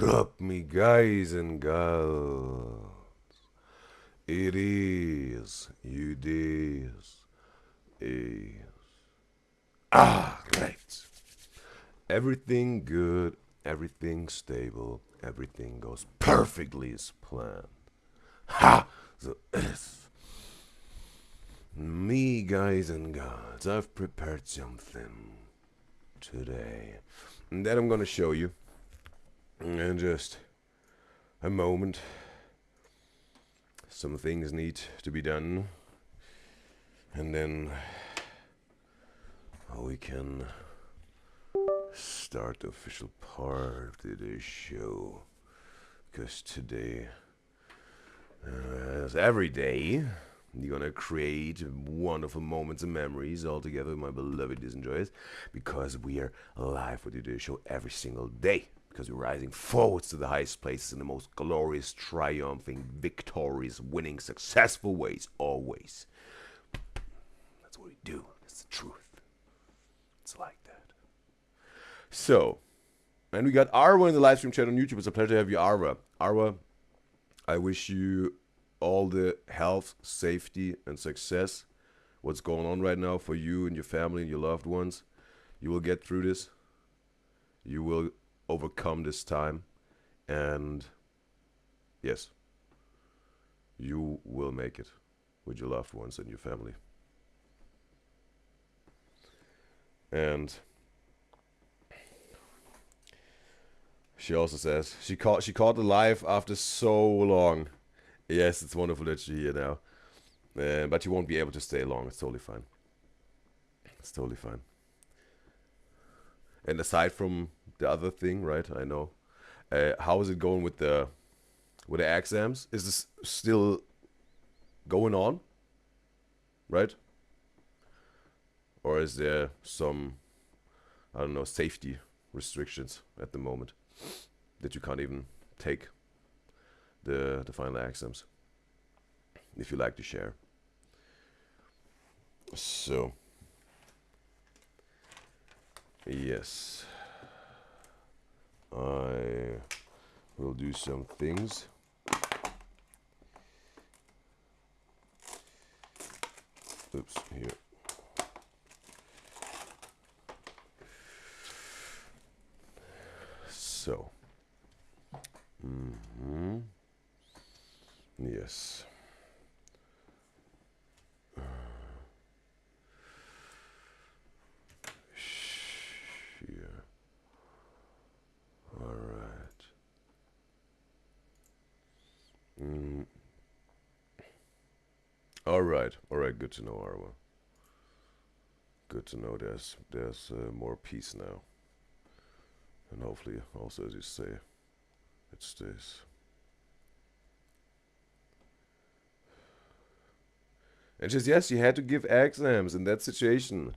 up, me guys and gals? It is Udyzyz. Is right. Everything good, everything stable, everything goes perfectly as planned. Ha! So it's me, guys and gals. I've prepared something today, and that I'm gonna show you in just a moment. Some things need to be done, and then we can start the official part of today's show. Because today, as every day, you're gonna create wonderful moments and memories all together with my beloved Udyzyz, because we are live with today's show every single day. Because we're rising forwards to the highest places in the most glorious, triumphing, victorious, winning, successful ways, always. That's what we do. That's the truth. It's like that. So, and we got Arva in the live stream chat on YouTube. It's a pleasure to have you, Arva. Arva, I wish you all the health, safety, and success. What's going on right now for you and your family and your loved ones. You will get through this. You will overcome this time, and yes, you will make it with your loved ones and your family. And she also says she caught the live after so long. Yes, it's wonderful that you're here now, but you won't be able to stay long. It's totally fine. It's totally fine. And aside from the other thing, right? I know. How is it going with the exams? Is this still going on? Right? Or is there some, I don't know, safety restrictions at the moment that you can't even take the final exams? If you like to share. So, yes, I will do some things. Oops, here. So, yes. Here. All right. All right. All right. Good to know, Arva. Good to know. There's more peace now, and hopefully, also as you say, it stays. And she says, yes, you had to give exams in that situation.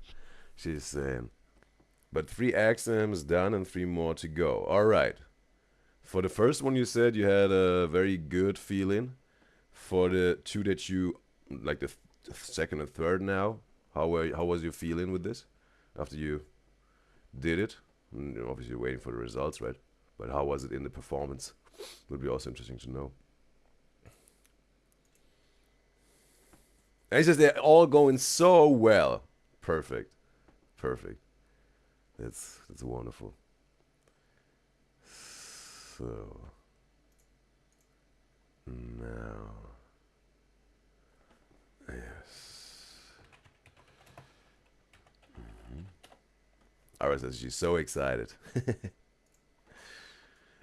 She's saying, but 3 exams done and 3 more to go. All right. For the first one, you said you had a very good feeling. For the 2 that you, like the second and third now, how was your feeling with this after you did it? And you're obviously waiting for the results, right? But how was it in the performance? Would be also interesting to know. And he says they're all going so well. Perfect. Perfect. That's wonderful. So now, yes. Arva says she's so excited.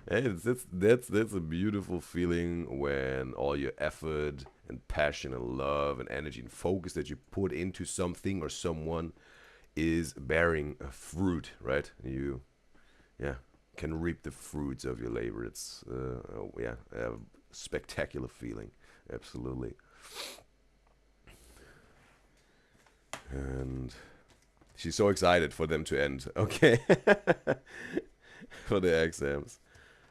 And that's a beautiful feeling when all your effort and passion and love and energy and focus that you put into something or someone is bearing a fruit, right? You, yeah, can reap the fruits of your labor. It's, yeah, a spectacular feeling. Absolutely. And she's so excited for them to end. Okay. For the exams.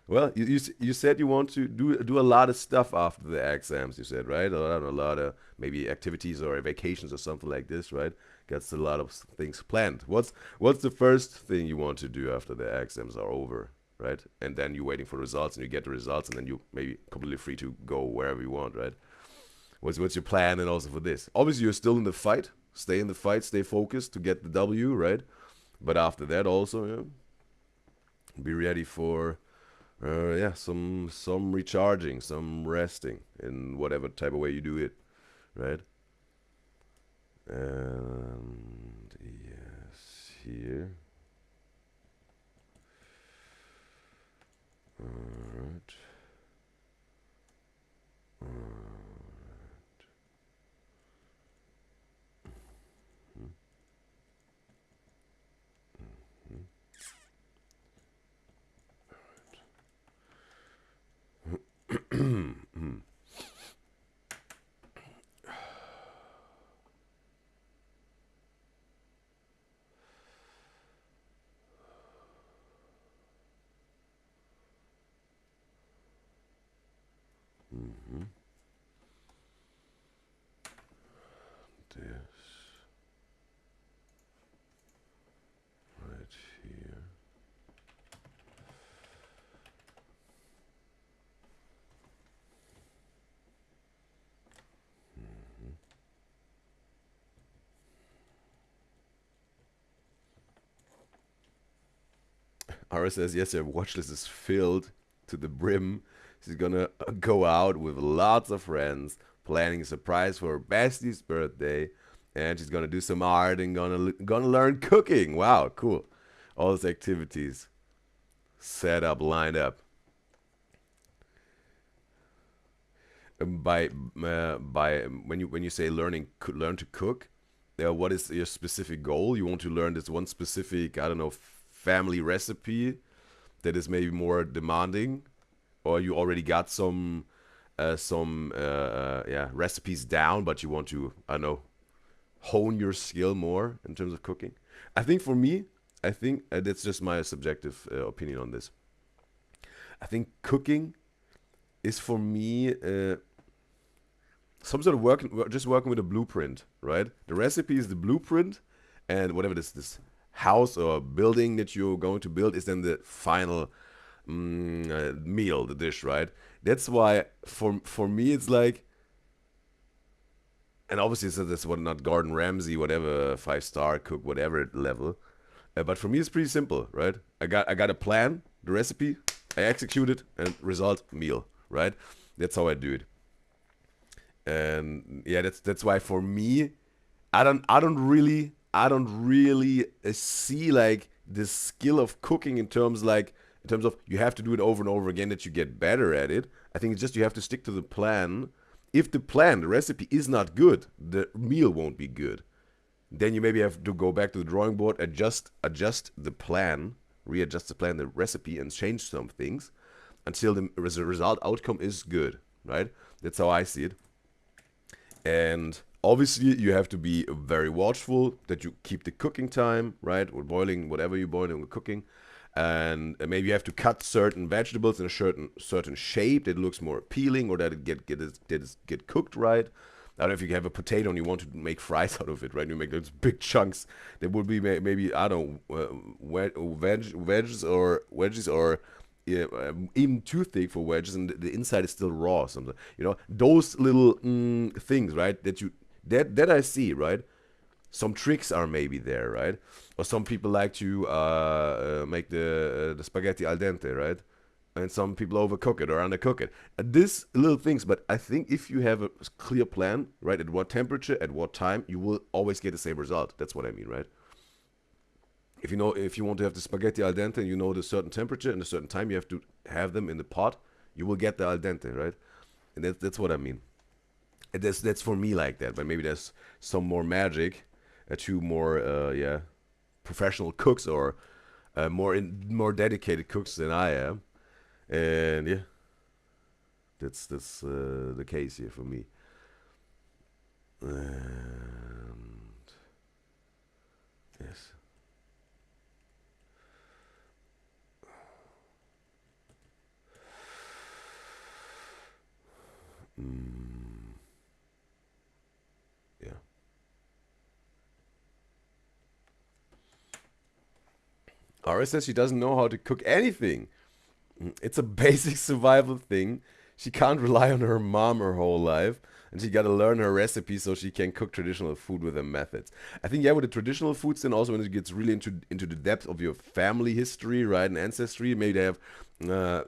Well, you said you want to do a lot of stuff after the exams. You said, right? A lot of maybe activities or vacations or something like this, right? Got a lot of things planned. What's the first thing you want to do after the exams are over, right? And then you're waiting for results, and you get the results, and then you maybe completely free to go wherever you want, right? What's your plan? And also for this, obviously you're still in the fight. Stay in the fight. Stay focused to get the W, right? But after that, also, be ready for some recharging, some resting in whatever type of way you do it, right? And yes, here. All right. This right here. Arva says, yes, their watch list is filled to the brim. She's gonna go out with lots of friends, planning a surprise for her bestie's birthday, and she's gonna do some art and gonna learn cooking. Wow, cool! All those activities set up, lined up. By when you say learn to cook, what is your specific goal? You want to learn this one specific, I don't know, family recipe that is maybe more demanding, or you already got some recipes down, but you want to, I don't know, hone your skill more in terms of cooking. I think for me, I think that's just my subjective opinion on this. I think cooking is for me some sort of just working with a blueprint, right? The recipe is the blueprint, and whatever this house or building that you're going to build is then the final meal, the dish, right? That's why for me it's like, and obviously so that's what, not Gordon Ramsay, whatever 5-star cook, whatever level. But for me it's pretty simple, right? I got a plan, the recipe, I execute it, and result meal, right? That's how I do it. And yeah, that's why for me, I don't really see like the skill of cooking in terms of you have to do it over and over again that you get better at it. I think it's just you have to stick to the plan. If the recipe is not good, the meal won't be good. Then you maybe have to go back to the drawing board, adjust the plan, readjust the plan, the recipe, and change some things until the result outcome is good, right? That's how I see it. And obviously, you have to be very watchful that you keep the cooking time, right? Or boiling, whatever you're boiling or cooking. And maybe you have to cut certain vegetables in a certain shape that looks more appealing, or that it get cooked right. I don't know if you have a potato and you want to make fries out of it, right? You make those big chunks. That would be maybe, I don't know, wedges or yeah, even too thick for wedges, and the inside is still raw. Something, those little things, right? That I see, right? Some tricks are maybe there, right? Or some people like to make the spaghetti al dente, right? And some people overcook it or undercook it. These little things, but I think if you have a clear plan, right, at what temperature, at what time, you will always get the same result. That's what I mean, right? If you want to have the spaghetti al dente, and you know the certain temperature and a certain time you have to have them in the pot, you will get the al dente, right? And that's what I mean. And that's for me like that. But maybe there's some more magic to more professional cooks, or more dedicated cooks than I am. And yeah, that's the case here for me. And yes. Yeah. Ara says she doesn't know how to cook anything. It's a basic survival thing. She can't rely on her mom her whole life, and she got to learn her recipe so she can cook traditional food with her methods. I think yeah, with the traditional foods, then also when it gets really into the depth of your family history, right, and ancestry, maybe they have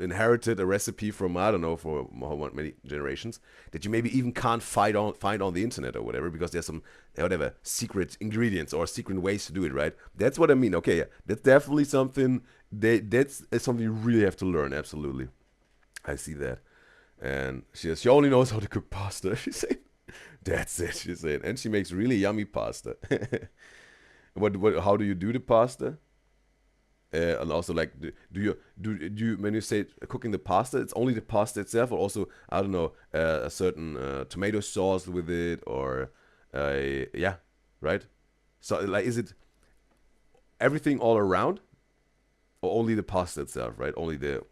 inherited a recipe from I don't know for how many generations that you maybe even can't find on the internet or whatever because there's some whatever secret ingredients or secret ways to do it, right? That's what I mean. Okay, yeah, that's definitely something that's something you really have to learn. Absolutely, I see that. And she only knows how to cook pasta. She said, "That's it." She said, and she makes really yummy pasta. What? How do you do the pasta? And also, like, do you when you say cooking the pasta, it's only the pasta itself, or also I don't know a certain tomato sauce with it, or yeah, right? So like, is it everything all around, or only the pasta itself, right? Only the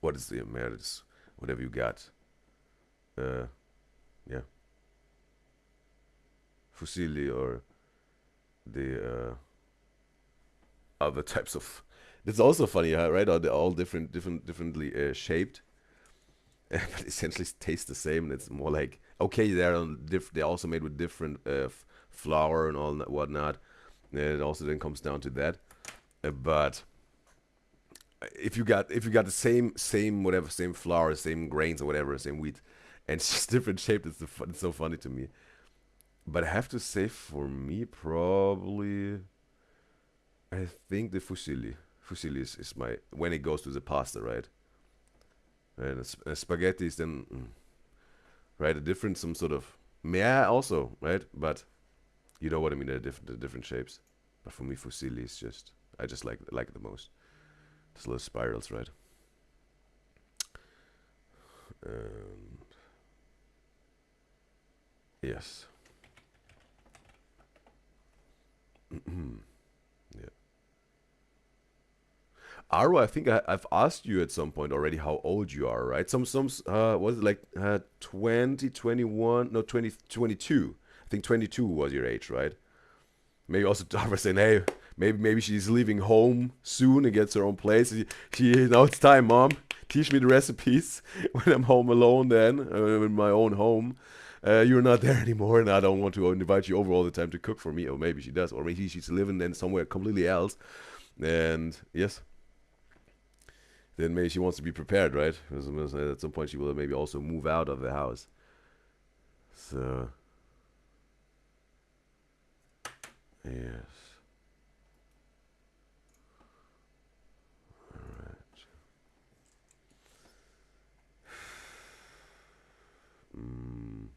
what is the marriage, whatever you got, uh, yeah, fusilli or the other types of. That's also funny, right? Are they all differently shaped, but essentially taste the same. And it's more like okay, they're also made with different flour and all whatnot. And it also then comes down to that. But if you got the same whatever same flour, same grains or whatever, same wheat, and it's just different shape, it's so funny to me. But I have to say, for me, probably I think the fusilli. Fusilli is my when it goes to the pasta, right? And spaghetti is then right a different some sort of yeah also right, but you know what I mean. The different shapes. But for me, fusilli is just I just like it the most. Those little spirals, right? And yes, yeah. Arva, I think I've asked you at some point already how old you are, right? Was it like 20, 21, no 20, 22. I think 22 was your age, right? Maybe also Arva saying, hey, maybe she's leaving home soon and gets her own place. Now it's time, mom. Teach me the recipes when I'm home alone. Then in my own home, you're not there anymore, and I don't want to invite you over all the time to cook for me. Or maybe she does, or maybe she's living then somewhere completely else. And yes, then maybe she wants to be prepared, right? Because at some point she will maybe also move out of the house. So yes, all right. Mm,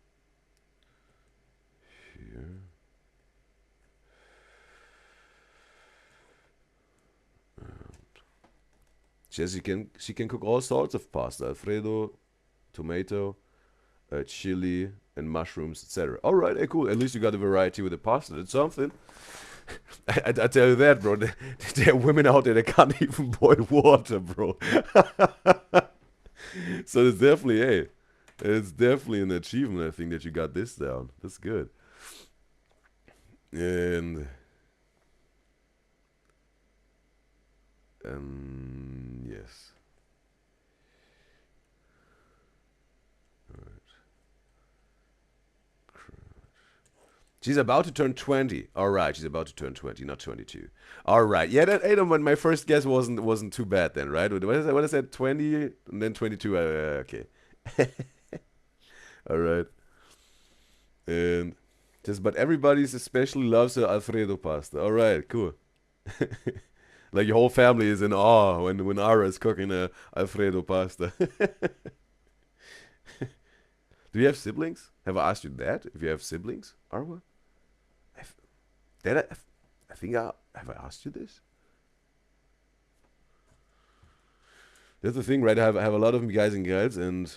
here. She can cook all sorts of pasta: Alfredo, tomato, chili, and mushrooms, etc. All right, cool. At least you got a variety with the pasta. That's something. I tell you that, bro. There are women out there that can't even boil water, bro. So it's definitely an achievement. I think that you got this down. That's good. And yes. She's about to turn 20. All right, she's about to turn 20, not 22. All right. Yeah, that Adam, my first guess wasn't too bad then, right? What is that? 20 and then 22. Okay. All right. And just but everybody's especially loves the Alfredo pasta. All right, cool. Like your whole family is in awe when Ara is cooking Alfredo pasta. Do you have siblings? Have I asked you that? If you have siblings, Arwa? I've, I think have I asked you this? That's the thing, right? I have a lot of guys and girls, and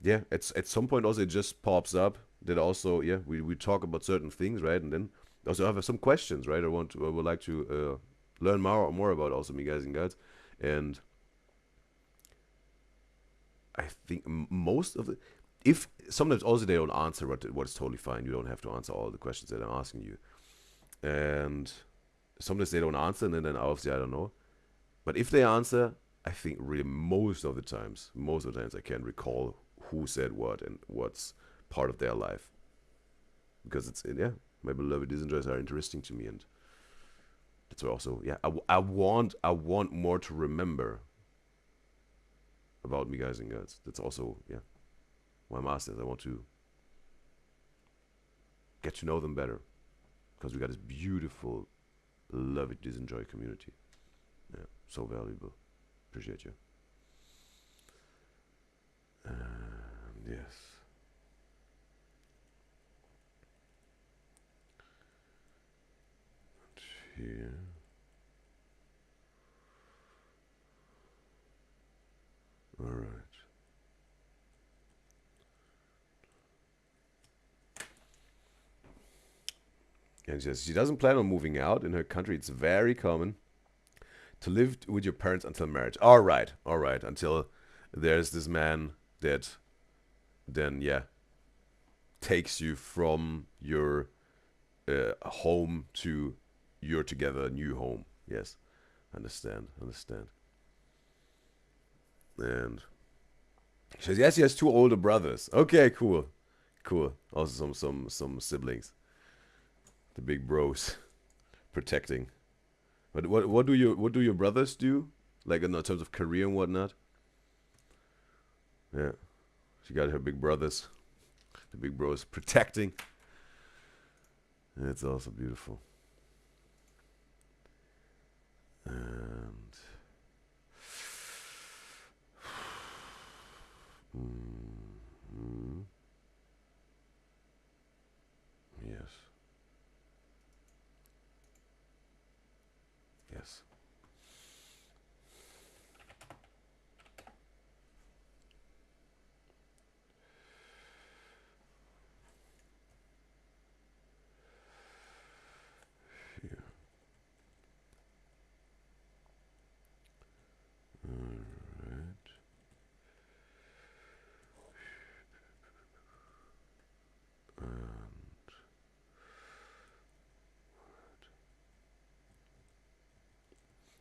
yeah, at some point also it just pops up that also yeah we talk about certain things, right? And then also I have some questions, right? I would like to learn more about also me guys and girls, and I think most of the if sometimes also they don't answer what is totally fine. You don't have to answer all the questions that I'm asking you, and sometimes they don't answer, and then obviously I don't know. But if they answer, I think really most of the times I can recall who said what and what's part of their life, because it's yeah, my beloved Udyzyz are interesting to me, and that's why also yeah, I want more to remember about me guys and girls. That's also yeah, my masters. I want to get to know them better, because we got this beautiful, love it, Udyzyz community. Yeah, so valuable. Appreciate you. Yes. And here. All right. And she says she doesn't plan on moving out. In her country, it's very common to live with your parents until marriage. All right. Until there's this man that then, yeah, takes you from your home to your together new home. Yes. Understand. And she says, yes, he has two older brothers. Okay, cool. Also some siblings. The big bros protecting. But what do your brothers do? Like in terms of career and whatnot? Yeah. She got her big brothers. The big bros protecting. And it's also beautiful. And yes. Yes. Here. Alright.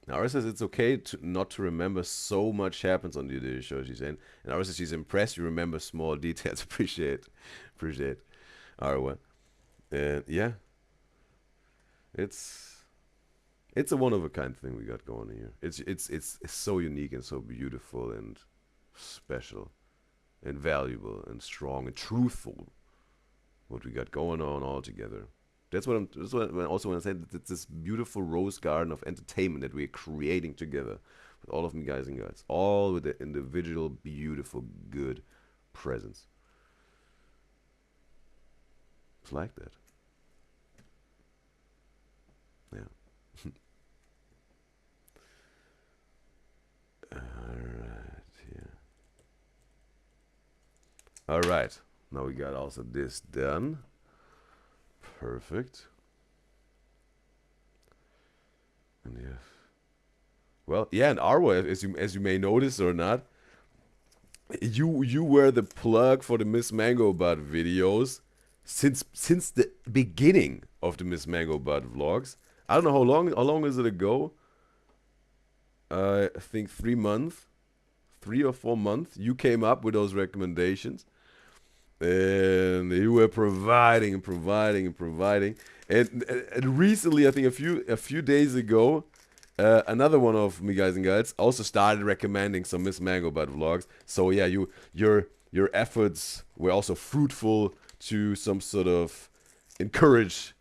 Now, Arva says it's okay to not to remember so much happens on the show, she's saying. And Arva says she's impressed you remember small details. Appreciate. Arva. And yeah, it's a one of a kind thing we got going here. It's so unique and so beautiful and special and valuable and strong and truthful what we got going on all together. That's what I'm. That's what also when I say that it's this beautiful rose garden of entertainment that we're creating together with all of me guys and girls, all with the individual, beautiful, good presence. It's like that. Yeah. Alright, yeah. Alright. Now we got also this done. Perfect. And yes. Well, yeah, and Arwa, as you may notice or not, you were the plug for the Miss Mango Bud videos since the beginning of the Miss Mango Bud vlogs. I don't know how long is it ago? I think 3 months, 3 or 4 months. You came up with those recommendations, and you were providing. And recently, I think a few days ago, another one of me guys and girls also started recommending some Miss Mango Bud vlogs. So yeah, your efforts were also fruitful to some sort of encourage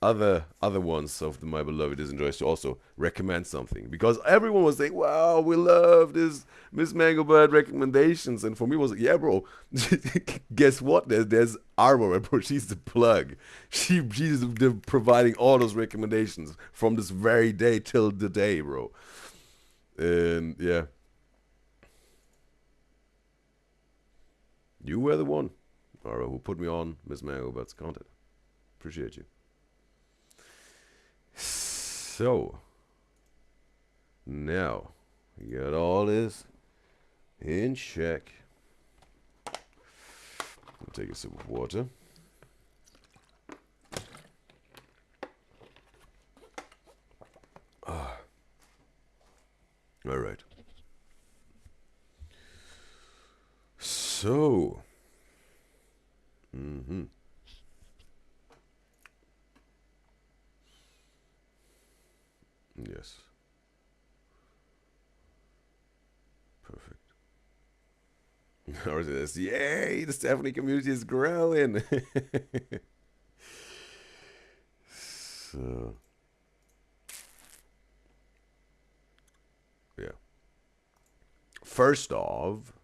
other ones of the My Beloved Udyzyz to also recommend something, because everyone was saying, "Wow, we love this Miss Mango Bud recommendations," and for me it was like, "Yeah, bro, guess what? There's Arva, bro. She's the plug. She's providing all those recommendations from this very day till the day, bro." And yeah, you were the one, Arva, who put me on Miss Mango Bud's content. Appreciate you. So, now, we got all this in check. I'll take a sip of water. All right. So, yes, perfect. Or this, yay, the Stephanie community is growing. So, yeah. First off,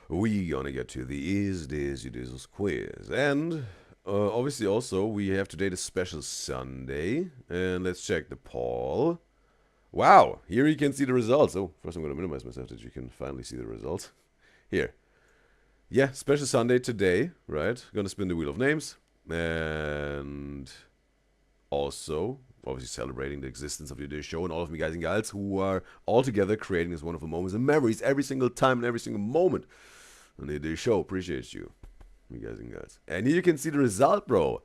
we gonna get to the Udyzyz quiz, and obviously also we have today the special Sunday, and let's check the poll. Wow, here you can see the results. Oh, first I'm gonna minimize myself that you can finally see the results. Here, yeah, special Sunday today, right? Gonna spin the wheel of names, and also obviously celebrating the existence of the show and all of you guys and gals who are all together creating these wonderful moments and memories every single time and every single moment on the show. Appreciate you guys and gals. And here you can see the result, bro.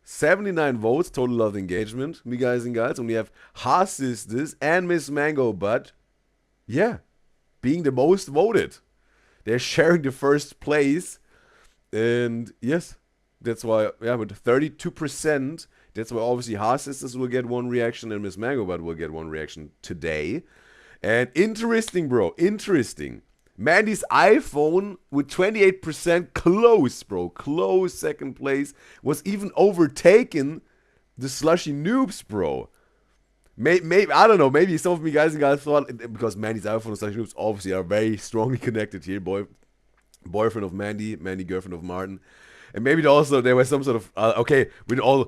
79 votes, total love engagement, me guys and gals. And we have Ha Sisters and Miss Mango Butt, yeah, being the most voted. They're sharing the first place. And yes, that's why, yeah, with 32%, that's why obviously Ha Sisters will get one reaction and Miss Mango Butt will get one reaction today. And interesting, bro, interesting. Mandy's iPhone with 28% close, bro. Close second place. Was even overtaken the Slushy Noobs, bro. Maybe I don't know. Maybe some of you guys and gals thought, because Mandy's iPhone and Slushy Noobs obviously are very strongly connected here. Boyfriend of Mandy, girlfriend of Martin. And maybe also there was some sort of okay, we all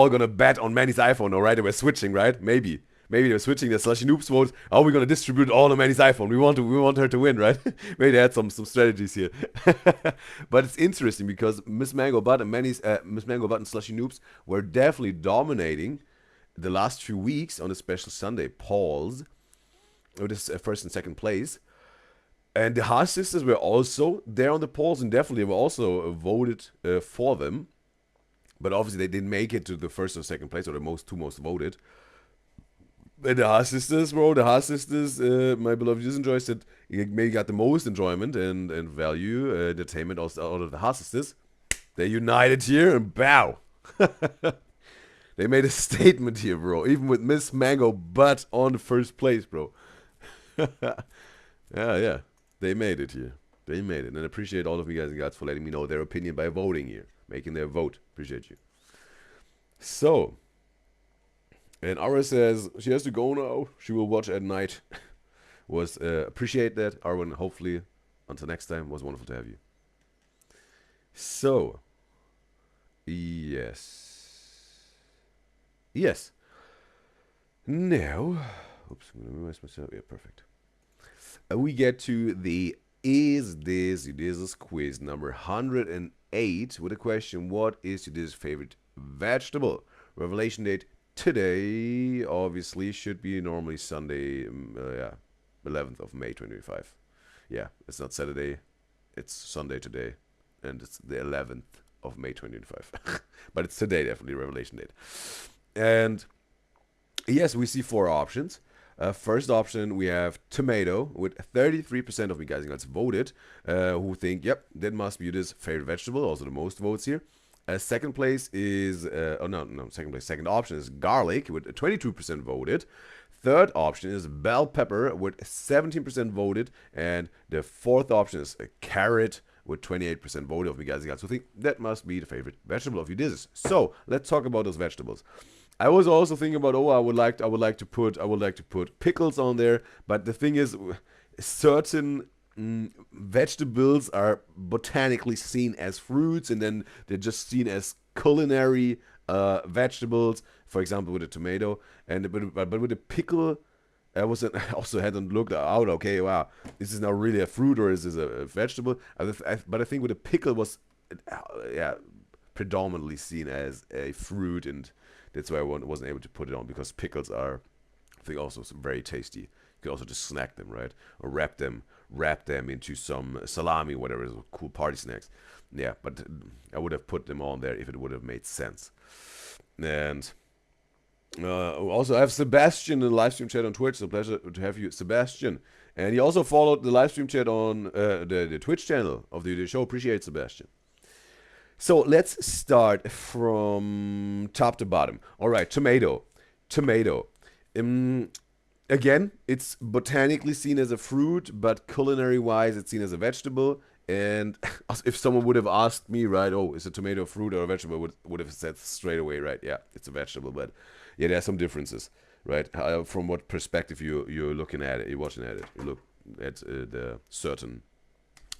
gonna bet on Mandy's iPhone, all right? They were switching, right? Maybe they were switching their Slushy Noobs votes. Are we gonna distribute all on Mandy's iPhone? We want her to win, right? Maybe they had some strategies here. But it's interesting because Miss Mango Butt and Miss Mango Butt and Slushy Noobs were definitely dominating the last few weeks on the special Sunday polls with this first and second place. And the Ha Sisters were also there on the polls and definitely were also voted for them. But obviously they didn't make it to the first or second place, or the two most voted. But the Ha Sisters, bro, my beloved Udyzyz enjoy said maybe got the most enjoyment and value, entertainment out of the Ha Sisters. They united here and bow. They made a statement here, bro. Even with Miss Mango Butt on the first place, bro. Yeah. They made it here. They made it. And I appreciate all of you guys and gals for letting me know their opinion by voting here. Making their vote. Appreciate you. So. And Arva says she has to go now. She will watch at night. Appreciate that, Arwen. Hopefully, until next time, was wonderful to have you. So. Yes. Now. Oops, I'm going to remove myself. Yeah, perfect. We get to the Udyzyz quiz number 108 with a question: what is Udyzyz's favorite vegetable? Revelation date today, obviously, should be normally Sunday, 11th of May 2025. Yeah, it's not Saturday, it's Sunday today, and it's the 11th of May 2025. But it's today, definitely, Revelation date. And yes, we see four options. First option, we have tomato, with 33% of you guys and gals voted, who think, yep, that must be Udyzyz's favorite vegetable, also the most votes here. Second place is, second option is garlic, with 22% voted. Third option is bell pepper, with 17% voted. And the fourth option is a carrot, with 28% voted of you guys and gals who think that must be the favorite vegetable of Udyzyz. So, let's talk about those vegetables. I was also thinking about, I would like to put pickles on there, but the thing is, certain vegetables are botanically seen as fruits, and then they're just seen as culinary vegetables. For example, with a tomato, but with a pickle, I also hadn't looked out. Okay, wow, is this now really a fruit or is this a vegetable? But I think with a pickle was, predominantly seen as a fruit, and that's why I wasn't able to put it on, because pickles are, I think, also very tasty. You can also just snack them, right? Or wrap them into some salami, whatever is cool party snacks. Yeah, but I would have put them on there if it would have made sense. And Also, I have Sebastian in the live stream chat on Twitch. It's a pleasure to have you, Sebastian. And he also followed the live stream chat on the Twitch channel of the show. Appreciate Sebastian. So let's start from top to bottom. All right, tomato. Tomato. Again, it's botanically seen as a fruit, but culinary wise, it's seen as a vegetable. And if someone would have asked me, right, oh, is a tomato a fruit or a vegetable, would have said straight away, right, yeah, it's a vegetable. But yeah, there are some differences, right? From what perspective you're looking at it, you're watching at it. You look at the certain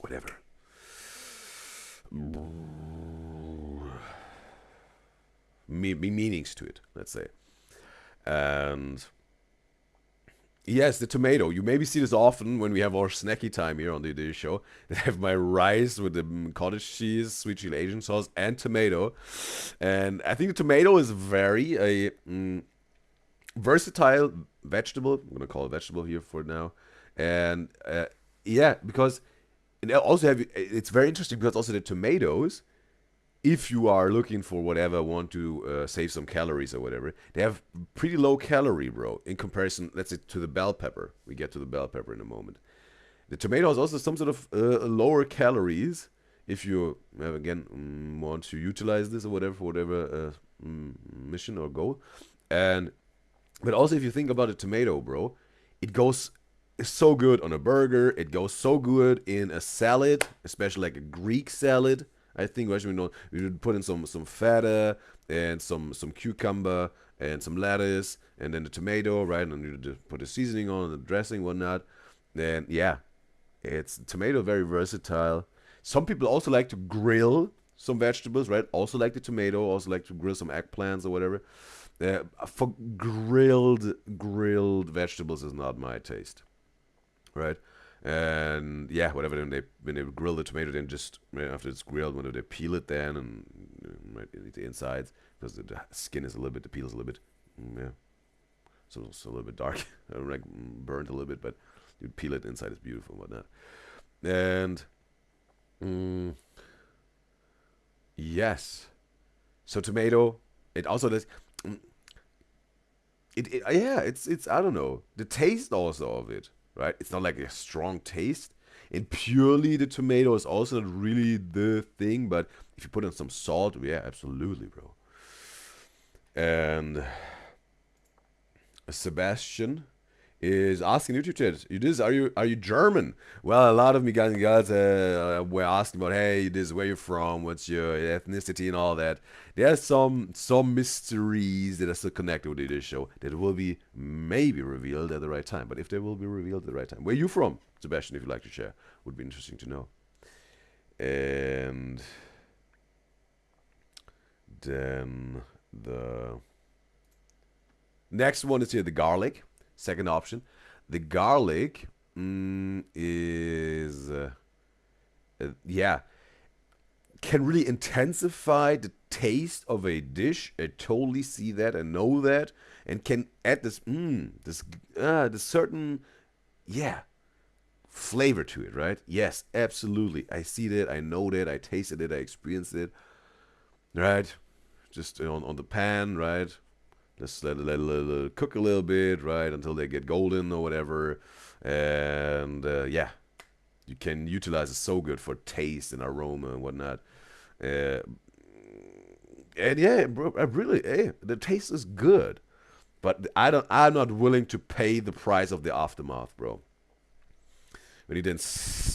whatever meanings to it, let's say. And yes, the tomato. You maybe see this often when we have our snacky time here on the show. I have my rice with the cottage cheese, sweet chili Asian sauce, and tomato. And I think the tomato is very a versatile vegetable. I'm gonna call it vegetable here for now. And yeah, because and also it's very interesting because also the tomatoes, if you are looking for whatever, want to save some calories or whatever, they have pretty low calorie, bro, in comparison, let's say, to the bell pepper. We get to the bell pepper in a moment. The tomato is also some sort of lower calories if you, again, want to utilize this or whatever, for whatever mission or goal. And but also, if you think about a tomato, bro, it goes so good on a burger. It goes so good in a salad, especially like a Greek salad. I think we should put in some feta and some cucumber and some lettuce and then the tomato, right? And you just put the seasoning on, the dressing, whatnot. And yeah, it's tomato very versatile. Some people also like to grill some vegetables, right? Also like the tomato, also like to grill some eggplants or whatever. For grilled vegetables is not my taste, right? And yeah, whatever. Then when they grill the tomato, then just after it's grilled, when they peel it, then and right, eat the insides because the skin is a little bit, the peel is a little bit, yeah, so it's a little bit dark, like burnt a little bit, but you peel it inside, it's beautiful and whatnot. And yes, so tomato. It also does. Yeah, it's I don't know, the taste also of it, right? It's not like a strong taste, and purely the tomato is also not really the thing. But if you put in some salt, yeah, absolutely, bro. And Sebastian is asking YouTube chat, Udyzyz, are you German? Well, a lot of me guys and girls were asking about, hey, Udyzyz, where you from? What's your ethnicity and all that. There's some mysteries that are still connected with this show that will be maybe revealed at the right time. But if they will be revealed at the right time, where you from, Sebastian? If you'd like to share, would be interesting to know. And then the next one is here, the garlic. Second option. The garlic is, yeah, can really intensify the taste of a dish. I totally see that. I know that. And can add this certain, yeah, flavor to it, right? Yes, absolutely. I see that. I know that. I tasted it. I experienced it, right? Just on the pan, right? Just let it cook a little bit, right, until they get golden or whatever. And yeah, you can utilize it so good for taste and aroma and whatnot. And yeah, bro, the taste is good, but I'm not willing to pay the price of the aftermath, bro. When you then,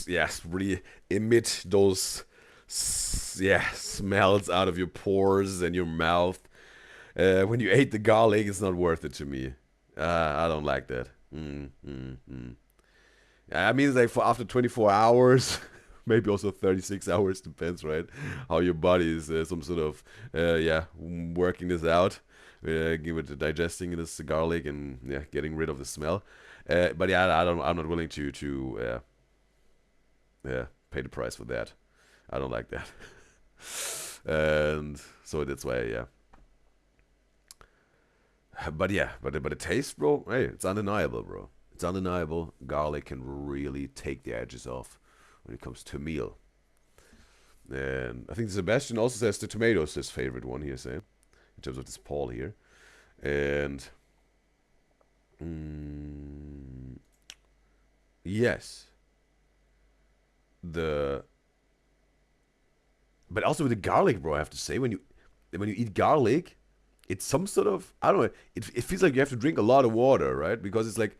yes, really emit those, smells out of your pores and your mouth. When you ate the garlic, it's not worth it to me. I don't like that. I mean, it's like for after 24 hours, maybe also 36 hours, depends, right? How your body is some sort of, working this out, give it digesting this garlic and getting rid of the smell. But yeah, I'm not willing to pay the price for that. I don't like that. And so that's why, yeah. But yeah, but the taste, bro, hey, it's undeniable, bro. It's undeniable. Garlic can really take the edges off when it comes to a meal. And I think Sebastian also says the tomato is his favorite one here, say, in terms of this Paul here. And mm, yes, the but also with the garlic, bro. I have to say, when you eat garlic, it's some sort of, I don't know. It feels like you have to drink a lot of water, right? Because it's like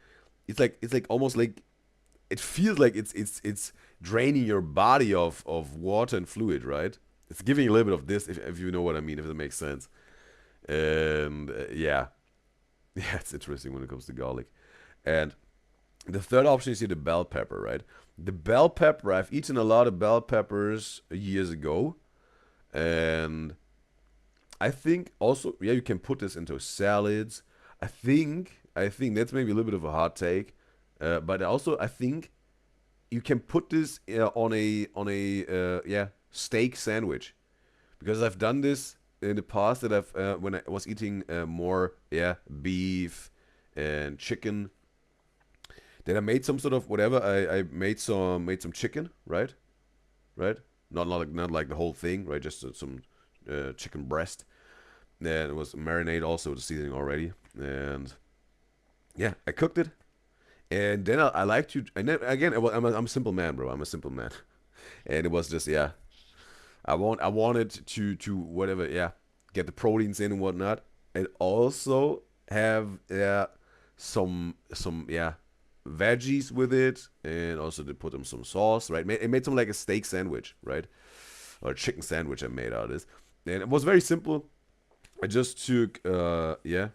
almost like it feels like it's draining your body of water and fluid, right? It's giving you a little bit of this, if you know what I mean, if it makes sense. And yeah, yeah, it's interesting when it comes to garlic. And the third option is here the bell pepper, right? The bell pepper, I've eaten a lot of bell peppers years ago, and I think also, yeah, you can put this into salads. I think that's maybe a little bit of a hot take, but also I think you can put this on a yeah, steak sandwich, because I've done this in the past, that I've when I was eating more, yeah, beef and chicken. Then I made some sort of whatever. I made some chicken, right? Right? Not like the whole thing, right? Just some chicken breast. Then it was marinade also with the seasoning already, and yeah, I cooked it. And then I like to, and then again, I'm a simple man, bro. I'm a simple man, and it was just, yeah. I wanted to whatever, yeah, get the proteins in and whatnot, and also have, yeah, some, yeah, veggies with it, and also to put them some sauce, right? It made some like a steak sandwich, right, or a chicken sandwich I made out of this, and it was very simple. I just took, yeah,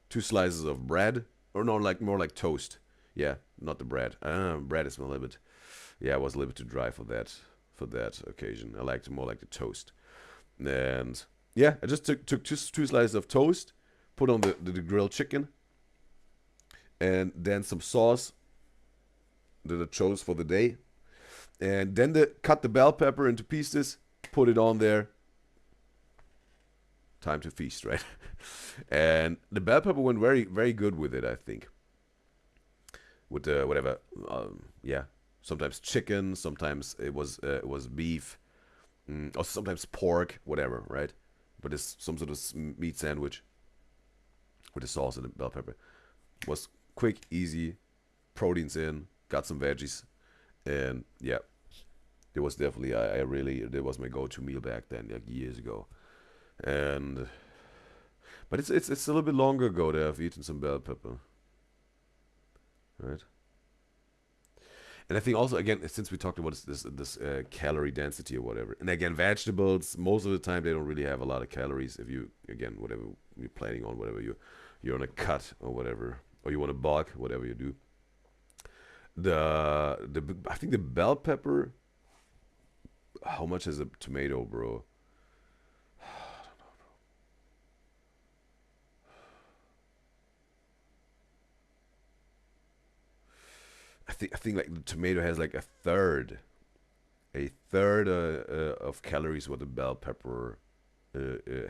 two slices of bread, or no, like more like toast. Yeah, not the bread. Bread is a little bit, yeah, it was a little bit too dry for that occasion. I liked it more like the toast. And yeah, I just took just two slices of toast, put on the grilled chicken, and then some sauce that I chose for the day, and then cut the bell pepper into pieces, put it on there. Time to feast, right? And the bell pepper went very very good with it, I think. With the whatever, yeah. Sometimes chicken, sometimes it was beef, or sometimes pork, whatever, right? But it's some sort of meat sandwich with the sauce and the bell pepper. Was quick, easy, proteins in, got some veggies, and yeah, it was definitely, I really, it was my go-to meal back then, like years ago. And but it's a little bit longer ago that I've eaten some bell pepper, right? And I think also, again, since we talked about this calorie density or whatever, and again, vegetables most of the time they don't really have a lot of calories. If you, again, whatever you're planning on, whatever you're on a cut or whatever, or you want to bulk, whatever you do. The I think the bell pepper. How much is a tomato, bro? I think like the tomato has like a third of calories what the bell pepper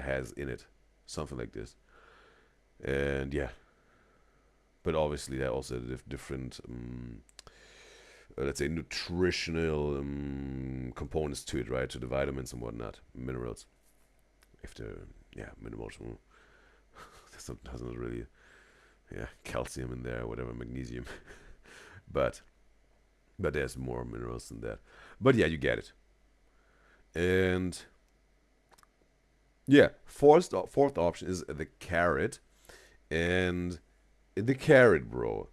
has in it, something like this. And yeah, but obviously there are also different, let's say, nutritional components to it, right? To the vitamins and whatnot, minerals. If the, yeah, minerals, doesn't really, yeah, calcium in there, whatever, magnesium, but there's more minerals than that. But yeah, you get it. And yeah, fourth option is the carrot. And the carrot, bro.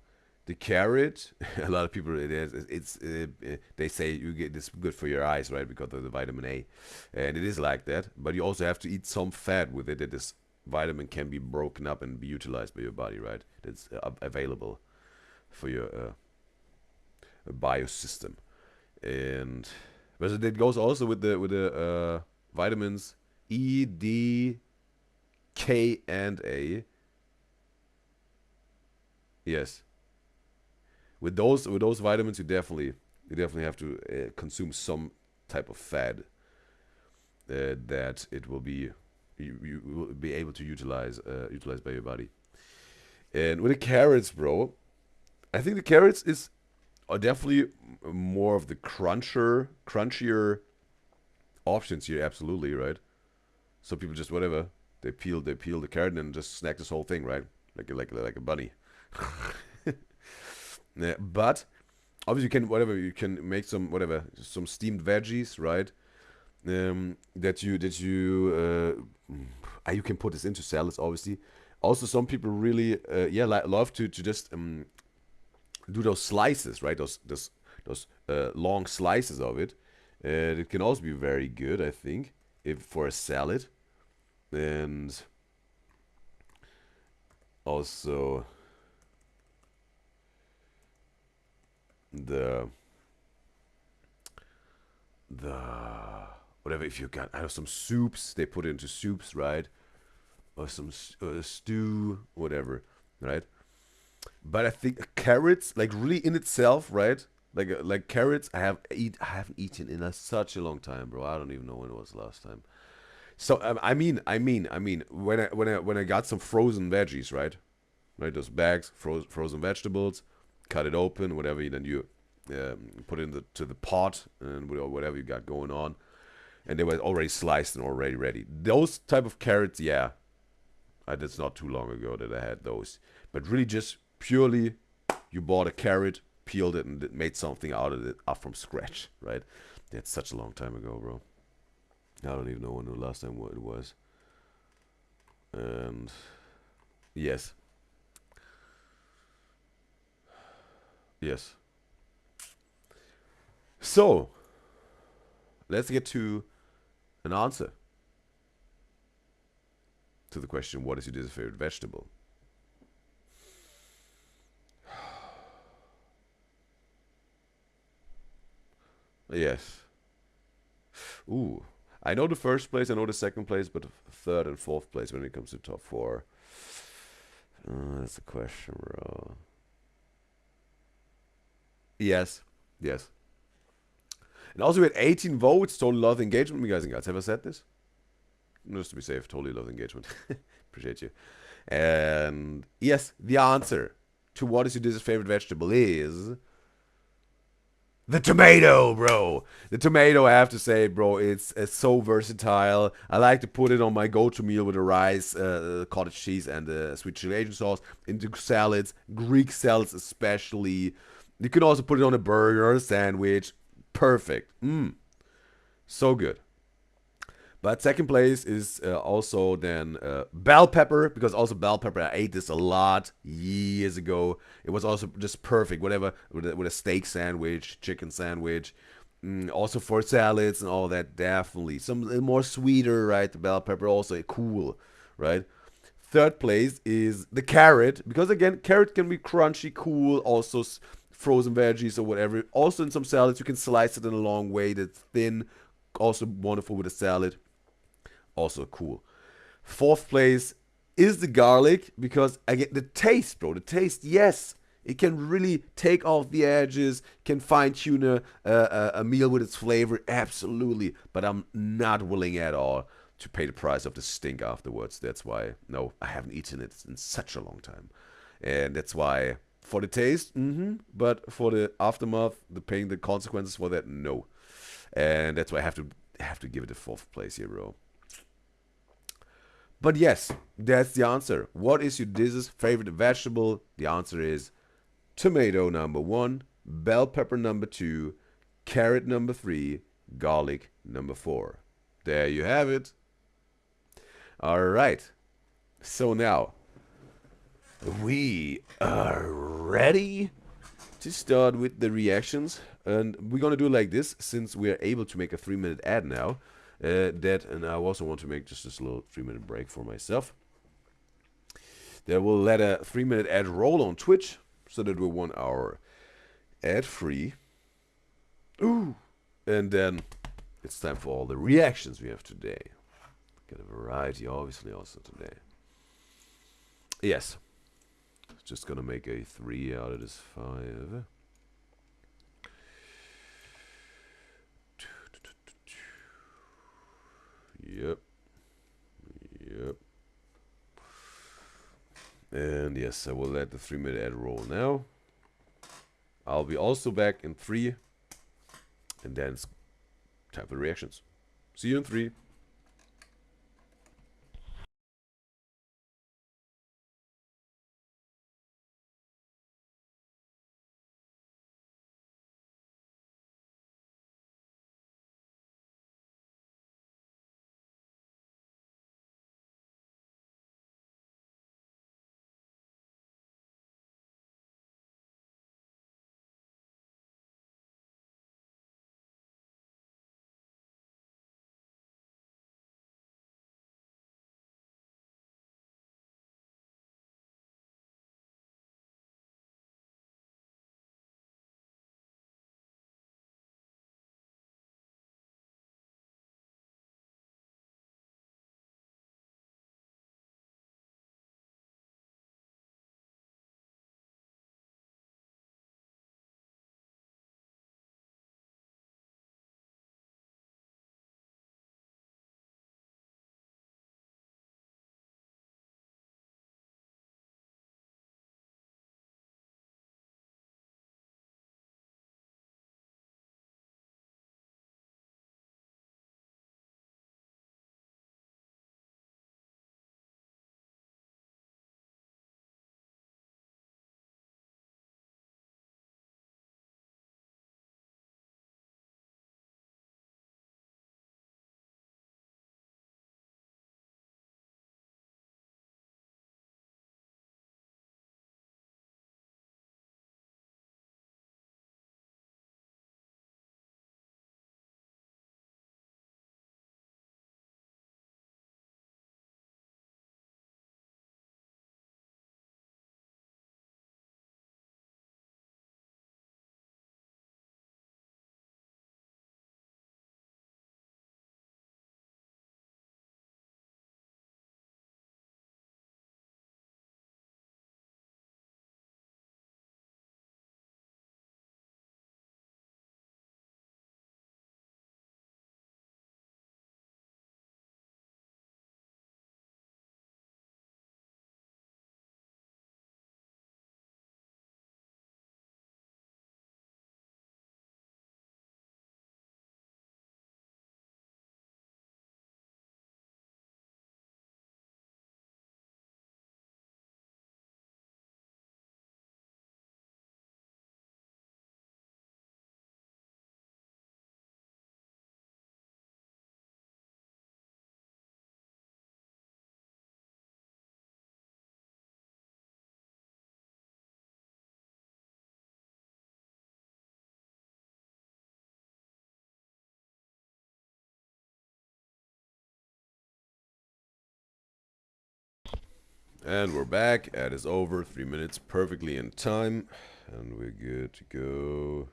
The carrot, a lot of people, they say you get this good for your eyes, right? Because of the vitamin A, and it is like that. But you also have to eat some fat with it, that this vitamin can be broken up and be utilized by your body, right? That's available for your biosystem. And but it goes also with the vitamins E, D, K, and A. Yes, with those vitamins, you definitely have to consume some type of fat, that it will be, you will be able to utilize by your body. And with the carrots, bro, I think the carrots are definitely more of the crunchier options here. Absolutely, right? Some people just whatever. They peel the carrot and then just snack this whole thing, right? Like a bunny. Yeah, but obviously you can make some steamed veggies, right? You can put this into salads, obviously. Also, some people really love to just do those slices, right? Those long slices of it. It can also be very good, I think, if for a salad. And also the whatever, if you got, I know, some soups, they put it into soups, right? Or some stew, whatever, right? But I think carrots, like really in itself, right? Like carrots, I haven't eaten in such a long time, bro. I don't even know when it was the last time. So when I got some frozen veggies, right? Right, those bags, frozen vegetables, cut it open, whatever. Then you put it to the pot and whatever you got going on, and they were already sliced and already ready. Those type of carrots, yeah, it's not too long ago that I had those. But really, just purely, you bought a carrot, peeled it, and made something out of it up from scratch, right? That's such a long time ago, bro. I don't even know when the last time it was. And yes. Yes. So, let's get to an answer to the question, what is your favorite vegetable? Yes. Ooh. I know the first place, I know the second place, but third and fourth place when it comes to top four. That's a question, bro. Yes. Yes. And also we had 18 votes, totally love the engagement. You guys and girls, have I said this? Just to be safe, totally love the engagement. Appreciate you. And yes, the answer to what is your favorite vegetable is the tomato, bro. The tomato, I have to say, bro, it's so versatile. I like to put it on my go-to meal with the rice, cottage cheese, and the sweet chili Asian sauce, into salads, Greek salads especially. You can also put it on a burger or a sandwich. Perfect. So good. But second place is also then bell pepper, because also bell pepper, I ate this a lot years ago. It was also just perfect, whatever, with a steak sandwich, chicken sandwich. Also for salads and all that, definitely. Some more sweeter, right? The bell pepper, also cool, right? Third place is the carrot, because again, carrot can be crunchy, cool, also frozen veggies or whatever. Also in some salads, you can slice it in a long way that's thin, also wonderful with a salad. Also cool. Fourth place is the garlic, because again, the taste, bro. The taste, yes. It can really take off the edges, can fine tune a meal with its flavor, absolutely. But I'm not willing at all to pay the price of the stink afterwards. That's why, no, I haven't eaten it in such a long time. And that's why, for the taste, but for the aftermath, paying the consequences for that, no. And that's why I have to give it a fourth place here, bro. But yes, that's the answer. What is Udyzy's favorite vegetable? The answer is tomato number 1, bell pepper number 2, carrot number 3, garlic number 4. There you have it. All right. So now we are ready to start with the reactions, and we're gonna do it like this, since we are able to make a 3-minute ad now. And I also want to make just this little 3-minute break for myself. That will let a 3-minute ad roll on Twitch, so that we're 1 hour ad free. Ooh, and then it's time for all the reactions we have today. Got a variety, obviously, also today. Yes, just gonna make a 3 out of this 5. Yep. And yes, I will let the 3-minute ad roll now. I'll be also back in 3. And then it's time for the reactions. See you in 3. And we're back. Ad is over. 3 minutes, perfectly in time, and we're good to go.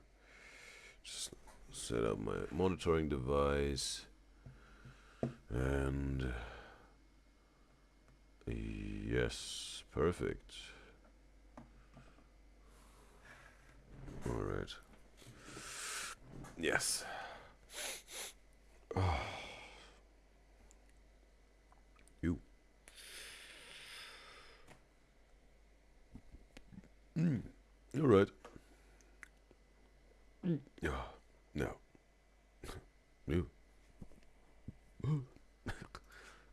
Just set up my monitoring device, and yes, perfect. All right. Yes. You. All right. Yeah. No. You.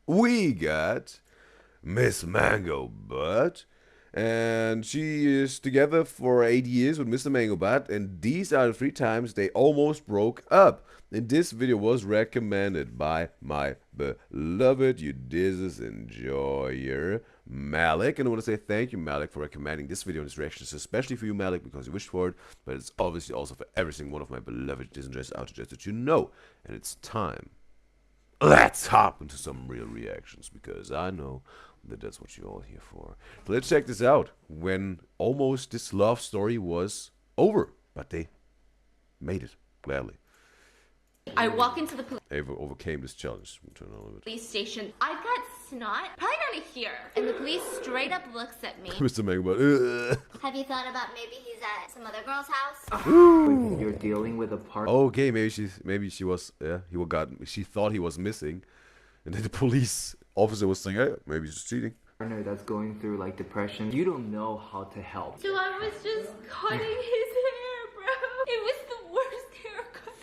We got Miss Mango Butt, and she is together for 8 years with Mr. Mango Butt, and these are the 3 times they almost broke up. And this video was recommended by my beloved Udyzyz enjoyer, Malik. And I want to say thank you, Malik, for recommending this video and this reaction, especially for you, Malik, because you wished for it, but it's obviously also for every single one of my beloved Udyzyz enjoyers out there, just that you know. And it's time. Let's hop into some real reactions, because I know that that's what you're all here for. So let's check this out. When almost this love story was over, but they made it, gladly. I walk into the Ava overcame this challenge. We'll turn on a little bit. police station. I've got snot, probably not here. And the police straight up looks at me. Mr. Mango, Have you thought about maybe he's at some other girl's house? You're dealing with a part. okay, maybe she was she thought he was missing, and then the police officer was saying, hey, maybe he's cheating. Partner that's going through like depression. You don't know how to help. So I was just cutting his hair, bro. It was the worst haircut.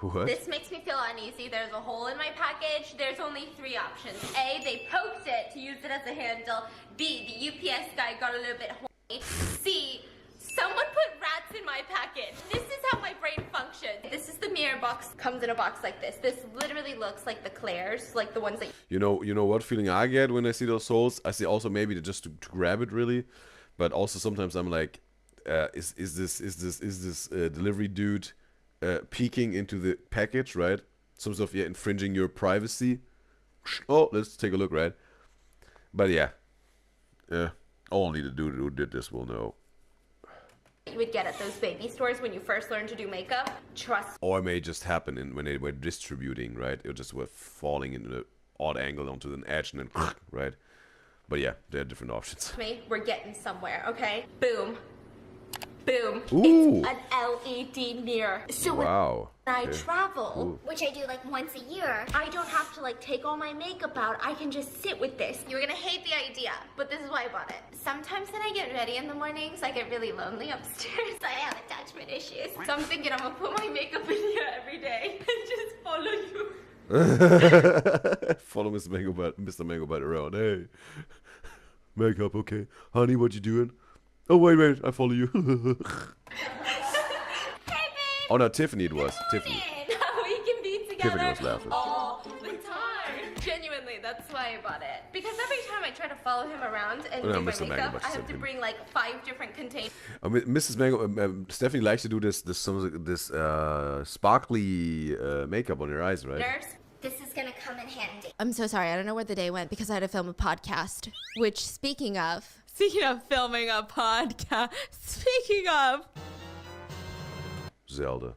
What? This makes me feel uneasy. There's a hole in my package. There's only 3 options. A, they poked it to use it as a handle. B, the UPS guy got a little bit horny. C, someone put rats in my package. This is how my brain functions. This is the mirror box. Comes in a box like this. This literally looks like the Claire's, like the ones that You know what feeling I get when I see those souls? I see also maybe just to grab it really, but also sometimes I'm like, is this delivery dude peeking into the package, right? Some sort of infringing your privacy. Oh, let's take a look, right? But yeah, only the dude who did this will know. you would get at those baby stores when you first learn to do makeup. Trust Or it may just happen when they were distributing, right? It just were falling into an odd angle onto an edge and then, right? But yeah, there are different options. me, we're getting somewhere, okay? Boom. Boom. Ooh. It's an LED mirror. So Wow. when I Okay. travel, Cool. Which I do like once a year. I don't have to like take all my makeup out. I can just sit with this. You're gonna hate the idea, but this is why I bought it. Sometimes when I get ready in the mornings, I get really lonely upstairs. I have attachment issues. So I'm thinking I'm gonna put my makeup in here every day and just follow you. Follow Mr. Mango Butt around. Hey, makeup, okay. Honey, what you doing? Oh, wait, I follow you. Oh, no, Tiffany it was. Tiffany. We can be together Tiffany was laughing. all the time. Genuinely, that's why I bought it. Because every time I try to follow him around and Oh, no, do my Mr. Mango makeup, Butt I have said to him. bring like 5 different containers. Mrs. Mango, Stephanie likes to do this sparkly makeup on her eyes, right? This is gonna come in handy. I'm so sorry. I don't know where the day went because I had to film a podcast. Which, speaking of filming a podcast, speaking of, Zelda.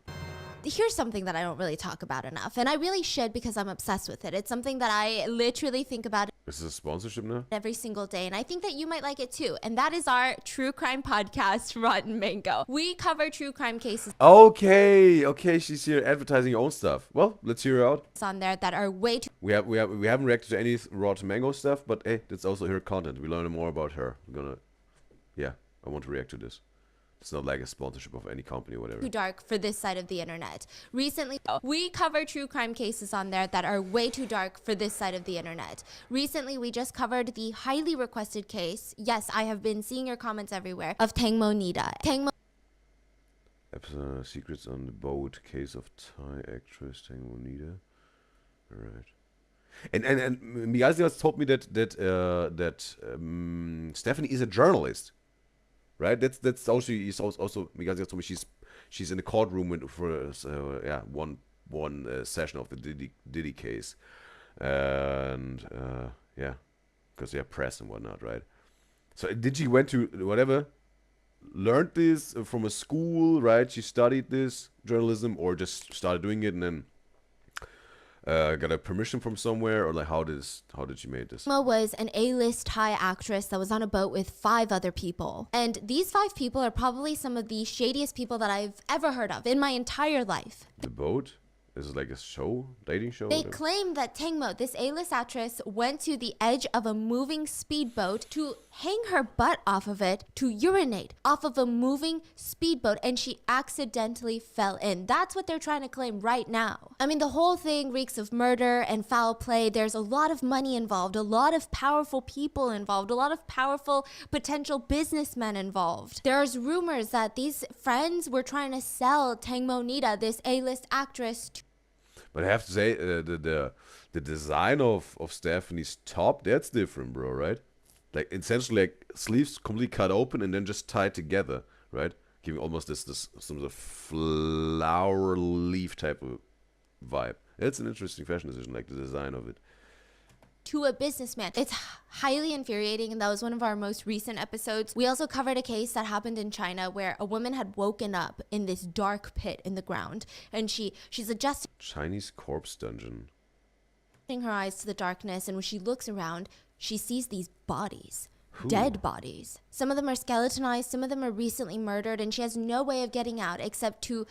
here's something that I don't really talk about enough. And I really should because I'm obsessed with it. It's something that I literally think about Is this a sponsorship now? every single day. And I think that you might like it too. And that is our true crime podcast, Rotten Mango. We cover true crime cases Okay, she's here advertising her own stuff. Well, let's hear her out. on there that are way too We haven't reacted to any Rotten Mango stuff, but hey, that's also her content. We learn more about her. I want to react to this. It's not like a sponsorship of any company or whatever. dark for this side of the internet. Recently, we cover true crime cases on there that are way too dark for this side of the internet. Recently, we just covered the highly requested case. Yes, I have been seeing your comments everywhere of Tangmo Nida. Secrets on the Boat, case of Thai actress Tangmo Nida. Alright. And Miyazaki told me that Stephanie is a journalist. Right? That's also Miyazaki told me she's in the courtroom for one session of the Diddy case. And because they have press and whatnot, right? So did she went to whatever, learned this from a school, right? She studied this journalism, or just started doing it and then got a permission from somewhere, or like how did she make this? Emma was an A-list Thai actress that was on a boat with 5 other people. And these 5 people are probably some of the shadiest people that I've ever heard of in my entire life. The boat? Is it like a show? Dating show? They claim that Tangmo, this A-list actress, went to the edge of a moving speedboat to hang her butt off of it to urinate off of a moving speedboat, and she accidentally fell in. That's what they're trying to claim right now. I mean, the whole thing reeks of murder and foul play. There's a lot of money involved, a lot of powerful people involved, a lot of powerful potential businessmen involved. There's rumors that these friends were trying to sell Tangmo Nita, this A-list actress, to But I have to say, the design of Stephanie's top, that's different, bro, right? Like, essentially, like, sleeves completely cut open and then just tied together, right? Giving almost this some sort of flower leaf type of vibe. It's an interesting fashion decision, like the design of it. To a businessman. It's highly infuriating, and that was one of our most recent episodes. We also covered a case that happened in China where a woman had woken up in this dark pit in the ground, and she's adjusting Chinese corpse dungeon. her eyes to the darkness, and when she looks around, she sees these bodies. Dead bodies. Some of them are skeletonized, some of them are recently murdered, and she has no way of getting out except to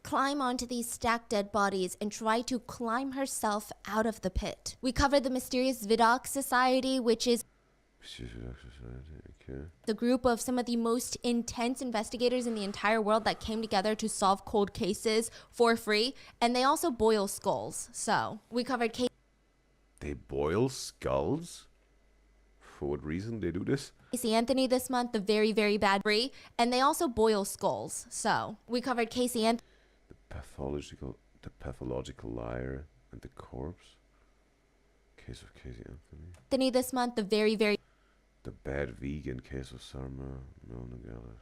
climb onto these stacked dead bodies and try to climb herself out of the pit. We covered the mysterious Vidok Society, which is the group of some of the most intense investigators in the entire world that came together to solve cold cases for free, and they also boil skulls. So we covered They boil skulls? For what reason they do this? Casey Anthony this month, the very, very bad free, and they also boil skulls. So we covered Casey Anthony. The pathological liar and the corpse. Case of Casey Anthony. This month, the very, very The bad vegan case of Sarma Nogales.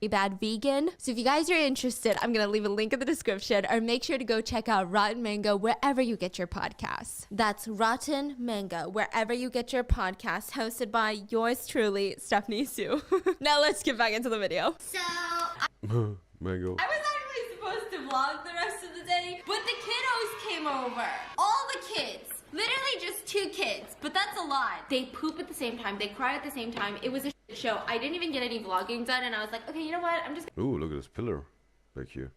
bad vegan. So if you guys are interested, I'm going to leave a link in the description, or make sure to go check out Rotten Mango wherever you get your podcasts. That's Rotten Mango wherever you get your podcasts, hosted by yours truly, Stephanie Sue. Now let's get back into the video. So, Mango. I was actually supposed to vlog the rest of the day, but the kiddos came over. All the kids. Literally just 2 kids, but that's a lot. They poop at the same time. They cry at the same time. It was a shit show. I didn't even get any vlogging done, and I was like, okay, you know what? I'm just Ooh, look at this pillar back here.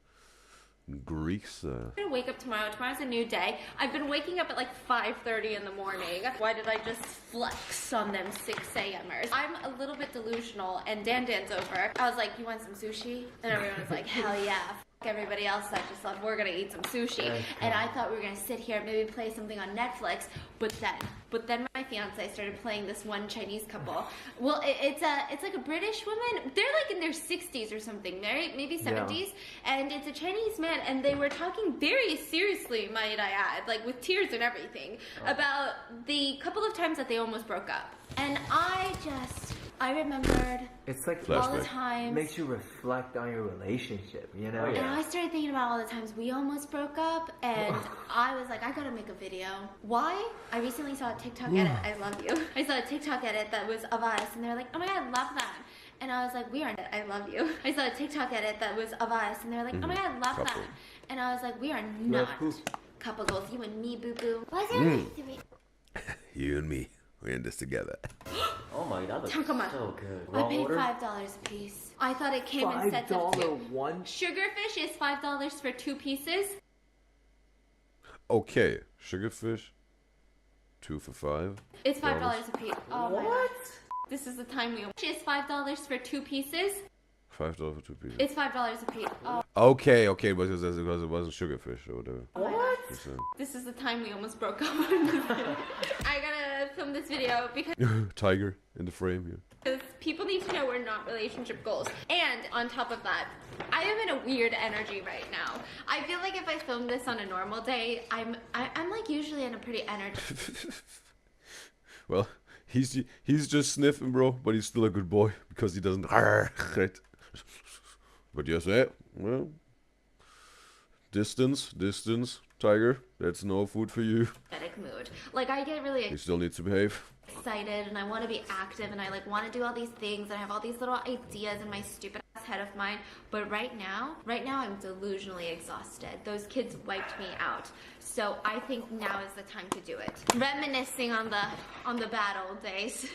Greeks. gonna wake up tomorrow. Tomorrow's a new day. I've been waking up at like 5:30 in the morning. Why did I just flex on them 6 a.m.ers? I'm a little bit delusional, and Dan's over. I was like, you want some sushi? And everyone was like, hell yeah. Fuck everybody else. I just thought we're gonna eat some sushi. And I thought we were gonna sit here, maybe play something on Netflix. But then my fiance started playing this one Chinese couple. Well, it's like a British woman. They're like in their 60s or something, maybe 70s. And it's a Chinese man, and they were talking very seriously, might I add, like with tears and everything, about the couple of times that they almost broke up. And I remembered It's like all the Flashback. times. makes you reflect on your relationship, you know? And I started thinking about all the times we almost broke up, and I was like, I gotta make a video. Why? I recently saw a TikTok edit. I love you. I saw a TikTok edit that was of us, and they were like, oh my god, I love that. And I was like, we aren't. I love you. I saw a TikTok edit that was of us, and they were like, oh my god, I love Couple. that. And I was like, we are not who? couple goals. You and me, boo boo. what's there next to me? You and me. We're in this together. Oh my god, that looks Come on. so good. I Raw paid order? $5 a piece. I thought it came in sets of $5 2. one? Sugarfish is $5 for 2 pieces. Okay, sugarfish. 2 for $5. It's $5 a piece. Oh my god. What? This is the time we It's $5 for 2 pieces. $5 for 2 pieces. It's $5 a piece. Oh, Okay, but because it wasn't sugarfish or whatever. What? this is the time we almost broke up. I gotta film this video because Tiger in the frame here. people need to know we're not relationship goals. And on top of that, I am in a weird energy right now. I feel like if I film this on a normal day, I'm like usually in a pretty energy. Well, he's just sniffing, bro, but he's still a good boy because he doesn't. Right? But yes, well, Distance, tiger. That's no food for you. Mood. Like, I get really You still need to behave. excited and I want to be active and I like want to do all these things and I have all these little ideas in my stupid ass head of mine, but right now I'm delusionally exhausted. Those kids wiped me out, so I think now is the time to do it. Reminiscing on the bad old days.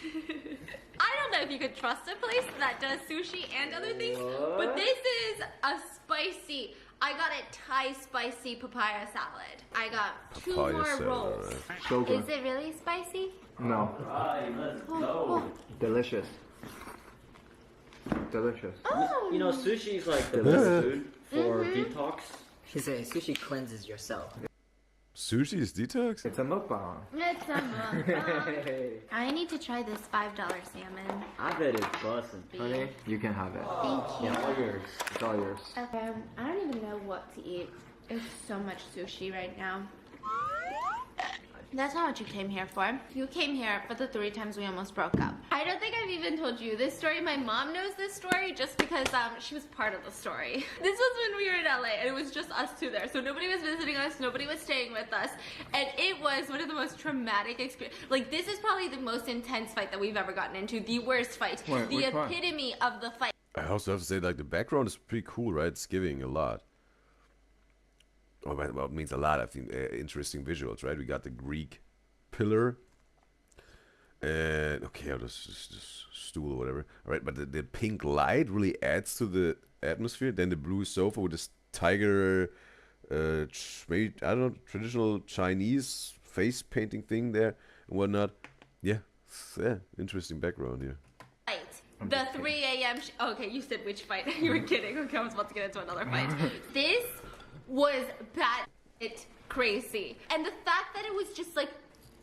I don't know if you could trust a place that does sushi and other things, but this is a spicy. I got a Thai spicy papaya salad. I got two Papaya more salad, rolls. right. So good. Is it really spicy? No. Oh. Delicious. Delicious. You know, sushi is like the best food for detox. She said sushi cleanses yourself. Sushi is detox? It's a mukbang. It's a mukbang. I need to try this $5 salmon. I bet it's bussin'. Honey, you can have it. Thank you. Yeah, all yours. It's all yours. Okay, I don't even know what to eat. There's so much sushi right now. That's not what you came here for. You came here for the 3 times we almost broke up. I don't think I've even told you this story. My mom knows this story just because she was part of the story. This was when we were in LA and it was just us two there. So nobody was visiting us, nobody was staying with us. And it was one of the most traumatic experiences. Like, this is probably the most intense fight that we've ever gotten into. The worst fight. Wait, the which one? epitome of the fight. I also have to say, like, the background is pretty cool, right? It's giving a lot. Oh, well, it means a lot, I think. Interesting visuals, right? We got the Greek pillar. And, okay, this stool or whatever. All right, but the pink light really adds to the atmosphere. Then the blue sofa with this tiger, maybe, I don't know, traditional Chinese face painting thing there and whatnot. Yeah, interesting background here. Fight. The 3 a.m. Okay, you said which fight. You were kidding. Okay, I was about to get into another fight. This was bad. It crazy. And the fact that it was just like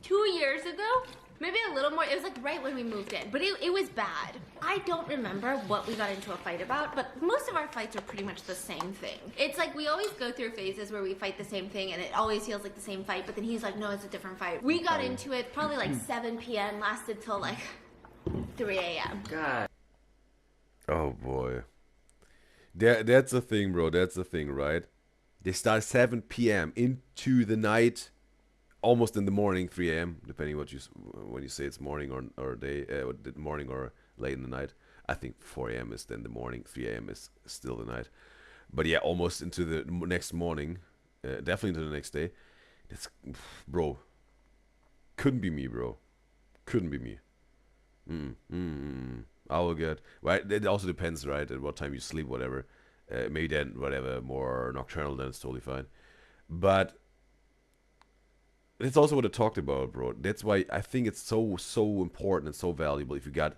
2 years ago, maybe a little more. It was like right when we moved in, but it was bad. I don't remember what we got into a fight about, but most of our fights are pretty much the same thing. It's like we always go through phases where we fight the same thing and it always feels like the same fight, but then he's like, no, it's a different fight. We got into it probably like 7 p.m., lasted till like 3 a.m. God. Oh boy. That's the thing, bro. That's the thing, right? They start 7 p.m. into the night, almost in the morning, 3 a.m. depending when you say it's morning or day, morning or late in the night. I think 4 a.m. is then the morning, 3 a.m. is still the night. But yeah, almost into the next morning, definitely into the next day. That's, bro, couldn't be me, bro. Couldn't be me. I will get, right, it also depends, right, at what time you sleep, whatever. Maybe then, whatever, more nocturnal, then it's totally fine. But that's also what I talked about, bro. That's why I think it's so important and so valuable if you got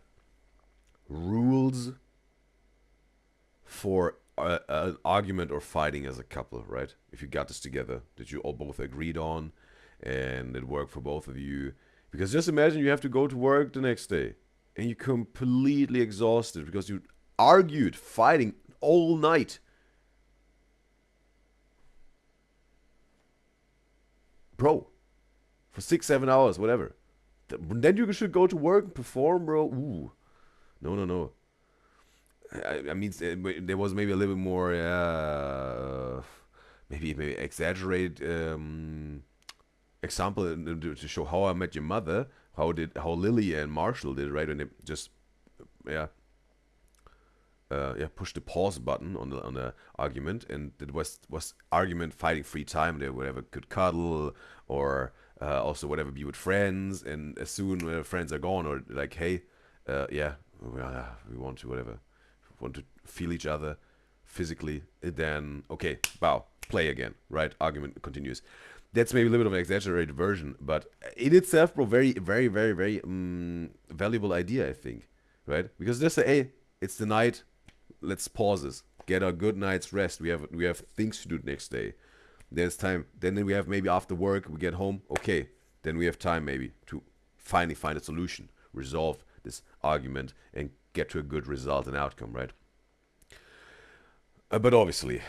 rules for an argument or fighting as a couple, right? If you got this together, that you all both agreed on, and it worked for both of you. Because just imagine you have to go to work the next day, and you're completely exhausted because you argued, fighting all night. Bro, for 6-7 hours, whatever. Then you should go to work and perform, bro. Ooh. No. I mean, there was maybe a little bit more, maybe exaggerated example to show How I Met Your Mother. How Lily and Marshall did, right? When they just, push the pause button on the argument, and it was argument fighting free time. They whatever could cuddle or also whatever be with friends, and as soon friends are gone or like, hey, we want to feel each other physically, then okay, bow, play again, right? Argument continues. That's maybe a little bit of an exaggerated version, but in itself, bro, very, very, very, very valuable idea, I think, right? Because just say, hey, it's the night. Let's pause this. Get a good night's rest. We have things to do next day. There's time. Then we have maybe after work, we get home. Okay, then we have time maybe to finally find a solution, resolve this argument, and get to a good result and outcome, right? But obviously,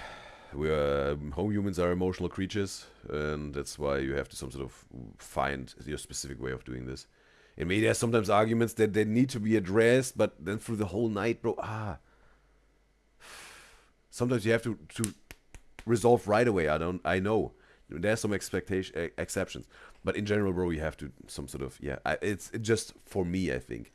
home humans are emotional creatures, and that's why you have to some sort of find your specific way of doing this. And maybe there's sometimes arguments that they need to be addressed, but then through the whole night, bro, sometimes you have to resolve right away. I know there's some exceptions, but in general, bro, you have to some sort of it's just for me, I think,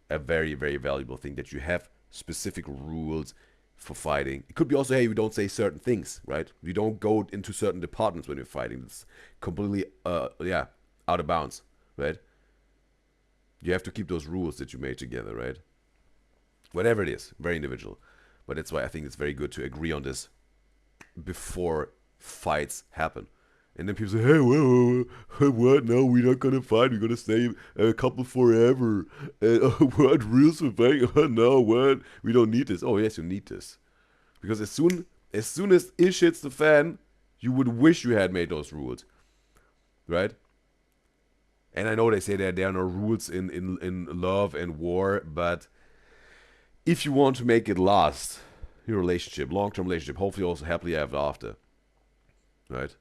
a very, very valuable thing that you have specific rules for fighting. It could be also, hey, we don't say certain things, right? We don't go into certain departments when we're fighting. It's completely out of bounds, right? You have to keep those rules that you made together, right? Whatever it is, very individual. But that's why I think it's very good to agree on this before fights happen. And then people say, hey, what? No, we're not going to fight. We're going to stay a couple forever. What? Rules for fighting? Oh, no, what? We don't need this. Oh, yes, you need this. Because as soon as ish hits the fan, you would wish you had made those rules. Right? And I know they say that there are no rules in love and war, but if you want to make it last, your relationship, long-term relationship, hopefully also happily ever after, right?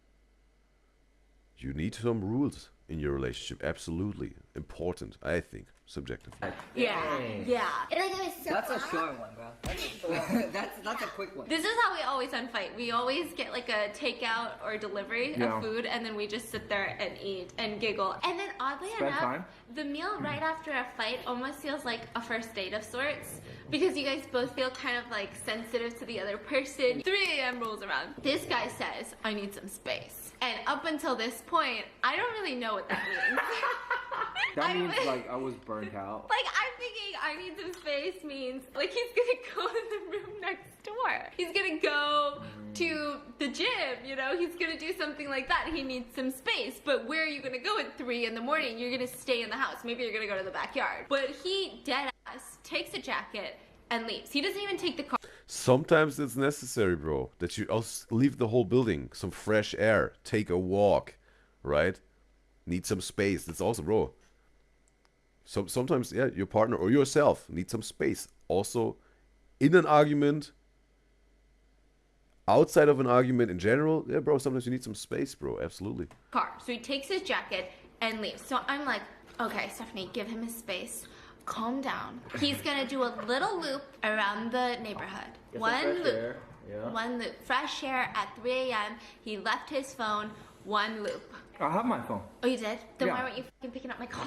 You need some rules in your relationship. Absolutely important, I think, subjective. Yeah. And like, it was so That's a fun. short one, bro. That's a quick one. This is how we always unfight. We always get like a takeout or delivery of food, and then we just sit there and eat and giggle. And then oddly enough, time. the meal right after a fight almost feels like a first date of sorts, because you guys both feel kind of like sensitive to the other person. 3 a.m. rolls around. This guy says, I need some space. And up until this point, I don't really know what that means. That means like I was burnt out. Like, I'm thinking I need some space means, like, he's gonna go in the room next door. He's gonna go to the gym, you know? He's gonna do something like that. He needs some space. But where are you gonna go at 3 in the morning? You're gonna stay in the house. Maybe you're gonna go to the backyard. But he, dead ass, takes a jacket and leaves. He doesn't even take the car. Sometimes it's necessary, bro, that you also leave the whole building, some fresh air, take a walk, right? Need some space. That's also, bro. So sometimes, yeah, your partner or yourself need some space. Also, in an argument, outside of an argument in general, yeah, bro, sometimes you need some space, bro. Absolutely. Car. So he takes his jacket and leaves. So I'm like, okay, Stephanie, give him his space. Calm down. He's gonna do a little loop around the neighborhood. One loop. One loop. Fresh air at 3 a.m. He left his phone. One loop. I have my phone. Oh, you did? Then Yeah. why weren't you fucking picking up my call?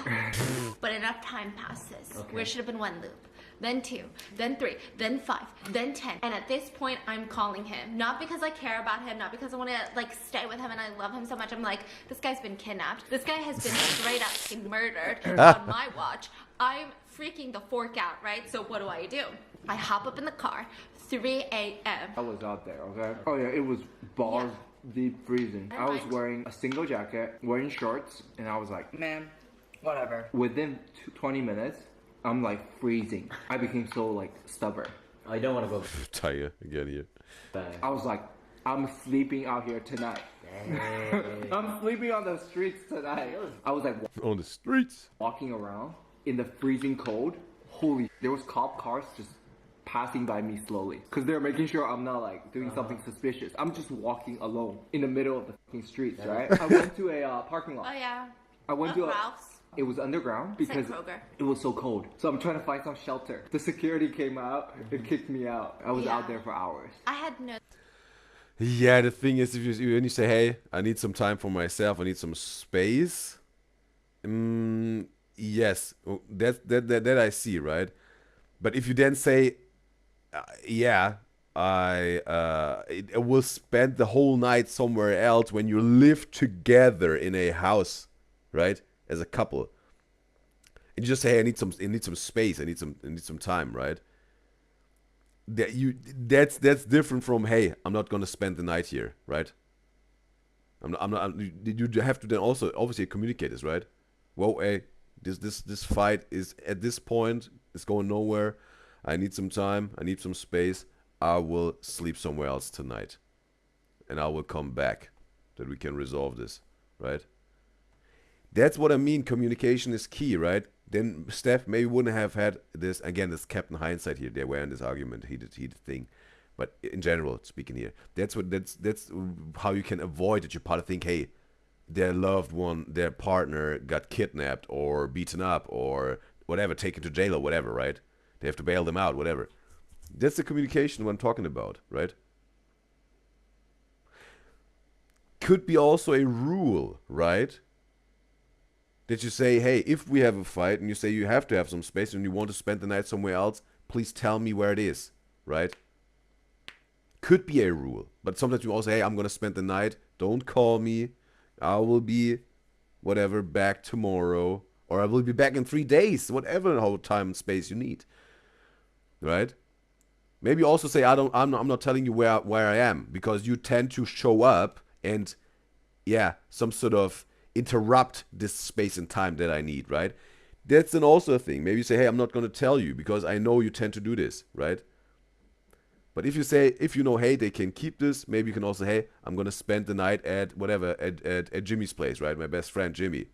But enough time passes. Where it should have been 1 loop. Then 2, then 3, then 5, then 10. And at this point, I'm calling him. Not because I care about him, not because I want to, like, stay with him and I love him so much. I'm like, this guy's been kidnapped. This guy has been straight up fucking murdered on my watch. I'm freaking the fork out, right? So what do? I hop up in the car, 3 a.m. I was out there, okay? Oh yeah, it was balls deep freezing. And I was mine- wearing a single jacket, wearing shorts, and I was like, Man, whatever. within 20 minutes, I'm like freezing. I became so like stubborn. I don't want to go Tire again here. back. I was like, I'm sleeping out here tonight. I'm sleeping on the streets tonight. I was like On the streets. walking around in the freezing cold. Holy, there was cop cars just passing by me slowly because they're making sure I'm not like doing something suspicious. I'm just walking alone in the middle of the fucking streets, right? I went to a parking lot. Oh, yeah. I went to a. Ralph's. It was underground because Kroger. it was so cold. So I'm trying to find some shelter. The security came out and kicked me out. I was Yeah. out there for hours. I had no... Yeah, the thing is, if you when you say, hey, I need some time for myself, I need some space. Yes, that I see, right? But if you then say, I will spend the whole night somewhere else when you live together in a house, right? As a couple, and you just say, hey, I need some space, I need some time, right? That's different from, hey, I'm not gonna spend the night here, right? You have to then also obviously communicate this, right? Well, hey, this fight is at this point, it's going nowhere. I need some time, I need some space. I will sleep somewhere else tonight, and I will come back that we can resolve this, right? That's what I mean. Communication is key, right? Then Steph maybe wouldn't have had this. Again, this Captain Hindsight here. They were in this argument, heated thing. But in general, speaking here, that's how you can avoid that your partner think, hey, their loved one, their partner got kidnapped or beaten up or whatever, taken to jail or whatever, right? They have to bail them out, whatever. That's the communication what I'm talking about, right? could be also a rule, right? That you say, hey, if we have a fight and you say you have to have some space and you want to spend the night somewhere else, please tell me where it is, right? Could be a rule. But sometimes you also say, hey, I'm going to spend the night. Don't call me. I will be, whatever, back tomorrow. Or I will be back in 3 days. Whatever how time and space you need. Right? Maybe also say, I'm not telling you where I am. Because you tend to show up and, yeah, some sort of interrupt this space and time that I need, right? That's then also a thing. Maybe you say, hey, I'm not going to tell you because I know you tend to do this, right? But if you say, if you know, hey, they can keep this, maybe you can also, hey, I'm going to spend the night at whatever, at Jimmy's place, right? My best friend, Jimmy.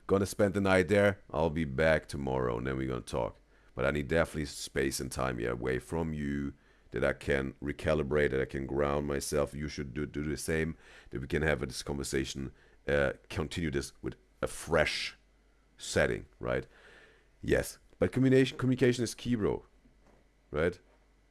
Going to spend the night there. I'll be back tomorrow and then we're going to talk. But I need definitely space and time here away from you that I can recalibrate, that I can ground myself. You should do the same, that we can have this conversation, continue this with a fresh setting, right? Yes, but communication is key, bro, right?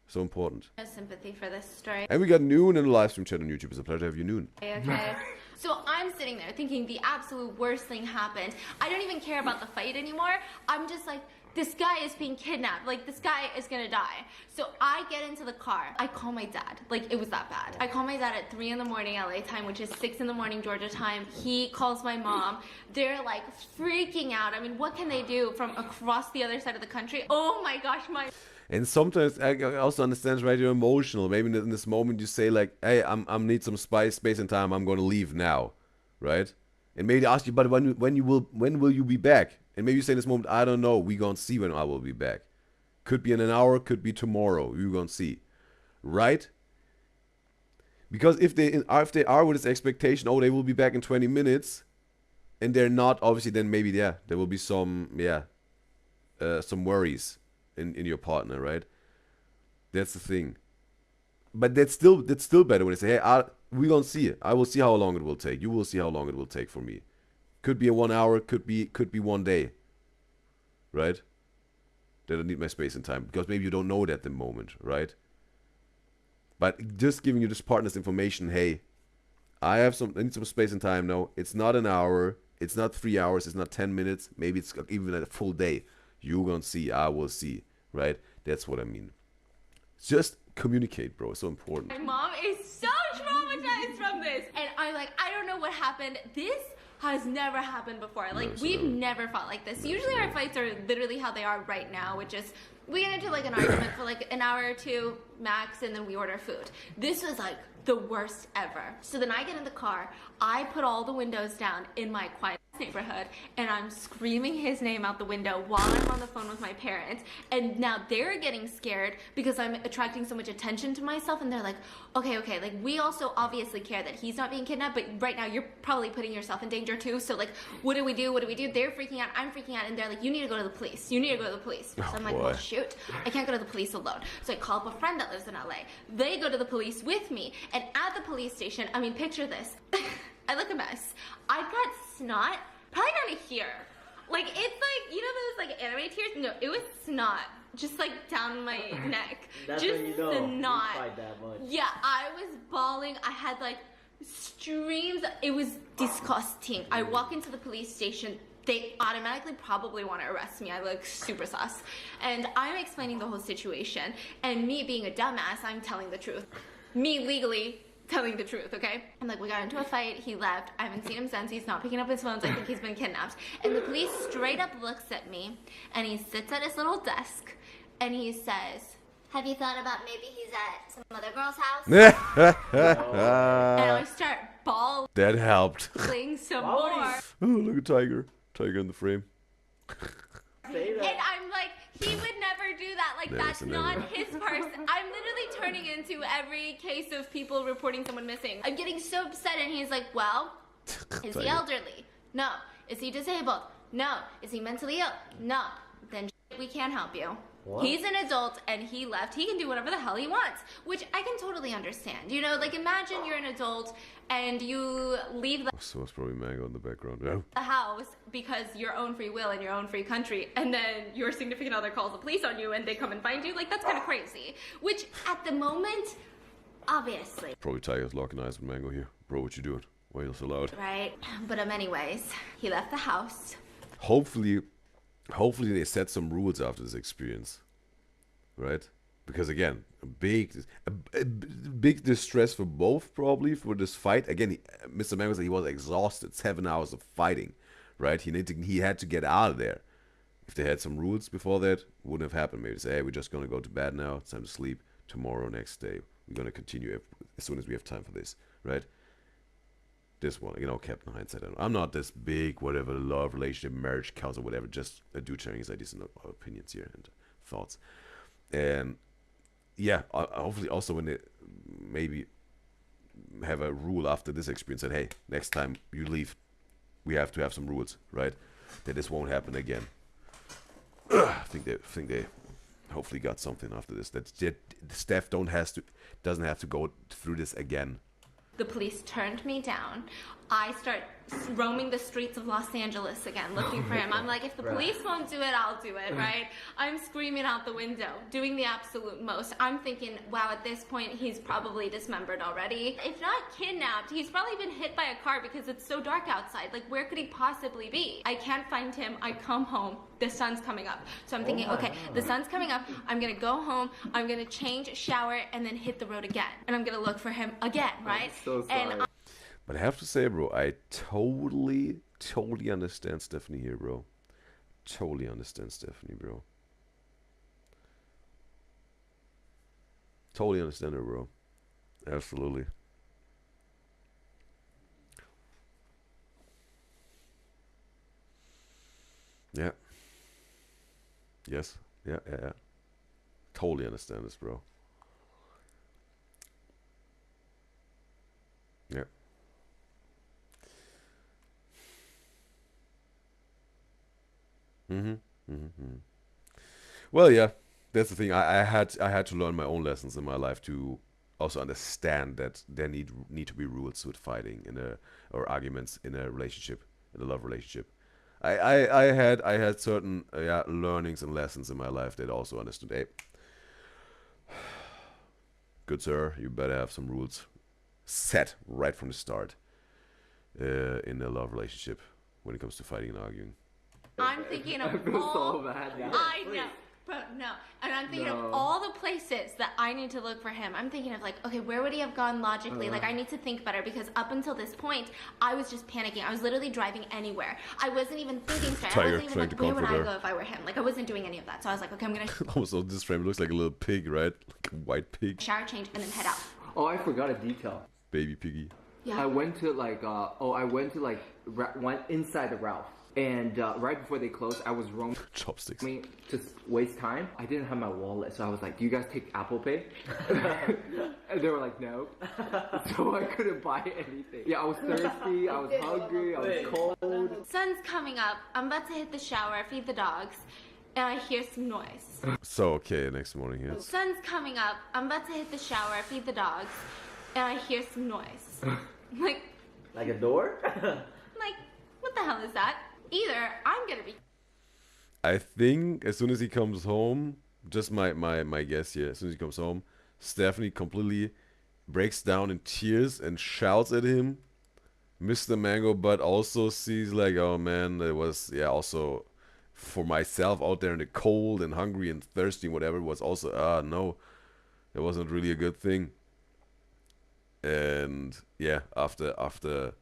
So important. No sympathy for this story. And we got Noon in the live stream chat on YouTube. It's a pleasure to have you, Noon. Okay. So I'm sitting there thinking the absolute worst thing happened. I don't even care about the fight anymore. I'm just like, this guy is being kidnapped. Like, this guy is gonna die. So I get into the car. I call my dad. Like, it was that bad. I call my dad at 3 in the morning LA time, which is 6 in the morning Georgia time. He calls my mom. They're like freaking out. I mean, what can they do from across the other side of the country? Oh my gosh, my... And sometimes I also understand, right, you're emotional. Maybe in this moment you say like, hey, I need some space and time. I'm going to leave now, right? And maybe they ask you, but when will you be back? And maybe you say in this moment, I don't know. We're going to see when I will be back. Could be in an hour, could be tomorrow. You're going to see, right? Because if they are with this expectation, oh, they will be back in 20 minutes, and they're not, obviously, then maybe, yeah, there will be some worries in your partner, right? That's the thing. But that's still better when they say, hey, we're gonna see it. I will see how long it will take. You will see how long it will take for me. Could be a 1 hour, could be 1 day, right? That I need my space and time, because maybe you don't know it at the moment, right? But just giving you this partner's information, hey, I need some space and time now. It's not an hour, it's not 3 hours, it's not 10 minutes, maybe it's even a full day. You're gonna see, I will see, right? That's what I mean. Just communicate, bro. It's so important. My mom is so traumatized from this. And I'm like, I don't know what happened. This has never happened before. Like, we've never fought like this. Usually our fights are literally how they are right now, which is we get into like an argument for like an hour or two max, and then we order food. This was like the worst ever. So then I get in the car, I put all the windows down in my quiet neighborhood, and I'm screaming his name out the window while I'm on the phone with my parents. And now they're getting scared because I'm attracting so much attention to myself, and they're like, okay, like, we also obviously care that he's not being kidnapped, but right now you're probably putting yourself in danger too, so like, what do we do? They're freaking out, I'm freaking out, and they're like, you need to go to the police. So I'm like, well, shoot, I can't go to the police alone. So I call up a friend that lives in LA. They go to the police with me, and at the police station, I mean, picture this. I look a mess. I got snot, probably down to here. Like, it's like, you know those like anime tears? No, it was snot. Just like down my neck. That's just when you know snot. you fight that much. Yeah, I was bawling. I had like streams. It was disgusting. I walk into the police station. They automatically probably want to arrest me. I look super sus. And I'm explaining the whole situation. And me being a dumbass, I'm telling the truth. Me legally telling the truth, okay? I'm like, we got into a fight, he left, I haven't seen him since, he's not picking up his phones, I think he's been kidnapped. And the police straight up looks at me, and he sits at his little desk, and he says, have you thought about maybe he's at some other girl's house? and I start bawling. That helped. Some more. Oh, look at Tiger in the frame. And I'm like, he would never do that. Like, that's not his person. I'm literally turning into every case of people reporting someone missing. I'm getting so upset, and he's like, well, is he elderly? No. Is he disabled? No. Is he mentally ill? No. Then we can't help you. What? He's an adult, and he left. He can do whatever the hell he wants, which I can totally understand. You know, like, imagine you're an adult and you leave the so it's probably Mango in the background. Yeah. The house because your own free will in your own free country, and then your significant other calls the police on you and they come and find you. Like, that's kind of crazy. Which, at the moment, obviously. Probably Tiger's locking eyes with Mango here. Bro, what you doing? Why are you so loud? Right? But anyways, he left the house. Hopefully they set some rules after this experience, right? Because again, a big distress for both, probably, for this fight. Again, Mr. Mango said he was exhausted, 7 hours of fighting, right? He had to get out of there. If they had some rules before that, it wouldn't have happened. Maybe say, hey, we're just gonna go to bed now. It's time to sleep. Tomorrow, next day, we're gonna continue as soon as we have time for this, right? This one, kept in hindsight. I'm not this big, whatever, love, relationship, marriage, counsel, whatever. Just a dude sharing his ideas and opinions here and thoughts. And yeah, hopefully also when they maybe have a rule after this experience that, hey, next time you leave, we have to have some rules, right? That this won't happen again. I think they hopefully got something after this. That Steph doesn't have to go through this again. The police turned me down. I start roaming the streets of Los Angeles again, looking for him. I'm like, if the police won't do it, I'll do it, right? I'm screaming out the window, doing the absolute most. I'm thinking, wow, at this point, he's probably dismembered already. If not kidnapped, he's probably been hit by a car because it's so dark outside. Like, where could he possibly be? I can't find him. I come home. The sun's coming up. So I'm thinking, okay, the sun's coming up. I'm going to go home. I'm going to change, shower, and then hit the road again. And I'm going to look for him again, right? I'm so sorry. But I have to say, bro, I totally understand Stephanie here, bro. Totally understand Stephanie, bro. Totally understand her, bro. Absolutely. Yeah. Yes. Yeah. Totally understand this, bro. Yeah. Well, yeah, that's the thing. I had to learn my own lessons in my life to also understand that there need to be rules with fighting or arguments in a relationship, in a love relationship. I had certain learnings and lessons in my life that also understood. Hey, good sir, you better have some rules set right from the start in a love relationship when it comes to fighting and arguing. I'm thinking of I feel so bad now. I know. But no. And I'm thinking of all the places that I need to look for him. I'm thinking of like, okay, where would he have gone logically? Like, I need to think better because up until this point, I was just panicking. I was literally driving anywhere. I wasn't even thinking straight. I wasn't even like, where would I go if I were him? Like, I wasn't doing any of that. So I was like, okay, I'm going to Also, this frame looks like a little pig, right? Like a white pig. shower, change, and then head out. Oh, I forgot a detail. Baby piggy. Yeah. I went to went inside the Ralph. And right before they closed, I was roaming Chopsticks. to waste time. I didn't have my wallet, so I was like, do you guys take Apple Pay? And they were like, no. So I couldn't buy anything. Yeah, I was thirsty, I was hungry, I was cold. Sun's coming up. I'm about to hit the shower, feed the dogs, and I hear some noise. So, okay, next morning, yes. Sun's coming up. I'm about to hit the shower, feed the dogs, and I hear some noise. Like Like a door? what the hell is that? Either I'm gonna be I think as soon as he comes home, just my guess here, as soon as he comes home, Stephanie completely breaks down in tears and shouts at him. Mr. Mango Butt also sees like, oh man, it was, also for myself out there in the cold and hungry and thirsty and whatever, was also, no, it wasn't really a good thing. And yeah, after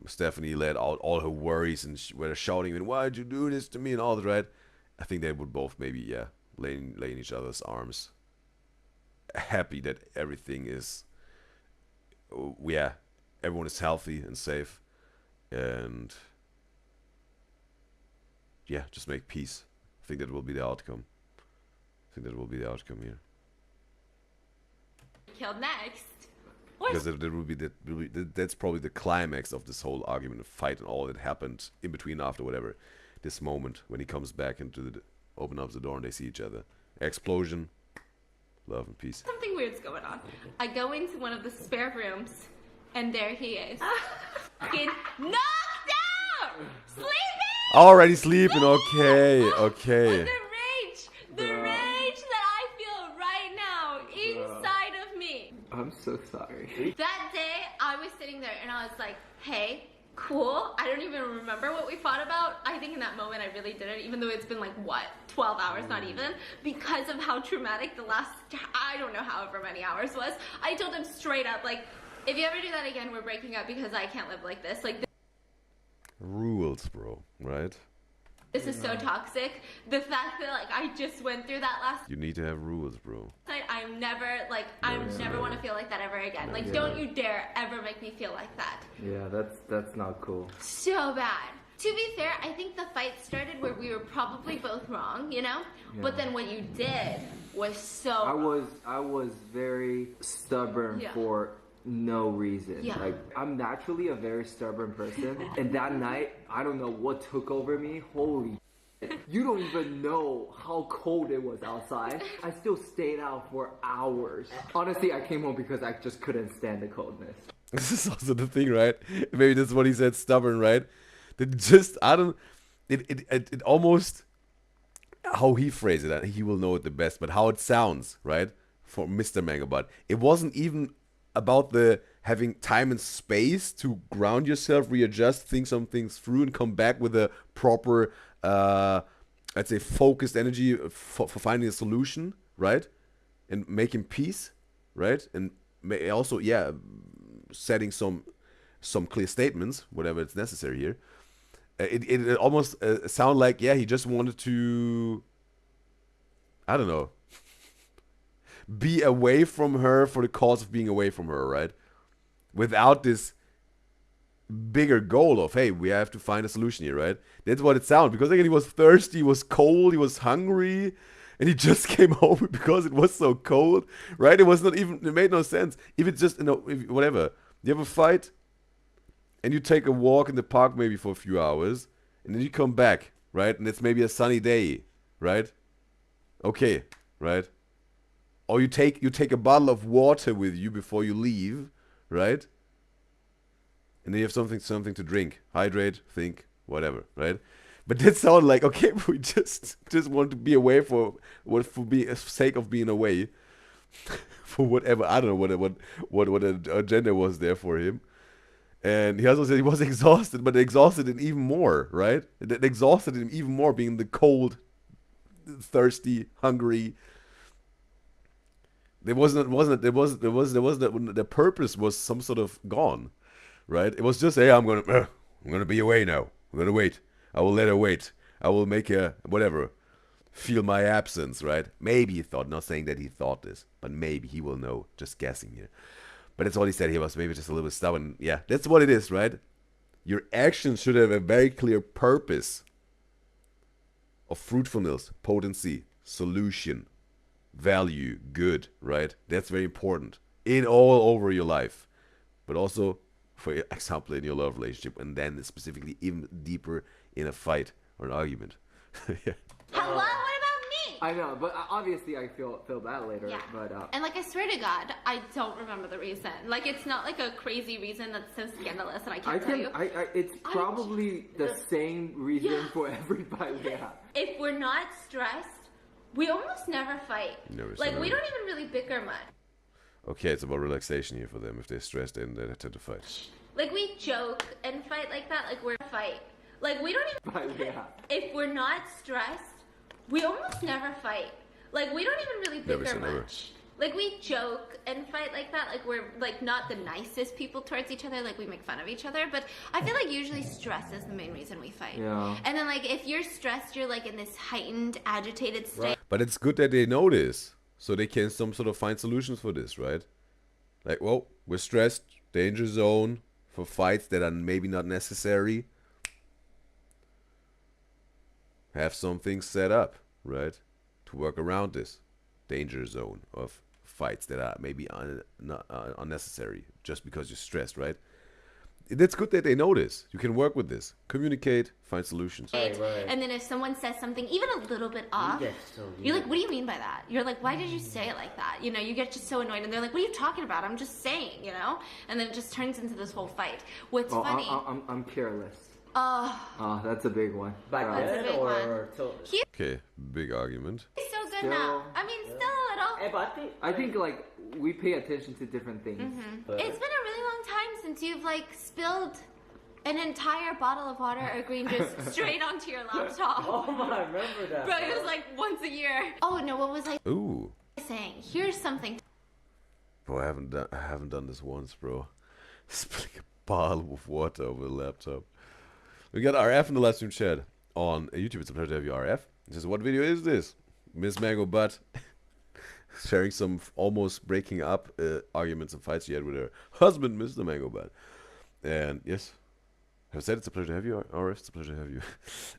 Stephanie let out all her worries and were shouting, why'd you do this to me and all that, right? I think they would both maybe, lay in each other's arms, happy that everything is, everyone is healthy and safe, and just make peace. I think that will be the outcome. Here. killed next. Because that's probably the climax of this whole argument and fight and all that happened in between after whatever. This moment when he comes back into open up the door and they see each other. Explosion, love and peace. Something weird's going on. I go into one of the spare rooms, and there he is. Fucking knocked out! Sleeping! Already sleeping, okay. The rage that I feel right now inside of me. I'm so sorry. That day, I was sitting there and I was like, hey, cool. I don't even remember what we fought about. I think in that moment I really didn't, even though it's been like, what, 12 hours, not even, because of how traumatic the last, I don't know, however many hours was. I told him straight up, like, if you ever do that again, we're breaking up because I can't live like this. Like, Rules, bro, right? this is so toxic. The fact that, like, I just went through that last You need to have rules, bro. night, I'm never, like, I never want to feel like that ever again. Like, don't you dare ever make me feel like that. Yeah, that's not cool. So bad. To be fair, I think the fight started where we were probably both wrong, you know? But then what you did was so I was very stubborn Yeah. for no reason. Yeah. Like, I'm naturally a very stubborn person, and that night, I don't know what took over me. Holy shit. You don't even know how cold it was outside. I still stayed out for hours. Honestly, I came home because I just couldn't stand the coldness. This is also the thing, right? Maybe that's what he said, stubborn, right? That just, I don't, it almost, how he phrased it, he will know it the best, but how it sounds, right? For Mr. Mangabot. It wasn't even about the having time and space to ground yourself, readjust, think some things through, and come back with a proper, I'd say, focused energy for finding a solution, right? And making peace, right? And also, yeah, setting some clear statements, whatever it's necessary here. It almost sounded like, yeah, he just wanted to, I don't know, be away from her for the cause of being away from her, right? Without this bigger goal of, hey, we have to find a solution here, right? That's what it sounded. Because again, he was thirsty, he was cold, he was hungry, and he just came home because it was so cold, right? It was not even, it made no sense. If it's just, whatever, you have a fight, and you take a walk in the park maybe for a few hours, and then you come back, right? And it's maybe a sunny day, right? Okay, right? Or you take a bottle of water with you before you leave, right? And then you have something to drink, hydrate, think, whatever, right? But that sounded like, okay, we just want to be away for sake of being away, for whatever, I don't know what agenda was there for him. And he also said he was exhausted, but it exhausted him even more, right? It exhausted him even more, being the cold, thirsty, hungry. The purpose was some sort of gone, right? It was just, hey, I'm gonna be away now. I'm gonna wait. I will let her wait. I will make her, whatever, feel my absence, right? Maybe he thought, not saying that he thought this, but maybe he will know, just guessing here. But that's all he said. He was maybe just a little bit stubborn. Yeah, that's what it is, right? Your actions should have a very clear purpose of fruitfulness, potency, solution, value, good, right? That's very important in all over your life, but also, for example, in your love relationship, and then specifically even deeper in a fight or an argument. Yeah. Hello, what about me? I know, but obviously I feel bad later. Yeah. But and like, I swear to God, I don't remember the reason. Like, it's not like a crazy reason that's so scandalous that I can't tell you. It's probably the same reason for every fight we have. If we're not stressed, we almost never fight. Never Like, say we never. don't even really bicker much. Okay, it's about relaxation here for them. If they're stressed, then they tend to fight. Like, we joke and fight like that. Like, we're fight. Like, we don't even. Fight we have. If we're not stressed, we almost never fight. Like, we don't even really Never bicker say never. much. Like, we joke and fight like that. Like, we're, like, not the nicest people towards each other. Like, we make fun of each other. But I feel like usually stress is the main reason we fight. Yeah. And then, like, if you're stressed, you're, like, in this heightened, agitated state. But it's good that they know this, so they can some sort of find solutions for this, right? Like, well, we're stressed, danger zone for fights that are maybe not necessary. Have something set up, right, to work around this danger zone of fights that are maybe unnecessary just because you're stressed, right? It's good that they know this. You can work with this, communicate, find solutions. Right. And then if someone says something even a little bit off, get so you're like, what do you mean by that? You're like, why did you say it like that? You know, you get just so annoyed, and they're like, what are you talking about? I'm just saying, you know? And then it just turns into this whole fight. What's funny? I'm careless. Oh, That's a big one. Back That's a then big or till Okay, big argument. he's so good Still- now. I mean, still a little. Hey, but I think I think like we pay attention to different things. but- It's been a really long time since you've like spilled an entire bottle of water or green juice straight onto your laptop. Oh my, I remember that. Bro, it was like once a year. Oh no, what was I Ooh. saying? Here's something. Bro, I haven't done this once, bro. Spilling a bottle of water over the laptop. We got RF in the live stream chat on YouTube. It's a pleasure to have you, RF. He says, what video is this? Miss Mango Butt sharing some almost breaking up arguments and fights she had with her husband, Mr. Mango Butt. And yes, I said it's a pleasure to have you, RF. It's a pleasure to have you.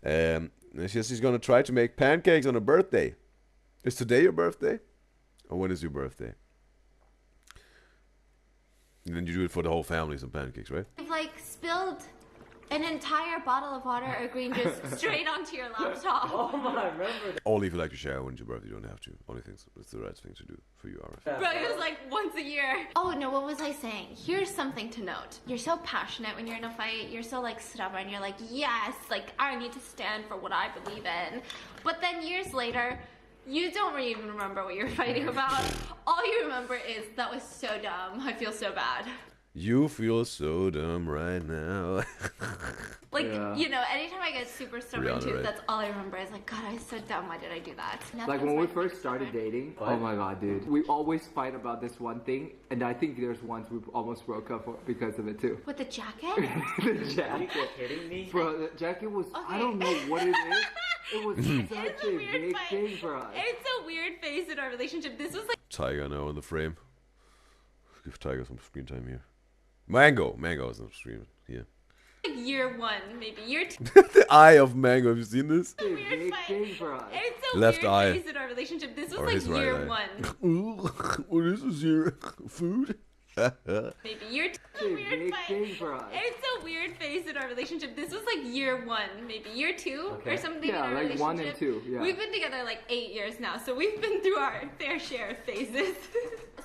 And she says she's gonna try to make pancakes on her birthday. Is today your birthday? Or when is your birthday? And then you do it for the whole family, some pancakes, right? You've like spilled an entire bottle of water or green juice straight onto your laptop. Oh my, I remember that. Only if you like to share when it's your birthday, you don't have to. Only things it's the right thing to do for you, RF. Bro, it was like once a year. Oh no, what was I saying? Here's something to note. You're so passionate when you're in a fight. You're so like stubborn. You're like, yes, like I need to stand for what I believe in. But then years later, you don't really even remember what you're fighting about. All you remember is, that was so dumb. I feel so bad. You feel so dumb right now. Like, Yeah. you know, anytime I get super stubborn Rihanna, too, right? that's all I remember is like, God, I was so dumb. Why did I do that? Like when we first started dating, oh my god, dude. We always fight about this one thing, and I think there's once we almost broke up because of it too. With the jacket? The Are you jacket. kidding me? Bro, the jacket was, I Okay. don't know what it is. It was It's such a a weird big fight. thing for us. It's a weird phase in our relationship. This was like Tiger now in the frame. Give Tiger some screen time here. Mango is on screen here. year one, maybe year two. The eye of Mango. Have you seen this? It's a Weird big fight. thing for us. It's a Left weird eye. phase in our relationship. This was Or like his right year eye. one, What is this here? Food? maybe year two. It's a Weird big fight. thing for us. It's a weird phase in our relationship. This was like year one, maybe year two or Okay. something Yeah, in our like relationship. 1 and 2, yeah. We've been together like 8 years now, so we've been through our fair share of phases.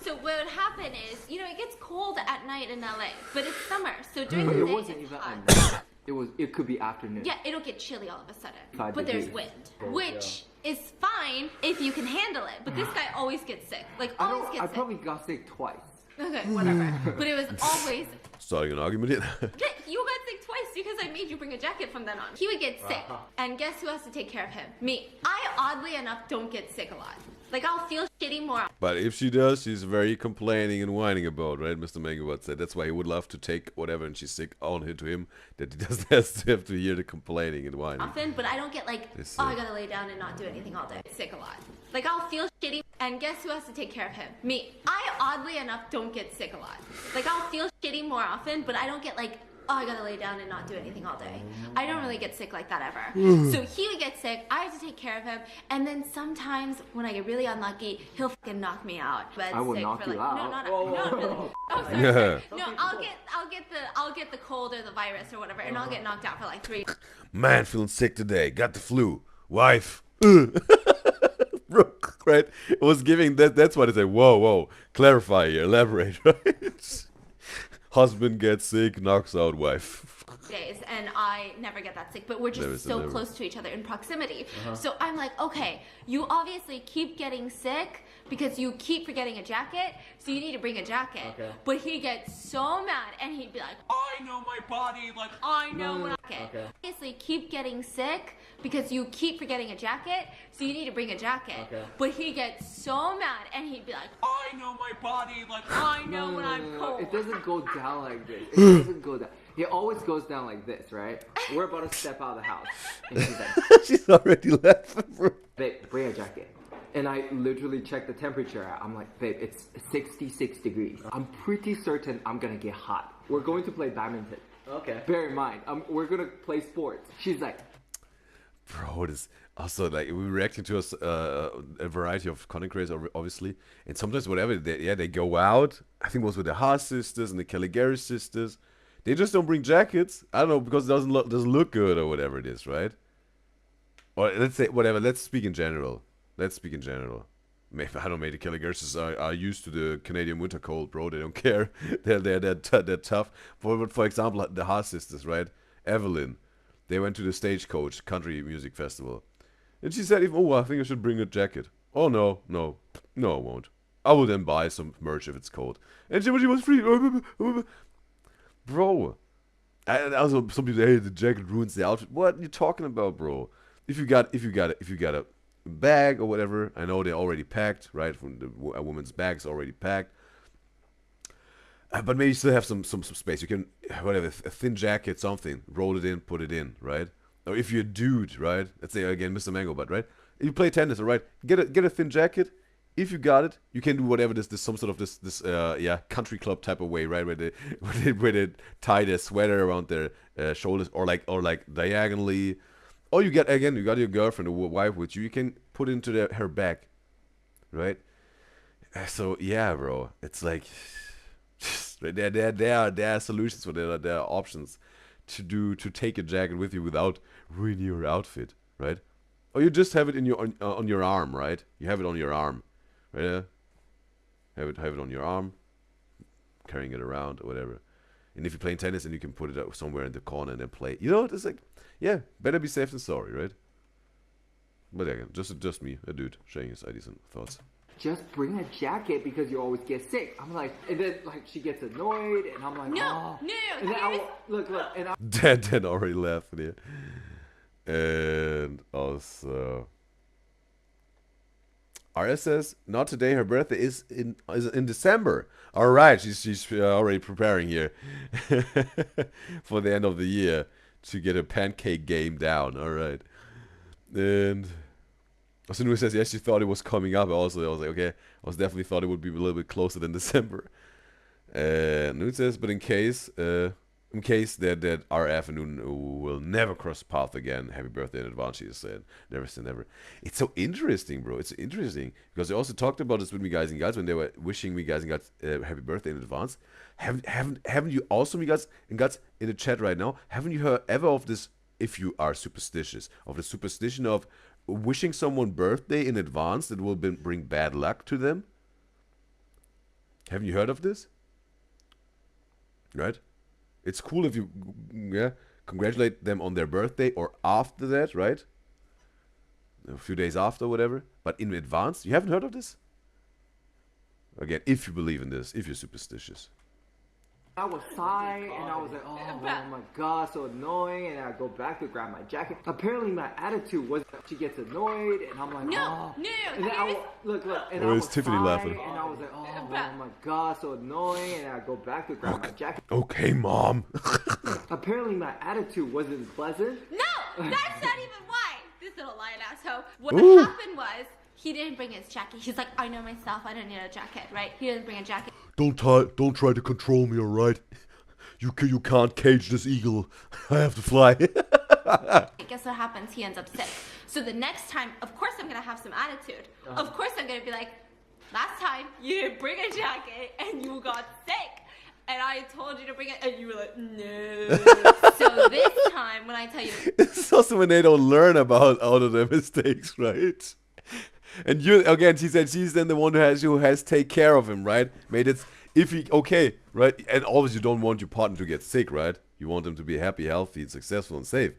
So what would happen is, you know, it gets cold at night in LA, but it's summer, so during But the it day wasn't it's even hot. at night. It could be afternoon. Yeah, it'll get chilly all of a sudden. 5 But there's degrees. wind, which is fine if you can handle it. But this guy always gets sick. Like, always I gets sick. probably got sick twice. Okay, whatever. But it was always. Starting an argument here. Yeah, you got sick twice because I made you bring a jacket from then on. He would get sick. And guess who has to take care of him? Me. I, oddly enough, don't get sick a lot. Like, I'll feel shitty more. But if she does, she's very complaining and whining about, right? Mr. Mangobat said that's why he would love to take whatever and she's sick on to him, that he doesn't have to hear the complaining and whining. Often, but I don't get like, It's oh, I sick. gotta lay down and not do anything all day. Sick a lot. Like, I'll feel shitty. And guess who has to take care of him? Me. I, oddly enough, don't get sick a lot. Like, I'll feel shitty more often, but I don't get like, oh, I gotta lay down and not do anything all day. I don't really get sick like that ever. So he would get sick, I have to take care of him, and then sometimes when I get really unlucky, he'll fucking knock me out. But I will sick knock for you like, out. No, not Whoa. really. Oh, sorry. Yeah. sorry. No, I'll get the cold or the virus or whatever, and I'll get knocked out for like 3 Man, feeling sick today. Got the flu. Wife. Bro, right? It was giving that. That's why they say, whoa. Clarify here. Elaborate, right? Husband gets sick, knocks out wife. days, and I never get that sick, but we're Never just say so never. close to each other in proximity. So I'm like, okay, you obviously keep getting sick because you keep forgetting a jacket, so you need to bring a jacket. Okay. But he gets so mad, and he'd be like, I know my body, like, I know what I get. Okay. Obviously keep getting sick because you keep forgetting a jacket, so you need to bring a jacket. Okay. But he gets so mad, and he'd be like, I know my body, like, I know when I'm cold. It doesn't go down like this. It doesn't go down. It always goes down like this, right? We're about to step out of the house. And she's like, She's already left, bro. babe, bring a jacket. And I literally check the temperature out. I'm like, babe, it's 66 degrees. I'm pretty certain I'm gonna get hot. We're going to play badminton. Okay. Bear in mind, we're gonna play sports. She's like, Bro, this also like we're reacting to a variety of content creators, obviously, and sometimes whatever they go out. I think it was with the Haas sisters and the Caligari sisters. They just don't bring jackets. I don't know, because it doesn't look good or whatever it is, right? Or let's say whatever. Let's speak in general. Maybe I don't know. Maybe the Caligari sisters are used to the Canadian winter cold, bro. They don't care. they're tough. But for example, the Haas sisters, right? Evelyn. They went to the Stagecoach Country Music Festival. And she said, I think I should bring a jacket. Oh no, no, no, I won't. I will then buy some merch if it's cold. And she was free. Bro. And also some people say, hey, the jacket ruins the outfit. What are you talking about, bro? If you got a bag or whatever, I know they're already packed, right? From a woman's bag is already packed. But maybe you still have some space. You can, whatever, a thin jacket, something, roll it in, put it in, right? Or if you're a dude, right? Let's say again, Mr. Mango Butt, right? If you play tennis, all right, get a thin jacket. If you got it, you can do whatever this some sort of this country club type of way, right? Where they tie their sweater around their shoulders, or like diagonally. Or you got your girlfriend or wife with you. You can put it into her bag, right? So yeah, bro, it's like there are solutions for that. There are options to take a jacket with you without ruining your outfit, right? Or you just have it in your on your arm, right? You have it on your arm, right? Yeah? Have it on your arm, carrying it around or whatever. And if you're playing tennis, then you can put it up somewhere in the corner and then play. You know, it's like, yeah, better be safe than sorry, right? But again, just me, a dude, sharing his ideas and thoughts. Just bring a jacket because you always get sick. I'm like, and then like she gets annoyed, and I'm like, No, oh. no. And then look, and I Dan already laughing here. And also, RS says, not today. Her birthday is in December. All right, she's already preparing here for the end of the year to get a pancake game down. All right, and Sinu says, yes, she thought it was coming up. Also, I was like, okay, I was definitely thought it would be a little bit closer than December. And Noon says, but in case that RF and Noon will never cross path again. Happy birthday in advance, she said. Never say never. It's so interesting, bro. It's interesting because they also talked about this with me guys and guys when they were wishing me guys and guys happy birthday in advance. Haven't you also, me guys and guys in the chat right now? Haven't you heard ever of this? If you are superstitious, of the superstition of wishing someone birthday in advance that will bring bad luck to them? Haven't you heard of this? Right? It's cool if you congratulate them on their birthday or after that, right? A few days after, whatever. But in advance, you haven't heard of this? Again, if you believe in this, if you're superstitious. was sigh, and I was like, oh my god, so annoying, and I go back to grab my jacket. Apparently my attitude was that she gets annoyed, and I'm like, No. And then look, and Or I is was Tiffany sigh, laughing? And I was like, oh my god, so annoying, and I go back to grab my jacket. Okay, mom. Apparently my attitude wasn't pleasant. No, that's not even why. This little lion asshole. What Ooh. happened was he didn't bring his jacket. He's like, I know myself. I don't need a jacket, right? He didn't bring a jacket. Don't try to control me, all right? You can't cage this eagle. I have to fly. Guess what happens? He ends up sick. So the next time, of course, I'm gonna have some attitude. Of course, I'm gonna be like, last time you didn't bring a jacket and you got sick. And I told you to bring it, and you were like, no. So this time, when I tell you, It's also when they don't learn about out of their mistakes, right? And you again, she said she's then the one who has to take care of him, right? Made it if he okay, right? And always you don't want your partner to get sick, right? You want them to be happy, healthy, successful, and safe,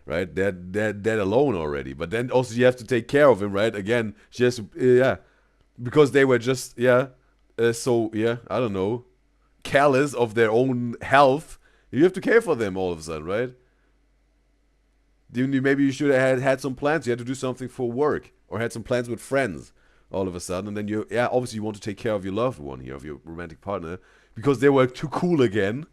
right? That alone already. But then also you have to take care of him, right? Again, she has to, because they were just I don't know, careless of their own health. You have to care for them all of a sudden, right? Maybe you should have had some plans. You had to do something for work, or had some plans with friends all of a sudden, and then obviously you want to take care of your loved one here, of your romantic partner, because they were too cool again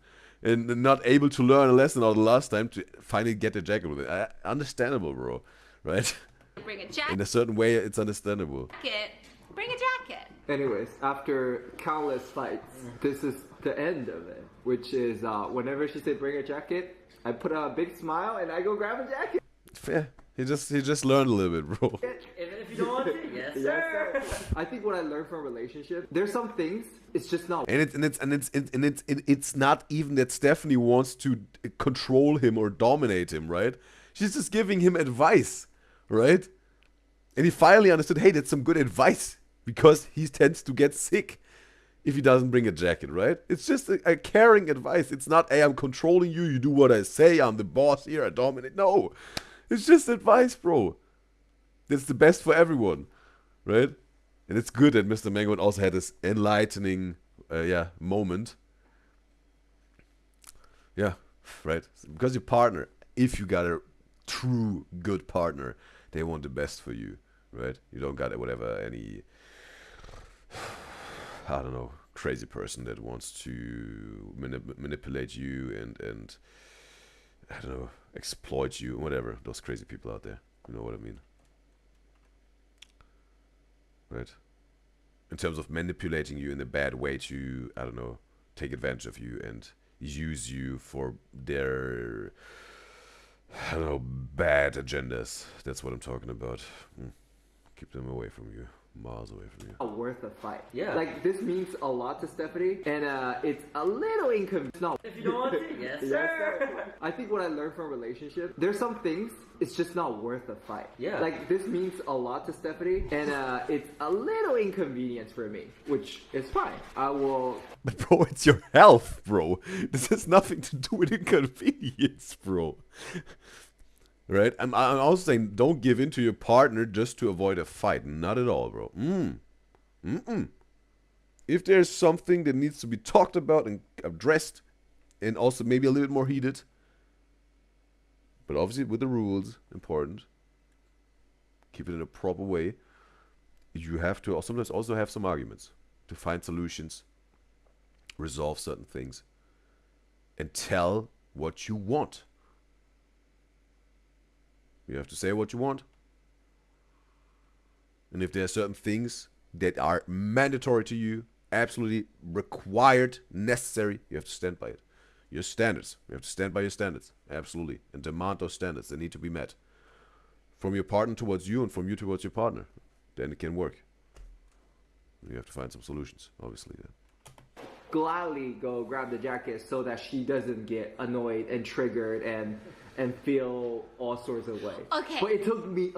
and not able to learn a lesson out of the last time to finally get the jacket with it. Understandable, bro, right? bring a jacket. In a certain way, it's understandable. Bring a jacket. Anyways, after countless fights, this is the end of it, which is whenever she said bring a jacket, I put on a big smile and I go grab a jacket. Fair. He just learned a little bit, bro. Even if you don't want to, yes, sir. I think what I learned from a relationship, there's some things it's just not. And it's not even that Stephanie wants to control him or dominate him, right? She's just giving him advice, right? And he finally understood, hey, that's some good advice, because he tends to get sick if he doesn't bring a jacket, right? It's just a caring advice. It's not, hey, I'm controlling you, you do what I say, I'm the boss here, I dominate. No, it's just advice, bro. That's the best for everyone, right? And it's good that Mr. Mango also had this enlightening, moment. Yeah, right? Because your partner, if you got a true good partner, they want the best for you, right? You don't got any, I don't know, crazy person that wants to manipulate you and I don't know, exploit you, whatever. Those crazy people out there, you know what I mean, right? In terms of manipulating you in a bad way to, I don't know, take advantage of you and use you for their, I don't know, bad agendas. That's what I'm talking about. Keep them away from you. Miles away from you. Worth a fight. Yeah. Like, this means a lot to Stephanie, and it's a little inconvenient. No. If you don't want to, yes, sir. I think what I learned from relationship, there's some things it's just not worth a fight. Yeah. Like, this means a lot to Stephanie, and it's a little inconvenience for me, which is fine. I will. But bro, it's your health, bro. This has nothing to do with inconvenience, bro. Right? I'm also saying don't give in to your partner just to avoid a fight. Not at all, bro. If there's something that needs to be talked about and addressed, and also maybe a little bit more heated, but obviously with the rules, important. Keep it in a proper way. You have to sometimes also have some arguments to find solutions, resolve certain things, and tell what you want. You have to say what you want. And if there are certain things that are mandatory to you, absolutely required, necessary, you have to stand by it. Your standards. You have to stand by your standards. Absolutely. And demand those standards. They need to be met. From your partner towards you and from you towards your partner. Then it can work. You have to find some solutions, obviously. Yeah. Gladly go grab the jacket so that she doesn't get annoyed and triggered and feel all sorts of ways. Okay. But it took me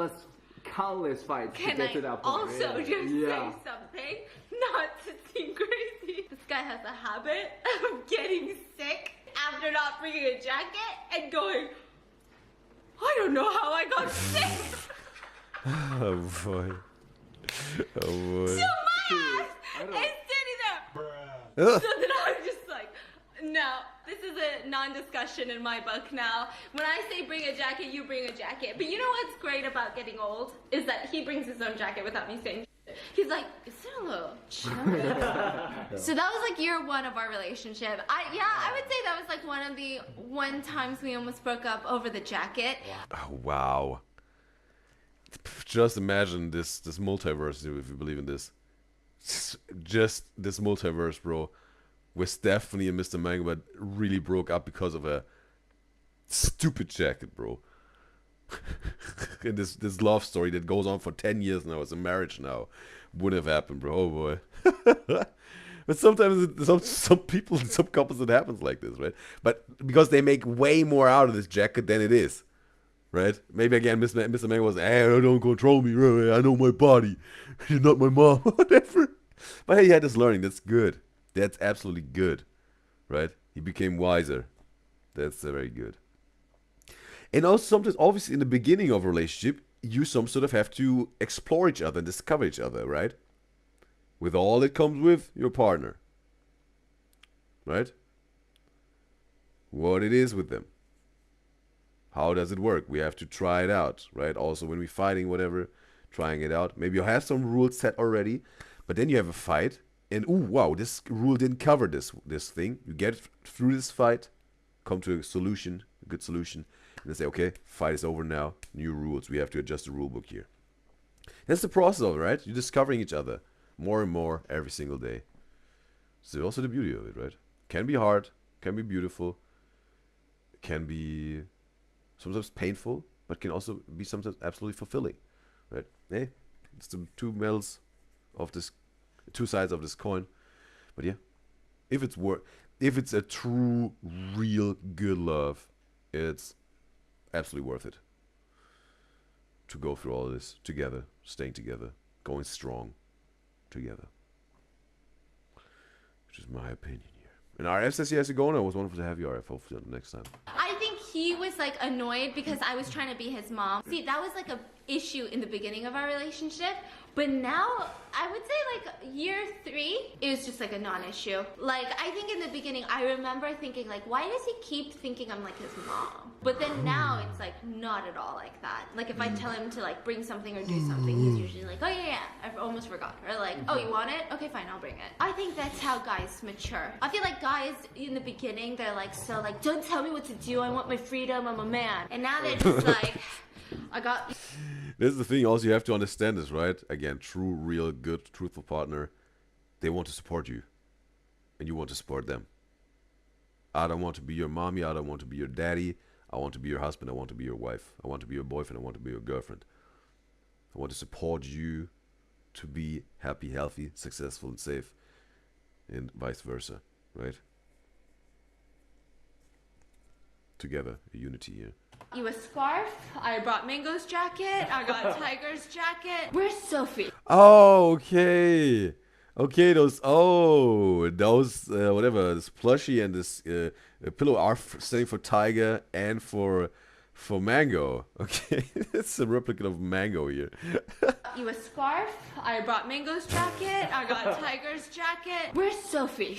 countless fights to get to that point. Also just say something? Not to seem crazy. This guy has a habit of getting sick after not bringing a jacket and going, I don't know how I got sick. Oh boy. Oh boy. So my ass is sitting there. So then I'm just like, no, this is a non-discussion in my book now. When I say bring a jacket, you bring a jacket. But you know what's great about getting old? Is that he brings his own jacket without me saying shit. He's like, is it a little chilly? So that was like year one of our relationship. I would say that was like one of the times we almost broke up over the jacket. Oh, wow. Just imagine this multiverse, if you believe in this. Just this multiverse, bro. Where Stephanie and Mr. Mango really broke up because of a stupid jacket, bro. And this love story that goes on for 10 years now, it's a marriage now, wouldn't have happened, bro. Oh boy. But sometimes some people, some couples, it happens like this, right? But because they make way more out of this jacket than it is, right? Maybe again, Mr. Mango was, hey, don't control me, right? I know my body. You're not my mom, whatever. But hey, he had this learning. That's good. That's absolutely good, right? He became wiser. That's very good. And also sometimes, obviously, in the beginning of a relationship, you some sort of have to explore each other and discover each other, right? With all that comes with your partner, right? What it is with them. How does it work? We have to try it out, right? Also, when we're fighting, whatever, trying it out. Maybe you have some rules set already, but then you have a fight. And ooh, wow, this rule didn't cover this thing. You get through this fight, come to a solution, a good solution, and then say, okay, fight is over now. New rules. We have to adjust the rule book here. That's the process of it, right? You're discovering each other more and more every single day. So also the beauty of it, right? Can be hard, can be beautiful, can be sometimes painful, but can also be sometimes absolutely fulfilling, right? Hey, it's the two sides of this coin. But yeah, if it's a true, real good love, it's absolutely worth it to go through all of this together, staying together, going strong together, which is my opinion here. And RF says he has to go, and it was wonderful to have you, RF. Hopefully next time. I think he was like annoyed because I was trying to be his mom. See, that was like a issue in the beginning of our relationship. But now, I would say like year 3, it was just like a non-issue. Like, I think in the beginning, I remember thinking like, why does he keep thinking I'm like his mom? But then now it's like not at all like that. Like if I tell him to like bring something or do something, he's usually like, oh yeah, I almost forgot. Or like, oh, you want it? Okay, fine, I'll bring it. I think that's how guys mature. I feel like guys in the beginning, they're like, so like, don't tell me what to do. I want my freedom. I'm a man. And now they're just like, I got... This is the thing also you have to understand is, right? Again, true, real, good, truthful partner. They want to support you. And you want to support them. I don't want to be your mommy. I don't want to be your daddy. I want to be your husband. I want to be your wife. I want to be your boyfriend. I want to be your girlfriend. I want to support you to be happy, healthy, successful, and safe. And vice versa, right? Together, a unity here. You a scarf. I brought Mango's jacket. I got Tiger's jacket. Where's Sophie? Oh, okay. Okay, those whatever, this plushie and this pillow are standing for Tiger and for Mango. Okay, it's a replica of Mango here. You a scarf. I brought Mango's jacket. I got Tiger's jacket. Where's Sophie?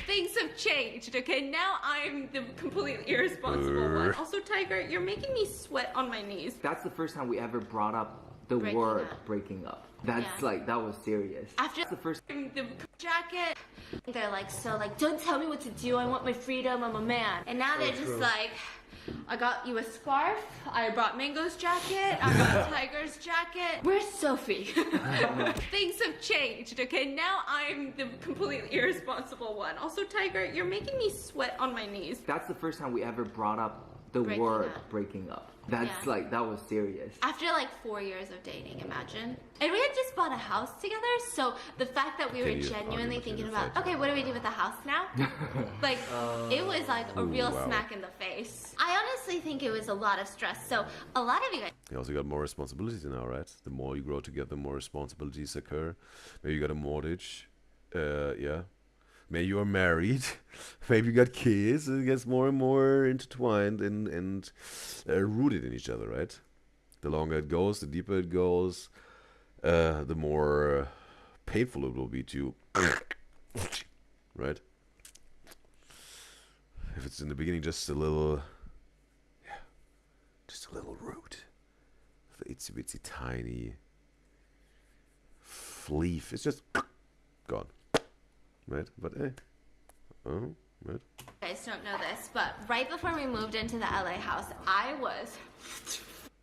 Things have changed, okay? Now I'm the completely irresponsible one. Also, Tiger, you're making me sweat on my knees. That's the first time we ever brought up the Breaking word up. breaking up. That's Yeah. like, that was serious. After That's the first the jacket, they're like, so like, don't tell me what to do. I want my freedom. I'm a man. And now they're just like, I got you a scarf. I brought Mango's jacket. I got Tiger's jacket. Where's Sophie? Things have changed, okay? Now I'm the completely irresponsible one. Also, Tiger, you're making me sweat on my knees. That's the first time we ever brought up the Breaking word up. breaking up. That's Yeah. like, that was serious. After like 4 years of dating, imagine. And we had just bought a house together, so the fact that we were Can you genuinely argue thinking between about, the okay, what do we do with the house now? Like, it was like a real wow. smack in the face. I honestly think it was a lot of stress. So a lot of you guys You also got more responsibilities now, right? The more you grow together, the more responsibilities occur. Maybe you got a mortgage. Yeah. Maybe you are married. Maybe you got kids. It gets more and more intertwined and rooted in each other, right? The longer it goes, the deeper it goes, the more painful it will be to, right? If it's in the beginning just a little, yeah, just a little root, the itsy bitsy tiny leaf, it's just gone, right? But oh, right. guys don't know this, but right before we moved into the LA house, I was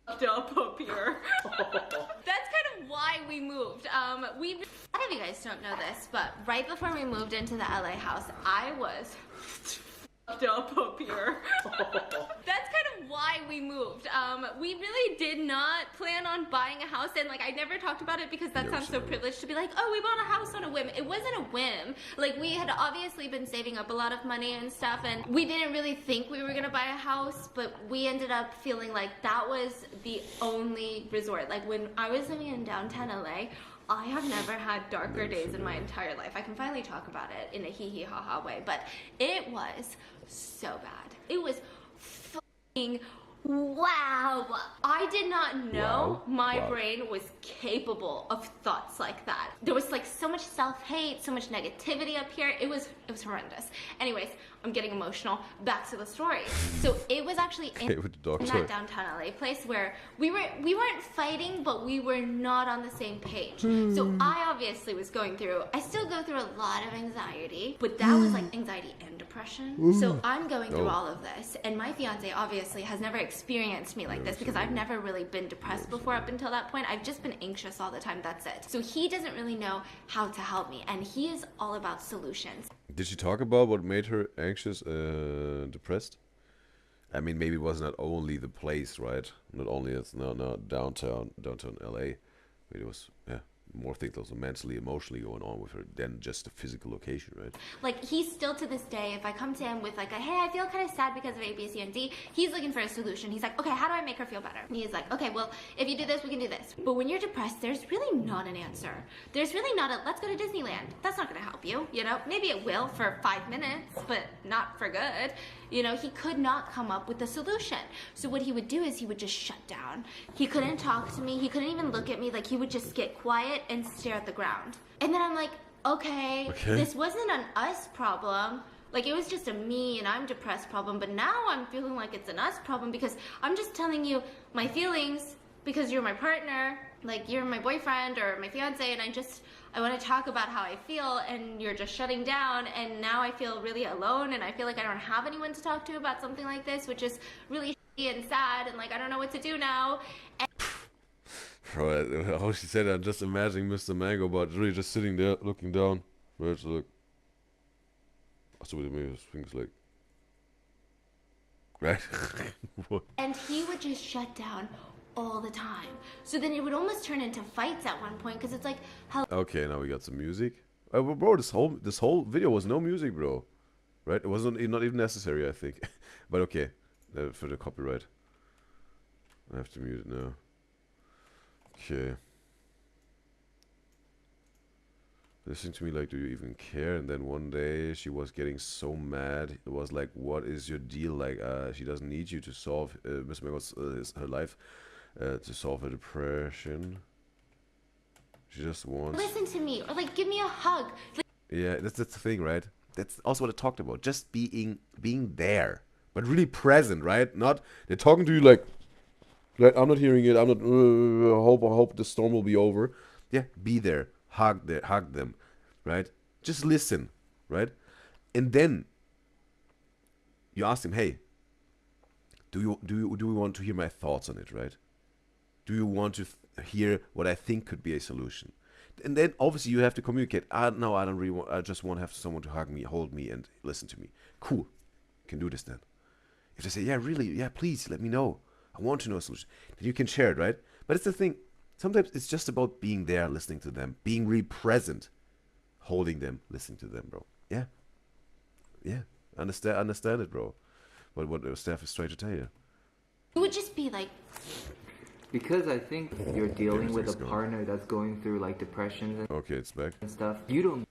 fucked up here. That's kind of why we moved. A lot of you guys don't know this, but right before we moved into the LA house, I was fucked up here. That's kind of why we moved. We really did not plan on buying a house, and like I never talked about it because that sounds so privileged to be like, oh, we bought a house on a whim. It wasn't a whim. Like we had obviously been saving up a lot of money and stuff, and we didn't really think we were gonna buy a house, but we ended up feeling like that was the only resort. Like when I was living in downtown LA, I have never had darker days in my entire life. I can finally talk about it in a hee hee ha ha way, but it was so bad. It was fucking wow. I did not know my brain was capable of thoughts like that. There was like so much self-hate, so much negativity up here. It was horrendous. Anyways, I'm getting emotional. Back to the story. So it was actually in that downtown LA place where we weren't fighting, but we were not on the same page. So I obviously was going through, I still go through a lot of anxiety, but that was like anxiety and depression. So I'm going through all of this, and my fiance obviously has never experienced me like this because I've never really been depressed before up until that point. I've just been anxious all the time, that's it. So he doesn't really know how to help me, and he is all about solutions. Did she talk about what made her anxious, depressed? I mean, maybe it was not only the place, right? Not only it's not downtown LA. Maybe it was, yeah. more things also mentally, emotionally going on with her than just the physical location, right? Like, he's still to this day, if I come to him with like a, hey, I feel kind of sad because of A, B, C, and D, he's looking for a solution. He's like, okay, how do I make her feel better? And he's like, okay, well, if you do this, we can do this. But when you're depressed, there's really not an answer. There's really not a, let's go to Disneyland. That's not gonna help you, you know? Maybe it will for 5 minutes, but not for good. You know, he could not come up with a solution. So what he would do is he would just shut down. He couldn't talk to me. He couldn't even look at me. Like, he would just get quiet and stare at the ground. And then I'm like, okay, this wasn't an us problem. Like, it was just a me and I'm depressed problem. But now I'm feeling like it's an us problem because I'm just telling you my feelings because you're my partner. Like, you're my boyfriend or my fiance, and I want to talk about how I feel, and you're just shutting down, and now I feel really alone, and I feel like I don't have anyone to talk to about something like this, which is really shitty and sad, and like, I don't know what to do now. And Bro, how she said, I'm just imagining Mr. Mango, but really just sitting there, looking down, where it's like, so with his fingers like, right? What? And he would just shut down all the time. So then it would almost turn into fights at one point, because it's like, how Okay, now we got some music. Well, bro, this whole video was no music, bro. Right? It wasn't not even necessary, I think. But okay, for the copyright, I have to mute it now. Okay. Listen to me like, do you even care? And then one day she was getting so mad. It was like, what is your deal? Like, she doesn't need you to solve Miss Mango's her life, to solve her depression. She just wants. listen to me, or like, give me a hug. Like, Yeah, that's the thing, right? That's also what I talked about. Just being there, but really present, right? Not they're talking to you like I'm not hearing it. I'm not. Hope the storm will be over. Yeah, be there. Hug them, right? Just listen, right? And then you ask him, hey, do you want to hear my thoughts on it, right? Do you want to hear what I think could be a solution? And then obviously you have to communicate. No, I don't really want. I just want to have someone to hug me, hold me, and listen to me. Cool, you can do this then. If they say, yeah, really, yeah, please let me know. I want to know a solution. Then you can share it, right? But it's the thing. Sometimes it's just about being there, listening to them, being really present, holding them, listening to them, bro. Yeah, yeah, understand it, bro. What Steph is trying to tell you. it would just be like, Because I think you're dealing with a Everything's gone. partner that's going through like depressions Okay, it's back. and stuff. You don't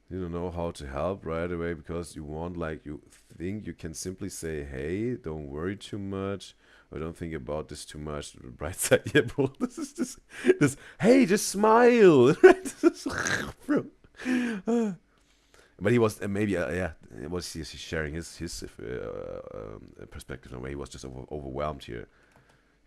You don't know how to help right away because you want, like, you think you can simply say, hey, don't worry too much, or don't think about this too much. The bright side, yeah, bro. This is just this. Hey, just smile, right? This is- bro. But he was maybe yeah. Was he's sharing his perspective in a way. He was just overwhelmed here.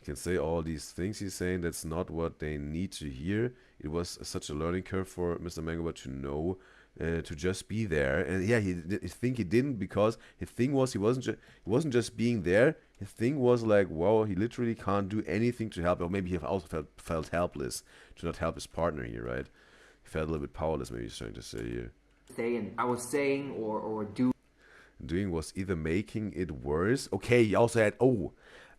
You can say all these things he's saying. That's not what they need to hear. It was such a learning curve for Mr. Mangoba to know. To just be there, and yeah, he think he didn't, because his thing was he wasn't just being there. His thing was like, wow, he literally can't do anything to help, or maybe he also felt helpless to not help his partner here, right? He felt a little bit powerless. Maybe he's trying to say here. say, and I was saying or do Doing was either making it worse. Okay, he also had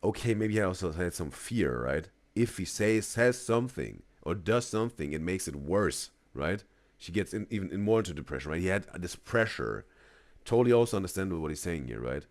okay, maybe he also had some fear, right? If he says something or does something, it makes it worse, right? She gets even more into depression, right? He had this pressure. Totally also understandable what he's saying here, right?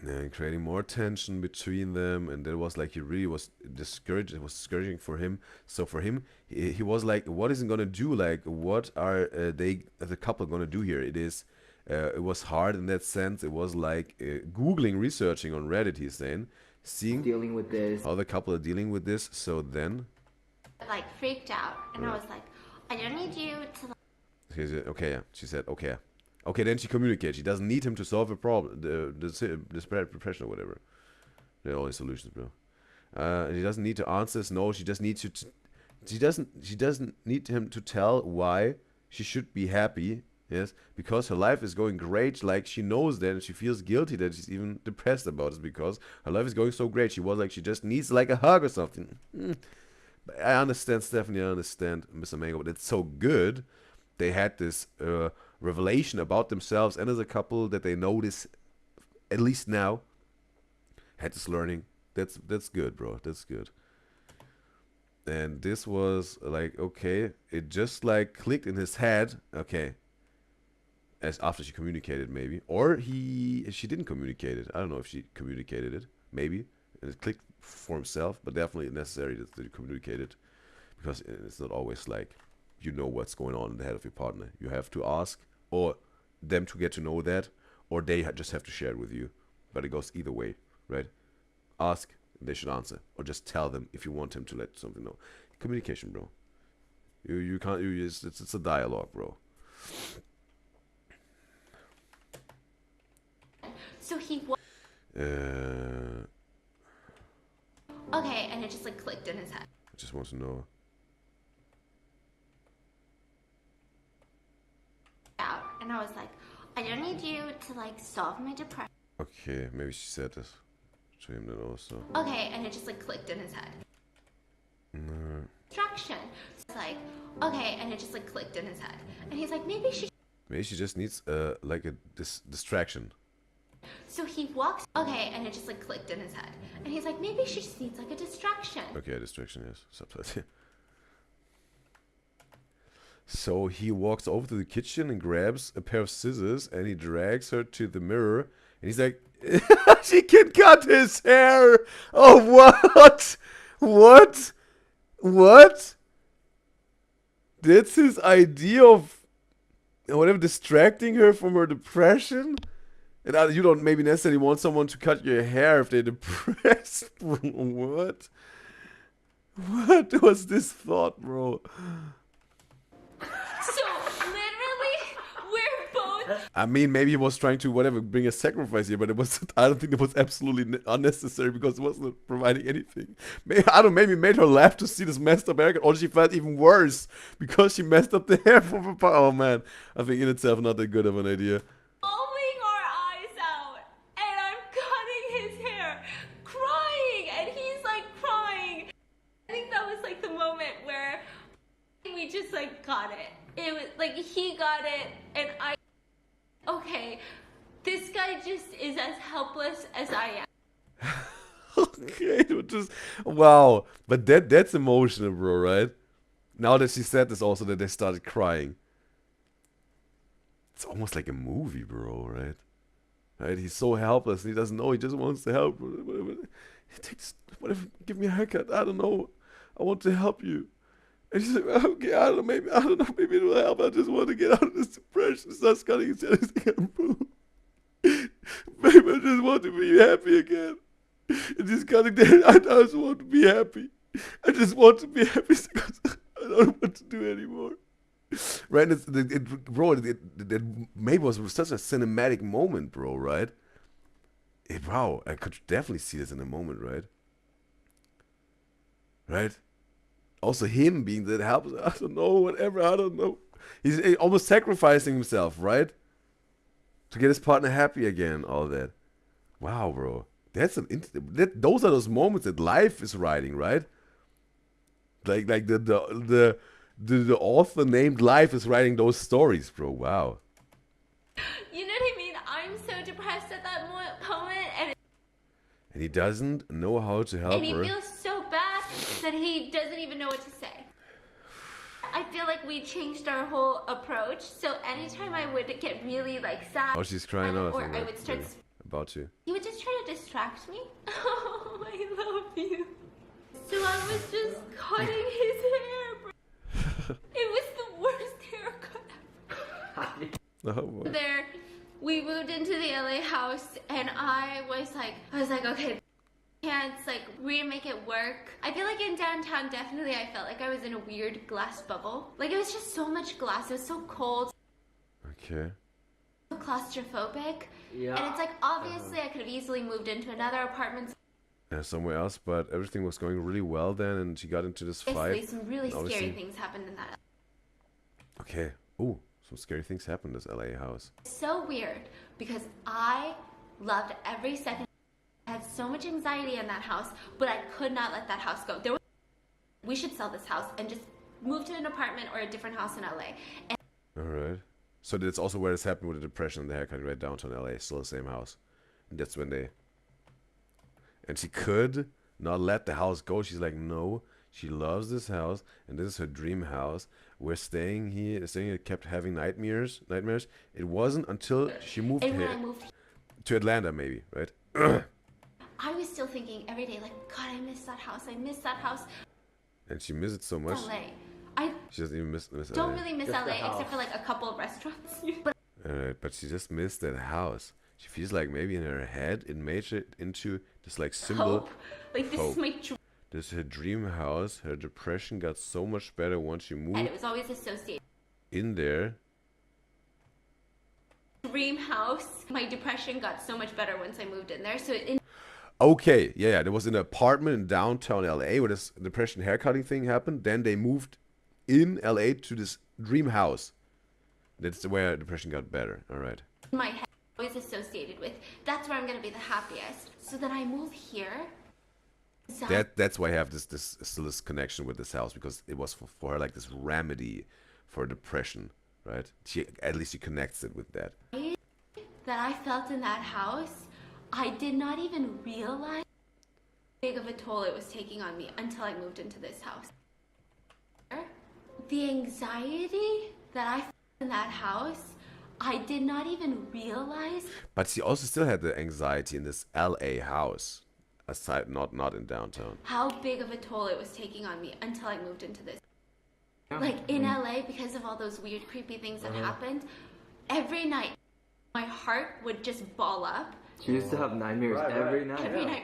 And creating more tension between them, and that was like he really was discouraged. It was discouraging for him. So for him, he was like, what is he gonna do? Like, what are they as a couple gonna do here? It was hard in that sense. It was like googling, researching on Reddit. He's saying, seeing dealing with this. how the couple are dealing with this. So then. freaked out, and I was like, I don't need you to. She said, okay, yeah. She said, okay. Okay, then she communicates. She doesn't need him to solve a problem, the depression or whatever. They're all his solutions, bro. She doesn't need to answer this. No, she just needs to. She doesn't need him to tell why she should be happy. Yes, because her life is going great. Like, she knows that, and she feels guilty that she's even depressed about it because her life is going so great. She was like, she just needs like a hug or something. I understand, Stephanie. I understand, Mr. Mango, but it's so good. They had this revelation about themselves and as a couple that they notice, at least now, had this learning. That's good, bro. That's good. And this was like, okay, it just like clicked in his head. Okay, as after she communicated, maybe, or she didn't communicate it. I don't know if she communicated it, maybe, and it clicked for himself. But definitely necessary that you communicate it, because it's not always like you know what's going on in the head of your partner. You have to ask, or them to get to know that, or they just have to share it with you. But it goes either way, right? Ask, they should answer, or just tell them if you want them to let something know. Communication, bro. You can't. It's a dialogue, bro. So he okay, and it just like clicked in his head. I just want to know. Out, and I was like, I don't need you to like solve my depression. Okay, maybe she said this to him then also. Okay, and it just like clicked in his head. No. Distraction. So it's like, okay, and it just like clicked in his head, and he's like, maybe she just needs like a distraction. So he walks, okay, and it just like clicked in his head, and he's like, maybe she just needs like a distraction. Okay, a distraction, yes. Subtitle. So he walks over to the kitchen and grabs a pair of scissors, and he drags her to the mirror, and he's like, she can cut his hair. Oh, what? What? That's his idea of whatever, distracting her from her depression? And you don't maybe necessarily want someone to cut your hair if they're depressed. What? What was this thought, bro? So literally, we're both. I mean, maybe he was trying to bring a sacrifice here, but it was. I don't think it was absolutely unnecessary because it wasn't providing anything. Maybe it made her laugh to see this messed up haircut, or she felt even worse because she messed up the hair from her. Oh man, I think in itself not that good of an idea. Bawling our eyes out, and I'm cutting his hair, crying, and he's like crying. I think that was like the moment where we just like got it. It was like he got it, and okay, this guy just is as helpless as I am. Okay, just wow. But that's emotional, bro, right? Now that she said this also, that they started crying. It's almost like a movie, bro, right? Right? He's so helpless. He doesn't know. He just wants to help. He takes whatever. Give me a haircut. I don't know. I want to help you. And she's like, okay, I don't know. Maybe it'll help. I just want to get out of this depression. Starts cutting his hair. Maybe I just want to be happy again. And just cutting the hair. I just want to be happy. I just want to be happy because I don't know what to do anymore. Right? Bro, it maybe was such a cinematic moment, bro, right? Wow, I could definitely see this in a moment, right? Right? Also him being that helps, I don't know, whatever, I don't know. He's almost sacrificing himself, right? To get his partner happy again, all that. Wow, bro. Those are those moments that life is writing, right? Like the author named Life is writing those stories, bro. Wow. You know what I mean? I'm so depressed at that moment, And he doesn't know how to help and he her. feels so bad that he doesn't even know what to say. I feel like we changed our whole approach. So anytime I would get really like sad, Oh, she's crying out. or I would start. About you. He would just try to distract me. Oh, I love you. So I was just cutting his hair, bro. It was the worst haircut ever. Oh, boy. There, we moved into the LA house, and I was like, okay, can't like remake it work. I feel like in downtown, definitely, I felt like I was in a weird glass bubble. Like it was just so much glass. It was so cold. Okay. So claustrophobic. Yeah. And it's like obviously I could have easily moved into another apartment. Somewhere else, but everything was going really well then, and she got into this Basically, fight. some really Obviously- scary things happened in that. Okay. Ooh, some scary things happened in this LA house. It's so weird because I loved every second. I had so much anxiety in that house, but I could not let that house go. We should sell this house and just move to an apartment or a different house in LA. And Alright. So that's also where this happened with the depression and the haircut, right? Downtown LA, still the same house. And that's when they... And she could not let the house go. She's like, no. She loves this house, and this is her dream house. We're staying here, kept having nightmares. It wasn't until she moved And when here I moved, to Atlanta, maybe, right? I was still thinking every day, like, God, I miss that house. I miss that house. And she missed it so much. LA. I She doesn't even miss don't LA. really miss Just the LA except house. for like a couple of restaurants. But Alright, but she just missed that house. She feels like maybe in her head it made it into this like symbol. hope. Like, this Hope. is my dream. This is her dream house. Her depression got so much better once she And moved it was always associated. in there. Dream house. My depression got so much better once I moved in there. So in Okay, yeah, there was an apartment in downtown LA where this depression haircutting thing happened. Then they moved in LA to this dream house. That's where depression got better. Alright. my head, always associated with, that's where I'm going to be the happiest. So then I move here. So That's why I have this connection with this house, because it was for her like this remedy for depression, right? At least she connects it with that. that I felt in that house, I did not even realize how big of a toll it was taking on me until I moved into this house. The anxiety that I felt in that house, I did not even realize But she also still had the anxiety in this LA house, aside not in downtown. how big of a toll it was taking on me until I moved into this. Like in LA, because of all those weird, creepy things that happened, every night my heart would just ball up. She used to have nightmares Right, every right. night. Every night.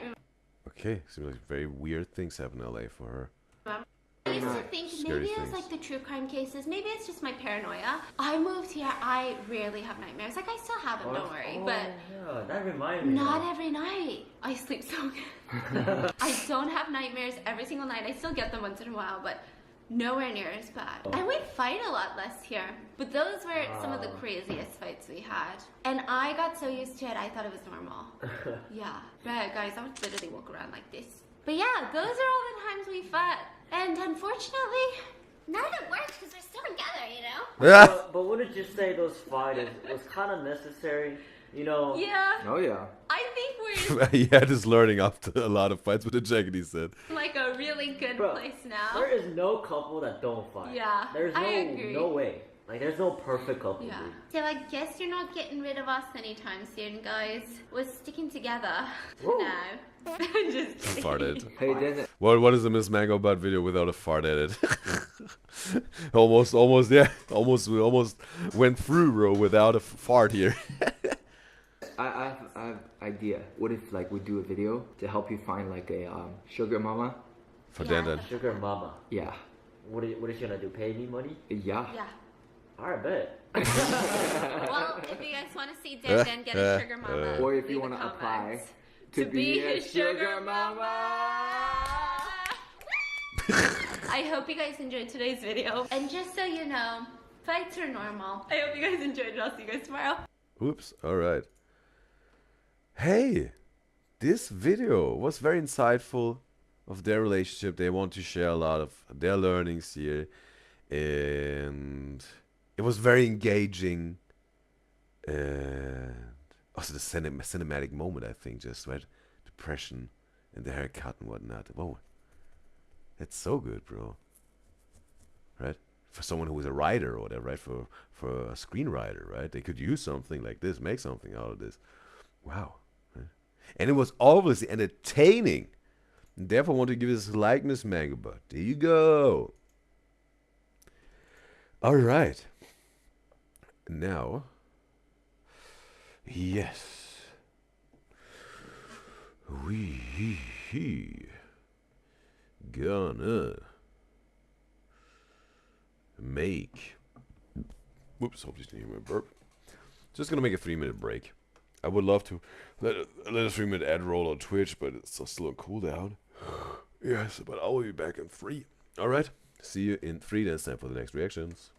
Okay, seems like very weird things happen in LA for her. I used to think Scary maybe it was things. like the true crime cases. Maybe it's just my paranoia. I moved here. I rarely have nightmares. Like I still have them, don't worry. Oh, But yeah, that reminded me. not every night. I sleep so good. I don't have nightmares every single night. I still get them once in a while, but nowhere near as bad. And we fight a lot less here. But those were some of the craziest fights we had. And I got so used to it, I thought it was normal. Yeah. Right, guys, I would literally walk around like this. But yeah, those are all the times we fought. And unfortunately, None of it works because we're still together, you know? But wouldn't you say those fights was kind of necessary? You know. yeah, Oh yeah. I think we're He had his learning after a lot of fights with the jacket, he said. in like a really good Bro, place now. There is no couple that don't fight. Yeah, There's I agree. no way. Like there's no perfect couple. Yeah. Dude. So I guess you're not getting rid of us anytime soon, guys. We're sticking together. Whoa. No. I'm just kidding. Farted. Hey, then What is a Miss Mango Butt video without a fart edit? almost, yeah. We almost went through, bro, without a fart here. I have idea. What if like we do a video to help you find like a sugar mama? For Yeah. Dan. Sugar mama. Yeah. What is she gonna do? Pay me money? Yeah. Yeah. Alright, bet. Well, if you guys want to see Dan Dan get a sugar mama, Or if you leave want a to apply comment. to be his sugar mama. I hope you guys enjoyed today's video. And just so you know, fights are normal. I hope you guys enjoyed it. I'll see you guys tomorrow. Oops, alright. Hey, this video was very insightful of their relationship. They want to share a lot of their learnings here. And it was very engaging. And also the cinematic moment, I think, just right? Depression and the haircut and whatnot. Whoa. That's so good, bro. Right? For someone who is a writer or whatever, right? For a screenwriter, right? They could use something like this, make something out of this. Wow. Right? And it was obviously entertaining. And therefore, I want to give this a like, Miss Mango Butt. There you go. All right. Now, yes, we gonna make. Whoops! Hope you didn't hear my burp. Just gonna make a 3-minute break. I would love to let a 3-minute ad roll on Twitch, but it's still on cooldown. Yes, but I will be back in 3. All right. See you in 3. Then it's time for the next reactions.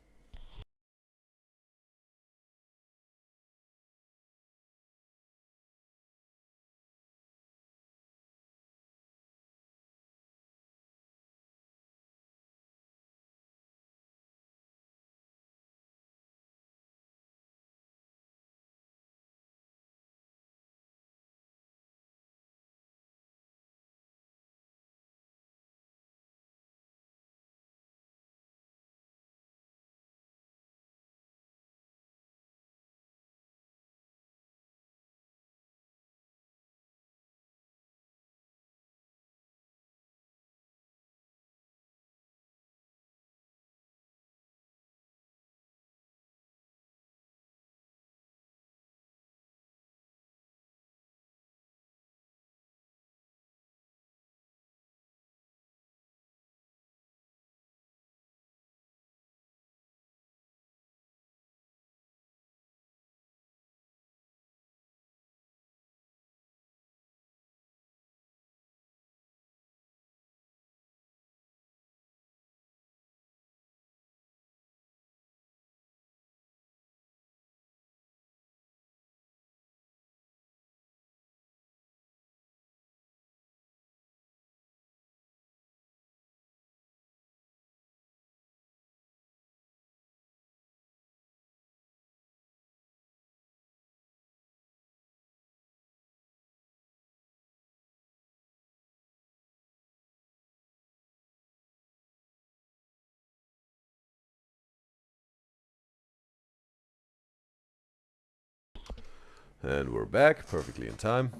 And we're back, perfectly in time.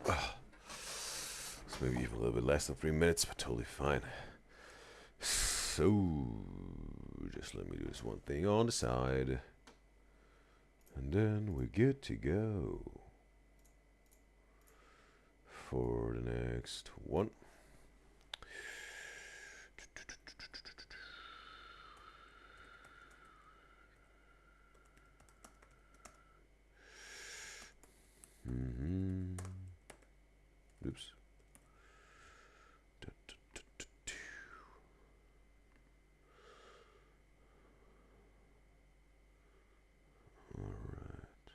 It's maybe even a little bit less than 3 minutes, but totally fine. So, just let me do this one thing on the side. And then we're good to go for the next one. Oops. All right.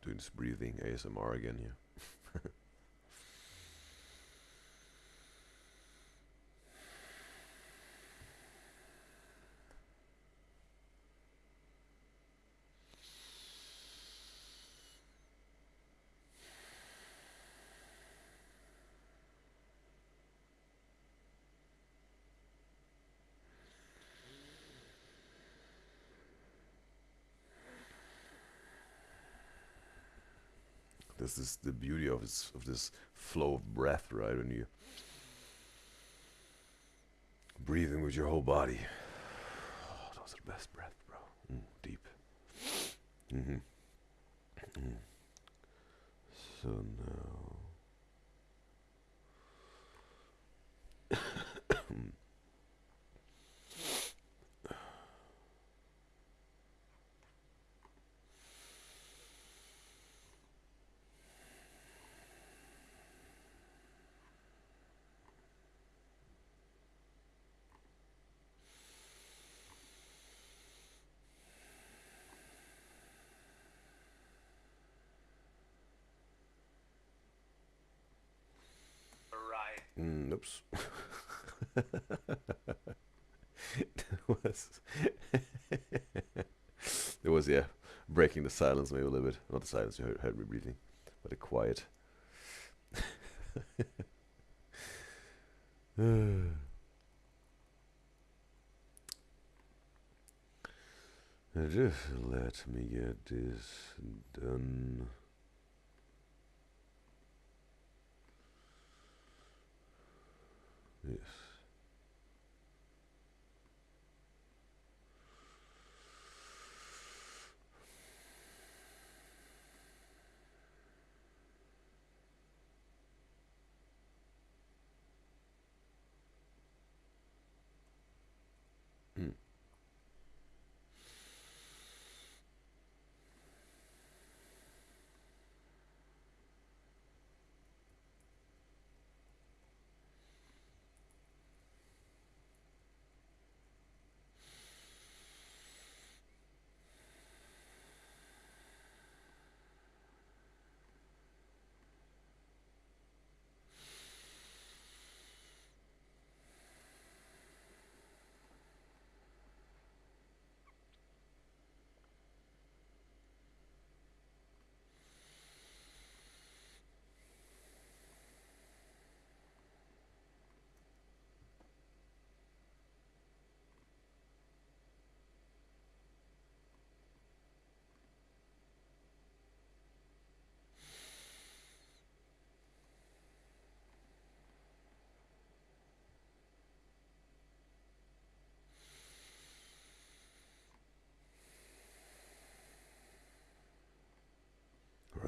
Doing this breathing ASMR again here. This is the beauty of this flow of breath, right? When you breathing with your whole body. Oh, those are the best breaths, bro. Deep. So now. Oops. It was, yeah, breaking the silence maybe a little bit. Not the silence, you heard me breathing, but the quiet. Just let me get this done. Yes.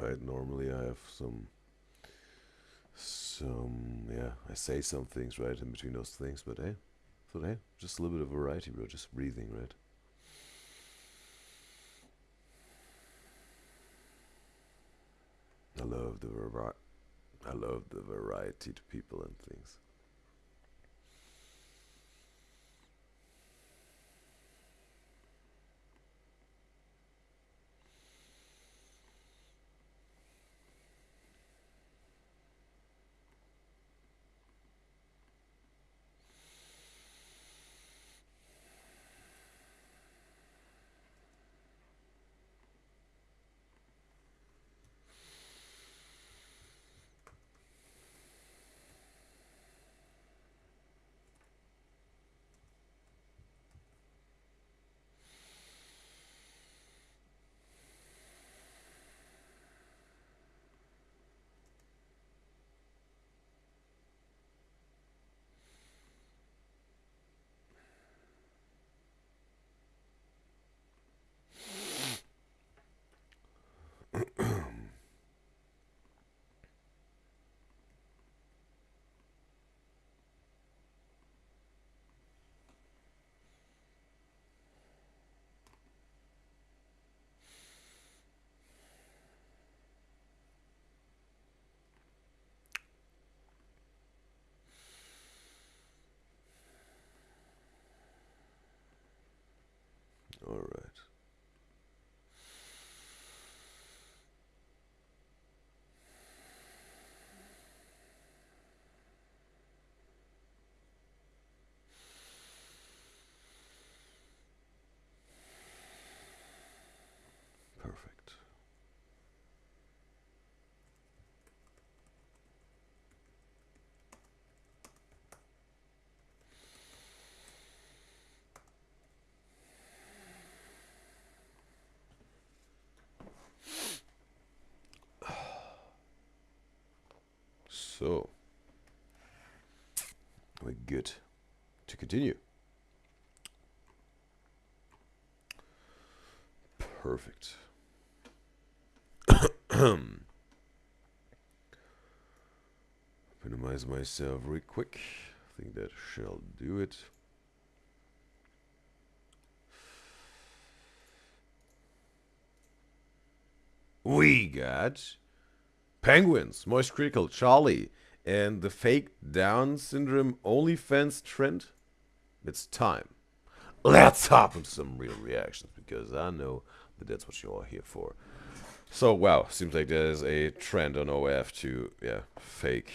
Right, normally I have some, yeah, I say some things, right, in between those things, but hey, thought, hey, just a little bit of variety, bro, just breathing, right? I love the variety to people and things. All right. Perfect. So, we're good to continue. Perfect. Minimize myself real quick. I think that shall do it. We got Penguins, Moist Critical, Charlie, and the fake Down syndrome OnlyFans trend. It's time. Let's hop into some real reactions because I know that that's what you're all here for. So, wow, seems like there's a trend on OF to, fake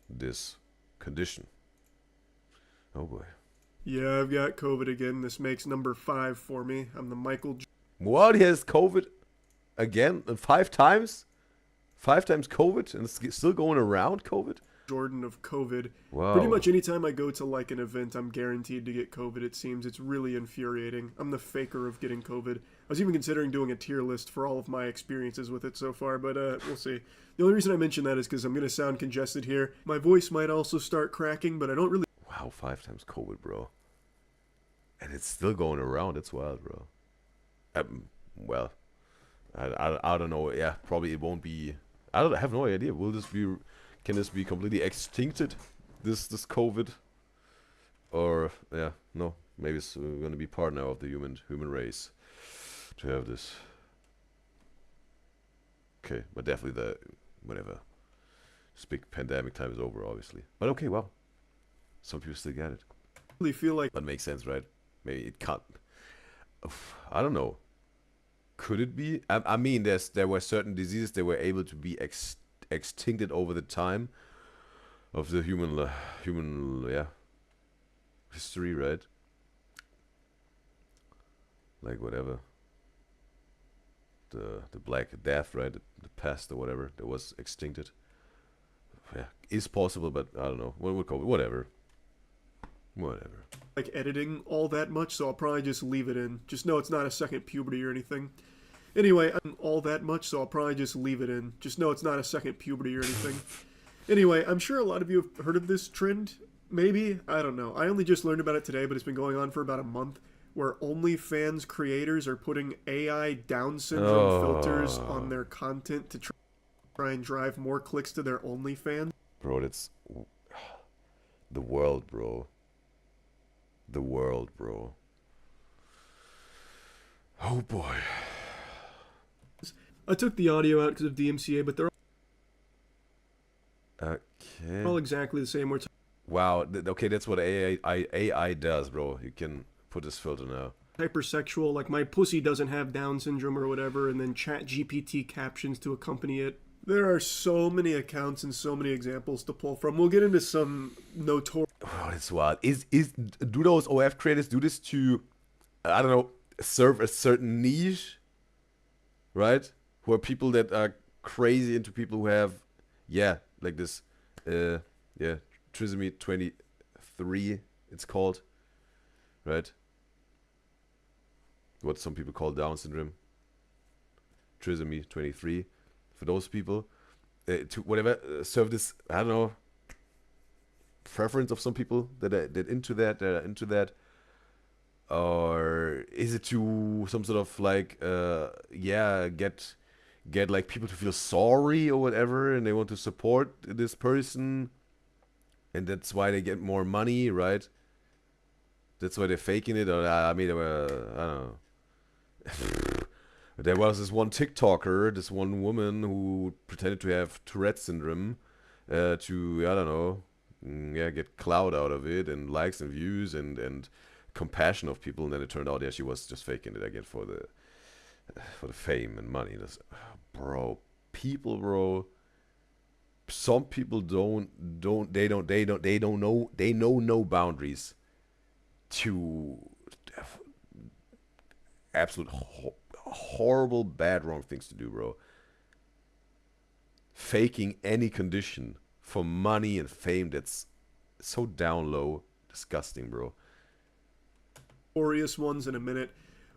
this condition. Oh boy. Yeah, I've got COVID again. This makes number 5 for me. I'm the Michael What? He has COVID again? 5 times? 5 times COVID? And it's still going around COVID? Jordan of COVID. Wow. Pretty much anytime I go to like an event, I'm guaranteed to get COVID, it seems. It's really infuriating. I'm the faker of getting COVID. I was even considering doing a tier list for all of my experiences with it so far, but we'll see. The only reason I mention that is because I'm going to sound congested here. My voice might also start cracking, but I don't really... Wow, 5 times COVID, bro. And it's still going around. It's wild, bro. Well, I don't know. Yeah, probably it won't be... I have no idea. Will this be... Can this be completely extincted? This COVID? Or, yeah, no. Maybe it's going to be part now of the human race to have this. Okay, but definitely whatever. This big pandemic time is over, obviously. But okay, well. Some people still get it. really feel like... That makes sense, right? Maybe it can't. I don't know. Could it be? I mean, there were certain diseases that were able to be extincted over the time of the human history, right? Like whatever. The Black Death, right? The pest or whatever that was extincted. Yeah, is possible, but I don't know. What would call it? Whatever. Like editing all that much, so I'll probably just leave it in. Just know it's not a second puberty or anything. Anyway, I'm all that much, so I'll probably just leave it in. Just know it's not a second puberty or anything. Anyway, I'm sure a lot of you have heard of this trend. Maybe, I don't know. I only just learned about it today, but it's been going on for about a month, where OnlyFans creators are putting AI Down syndrome filters on their content to try and drive more clicks to their OnlyFans. Bro, that's the world, bro. The world, bro. Oh boy. I took the audio out because of DMCA, but they're Okay. all exactly the same. Wow. Okay, that's what AI does, bro. You can put this filter now. Hypersexual, like my pussy doesn't have Down syndrome or whatever, and then chat GPT captions to accompany it. There are so many accounts and so many examples to pull from. We'll get into some notorious. Oh, that's wild. Do those OF creators do this to, I don't know, serve a certain niche, right? Who are people that are crazy into people who have, yeah, like this, Trisomy 23, it's called, right? What some people call Down syndrome. Trisomy 23. For those people, to whatever, serve this, I don't know, preference of some people that are into that, or is it to some sort of like, get like people to feel sorry or whatever, and they want to support this person, and that's why they get more money, right? That's why they're faking it, or I mean, I don't know. There was this one TikToker, this one woman who pretended to have Tourette syndrome, to, I don't know, get clout out of it and likes and views and compassion of people, and then it turned out, yeah, she was just faking it again for the fame and money. That's, bro, some people know no boundaries to absolute horrible, bad, wrong things to do, bro. Faking any condition for money and fame, that's so down low, disgusting, bro. Notorious ones in a minute,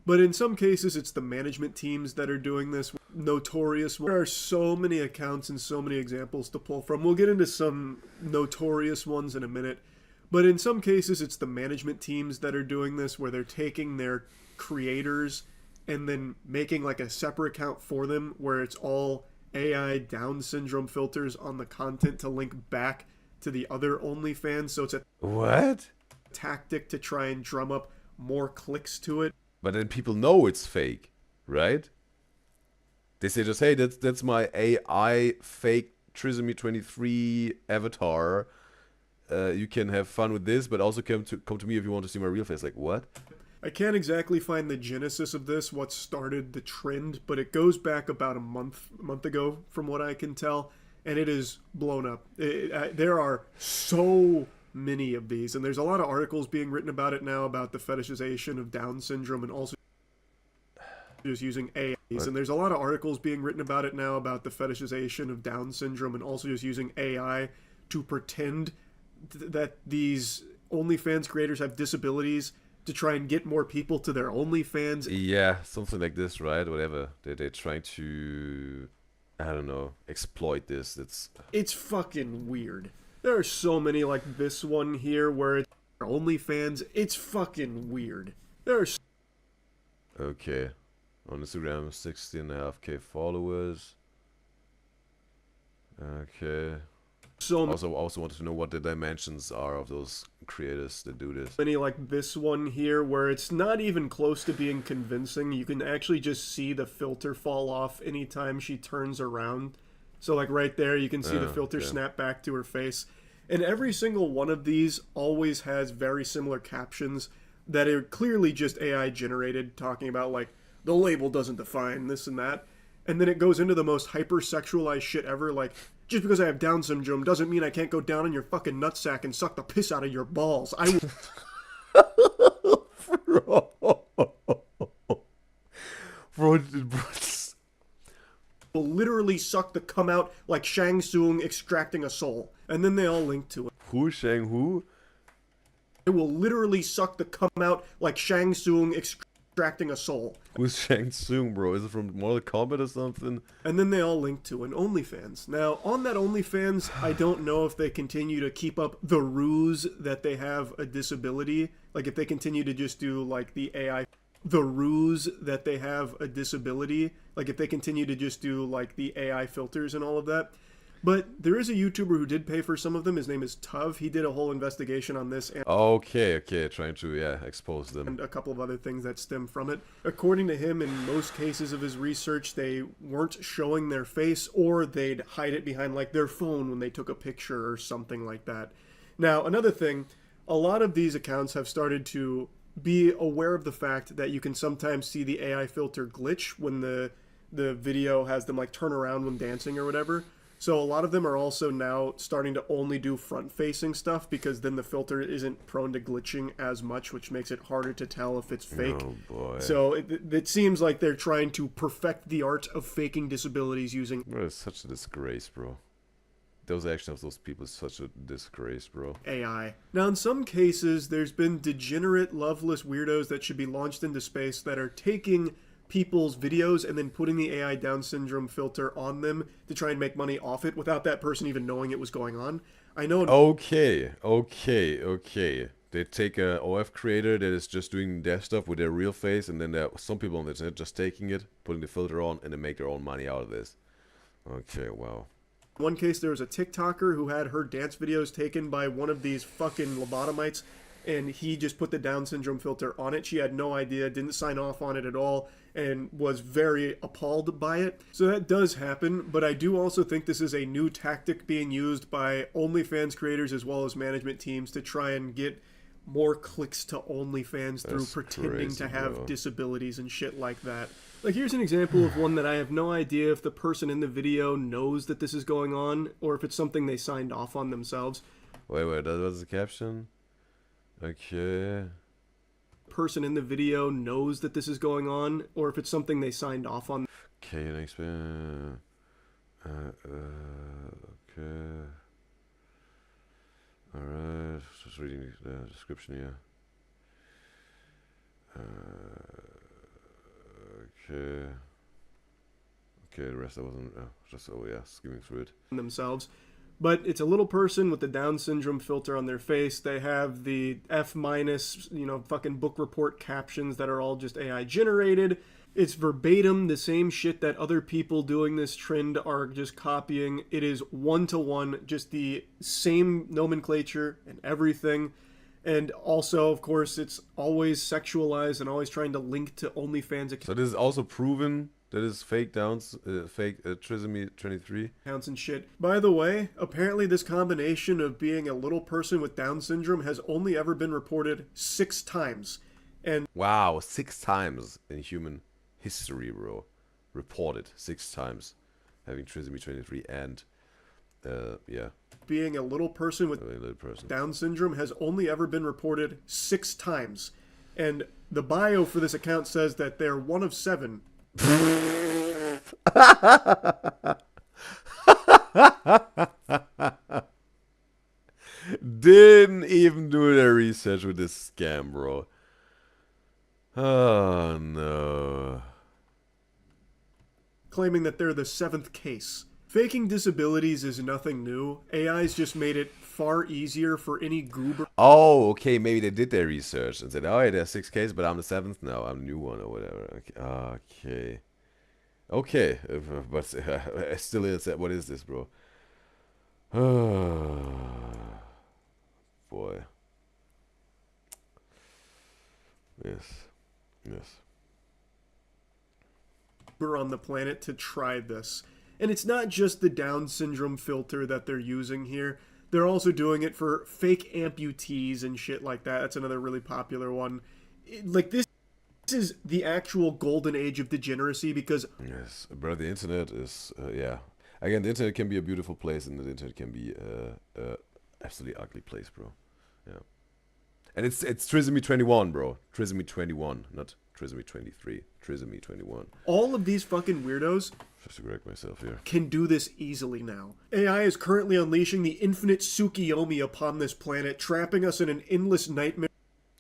but in some cases it's the management teams that are doing this. Notorious ones. There are so many accounts and so many examples to pull from. We'll get into some notorious ones in a minute, but in some cases it's the management teams that are doing this, where they're taking their creators and then making like a separate account for them where it's all AI Down syndrome filters on the content to link back to the other OnlyFans. So it's a What? tactic to try and drum up more clicks to it. But then people know it's fake, right? They say just, hey, that's my AI fake Trisomy 23 avatar. You can have fun with this, but also come to me if you want to see my real face. Like, what? I can't exactly find the genesis of this, what started the trend, but it goes back about a month ago from what I can tell, and it is blown up. There are so many of these, and there's a lot of articles being written about it now, about the fetishization of Down syndrome and also just using AIs. And there's a lot of articles being written about it now, about the fetishization of Down syndrome and also just using AI to pretend that these OnlyFans creators have disabilities to try and get more people to their OnlyFans. Yeah, something like this, right? Whatever. They're trying to, I don't know, exploit this. It's fucking weird. There are so many like this one here where it's OnlyFans. It's fucking weird. There are Okay. On Instagram, 16.5K followers. Okay. so Also wanted to know what the dimensions are of those creators that do this. many like this one here where it's not even close to being convincing. You can actually just see the filter fall off anytime she turns around. So like right there, you can see the filter snap back to her face. And every single one of these always has very similar captions that are clearly just AI generated, talking about like, the label doesn't define this and that. And then it goes into the most hyper-sexualized shit ever, like, just because I have Down syndrome doesn't mean I can't go down on your fucking nutsack and suck the piss out of your balls. I Bro, will literally suck the cum out like Shang Tsung extracting a soul. And then they all link to it. who, Shang, who? I will literally suck the cum out like Shang Tsung extracting a soul. Who's Shang Tsung, bro? Is it from Mortal Kombat or something? And then they all link to an OnlyFans. Now, on that OnlyFans, I don't know if they continue to keep up the ruse that they have a disability. Like, if they continue to just do, like, the AI... The ruse that they have a disability. Like, if they continue to just do, like, the AI filters and all of that. But there is a YouTuber who did pay for some of them. His name is Tuv. He did a whole investigation on this and Okay, trying to expose them. a couple of other things that stem from it. According to him, in most cases of his research, they weren't showing their face, or they'd hide it behind like their phone when they took a picture or something like that. Now, another thing, a lot of these accounts have started to be aware of the fact that you can sometimes see the AI filter glitch when the video has them like turn around when dancing or whatever. So a lot of them are also now starting to only do front-facing stuff, because then the filter isn't prone to glitching as much, which makes it harder to tell if it's fake. Oh boy. So it seems like they're trying to perfect the art of faking disabilities using Bro, it's such a disgrace, bro. Those actions of those people is such a disgrace, bro. AI. Now, in some cases, there's been degenerate, loveless weirdos that should be launched into space that are taking people's videos and then putting the AI Down syndrome filter on them to try and make money off it without that person even knowing it was going on. I know. Okay. They take a OF creator that is just doing their stuff with their real face, and then there are some people on the internet just taking it, putting the filter on, and they make their own money out of this. Okay, wow. In one case, there was a TikToker who had her dance videos taken by one of these fucking lobotomites, and he just put the Down syndrome filter on it. She had no idea, didn't sign off on it at all, and was very appalled by it. So that does happen, but I do also think this is a new tactic being used by OnlyFans creators as well as management teams to try and get more clicks to OnlyFans through pretending to have disabilities and shit like that. Like, here's an example of one that I have no idea if the person in the video knows that this is going on, or if it's something they signed off on themselves. Wait, that was the caption? Okay. Person in the video knows that this is going on, or if it's something they signed off on. Okay, next okay. Alright, just reading the description here. Okay. Okay, the rest I wasn't just skimming through it. Themselves. But it's a little person with the Down syndrome filter on their face. They have the F-, fucking book report captions that are all just AI generated. It's verbatim the same shit that other people doing this trend are just copying. It is one-to-one, just the same nomenclature and everything. And also, of course, it's always sexualized and always trying to link to OnlyFans accounts. So this is also proven that is fake fake trisomy 23 accounts and shit. By the way, apparently this combination of being a little person with Down syndrome has only ever been reported 6 times. And wow, 6 times in human history, bro. Reported 6 times having trisomy 23 and being a little person with Down syndrome has only ever been reported 6 times. And the bio for this account says that they're one of 7. Didn't even do their research with this scam, bro. Oh no. Claiming that they're the 7th case. Faking disabilities is nothing new. AI's just made it far easier for any goober. Oh, okay, maybe they did their research and said, oh, yeah, there's 6 cases, but I'm the 7th now. I'm the new one or whatever. Okay, but still is that. What is this, bro? Boy. Yes. On the planet to try this. And it's not just the Down syndrome filter that they're using here. They're also doing it for fake amputees and shit like that. That's another really popular one. This is the actual golden age of degeneracy because... Yes, bro, the internet is... Again, the internet can be a beautiful place and the internet can be absolutely ugly place, bro. Yeah. And it's trisomy 21, bro. Trisomy 21, not trisomy 23. Trisomy 21. All of these fucking weirdos... Just to correct myself here. ...can do this easily now. AI is currently unleashing the infinite Tsukiyomi upon this planet, trapping us in an endless nightmare.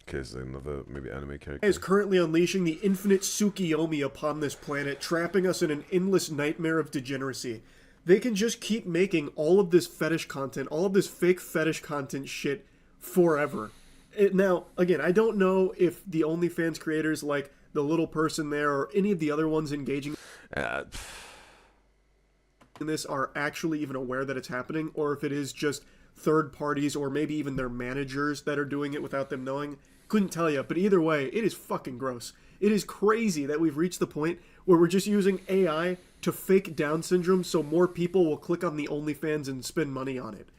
Okay, so another maybe anime character. Is currently unleashing the infinite Tsukiyomi upon this planet, trapping us in an endless nightmare of degeneracy. They can just keep making all of this fetish content, all of this fake fetish content shit forever. Now, again, I don't know if the OnlyFans creators like the little person there or any of the other ones engaging... this are actually even aware that it's happening, or if it is just third parties or maybe even their managers that are doing it without them knowing. Couldn't tell you, but either way, it is fucking gross. It is crazy that we've reached the point where we're just using AI to fake Down syndrome so more people will click on the OnlyFans and spend money on it.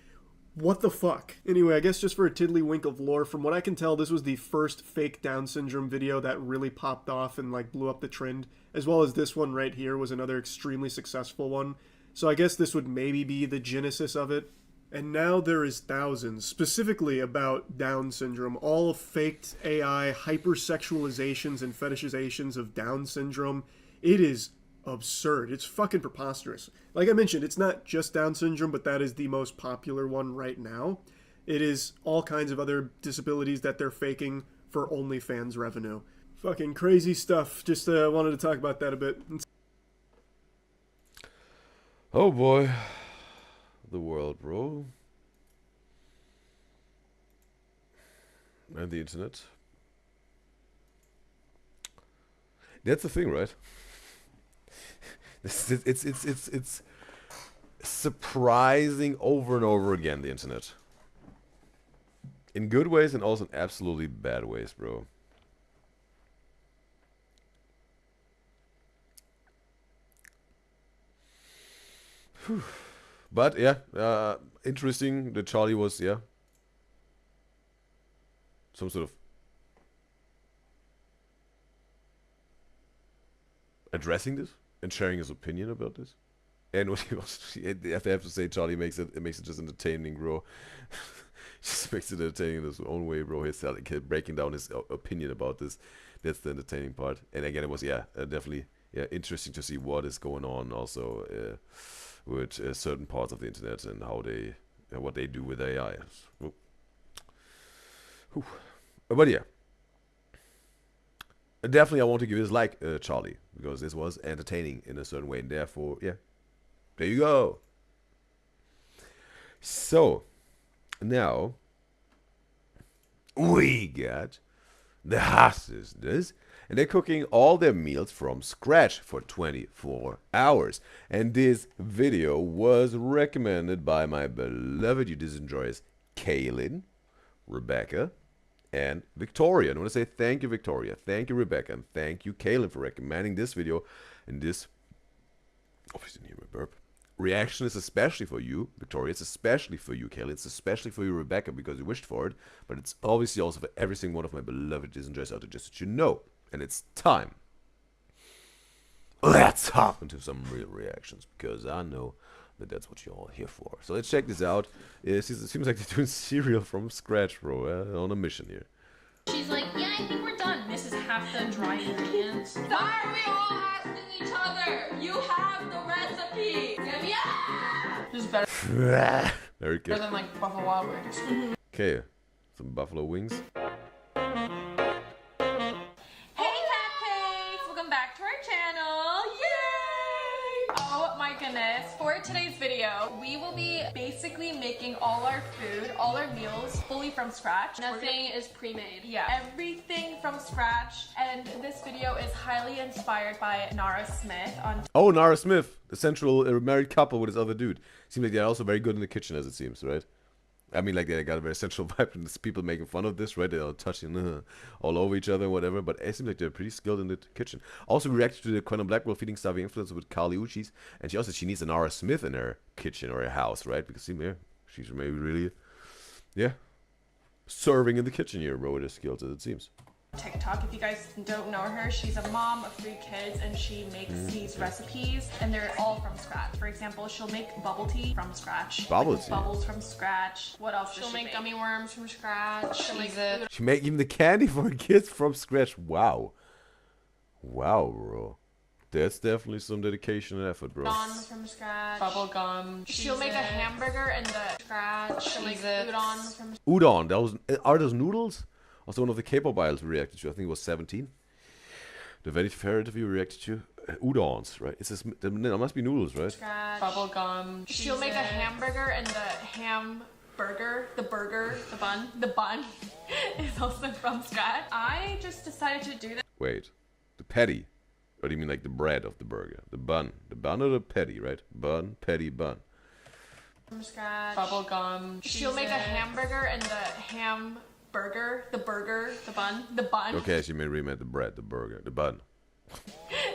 What the fuck? Anyway, I guess just for a tiddlywink of lore, from what I can tell, this was the first fake Down syndrome video that really popped off and like blew up the trend, as well as this one right here was another extremely successful one. So I guess this would maybe be the genesis of it. And now there is thousands, specifically about Down syndrome, all faked AI hypersexualizations and fetishizations of Down syndrome. It is absurd. It's fucking preposterous. Like I mentioned, it's not just Down syndrome, but that is the most popular one right now. It is all kinds of other disabilities that they're faking for OnlyFans revenue. Fucking crazy stuff. Just wanted to talk about that a bit. Oh boy. The world, bro. And the internet. That's the thing, right? It's surprising over and over again, the internet. In good ways and also in absolutely bad ways, bro. Whew. But yeah, interesting that Charlie was, yeah, some sort of addressing this and sharing his opinion about this. And what he was, I have to say, Charlie makes it just entertaining, bro. Just makes it entertaining in his own way, bro. He's like breaking down his opinion about this. That's the entertaining part. And again, it was, yeah, definitely, yeah, interesting to see what is going on also with certain parts of the internet and how they, what they do with AI. But yeah, definitely I want to give this like Charlie, because this was entertaining in a certain way, and therefore, yeah, there you go. So now we got the hostesses, and they're cooking all their meals from scratch for 24 hours. And this video was recommended by my beloved Udyzyz enjoyers Kaylin, Rebecca, and Victoria. And I want to say thank you, Victoria, thank you, Rebecca, and thank you, Kaylin, for recommending this video. And this, obviously, hear my burp. Reaction is especially for you, Victoria. It's especially for you, Kaylin. It's especially for you, Rebecca, because you wished for it. But it's obviously also for every single one of my beloved Udyzyz enjoyers out there, just that you know. And it's time. Let's hop into some real reactions, because I know that that's what you're all here for. So let's check this out. It seems like they're doing cereal from scratch, bro. On a mission here. She's like, yeah, I think we're done. This is half the dry ingredients. Why are we all asking each other? You have the recipe. Yeah. This is better. Very good. Better than like Buffalo Wild Wings. Okay, some buffalo wings. For today's video, we will be basically making all our food, all our meals, fully from scratch. Nothing is pre-made. Yeah, everything from scratch. And this video is highly inspired by Nara Smith on... Oh, Nara Smith, the central married couple with his other dude. Seems like they're also very good in the kitchen, as it seems, right? I mean, like, they got a very central vibe, and there's people making fun of this, right? They're all touching all over each other and whatever, but it seems like they're pretty skilled in the kitchen. Also, we reacted to the Quentin Blackwell feeding starving influencer with Carly Uchis, and she also, she needs an Nara Smith in her kitchen or her house, right? Because, see, yeah, she's maybe really, yeah, serving in the kitchen here, bro, with her skills, as it seems. TikTok. If you guys don't know her, she's a mom of 3 kids, and she makes these recipes, and they're all from scratch. For example, she'll make bubble tea from scratch. Bubble tea? Bubbles from scratch. What else? She'll make gummy worms from scratch. She'll make food. She make even the candy for her kids from scratch. Wow. Wow, bro. That's definitely some dedication and effort, bro. Udon from scratch. Bubble gum. She'll make a hamburger in the scratch. She'll make udon from... Udon. That was, are those noodles? Also, one of the K-pop idols we reacted to, I think it was 17. The Vanity Fair interview we reacted to. Udons, right? It's there must be noodles, right? Scratch. Bubble gum. She'll make a hamburger, and the the bun is also from scratch. I just decided to do that. Wait, the patty Or do you mean like the bread of the burger? The bun. The bun or the patty, right? Bun, patty, bun. From scratch. Bubble gum. She'll make a hamburger and the hamburger, the bun. Okay, she really meant the bread, the burger, the bun.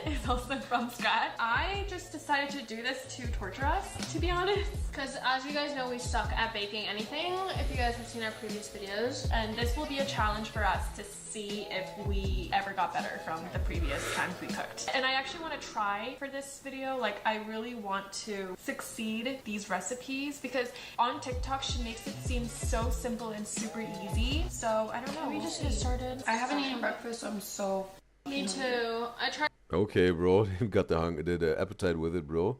Is also from scratch. I just decided to do this to torture us, to be honest. Because as you guys know, we suck at baking anything, if you guys have seen our previous videos. And this will be a challenge for us to see if we ever got better from the previous times we cooked. And I actually want to try for this video, like I really want to succeed these recipes because on TikTok she makes it seem so simple and super easy. So I don't know. We just get started. I haven't eaten breakfast, so I'm so... Me too. I tried. Okay, bro. You got the appetite with it, bro.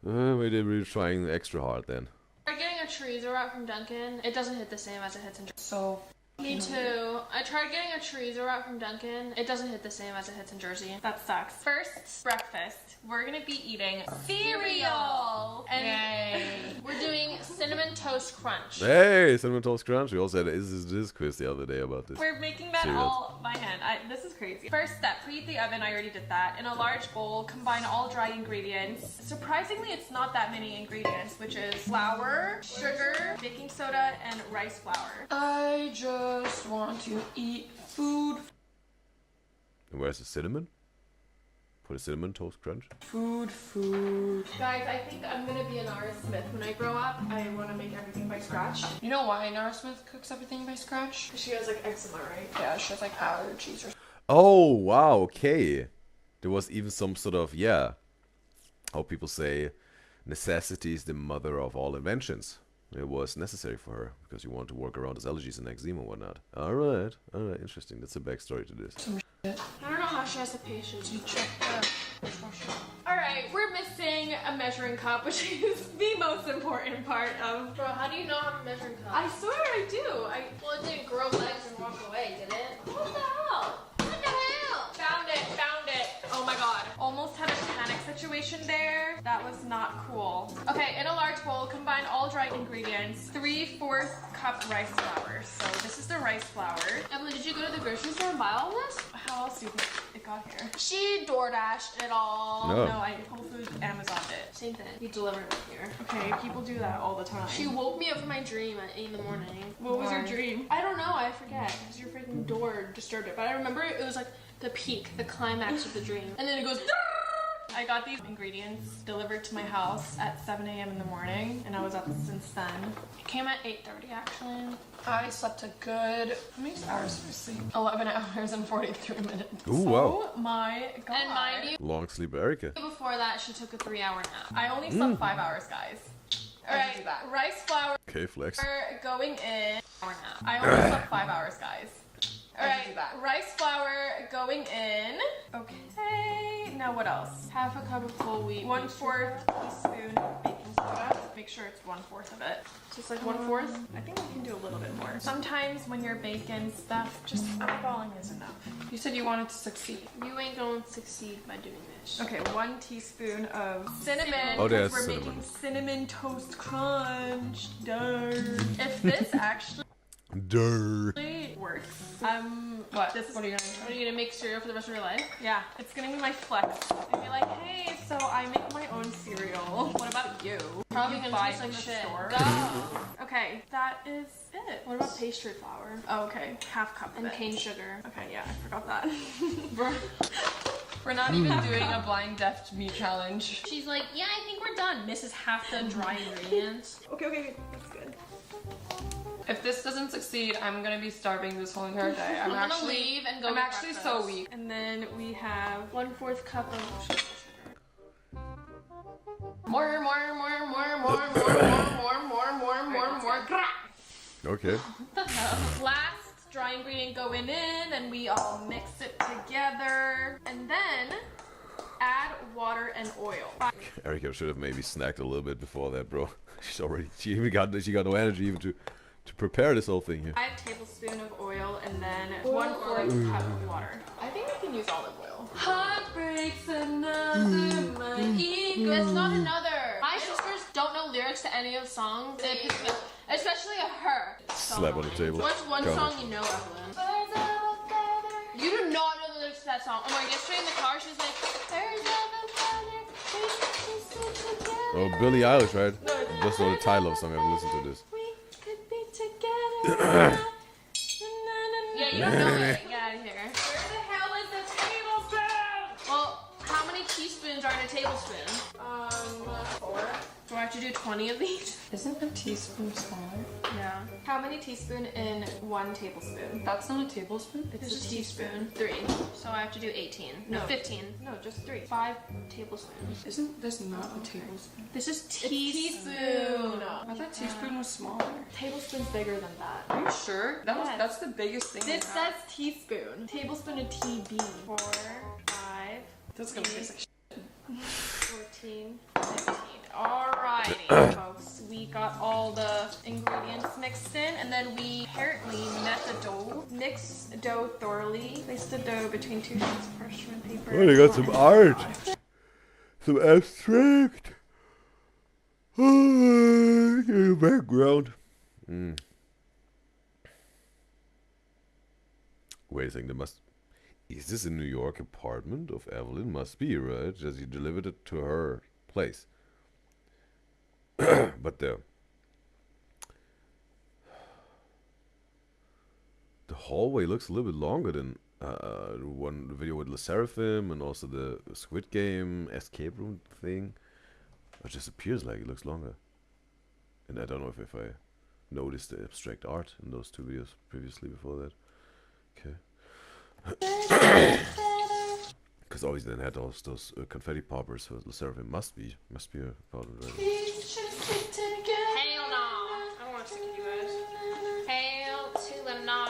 Maybe they're really trying extra hard then. I tried getting a chorizo wrap from Dunkin'. It doesn't hit the same as it hits in Jersey. So... Me too. I tried getting a chorizo wrap from Dunkin'. It doesn't hit the same as it hits in Jersey. That sucks. First, breakfast. We're gonna be eating cereal. And we're doing cinnamon toast crunch. Hey, cinnamon toast crunch. We also had a Is This quiz the other day about this. We're making that cereals. all by hand. This is crazy. First step, preheat the oven. I already did that. In a large bowl, combine all dry ingredients. Surprisingly, it's not that many ingredients, which is flour, sugar, baking soda, and rice flour. I just want to eat food. And where's the cinnamon? For the cinnamon toast crunch? Food. Guys, I think I'm gonna be an Arva Smith when I grow up. I want to make everything by scratch. You know why Nara Smith cooks everything by scratch? She has like eczema, right? Yeah, she has like allergies or Oh, wow, okay. There was even some sort of, yeah, how people say, necessity is the mother of all inventions. It was necessary for her because you want to work around his allergies and eczema and whatnot. Alright, interesting. That's a backstory to this. I don't know how she has the patience. You check the dishwasher. Alright, we're missing a measuring cup, which is the most important part of... Bro, how do you not have a measuring cup? I swear I do. Well, it didn't grow legs and walk away, did it? What the hell? What the hell? Found it. Oh my god. Almost had a panic situation there. That was not cool. Okay, in a large bowl, combine all dry ingredients. 3/4 cup rice flour. So this is the rice flour. Emily, did you go to the grocery store and buy all this? How else do you think it got here? She DoorDashed it all. No. No, I Whole Foods Amazoned it. Same thing. You delivered it here. Okay, people do that all the time. She woke me up from my dream at 8 in the morning. What was your dream? I don't know, I forget. Because your freaking door disturbed it. But I remember it was like the peak, the climax of the dream. And then it goes... I got these ingredients delivered to my house at 7 a.m. in the morning, and I was up since then. It came at 8:30 actually. I slept a good... How many hours did I sleep? 11 hours and 43 minutes. Ooh, wow. Oh my god. And mind you, Long sleep Erica. before that, she took a 3-hour nap. I only slept 5 hours, guys. Alright, do that. rice flour Okay, flex. going in. Hour nap. I only slept 5 hours, guys. Alright, do that. rice flour going in. Okay, now what else? Half a cup of whole wheat. 1/4 teaspoon baking soda. Make sure it's 1/4 of it. Just like 1/4. I think we can do a little bit more. Sometimes when you're baking stuff, just eyeballing is enough. You said you wanted to succeed. You ain't gonna succeed by doing this. Okay, 1 teaspoon of cinnamon. Oh, because there's we're cinnamon. making cinnamon toast crunch. Darn. If this actually Durr. works, What? this What are you gonna make cereal for the rest of your life? yeah, it's gonna be my flex. And be like, hey, so I make my own cereal. What about you? Probably You gonna buy taste like from the shit. store? Go. Okay, that is it. What about pastry flour? Oh, okay, half cup of And it. cane sugar. Okay, yeah, I forgot that. We're not even doing a blind deft meat challenge. She's like, yeah, I think we're done. Misses half the dry ingredients. Okay, that's good. If this doesn't succeed, I'm gonna be starving this whole entire day. I'm gonna actually leave and go I'm get actually so breakfast. weak. And then we have 1/4 cup of sugar. More. Okay. last dry ingredient going in, and we all mix it together. And then add water and oil. Erica should have maybe snacked a little bit before that, bro. She got no energy even to prepare this whole thing here. 5 tablespoons of oil, and then 1/4 cup of water. I think I can use olive oil. Heartbreaks another my ego. It's not another. My sisters don't know lyrics to any of the songs. They piss me off. Especially her. Slap on the table. What's one Go. song you know, Evelyn? You do not know the lyrics lyrics to that song. Oh my, yesterday in the car, she's like, there's nothing better, we could sit together. Oh, Billie Eilish, right? No, it's Just know the title of the song. I haven't listened to this. We could be together. Yeah, you don't know it. Get out of here. Where the hell is the tablespoon? Well, how many teaspoons are in a tablespoon? 4. Do I have to do 20 of these? Isn't a teaspoon smaller? Yeah. How many teaspoon in 1 tablespoon? That's not a tablespoon. It's a teaspoon. 3. So I have to do 18. No, 15. No, just 3. 5 tablespoons. Isn't this not a tablespoon? This is teaspoon. I thought teaspoon was smaller. Tablespoon's bigger than that. Are you sure? Yes. That's the biggest thing. This says teaspoon. Tablespoon and TB. 4, 5, That's gonna taste like shit. 14, 15. Alrighty, folks. We got all the ingredients mixed in, and then we apparently met the dough. Mix the dough thoroughly. Place the dough between 2 sheets of parchment paper. Oh, they got some art. Some abstract. Oh, background. Wait a second, there must... Is this a New York apartment of Evelyn? Must be, right? Just you delivered it to her place. But the hallway looks a little bit longer than one video with Le Seraphim and also the Squid Game escape room thing. It just appears like it looks longer. And I don't know if I noticed the abstract art in those 2 videos previously before that. Okay. Because obviously then had those confetti poppers, so Le Seraphim must be a part of it. Hell no. I don't want to stick with you guys. Hail to the no.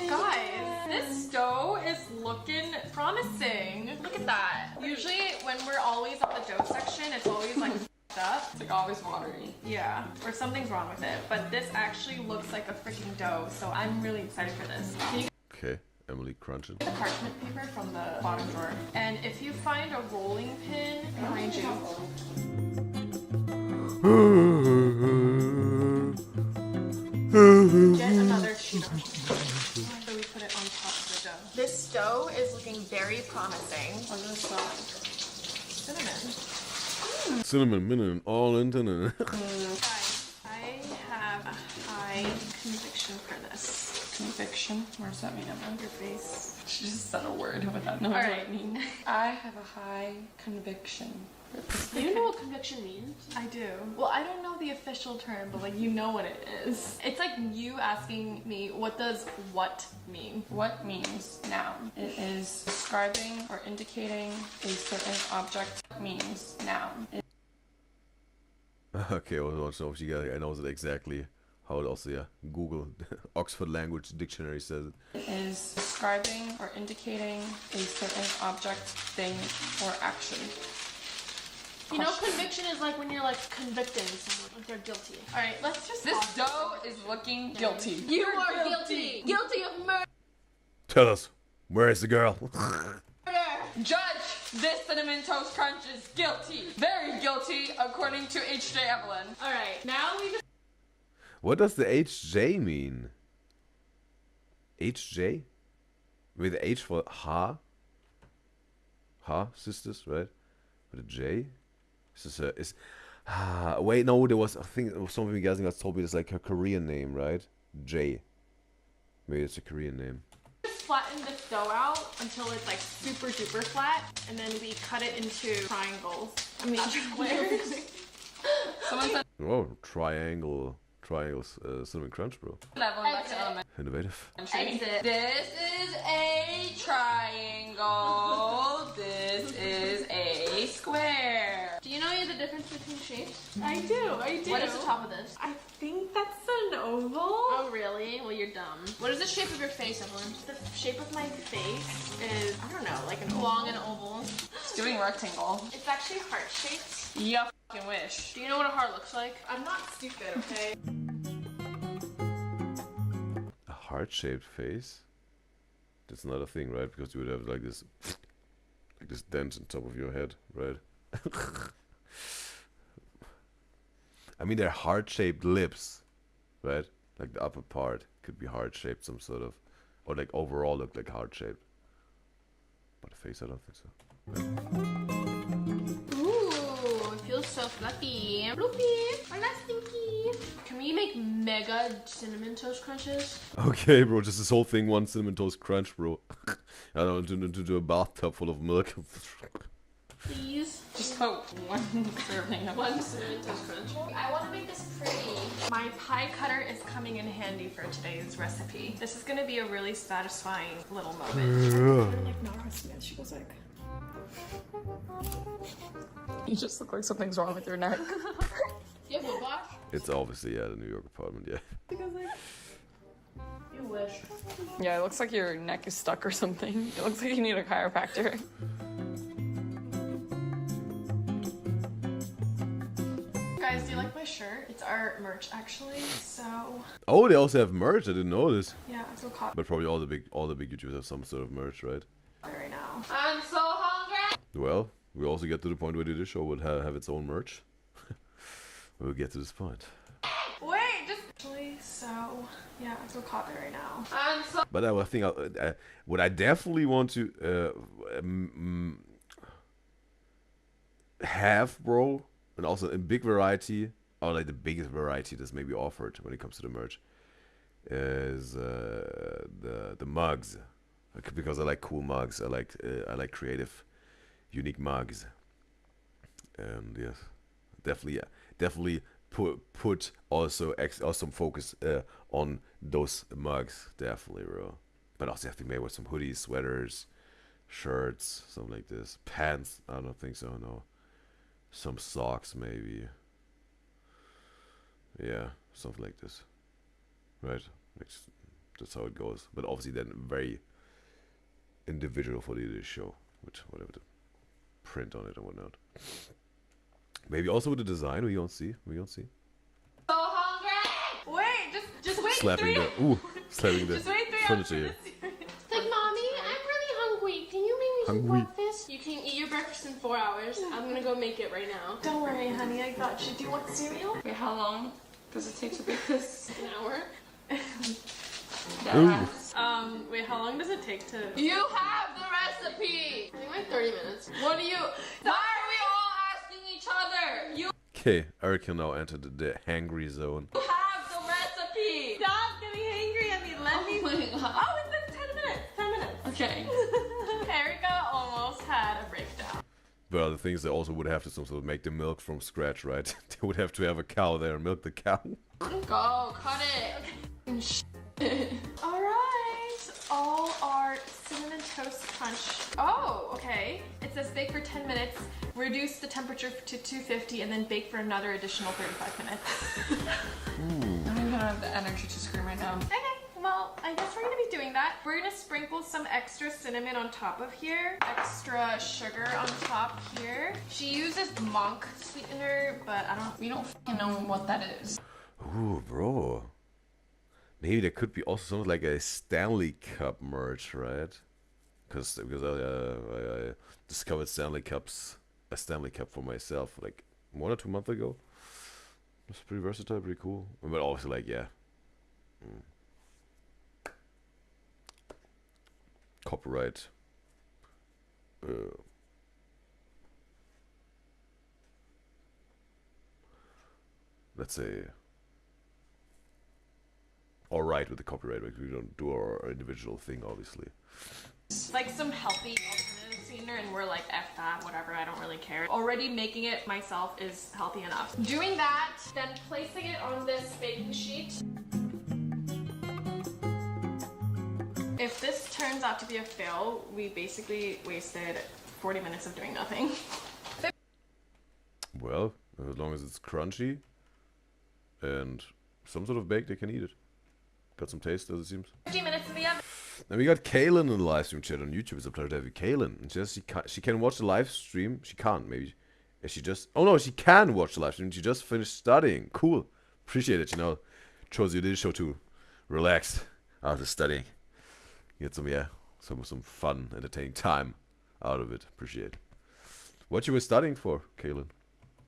Guys, this dough is looking promising. Look at that. Usually when we're always at the dough section, it's always like up. It's like always watery. Yeah, or something's wrong with it. But this actually looks like a freaking dough, so I'm really excited for this. Can you Okay, Emily crunching. get the parchment paper from the bottom drawer? And if you find a rolling pin behind you, get another sheet of parchment. So we put it on top of the dough. This dough is looking very promising. What does it smell like? Cinnamon. Cinnamon, minute, all into Guys, I have a high conviction for this. Conviction? What does that mean, Emma? Your face. She just said a word without knowing All what right. it means. I have a high conviction. Do you know what conviction means? I do. Well, I don't know the official term, but like you know what it is. It's like you asking me, what does what mean? What means noun? It is describing or indicating a certain object. Means noun. Okay, I want to know if you guys, I know exactly how it also, yeah, Google, Oxford Language Dictionary says it. It is describing or indicating a certain object, thing, or action. You know, conviction is like when you're like convicting someone, like they're guilty. All right, let's just. This dough is looking guilty. You are guilty. Guilty of murder. Tell us, where is the girl? Judge, this Cinnamon Toast Crunch is guilty. Very guilty, according to H.J. Evelyn. All right, now we just. What does the HJ mean? HJ? With the H for ha? Ha, sisters, right? With a J? Wait, no, there was, I think some of you guys told me it's like her Korean name, right? J. Maybe it's a Korean name. Just flatten this dough out until it's like super duper flat, and then we cut it into triangles. I mean, squares. Someone said Oh, triangles, cinnamon crunch, bro. level back to element. Innovative. Exit. This is a triangle. This is a square. Do you know the difference between shapes? I do. What is the top of this? I think that's an oval. Oh, really? Well, you're dumb. What is the shape of your face, Evelyn? The shape of my face is, I don't know, like an long and oval. It's doing rectangle. It's actually heart-shaped. You fucking wish. Do you know what a heart looks like? I'm not stupid, okay? A heart-shaped face? That's not a thing, right? Because you would have like this dent on top of your head, right? I mean, they're heart-shaped lips, right? Like the upper part could be heart-shaped, some sort of, or like overall look like heart-shaped. face? I don't think so. Ooh, it feels so fluffy. Floopy. Hola, Stinky. Can we make mega cinnamon toast crunches? Okay, bro, just this whole thing, one cinnamon toast crunch, bro. I don't want to do a bathtub full of milk. Please. Just put one serving of one cinnamon toast crunch. I want to make this pretty. My pie cutter is coming in handy for today's recipe. This is going to be a really satisfying little moment. Like Nara Smith, she goes like... You just look like something's wrong with your neck. You have a wash? It's obviously, yeah, the New York apartment, yeah. Because like... You wish. Yeah, it looks like your neck is stuck or something. It looks like you need a chiropractor. Guys, do you like my shirt? It's our merch actually, so... Oh, they also have merch. I didn't know this. Yeah, so copy But probably all the big YouTubers have some sort of merch, right? right now. I'm so hungry! Well, we also get to the point where the show will have its own merch. We'll get to this point. Wait, just... Actually, so... Yeah, I'm so copy right now. I'm so... But I think what I definitely want to have, bro, and also in big variety, or like the biggest variety that's maybe offered when it comes to the merch, is the mugs, because I like cool mugs. I like creative, unique mugs, and yes, definitely put also some focus on those mugs, definitely, bro. But also have to make with some hoodies, sweaters, shirts, something like this. Pants, I don't think so, no. Some socks, maybe. Yeah, something like this. Right? That's how it goes. But obviously then very individual for the show. With whatever the print on it and whatnot. Maybe also with the design, we don't see. So hungry! Wait, just wait Slapping the Just wait 3 furniture hours. here. Like, mommy, I'm really hungry. Can you make me some Hungry. breakfast? You can eat your breakfast in 4 hours. I'm gonna go make it right now. Don't worry, honey. I got you. Do you want cereal? Wait, how long does it take to make this? An hour. Ooh. Wait, how long does it take to... You have the recipe! I think like 30 minutes. What do you... Why are we all asking each other? You Okay, Eric can now enter the hangry zone. have the recipe! Stop getting angry at me. Let me... my God. Oh, it's been 10 minutes. 10 minutes. Okay. Erica almost had a breakdown. But other things they also would have to some sort of make the milk from scratch, right? They would have to have a cow there and milk the cow. Go, cut it! Alright, all our cinnamon toast crunch. Oh, okay. It says bake for 10 minutes, reduce the temperature to 250, and then bake for another additional 35 minutes. I don't even have the energy to scream right now. Okay, well, I guess we're gonna be doing that. We're gonna sprinkle some extra cinnamon on top of here, extra sugar on top here. She uses monk sweetener, but We don't f***ing know what that is. Ooh, bro. Maybe there could be also something like a Stanley Cup merch, right? Because I discovered a Stanley Cup for myself like 1 or 2 months ago. It's pretty versatile, pretty cool. But also like, yeah. Copyright. Let's say all right with the copyright, because we don't do our individual thing, obviously. like some healthy alternative sweetener, and we're like, F that, whatever, I don't really care. Already making it myself is healthy enough. Doing that, then placing it on this baking sheet. If this turns out to be a fail, we basically wasted 40 minutes of doing nothing. Well, as long as it's crunchy and some sort of baked, they can eat it. Got some taste, as it seems. 15 minutes in the oven. Then we got Kaylin in the live stream chat on YouTube. It's a pleasure to have you, Kaylin. And she can watch the live stream. She can't, maybe. She just... Oh no, she can watch the live stream. She just finished studying. Cool. Appreciate it, you know. Chose you this show to relax after studying. Get some, yeah, some fun, entertaining time out of it. Appreciate it. What you were studying for, Kaylin?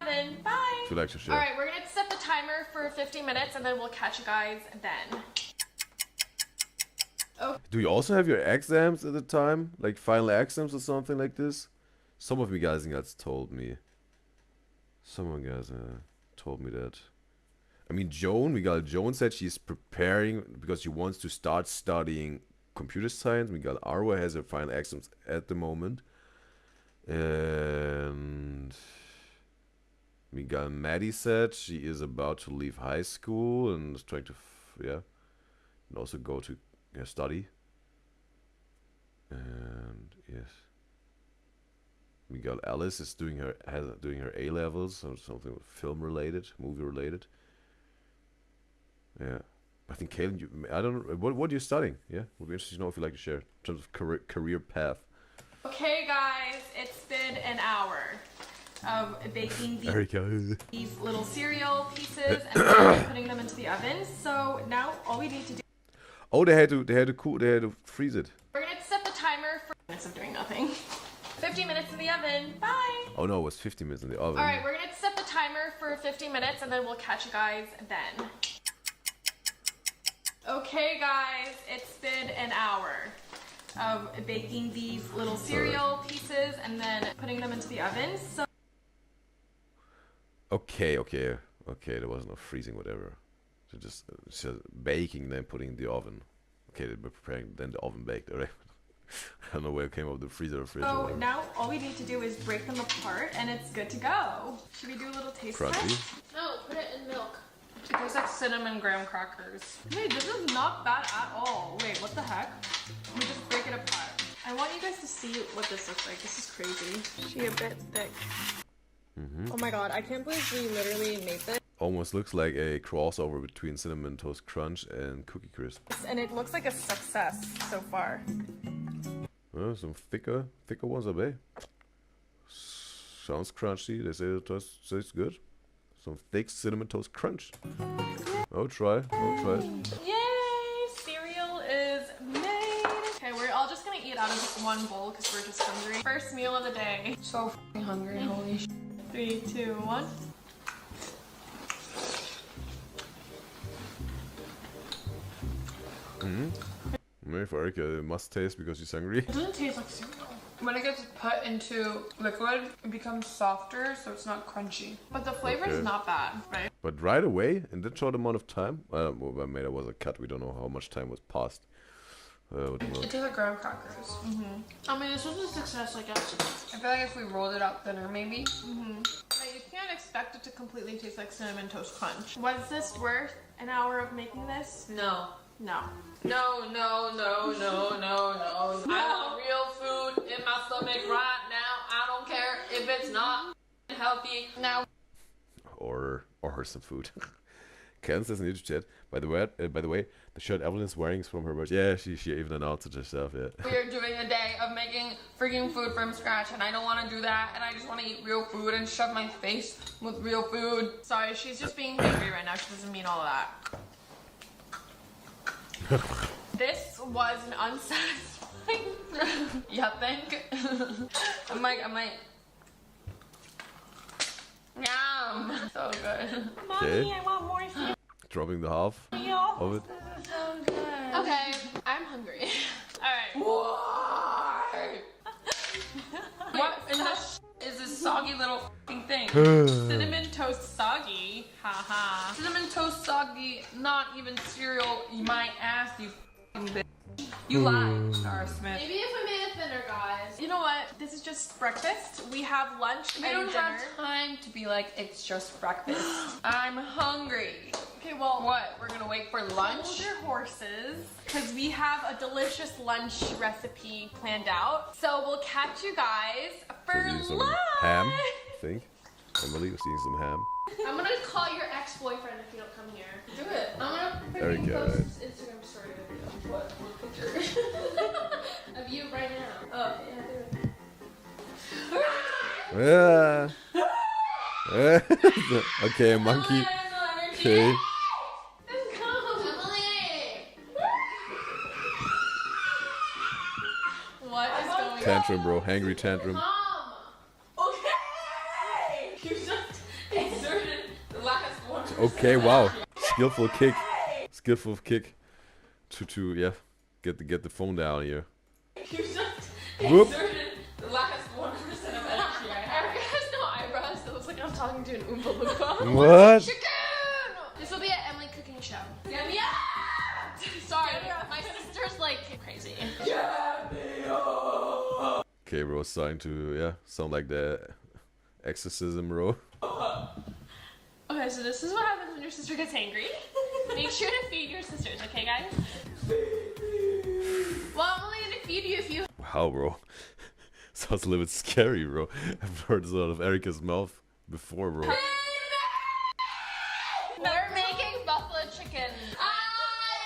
Then bye. Would you like to share? All right, we're gonna set the timer for 50 minutes, and then we'll catch you guys then. Do you also have your exams at the time? Like final exams or something like this? Some of you guys told me. Some of you guys told me that. I mean, Joan said she's preparing because she wants to start studying computer science. Arva has her final exams at the moment. And Maddie said she is about to leave high school and is trying to, and also go to study. And yes, Alice is doing her A levels or something film related, movie related. Yeah, I think Kaylin, I don't know what are you studying. Yeah, would be interesting to know if you'd like to share in terms of career path. Okay, guys, it's been an hour of baking these little cereal pieces and then putting them into the oven. So now all we need to do. Oh, they had to freeze it. We're gonna set the timer for minutes of doing nothing. 50 minutes in the oven. Bye. Oh no, it was 50 minutes in the oven. All right, we're gonna set the timer for 50 minutes and then we'll catch you guys then. Okay, guys, it's been an hour of baking these little cereal pieces and then putting them into the oven. So. Okay. There was no freezing, whatever. So just baking, then putting in the oven. Okay, they were preparing, then the oven baked. Alright. I don't know where it came up, the freezer or fridge. So now all we need to do is break them apart, and it's good to go. Should we do a little taste test? No, put it in milk. It tastes like cinnamon graham crackers. Wait, this is not bad at all. Wait, what the heck? We just break it apart. I want you guys to see what this looks like. This is crazy. She a bit thick. Oh my god, I can't believe we literally made this. Almost looks like a crossover between Cinnamon Toast Crunch and Cookie Crisp. And it looks like a success so far. Some thicker ones are there. Sounds crunchy. They say it tastes good. Some thick Cinnamon Toast Crunch. I'll try. Yay! Cereal is made. Okay, we're all just gonna eat out of just one bowl because we're just hungry. First meal of the day. So f***ing hungry, holy sh**. 3, 2, 1. Maybe for Erika, it must taste because she's hungry. It doesn't taste like cereal. When it gets put into liquid, it becomes softer, so it's not crunchy. But the flavor is not bad, right? But right away, in that short amount of time, well, maybe there was a cut. We don't know how much time was passed. It tastes like graham crackers. I mean, this was a success, I guess. I feel like if we rolled it out thinner, maybe. Like, you can't expect it to completely taste like Cinnamon Toast Crunch. Was this worth an hour of making this? No. No. No. I want real food in my stomach right now. I don't care if it's not healthy. Now. Or some food. Ken says in the YouTube chat, by the way, the shirt Evelyn is wearing is from her merch. Yeah, she even announced it herself, yeah. We're doing a day of making freaking food from scratch, and I don't want to do that, and I just want to eat real food and shove my face with real food. Sorry, she's just being hungry right now. She doesn't mean all of that. This was an unsatisfying. You think? I might. Yum. So good. Mommy, I want more food. Dropping the half of it. This is so good. Okay, I'm hungry. Alright. What in the is this soggy little f***ing thing? Cinnamon Toast Soggy. Haha. Cinnamon Toast Soggy, not even cereal, my ass, you f***ing bitch. You lied, Star Smith. Maybe if we made it thinner, guys. You know what? This is just breakfast. We have lunch We and don't dinner. have time to be like, it's just breakfast. I'm hungry. Okay, well, What? We're gonna wait for hold lunch? your horses, because we have a delicious lunch recipe planned out. So we'll catch you guys for Eating some lunch. ham, I think. Emily was eating some ham. I'm gonna call your ex-boyfriend if you don't come here. Do it. I'm gonna Very freaking good. post this Instagram story of you. What picture? Of you right now. Oh, yeah, do it. Yeah. Okay, monkey. Okay. What is going on? Tantrum, bro. Hangry tantrum. Mom! Okay! You just exerted the last one. Okay, wow. Skillful kick. To yeah. Get the phone down here. You just Whoop. exerted the last 1% of energy I have. Erica has no eyebrows, so it looks like I'm talking to an Oompa Loompa. What? Chicken! This will be an Emily cooking show. Yeah! Sorry, my sister's like crazy. Okay, bro, it's starting to sound like the exorcism, bro. Okay, so this is what happens when your sister gets angry. Make sure to feed your sisters, okay, guys? Well, I'm only gonna feed you if you. Wow, bro. Sounds a little bit scary, bro. I've heard this out of Erica's mouth before, bro. We're making buffalo chicken. I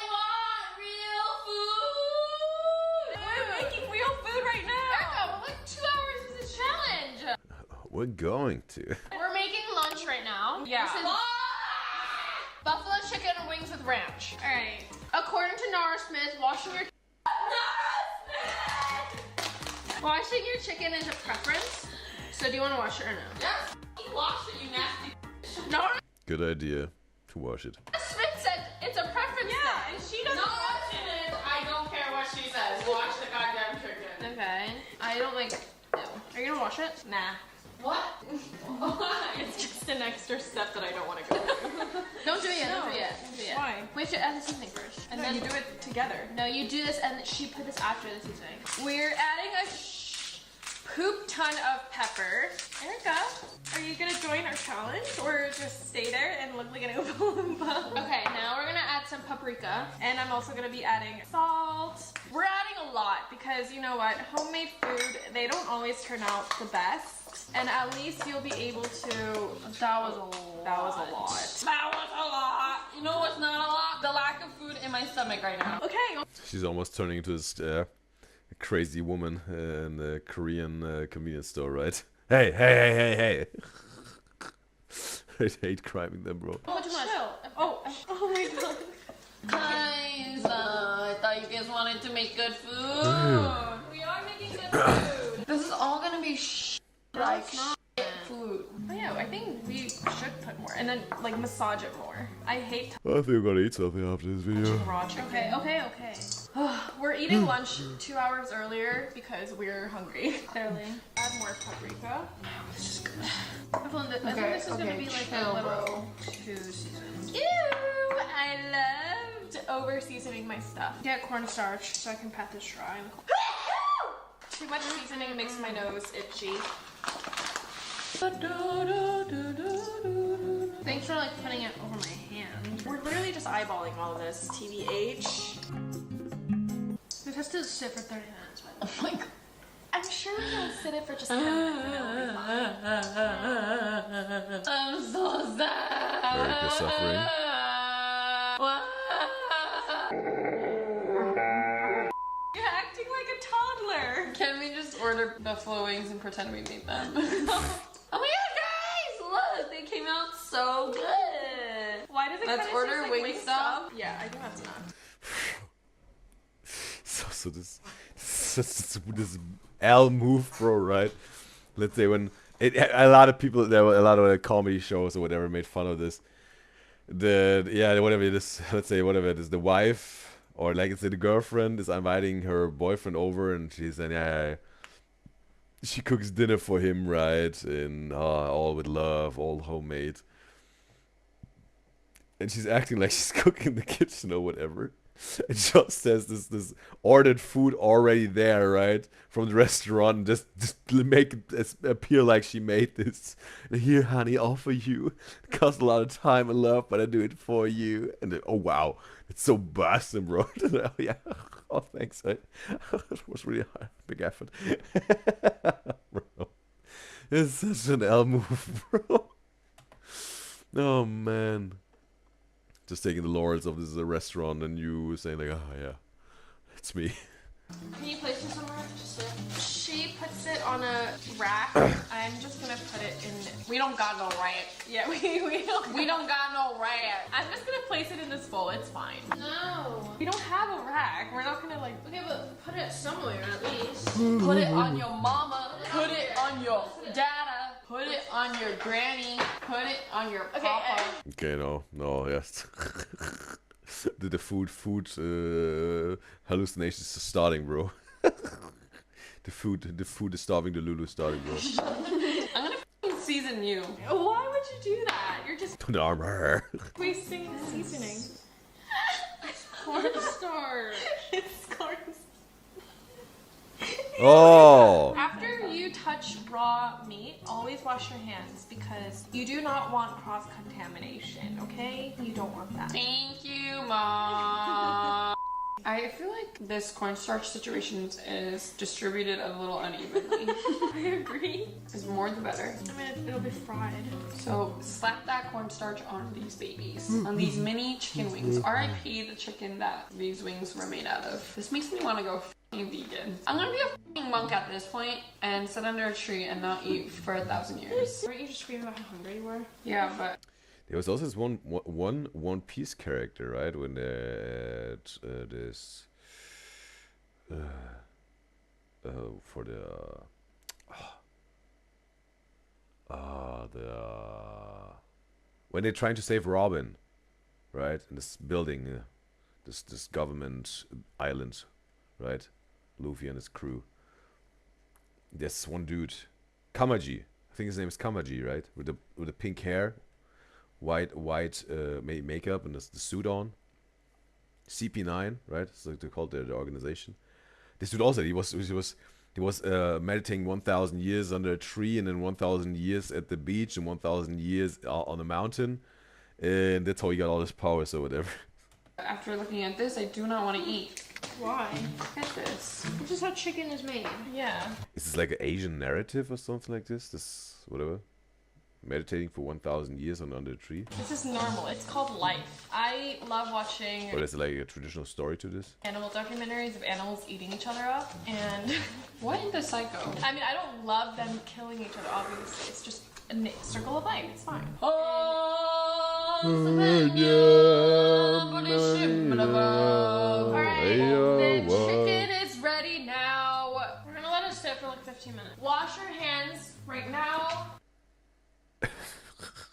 want real food. We're making real food right now. Erica, we're like 2 hours into this challenge. We're going to. We're making lunch right now. Yeah. This is buffalo chicken and wings with ranch. All right. According to Nara Smith, washing your chicken is a preference. So do you want to wash it or no? Yes. Wash it, you nasty. Nara Good idea to wash it. Smith said it's a preference. Yeah, and she doesn't wash it. I don't care what she says. Wash the goddamn chicken. Okay. I don't like. No. Are you gonna wash it? Nah. What? It's just an extra step that I don't want to go through. Don't do it yet. Don't do it yet. Don't do it yet. Why? We have to add the seasoning first. And then you do it together. No, you do this and she put this after the seasoning. We're adding a poop ton of pepper. Erica, are you gonna join our challenge or just stay there and look like an Oompa Loompa? Okay, now we're gonna add some paprika. And I'm also gonna be adding salt. We're adding a lot because you know what? Homemade food, they don't always turn out the best. And at least you'll be able to. That was a lot. That was a lot. That was a lot. You know what's not a lot? The lack of food in my stomach right now. Okay. She's almost turning into this crazy woman in the Korean convenience store, right? Hey. I hate criming them, bro. Oh, too much. Oh my god. Guys, I thought you guys wanted to make good food. We are making good food. This is all gonna be like Food. Oh yeah, I think we should put more and then like massage it more. I hate I think we're gonna eat something after this video. raw chicken. Okay. We're eating lunch 2 hours earlier because we're hungry. Clearly. Add more paprika. This is good. I think this is gonna be like a little too seasoned. Ew! I loved over seasoning my stuff. Get cornstarch so I can pat this dry. Too much seasoning makes my nose itchy. Thanks for like putting it over my hand. We're literally just eyeballing all of this. TBH. This has to sit for 30 minutes. By the way. Oh my god. I'm sure we'll sit it for just 10 minutes and it'll be fine. I'm so sad. Erica suffering. What? You're acting like a toddler. Can we just order buffalo wings and pretend we made them? Oh my god, guys! Look, they came out so good. Why does it Let's kinda order taste like Wingstop. Yeah, I think that's enough. So this L move, bro, right? Let's say when a lot of people, there were a lot of comedy shows or whatever made fun of this. Whatever it is, let's say whatever it is, the wife or like let's say the girlfriend is inviting her boyfriend over and she's saying, she cooks dinner for him, right? And all with love, all homemade. And she's acting like she's cooking in the kitchen or whatever. And just says this ordered food already there, right? From the restaurant. Just make it appear like she made this. And here, honey, all for you. It costs a lot of time and love, but I do it for you. And then, oh, wow. It's so busting, bro. Oh, yeah. Oh, thanks. It was really hard. Big effort. Bro. It's such an L move, bro. Oh, man. Just taking the laurels of this restaurant and you saying like, oh yeah, it's me. Can you place it somewhere? Just so she puts it on a rack. I'm just gonna put it in. We don't got no rack. Yeah, we don't got no rack. I'm just gonna place it in this bowl. It's fine. No, we don't have a rack. We're not gonna like. Okay, but put it somewhere at least. Put it on your mama. Put it on your dada. Put it on your granny. Put it on your papa. Okay, no, yes. the food hallucinations are starting, bro. the food is starving. The Lulu is starting, bro. I'm gonna f***ing season you. Why would you do that? You're just Don't arm her. wasting the seasoning. It's cornstarch. It's cornstarch. Oh. After you touch raw meat, always wash your hands because you do not want cross-contamination, okay? You don't want that. Thank you, Mom. I feel like this cornstarch situation is distributed a little unevenly. I agree. Is more the better. I mean, it'll be fried. So slap that cornstarch on these babies, on these mini chicken wings. R.I.P. the chicken that these wings were made out of. This makes me want to go f***ing vegan. I'm gonna be a f***ing monk at this point and sit under a tree and not eat for 1,000 years. Weren't you just screaming about how hungry you were? Yeah, but... There was also this One Piece character, right? When they had this for when they're trying to save Robin, right? In this building, this government island, right? Luffy and his crew. There's one dude, Kamaji. I think his name is Kamaji, right? With the pink hair. White makeup and the suit on. CP9, right? So they called the organization. This dude also he was meditating 1,000 years under a tree and then 1,000 years at the beach and 1,000 years on a mountain, and that's how he got all his powers or whatever. After looking at this, I do not want to eat. Why? Look at this. This is how chicken is made. Yeah. Is this like an Asian narrative or something like this? This whatever. Meditating for 1,000 years under a tree. This is normal. It's called life. I love watching Or is it like a traditional story to this? animal documentaries of animals eating each other up. And what in the psycho? I mean, I don't love them killing each other, obviously. It's just a circle of life. It's fine. Alright, the chicken is ready now. We're gonna let it sit for like 15 minutes. Wash your hands right now.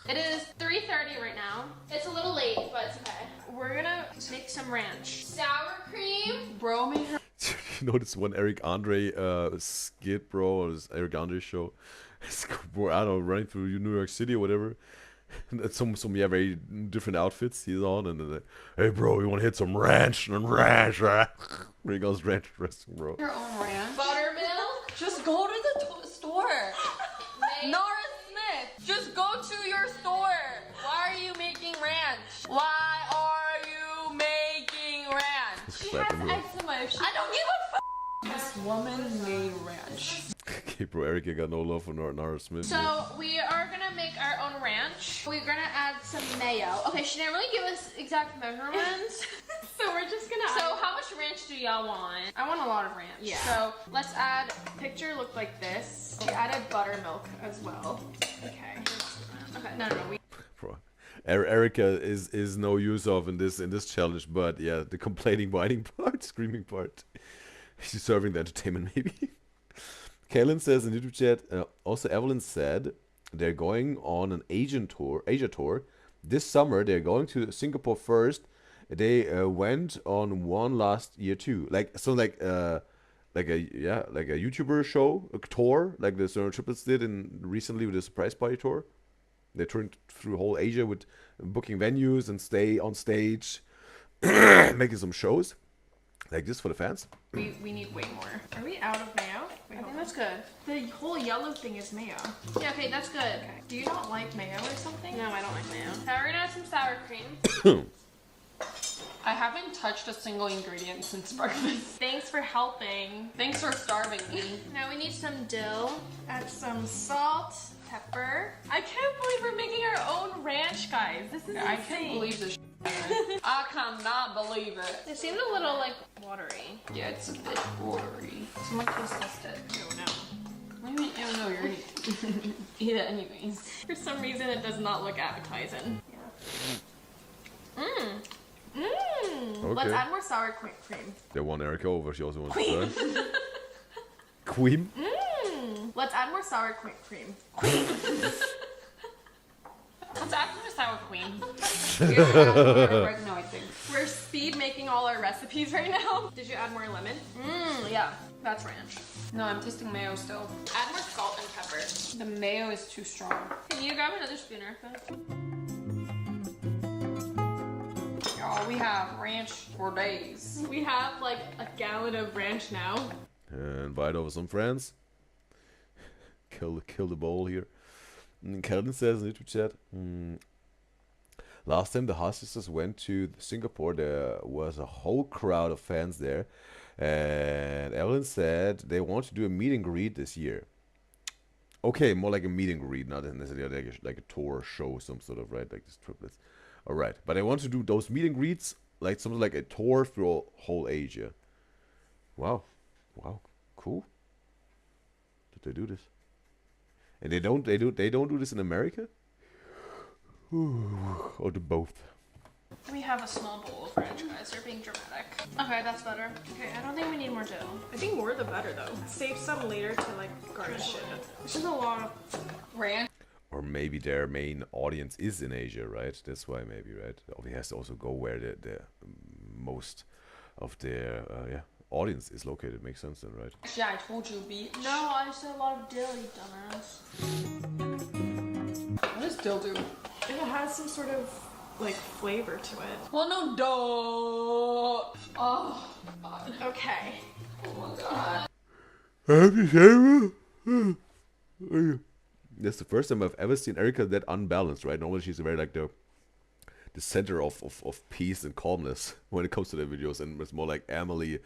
It is 3:30 right now. It's a little late, but it's okay. We're gonna make some ranch. Sour cream. Bro made her. You know this one Eric Andre skit, bro, or this Eric Andre show? Bro, I don't know, running through New York City or whatever. And some very different outfits he's on, and then hey bro, you want to hit some ranch and ranch, right? Where he goes ranch dressing, bro. Your own ranch. Buttermilk. Just go to the store. Nora Smith, just go to your store. Why are you making ranch? Why are you making ranch? She has eczema. I don't give a f***. This woman made ranch. Okay, bro, Erica got no love for Nara Smith. So we are gonna make our own ranch. We're gonna add some mayo. Okay, she didn't really give us exact measurements. So we're just gonna So how much ranch do y'all want? I want a lot of ranch. Yeah. So let's add, picture looked like this. We added buttermilk as well. Okay. Okay, no, we Bro, Erica is no use of in this challenge, but yeah, the complaining, whining part, screaming part. She's serving the entertainment, maybe. Kaylin says in YouTube chat, also Evelyn said they're going on an Asia tour. This summer they're going to Singapore first. They went on one last year too. Like a YouTuber show, a tour, like the Sonar Triplets did recently with the Surprise Party tour. They toured through whole Asia with booking venues and stay on stage, making some shows. Like this for the fans? We need way more. Are we out of mayo? I think that's good. The whole yellow thing is mayo. Yeah, okay, that's good. Okay. Do you not like mayo or something? No, I don't like mayo. Now we're gonna add some sour cream. I haven't touched a single ingredient since breakfast. Thanks for helping. Thanks for starving me. Now we need some dill. Add some salt, pepper. I can't believe we're making our own ranch, guys. This is insane. I can't believe this. I cannot believe it. It seemed a little like watery. Yeah, it's a bit watery. Someone please test it. Oh no. What do you mean? Oh no, you're gonna eat it anyways. For some reason, it does not look appetizing. Yeah. Okay. Let's add more sour cream. They won Erica over. She also wants to start. Queen. Let's add more sour cream. Let's add some sour cream. Oregano, I think. We're speed making all our recipes right now. Did you add more lemon? Yeah, that's ranch. No, I'm tasting mayo still. Add more salt and pepper. The mayo is too strong. Can you grab another spoon, Arva? Oh, we have ranch for days. We have like a gallon of ranch now. And invite over some friends. Kill the bowl here. Karen says in the YouTube chat, last time the hostesses went to Singapore, there was a whole crowd of fans there. And Evelyn said they want to do a meet and greet this year. Okay, more like a meet and greet, not necessarily like a tour show, some sort of, right? Like this triplets. Alright, but I want to do those meet and greets, like something like a tour through whole Asia. Wow. Wow. Cool. Did they do this? And they don't do this in America? Or do both? We have a small bowl of ranch, guys. They're being dramatic. Okay, that's better. Okay, I don't think we need more dough. I think more the better though. Save some later to like garnish it. This is a lot of Ranch. Or maybe their main audience is in Asia, right? That's why maybe, right? He has to also go where the most of their audience is located. Makes sense then, right? Yeah, I told you, bitch. No, I just said a lot of dill, you dumbass. What does dill do? it has some sort of like flavor to it. Well, no, duh. Oh, God. Okay. Oh my God. That's the first time I've ever seen Erica that unbalanced, right? Normally she's very like the center of peace and calmness when it comes to their videos, and it's more like Emily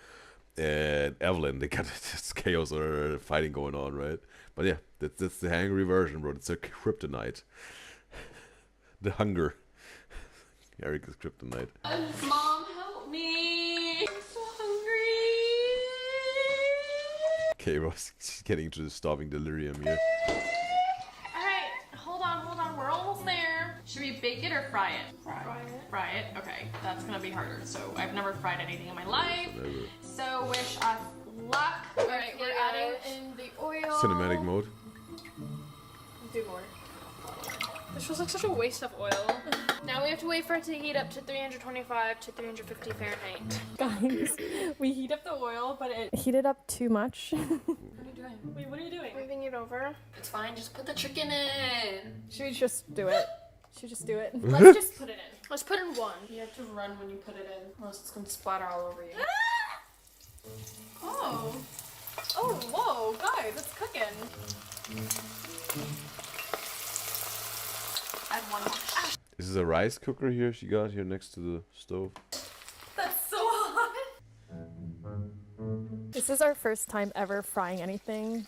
and Evelyn. They got this chaos or fighting going on, right? But yeah, that's the hangry version, bro. It's a kryptonite. The hunger. Erica's kryptonite. Mom, help me. I'm so hungry. Okay, Ross, she's getting into the starving delirium here. Alright, hold on. We're almost there. Should we bake it or fry it? Fry it. Okay, that's gonna be harder. So I've never fried anything in my life. Never. So wish us luck. Alright, we're adding in the oil. Cinematic mode. Do more. This feels like such a waste of oil. Now we have to wait for it to heat up to 325 to 350 Fahrenheit. Guys, we heat up the oil, but it heated up too much. What are you doing? Wait, what are you doing? Moving it over. It's fine, just put the chicken in. Should we just do it? Should we just do it? Let's just put it in. Let's put in one. You have to run when you put it in, or else it's gonna splatter all over you. Oh. Oh, whoa, guys, it's cooking. Add one more. This is a rice cooker here she got here next to the stove. That's so hot. This is our first time ever frying anything.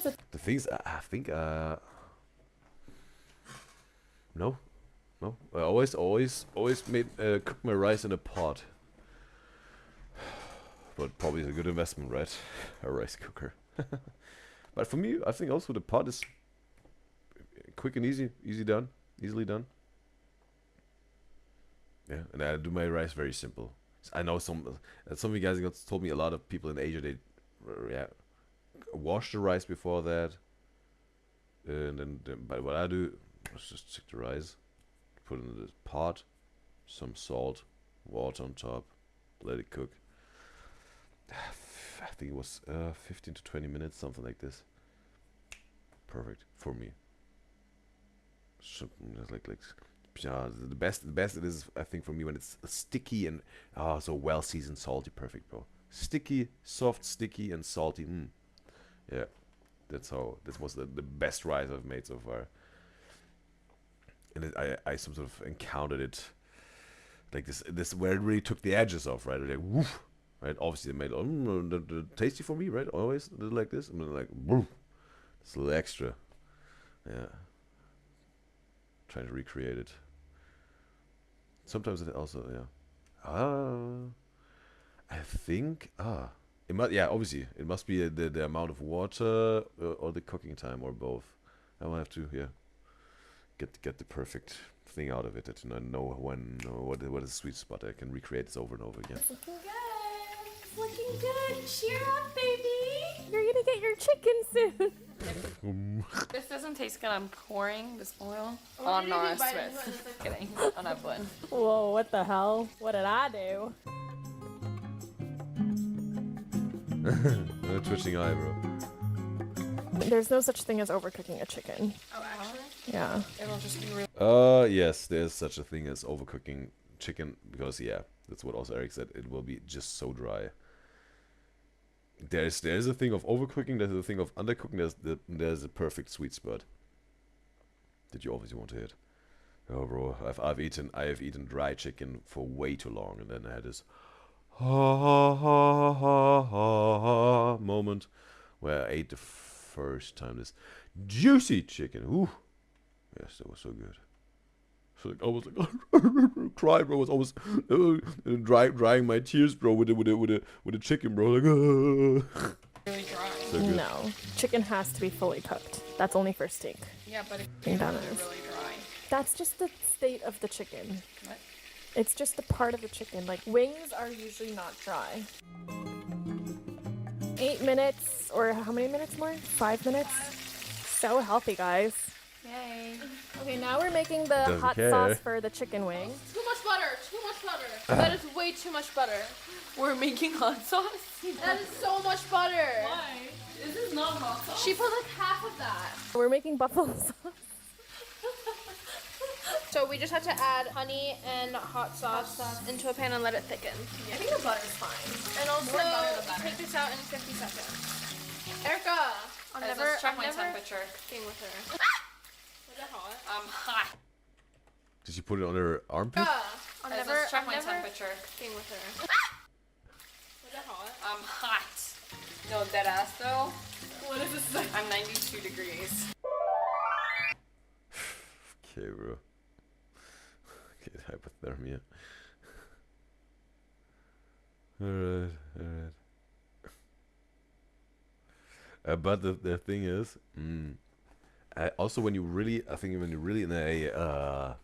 The thing is, I think, no. I always made cook my rice in a pot. But probably a good investment, right? A rice cooker. But for me, I think also the pot is quick and easily done. Yeah, and I do my rice very simple. I know some of you guys told me a lot of people in Asia, they wash the rice before that, and then but what I do is just take the rice, put it in the pot, some salt, water on top, let it cook. I think it was 15 to 20 minutes, something like this. Perfect for me. The best it is, I think, for me when it's sticky and so well seasoned, salty, perfect, bro. Sticky, soft, sticky, and salty. Yeah, this was the best rice I've made so far. And I some sort of encountered it like this where it really took the edges off, right? Like woof, right? Obviously, they made the tasty for me, right? Always a little like this, and then like woof, it's a little extra. Yeah. Trying to recreate it. Sometimes it also, I think, it must, obviously, it must be the amount of water or the cooking time or both. I will have to, get the perfect thing out of it, to know when, what is the sweet spot. I can recreate this over and over again. It's looking good. It's looking good. Cheer up, baby. You're gonna get your chicken soon. This doesn't taste good. I'm pouring this oil on Nora Smith. Kidding. On Evelyn. Whoa, what the hell? What did I do? Twitching eyebrow. There's no such thing as overcooking a chicken. Oh, actually? Yeah. It'll just be really. Yes, there's such a thing as overcooking chicken because yeah, that's what also Eric said. It will be just so dry. There's a thing of overcooking. There's a thing of undercooking. There's a perfect sweet spot that you obviously want to hit. Oh, bro, I have eaten dry chicken for way too long, and then I had this moment where I ate the first time this juicy chicken. Ooh, yes, that was so good. So I was like, cry, bro. I was almost drying my tears, bro, with the chicken, bro. Like, Really dry. so good. No. Chicken has to be fully cooked. That's only for steak. Yeah, but it's Being really, done is. really dry. That's just the state of the chicken. What? It's just a part of the chicken. Like, wings are usually not dry. 8 minutes, or how many minutes more? 5 minutes? So healthy, guys. Yay. Okay, now we're making the Doesn't hot care. sauce for the chicken wing. Too much butter. Too much butter. That is way too much butter. We're making hot sauce? That is so much butter. Why? This is not hot sauce. She put like half of that. We're making buffalo sauce. So we just have to add honey and hot sauce into a pan and let it thicken. I think the butter's fine. And also More butter, the better. take this out in 50 seconds. Erica, I'm never temperature. fucking with her. Is that hot? I'm hot. Did she put it on her armpit? I'm Let's never check my temperature. fucking with her. Is that hot? I'm hot. No, dead ass though. What is this? I'm 92 degrees. Okay, bro. Okay, hypothermia. Alright. But the thing is, also when you really, I think when you're really in a,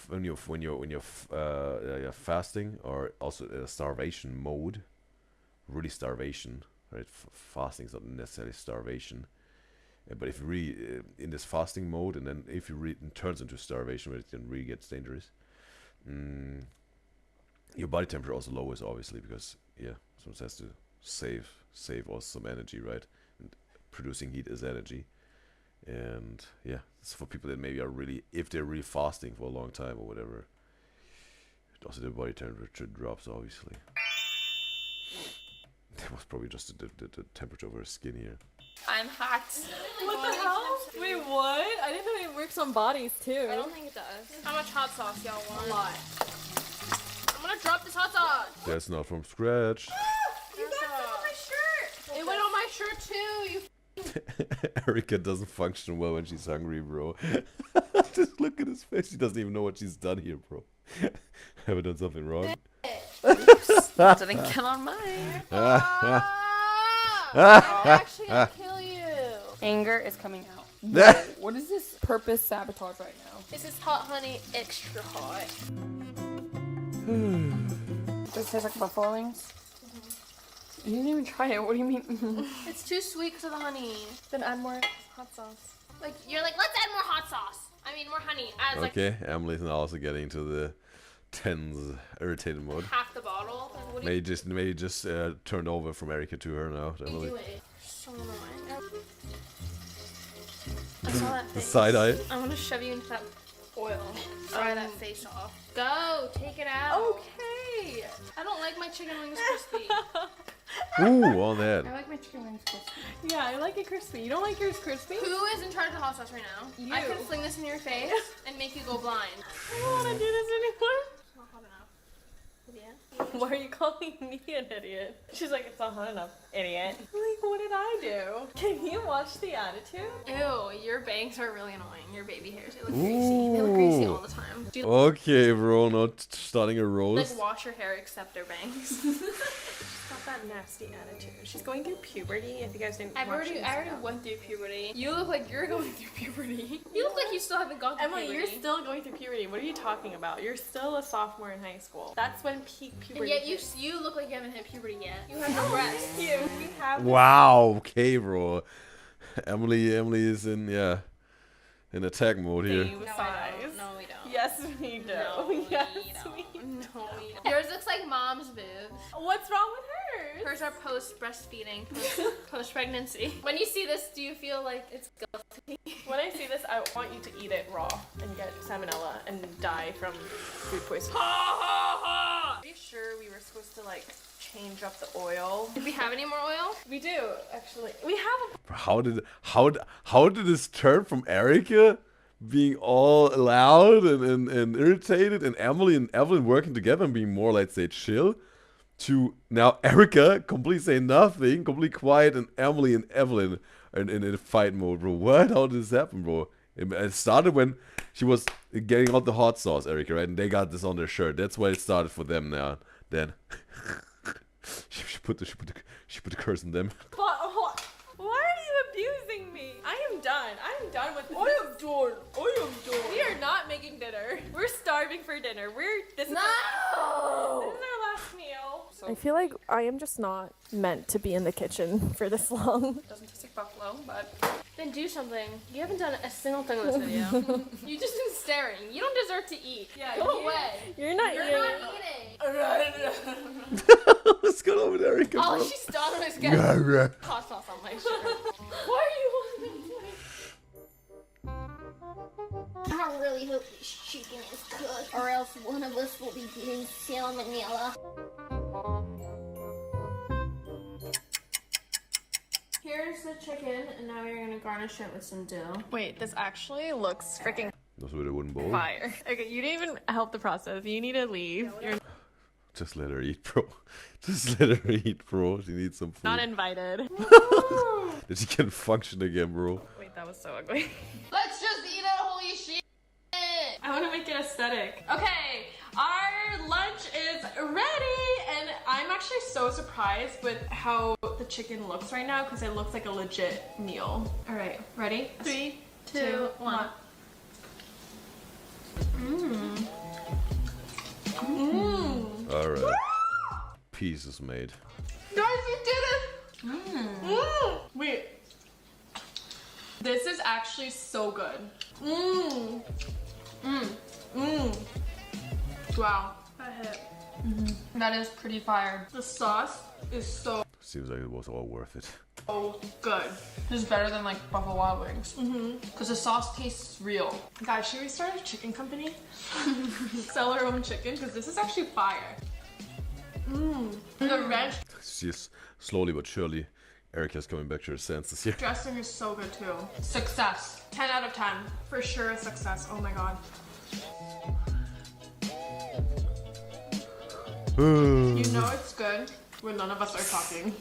when you're fasting or also in a starvation mode, really starvation, right? Fasting is not necessarily starvation. But if you really in this fasting mode, and then if you really it turns into starvation, where it then really gets dangerous, your body temperature also lowers, obviously, because someone has to save also some energy, right? And producing heat is energy, and it's for people that maybe are really, if they're really fasting for a long time or whatever, also their body temperature drops, obviously. That was probably just the temperature of her skin here. I'm hot. What the hell? Wait, what? I didn't know it works on bodies too. I don't think it does. How much hot sauce y'all want? A lot. I'm gonna drop this hot sauce. That's not from scratch. You got some on my shirt. It went on my shirt too. You Erica doesn't function well when she's hungry, bro. Just look at his face. She doesn't even know what she's done here, bro. Have I done something wrong? Didn't get on mine. I'm actually gonna kill you. Anger is coming out. What is this purpose sabotage right now? This is hot honey extra hot. Does it taste like buffalo wings? You didn't even try it. What do you mean? It's too sweet because of the honey. Then add more hot sauce. Like you're like, let's add more hot sauce. I mean more honey. As Okay, Emily's now also getting into the tens irritated mode. like half the bottle. Like, what do you Maybe just turned over from Erica to her now. To Emily. do it? So annoying. I saw that The face. side eye. I'm gonna shove you into that oil. Fry that face off. Go, take it out. Okay. I don't like my chicken wings crispy. Ooh, on that. I like my chicken wings crispy. Yeah, I like it crispy. You don't like yours crispy? Who is in charge of hot sauce right now? You. I could fling this in your face and make you go blind. I don't want to do this anymore. It's not hot enough. Idiot. Why are you calling me an idiot? She's like, it's not hot enough, idiot. I'm like, what did I do? Can you watch the attitude? Ew, your bangs are really annoying. Your baby hairs, they look greasy. They look greasy all the time. Do you Okay, bro, not starting a roast. like wash your hair except their bangs? got that nasty attitude. She's going through puberty. If you guys didn't I watch already Instagram. went through puberty. You look like you're going through puberty. You look like you still haven't gone through Emily, puberty. you're still going through puberty. What are you talking about? You're still a sophomore in high school. That's when peak And puberty. yet hits. you look like you haven't hit puberty yet. You have no breasts. You have Wow, okay, bro. Emily is in attack mode here. same No, I size. don't. No, we don't. Yes, we do. No, we yes, don't. we do. No, we don't. Yours looks like mom's boobs. What's wrong with hers? Hers are post breastfeeding, post pregnancy. When you see this, do you feel like it's guilty? When I see this, I want you to eat it raw and get salmonella and die from food poisoning. Pretty sure we were supposed to like change up the oil. Do we have any more oil? We do actually. We have a How did this turn from Erica being all loud and irritated, and Emily and Evelyn working together and being more, let's say, chill, to now Erica completely saying nothing, completely quiet, and Emily and Evelyn are in fight mode, bro? What? How did this happen, bro? It started when she was getting out the hot sauce, Erica, right? And they got this on their shirt. That's why it started for them now. Then she put the curse on them. Why are you abusing me? I am done. I am done with this. I am done. We are not making dinner. We're starving for dinner. This is our last meal. I feel like I am just not meant to be in the kitchen for this long. Doesn't taste like buffalo, but then do something. You haven't done a single thing in this video. You just been staring. You don't deserve to eat. Yeah, Go away. You're not eating. What's going on with Erica, bro? Oh, she's stunned. Let's get hot sauce on my shirt. Why are you on the I really hope this chicken is cooked, or else one of us will be getting salmonella. Here's the chicken, and now you're gonna garnish it with some dill. Wait, this actually looks freaking That's with a wooden bowl. fire. Okay, you didn't even help the process. You need to leave. You're Just let her eat, bro. Just let her eat, bro. She needs some food. not invited. That she can function again, bro. Wait, that was so ugly. Let's just eat it, holy shit! I want to make it aesthetic. Okay, our lunch is ready, and I'm actually so surprised with how the chicken looks right now because it looks like a legit meal. All right, ready? 3, 2, 1. Mmm. Mmm. Alright. Pieces made. Guys, you did it! Mmm. Wait. This is actually so good. Mmm. Mmm. Mmm. Wow. That hit. That is pretty fire. The sauce is so Seems like it was all worth it. good. This is better than like Buffalo Wild Wings. Because the sauce tastes real. Guys, should we start a chicken company? Sell our own chicken? Because this is actually fire. The ranch She's slowly but surely, Erica's coming back to her senses here. dressing is so good too. Success. 10 out of 10. For sure a success. Oh my god. You know it's good when none of us are talking.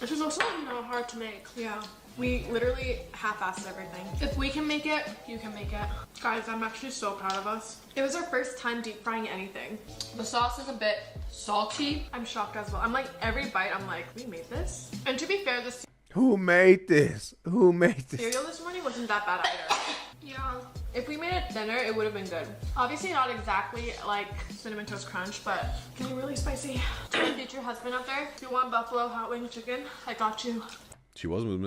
This is also, hard to make. Yeah. We literally half-assed everything. If we can make it, you can make it. Guys, I'm actually so proud of us. It was our first time deep frying anything. The sauce is a bit salty. I'm shocked as well. I'm like, every bite, I'm like, we made this? And to be fair, the Who made this? Who made this? cereal this morning wasn't that bad either. Yeah. If we made it thinner, it would have been good. Obviously not exactly like Cinnamon Toast Crunch, but getting really spicy. To my future husband out there, if you want buffalo hot wing chicken, I got you. She wasn't with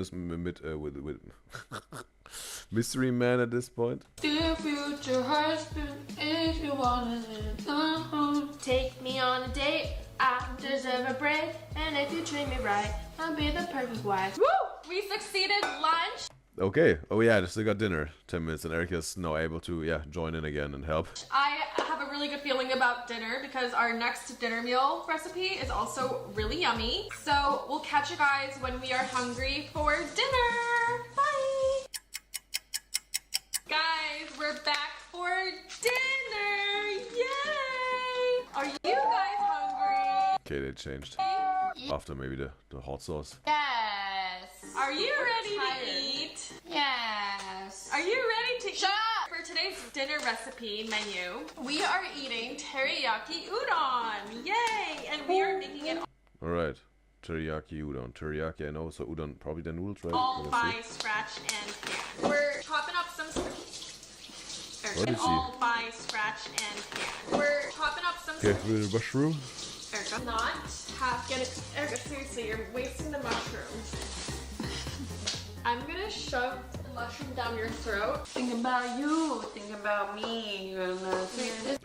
Mystery Man at this point. Dear future husband, if you wanna live, take me on a date. I deserve a break, and if you treat me right, I'll be the perfect wife. Woo! We succeeded. Lunch. Okay. Oh yeah, I still got dinner. 10 minutes, and Erica's now able to join in again and help. I have a really good feeling about dinner because our next dinner meal recipe is also really yummy. So we'll catch you guys when we are hungry for dinner. Bye! Guys, we're back for dinner! Yay! Are you guys hungry? Okay, they changed. After maybe the hot sauce. Yes. Are you ready to eat? Yes. Are you ready to Shut eat? For today's dinner recipe menu, we are eating teriyaki udon. Yay! And we are making it Alright. teriyaki udon. Teriyaki, I know. So udon, probably the noodles, right? All Let me by see. scratch and pan. We're chopping up some. What is she? All by scratch and pan. We're chopping up some. Okay, with the mushroom. Erica, not half get it. Erica, seriously, you're wasting the mushrooms. I'm gonna shove the mushroom down your throat. Think about you, think about me.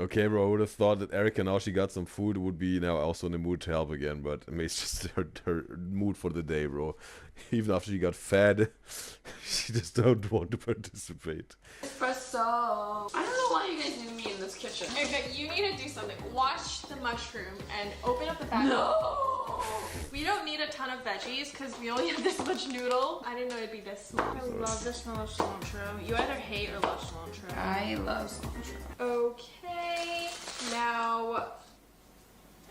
Okay, bro, I would have thought that Erica, now she got some food, would be now also in the mood to help again, but I mean, it's just her mood for the day, bro. Even after she got fed, she just don't want to participate. Espresso. I don't know why you guys need me in this kitchen. Erica, you need to do something. Wash the mushroom and open up the bag. No! We don't need a ton of veggies because we only have this much noodle. I didn't know it'd be this small. I love the smell of cilantro. You either hate or love cilantro. I love cilantro. Okay, now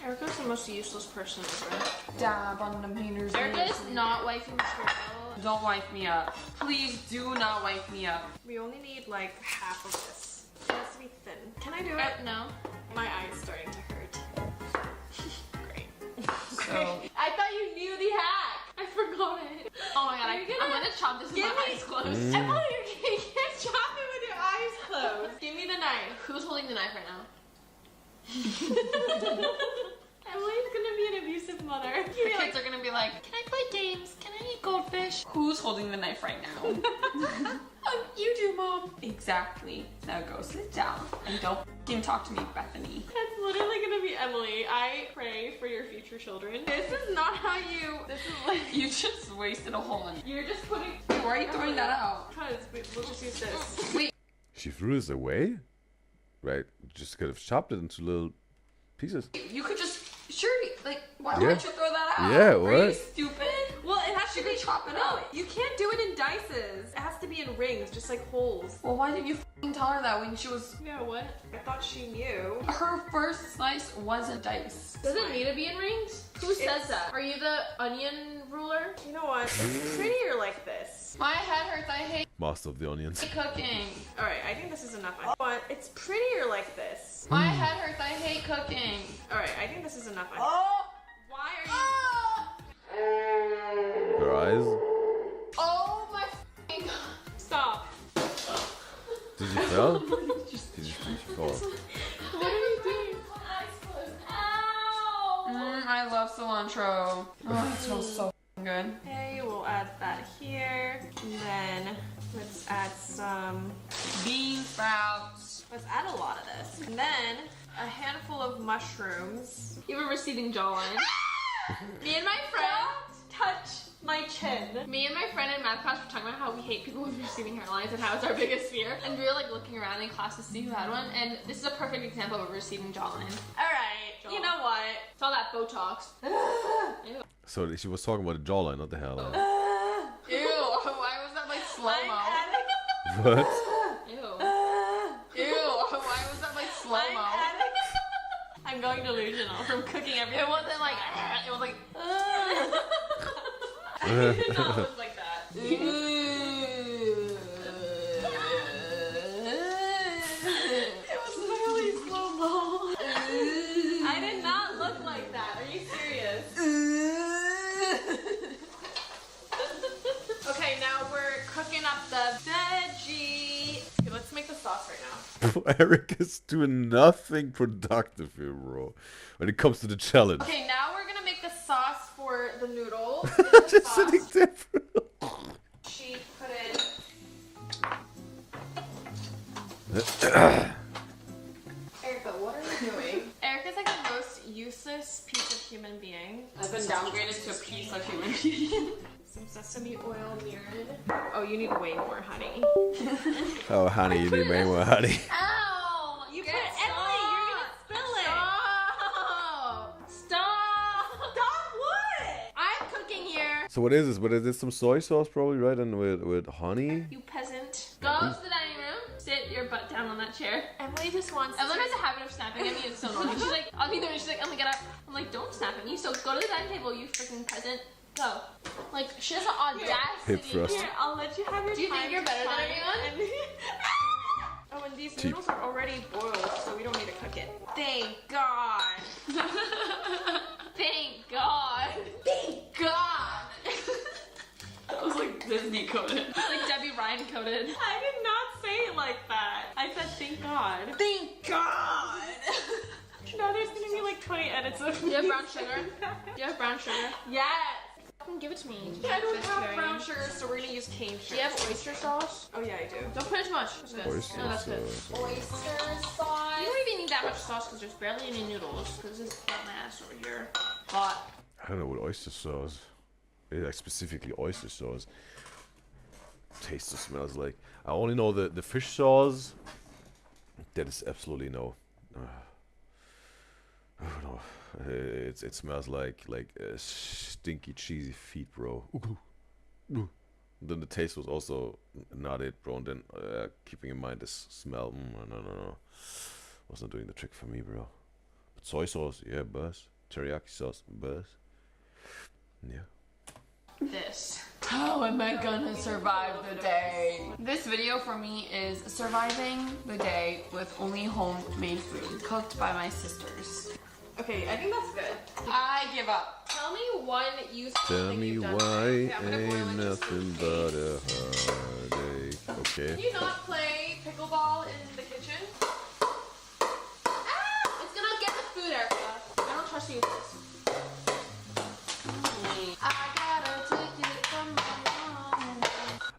Erica's the most useless person ever. Dab on the painter's Erica is not wiping the turtle. Don't wipe me up. Please do not wipe me up. We only need like half of this. It has to be thin. Can I do it? No. My eye is starting to hurt. Great. So, I thought you knew the hack. I forgot it. oh my god, I'm gonna chop this with my eyes closed. Emily, you can't chop it with your eyes closed. Give me the knife. Who's holding the knife right now? Emily's gonna be an abusive mother. The kids are gonna be like, can I play games? Can I eat goldfish? Who's holding the knife right now? You do, Mom. Exactly. Now go sit down and don't even talk to me, Bethany. That's literally gonna be Emily. I pray for your future children. This is not how you. This is like You just wasted a whole onion. you're just putting. Why are you throwing that out? Because we'll just use this. Wait. She threw this away? Right, just could have chopped it into little pieces. You could just, sure, like, why Yeah. would you throw that out? Yeah, Are you what? stupid? Well, it has You to be could chop it no, up. You can't do it in dices. It has to be in rings, just like holes. Well, why didn't you f***ing tell her that when she was... Yeah, what? I thought she knew. Her first slice wasn't dice. Does it need to be in rings? Who says that? Are you the onion ruler? You know what? It's prettier like this. My head hurts, I hate Master of the onions. cooking. Alright, I think this is enough. But it's prettier like this. My head hurts, I hate cooking. Alright, I think this is enough. Why are you... Her eyes? Oh my f***ing god. Stop. Did you fall? Did you fall? What are you doing? I love cilantro. Oh, it smells so f***ing good. Okay, we'll add that here. And then let's add some Bean sprouts. Let's add a lot of this. And then a handful of mushrooms. You have a receding jawline. Me and my friend touch my chin. Me and my friend in math class were talking about how we hate people with receding hairlines and how it's our biggest fear. And we were like looking around in class to see who had one. And this is a perfect example of a receding jawline. Alright, you know what? It's all that Botox. Ew. So she was talking about the jawline, not the hairline. Ew. Why was that like slow-mo? What? Ew. Ew. Why was that like slow-mo? I'm going delusional from cooking everything. It wasn't like, it was like, I didn't know it was like that. It was literally slow-mo. I did not look like that. Are you serious? Okay, now we're cooking up the veggie. Okay, let's make the sauce right now. Eric is doing nothing productive here, bro. When it comes to the challenge. Okay, now we're gonna make the sauce for the noodles. Just sitting there. She put in. Erica, what are you doing? Erica's like the most useless piece of human being. I've been downgraded to a piece of human being. Some sesame oil mirrored. Oh, you need way more honey. Oh, honey, you need way more honey. Ow! You put Emily, you're gonna spill it. Stop! Stop what? I'm cooking here. So what is this? What is this? Some soy sauce, probably, right? And with honey. You peasant. Go to the dining room. Sit your butt down on that chair. Emily just wants. Evelyn has a habit of snapping at me. It's so annoying. She's like, I'll be there, and she's like, Emily, get up. I'm like, don't snap at me. So go to the dining table, you freaking peasant. Go. Like, she has an audacity. Hip thrust. Here, I'll let you have your Do you think time you're to better than shine. everyone? Oh, and these Cheap. noodles are already boiled, so we don't need to cook it. Thank God. Thank God. Thank God! That was like Disney coded. Like Debbie Ryan coded. I did not say it like that. I said thank God. Thank God! Now there's gonna be like 20 edits of Do you have brown sugar? Do you have brown sugar? Yes! Give it to me. I don't have brown sugar, so we're gonna use cane sugar. Do you have oyster sauce? Oh yeah, I do. Don't put as much. That's good. Oyster No, that's good. sauce. Oyster sauce. You don't even need that much sauce because there's barely any noodles. Because this dumbass over here bought. I don't know what oyster sauce. Like specifically oyster sauce. Taste or smells like. I only know the fish sauce. That is absolutely no. Oh no. It smells like stinky cheesy feet, bro. Then the taste was also not it, bro. And then keeping in mind this smell, no, was not doing the trick for me, bro. But soy sauce, yeah, buzz. Teriyaki sauce, buzz. Yeah. This. How am I gonna survive the day? This video for me is surviving the day with only homemade food cooked by my sisters. Okay, I think that's good. I give up. Tell me one useful Tell thing me you've done. why Okay, I'm gonna boil ain't it just for nothing but a heartache. Okay. Can you not play pickleball in the kitchen? Ah! It's gonna get the food, Arva. I don't trust you with this.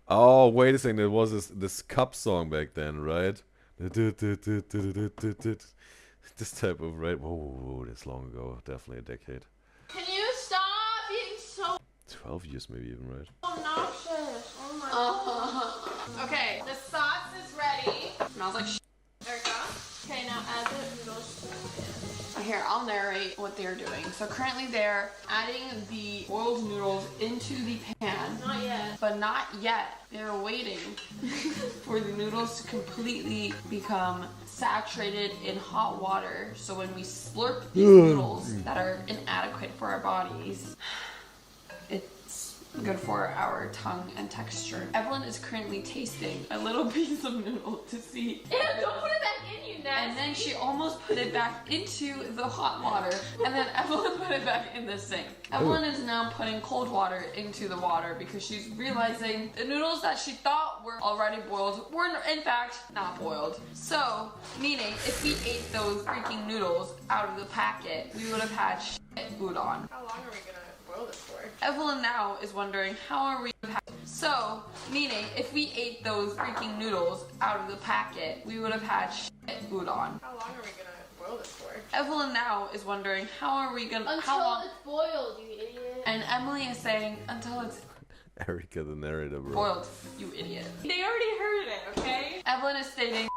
Oh, wait a second. There was this cup song back then, right? This type of, right? Whoa, that's long ago. Definitely a decade. Can you stop being so 12 years maybe even, right? obnoxious? Oh my god. Okay, the sauce is ready. Smells like Erica. Okay, now add the noodles. Here, I'll narrate what they're doing. So currently they're adding the boiled noodles into the pan. Not yet. But not yet. They're waiting for the noodles to completely become saturated in hot water. So when we slurp these noodles that are inadequate for our bodies, it's good for our tongue and texture. Evelyn is currently tasting a little piece of noodle to see. Ew, don't put it back in, you nasty. And then she almost put it back into the hot water. And then Evelyn put it back in the sink. Evelyn is now putting cold water into the water because she's realizing the noodles that she thought were already boiled were in fact not boiled. So, meaning if we ate those freaking noodles out of the packet, we would have had shit udon. How long are we gonna boil this for? Evelyn now is wondering how are we so, meaning if we ate those freaking noodles out of the packet, we would have had shit udon. How long are we gonna boil this for? Evelyn now is wondering how are we gonna Until it's boiled, you idiot. And Emily is saying until it's Erica the narrator, bro. boiled, you idiot. They already heard it, okay? Evelyn is stating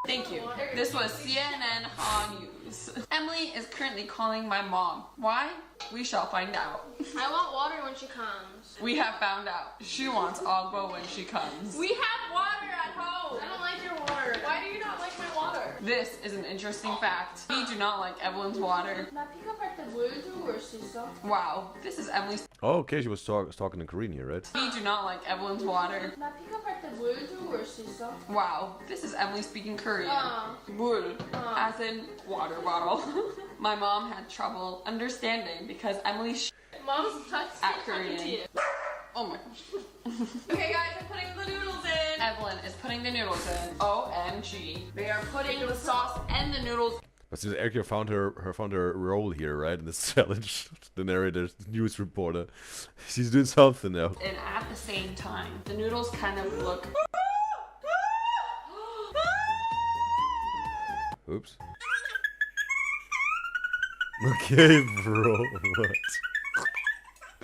thank you. This was CNN on News. Emily is currently calling my mom. Why? We shall find out. I want water when she comes. We have found out. She wants agua when she comes. We have water at home. I don't like your water. Why do you not like my water? This is an interesting fact. We do not like Evelyn's water. Wow, this is Emily's. Oh, okay, she was talking in Korean here, right? We do not like Evelyn's water. Wow, this is Emily speaking Korean. 물, as in water bottle. My mom had trouble understanding because Emily Mom's not at Korean. Oh my gosh. Okay guys, I'm putting the noodles in. Evelyn is putting the noodles in. OMG. They are putting the sauce and the noodles. But since Erica found her role here, right, in this challenge, the narrator, the news reporter, she's doing something now. And at the same time, the noodles kind of look. Oops. Okay, bro. What?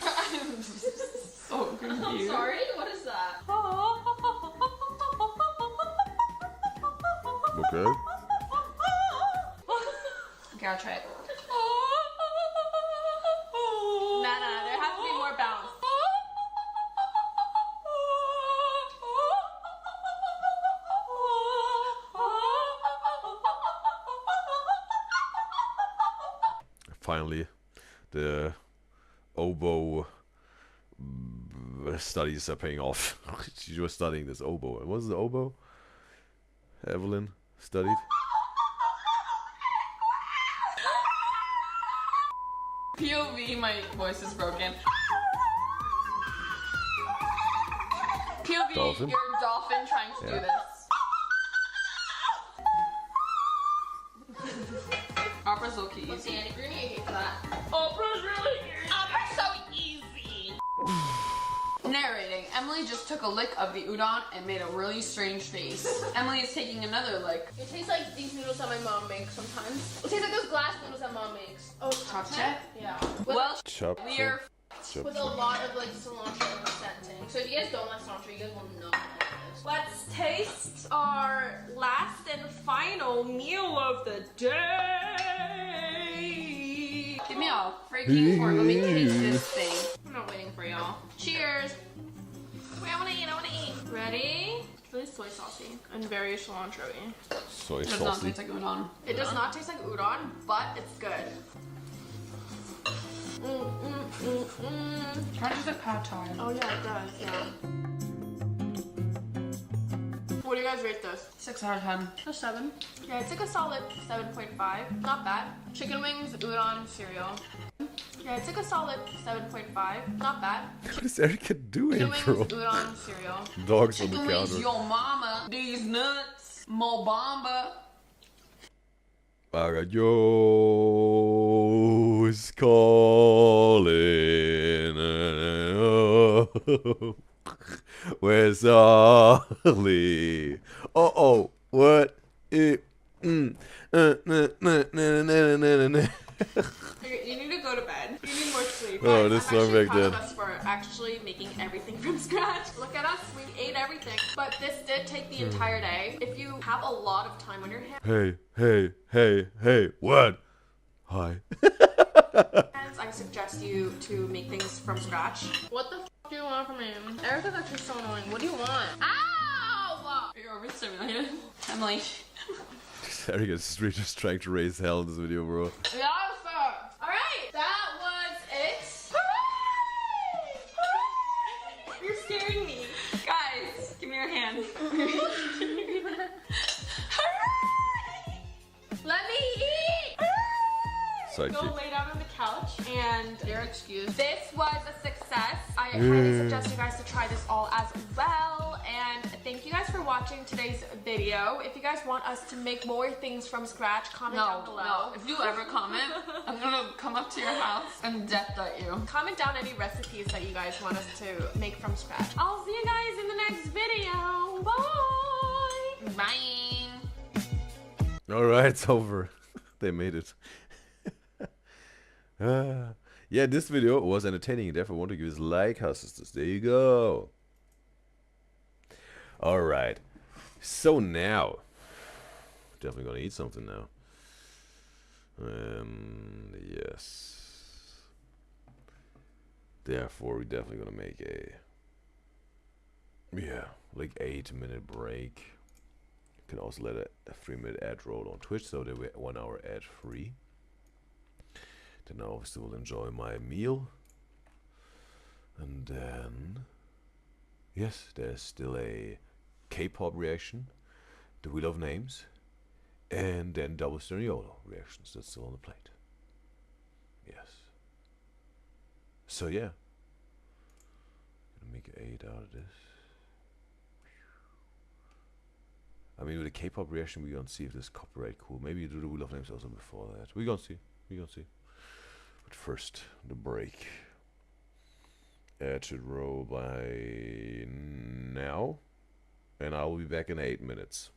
I'm so confused. I'm sorry, what is that? Okay. Okay, I'll try it. Nah, there has to be more bounce. Finally, the oboe studies are paying off. She was studying this oboe. What was the oboe? Evelyn studied. POV, my voice is broken. POV, Dolphin? you're a dolphin trying to do this. Arva's low-key easy. Okay, Annie, you're gonna get hate for that. Arva's really easy. Arva's so easy. Narrating. Emily just took a lick of the udon and made a really strange face. Emily is taking another lick. It tastes like these noodles that my mom makes sometimes. It tastes like those glass noodles that mom makes. Oh, Chapche? Yeah. Well, Chop. we are With a lot of like cilantro and scenting. So if you guys don't like cilantro, you guys will not like this. Let's taste our last and final meal of the day. Give me a freaking fork. Let me taste this thing. I'm not waiting for y'all. Cheers. Wait, I wanna eat. Ready? It's really soy saucy and very cilantro-y. Soy It does not saucy. taste like udon. It does not taste like udon, but it's good. Kind of just like pad thai. Oh yeah, it does. Yeah. What do you guys rate this? 6 out of 10. A 7. Yeah, it's like a solid 7.5. Not bad. Chicken wings, udon, cereal. Yeah, it's like a solid 7.5. Not bad. What is Erica doing, Chicken wings, bro? udon, cereal. Dogs on the Chicken wings, counter. your mama. These nuts. Mobamba. I got yo is calling. Where's Ollie? Oh, what? You need to go to bed. You need more sleep. Oh, this I'm song actually back proud of then. us for actually making everything from scratch. Look at us, we ate everything. But this did take the entire day. If you have a lot of time on your hands, Hey, what? Hi. I suggest you to make things from scratch. What the f do you want from me? Erica's actually so annoying. What do you want? Ow! You're overstimulated. Emily. Erica's just trying to raise hell in this video, bro. Yeah, sir. Alright, that was it. Hooray! You're scaring me. Guys, give me your hand. Let me eat! Go Sidekick. lay down on the couch and You're excused. this was a success. I highly suggest you guys to try this all as well. And thank you guys for watching today's video. If you guys want us to make more things from scratch, comment down below. No. If you ever comment, I'm gonna come up to your house and death at you. Comment down any recipes that you guys want us to make from scratch. I'll see you guys in the next video. Bye! Bye. Alright, it's over. They made it. Yeah, this video was entertaining. Therefore, I want to give this like, huh, sisters. There you go. Alright. So now, definitely gonna eat something now. Yes. Therefore, we're definitely gonna make like 8-minute break. You can also let a 3-minute ad roll on Twitch, so that we're 1 hour ad free. Then I obviously will enjoy my meal. And then, yes, there's still a K-pop reaction, the Wheel of Names, and then double Sterniolo reactions. That's still on the plate. Yes. So yeah, gonna make 8 out of this. I mean, with the K-pop reaction, we're gonna see if this copyright cool. Maybe you do the Wheel of Names also before that. We're gonna see. We're gonna see. But first, the break. It should roll by now, and I will be back in 8 minutes.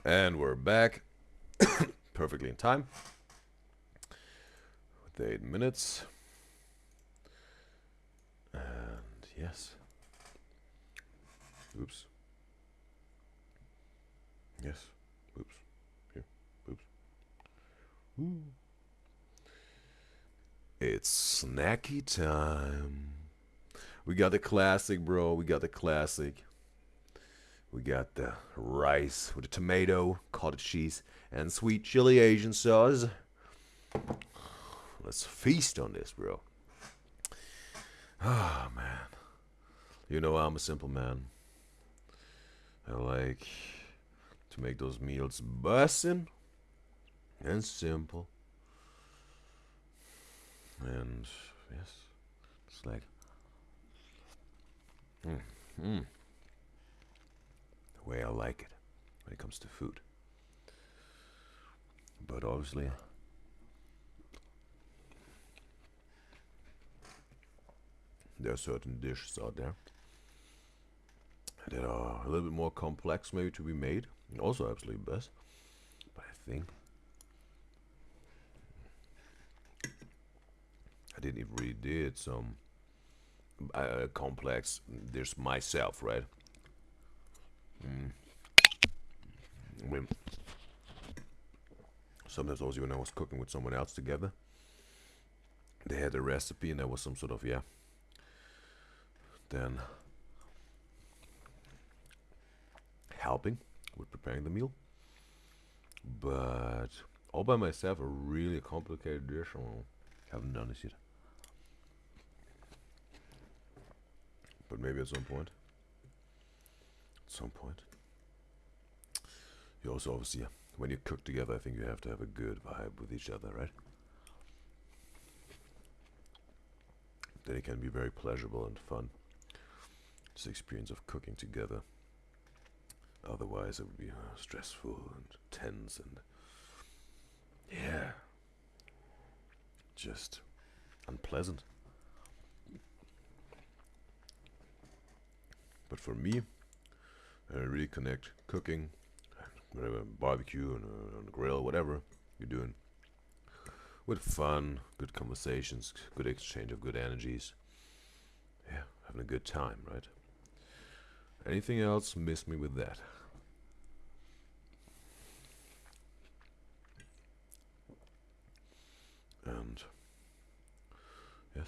And we're back. Perfectly in time. With the 8 minutes. And yes. Oops. Yes. Oops. Here. Oops. Ooh. It's snacky time. We got the classic, bro. We got the classic. We got the rice with the tomato, cottage cheese, and sweet chili Asian sauce. Let's feast on this, bro. Ah, man. You know I'm a simple man. I like to make those meals bussin' and simple. And yes, it's like the way I like it when it comes to food. But obviously, there are certain dishes out there that are a little bit more complex maybe to be made, and also absolutely best. But I think I didn't even really did some complex dish myself, right? I mean, sometimes also when I was cooking with someone else together, they had a recipe and there was some sort of, yeah, then helping with preparing the meal. But all by myself, a really complicated dish, I haven't done this yet. But maybe at some point. At some point. You also obviously, when you cook together, I think you have to have a good vibe with each other, right? Then it can be very pleasurable and fun. This experience of cooking together. Otherwise, it would be stressful and tense and yeah, just unpleasant. But for me, I really connect cooking, whatever, barbecue and on the grill, whatever you're doing, with fun, good conversations, good exchange of good energies. Yeah, having a good time, right? Anything else, miss me with that. And yes.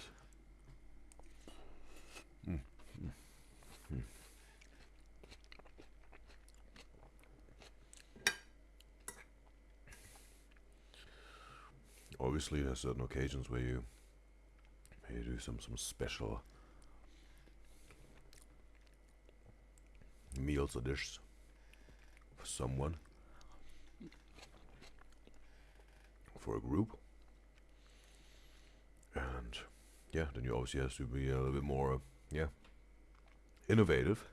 Obviously, there's certain occasions where you do some special meals or dishes for someone, for a group, and yeah, then you obviously have to be a little bit more, yeah, innovative.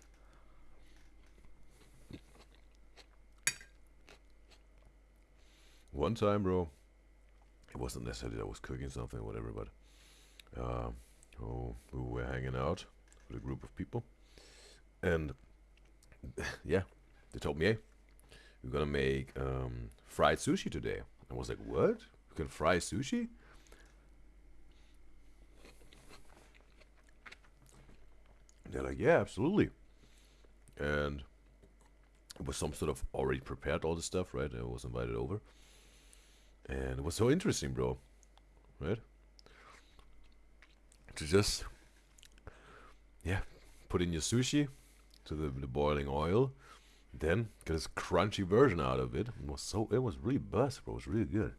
One time, bro, it wasn't necessarily that I was cooking something or whatever, but we were hanging out with a group of people, and yeah, they told me, hey, we're gonna make fried sushi today. I was like, what? You can fry sushi? And they're like, yeah, absolutely. And it was some sort of already prepared all this stuff, right? I was invited over. And it was so interesting, bro. Right? To just, yeah, put in your sushi to the boiling oil, then get this crunchy version out of it. It was really bust, bro. It was really good.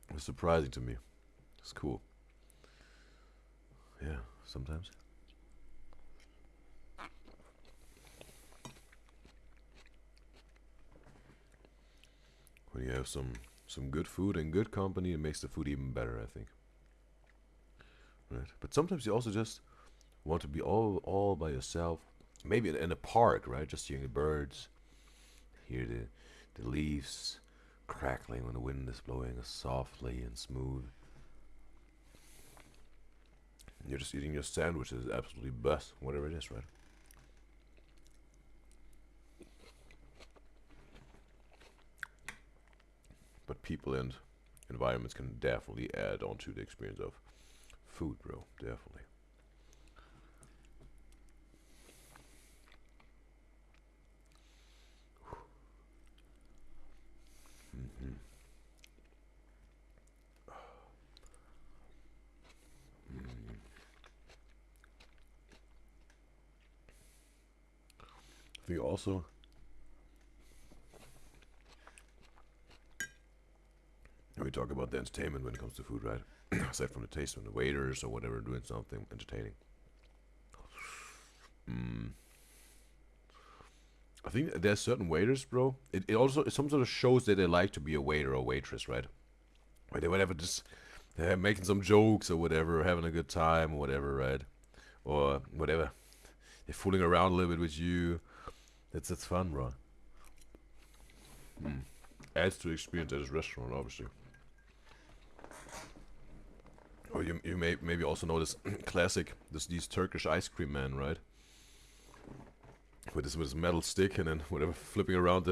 It was surprising to me. It's cool. Yeah, sometimes. When you have some good food and good company, it makes the food even better, I think. Right? But sometimes you also just want to be all by yourself. Maybe in a park, right? Just hearing the birds, hear the leaves crackling when the wind is blowing softly and smooth. And you're just eating your sandwich is absolutely best, whatever it is, right? people and environments can definitely add on to the experience of food, bro. Definitely. I think also we talk about the entertainment when it comes to food, right? Aside from the taste, when the waiters or whatever doing something entertaining. I think there's certain waiters, bro. It also some sort of shows that they like to be a waiter or waitress, right? Or they whatever, just they're making some jokes or whatever, or having a good time or whatever, right? Or whatever. They're fooling around a little bit with you. That's fun, bro. Adds to the experience at this restaurant, obviously. Or you may maybe also know this classic, these Turkish ice cream men, right? With this metal stick and then whatever, flipping around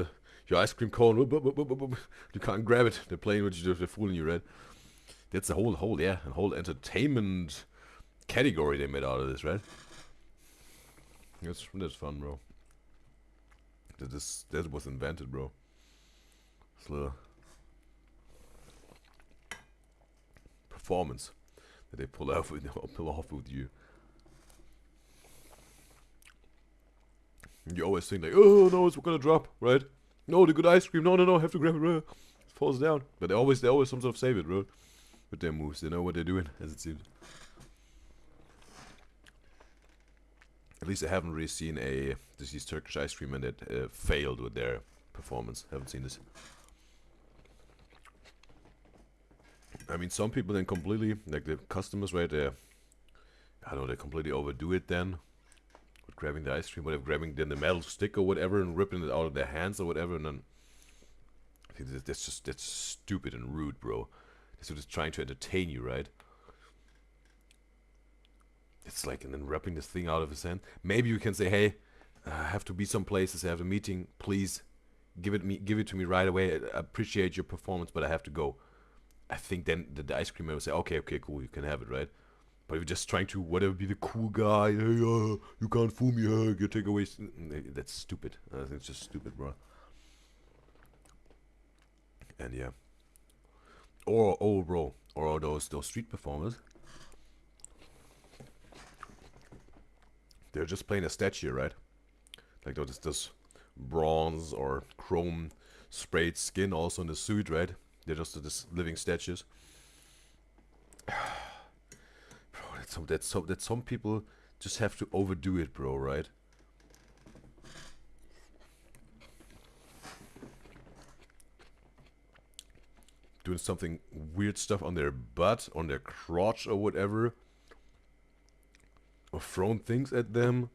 your ice cream cone. You can't grab it. They're playing with you. They're fooling you, right? That's the whole entertainment category they made out of this, right? That's fun, bro. That was invented, bro. It's a little performance that they pull off with you. You always think like, oh no, it's gonna drop, right? No, the good ice cream. No, I have to grab it. It falls down. But they always some sort of save it, bro. With their moves, they know what they're doing, as it seems. At least I haven't really seen these Turkish ice cream men that failed with their performance. Haven't seen this. I mean, some people then completely, like the customers, right? They completely overdo it then. With grabbing the ice cream, whatever, grabbing then the metal stick or whatever and ripping it out of their hands or whatever, and then I think that's stupid and rude, bro. They're just trying to entertain you, right? It's like, and then ripping this thing out of his hand. Maybe you can say, hey, I have to be some places, I have a meeting, please give it to me right away. I appreciate your performance, but I have to go. I think then the ice cream man will say, okay, cool, you can have it, right? But if you're just trying to whatever be the cool guy, hey, you can't fool me, you take away. That's stupid. I think it's just stupid, bro. And yeah. Or those street performers. They're just playing a statue, right? Like this bronze or chrome sprayed skin also in the suit, right? They're just this living statues. Bro, that some people just have to overdo it, bro, right? Doing something weird stuff on their butt, on their crotch or whatever. Or thrown things at them.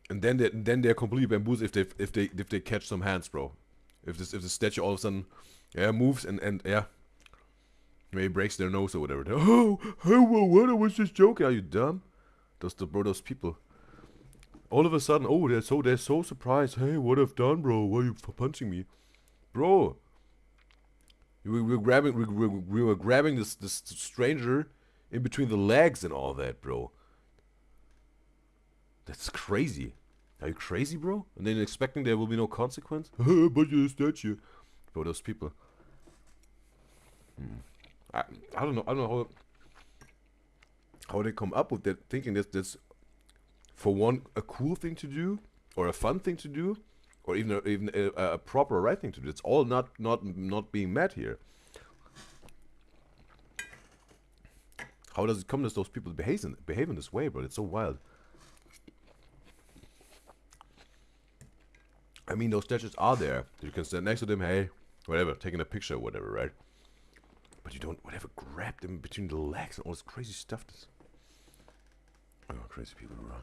And then they're completely bamboozled if they catch some hands, bro. If the statue all of a sudden moves and maybe breaks their nose or whatever. Oh, what was this joke? Are you dumb? Those people. All of a sudden, oh, they're so surprised. Hey, what I've done, bro? Why are you punching me, bro? We were grabbing this stranger in between the legs and all that, bro. That's crazy. Are you crazy, bro? And then expecting there will be no consequence? But you're a statue. Bro, those people. I don't know how they come up with that, thinking that's for one a cool thing to do, or a fun thing to do, or even a proper right thing to do. It's all not being met here. How does it come that those people behave in this way, bro? It's so wild. I mean, those statues are there. You can stand next to them, hey, whatever, taking a picture or whatever, right? But you don't, whatever, grab them between the legs and all this crazy stuff. Oh, crazy people, bro.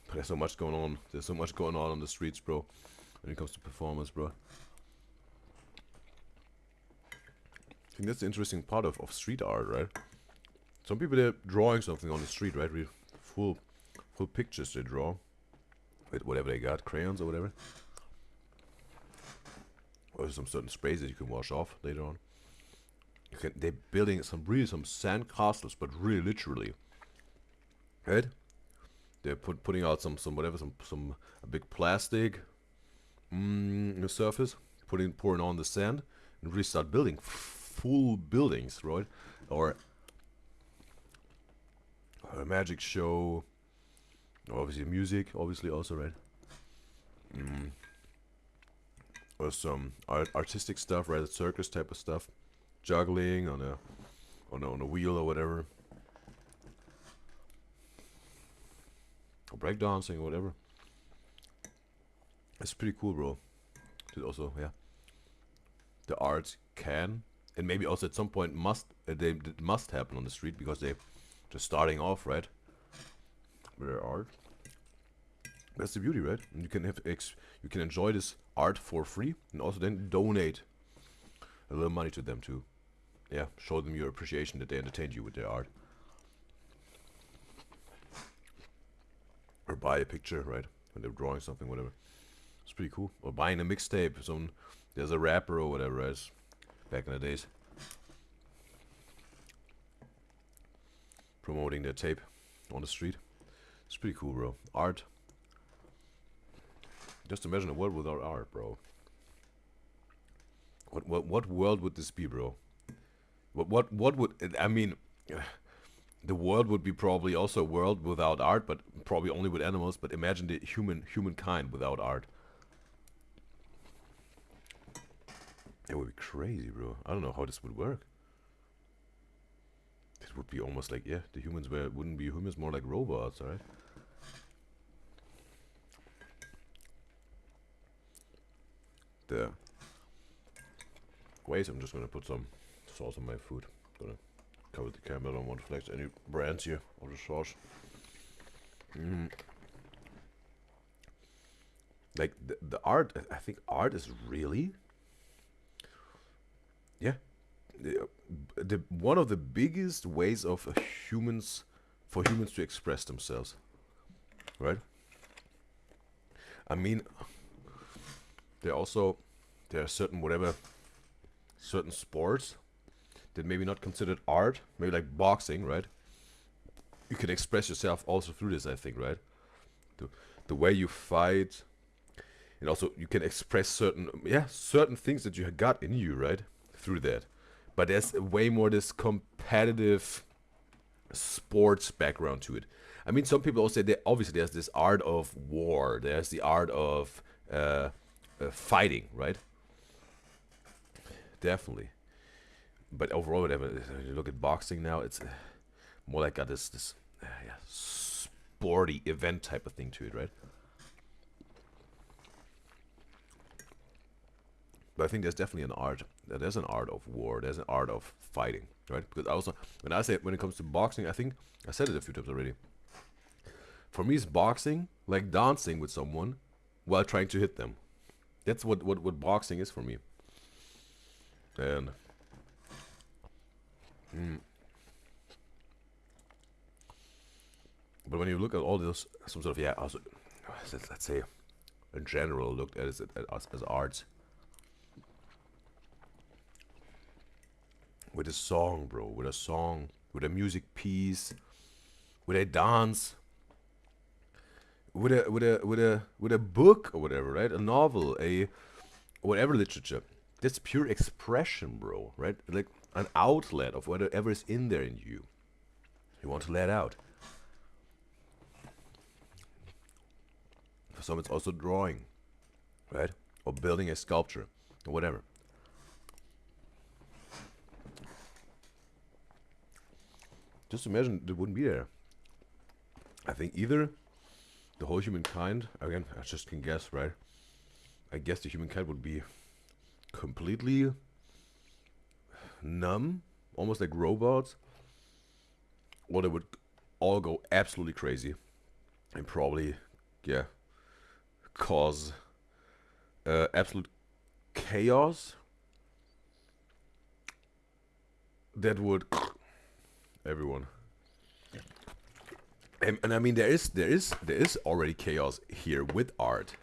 But there's so much going on. There's so much going on the streets, bro. When it comes to performance, bro. I think that's the interesting part of street art, right? Some people, they're drawing something on the street, right? Full pictures they draw with whatever they got, crayons or whatever. Or some certain sprays that you can wash off later on. They're building some sand castles, but really literally. Right? They're putting out some a big plastic in the surface, pouring on the sand, and really start building full buildings, right? Or a magic show, obviously music, obviously also, right? Or some artistic stuff, right? Circus type of stuff, juggling on a wheel or whatever, or breakdancing or whatever. It's pretty cool, bro. Also, yeah, the arts can, and maybe also at some point it must happen on the street, because they're just starting off, right? With their art. That's the beauty, right? And you can you can enjoy this art for free, and also then donate a little money to them to, yeah, show them your appreciation that they entertained you with their art. Or buy a picture, right? When they're drawing something, whatever. It's pretty cool. Or buying a mixtape. There's a rapper or whatever, right? Back in the days, promoting their tape on the street. It's pretty cool, bro. Art. Just imagine a world without art, bro. What world would this be, bro? What would, I mean, the world would be probably also a world without art, but probably only with animals. But imagine the humankind without art. It would be crazy, bro. I don't know how this would work. It would be almost like, yeah, the humans wouldn't be humans, more like robots, right? There. Wait, I'm just gonna put some sauce on my food. Gonna cover the camera. I don't want to flex any brands here of the sauce. Like the art, I think art is really, yeah, the one of the biggest ways of humans to express themselves, right? I mean, there are certain sports that maybe not considered art, maybe like boxing, right? You can express yourself also through this, I think, right? The way you fight, and also you can express certain things that you got in you, right? Through that. But there's way more this competitive sports background to it. I mean, some people also say that obviously there's this art of war, there's the art of fighting, right? Definitely. But overall, whatever you look at boxing now, it's more like got this sporty event type of thing to it, right? But I think there's definitely an art. There's an art of war. There's an art of fighting, right? Because also, when it comes to boxing, I think I said it a few times already. For me, it's boxing like dancing with someone while trying to hit them. That's what boxing is for me. And but when you look at all this, some sort of also, let's say, in general, looked at us as arts. With a song, bro, with a music piece, with a dance, with a book or whatever, right? A novel, whatever literature. That's pure expression, bro, right? Like an outlet of whatever is in there in you. You want to let out. For some, it's also drawing, right? Or building a sculpture, or whatever. Just imagine it wouldn't be there. I think either the whole humankind, again, I just can guess, right? I guess the humankind would be completely numb, almost like robots, or they would all go absolutely crazy and probably, cause absolute chaos that would everyone. And I mean, there is already chaos here with art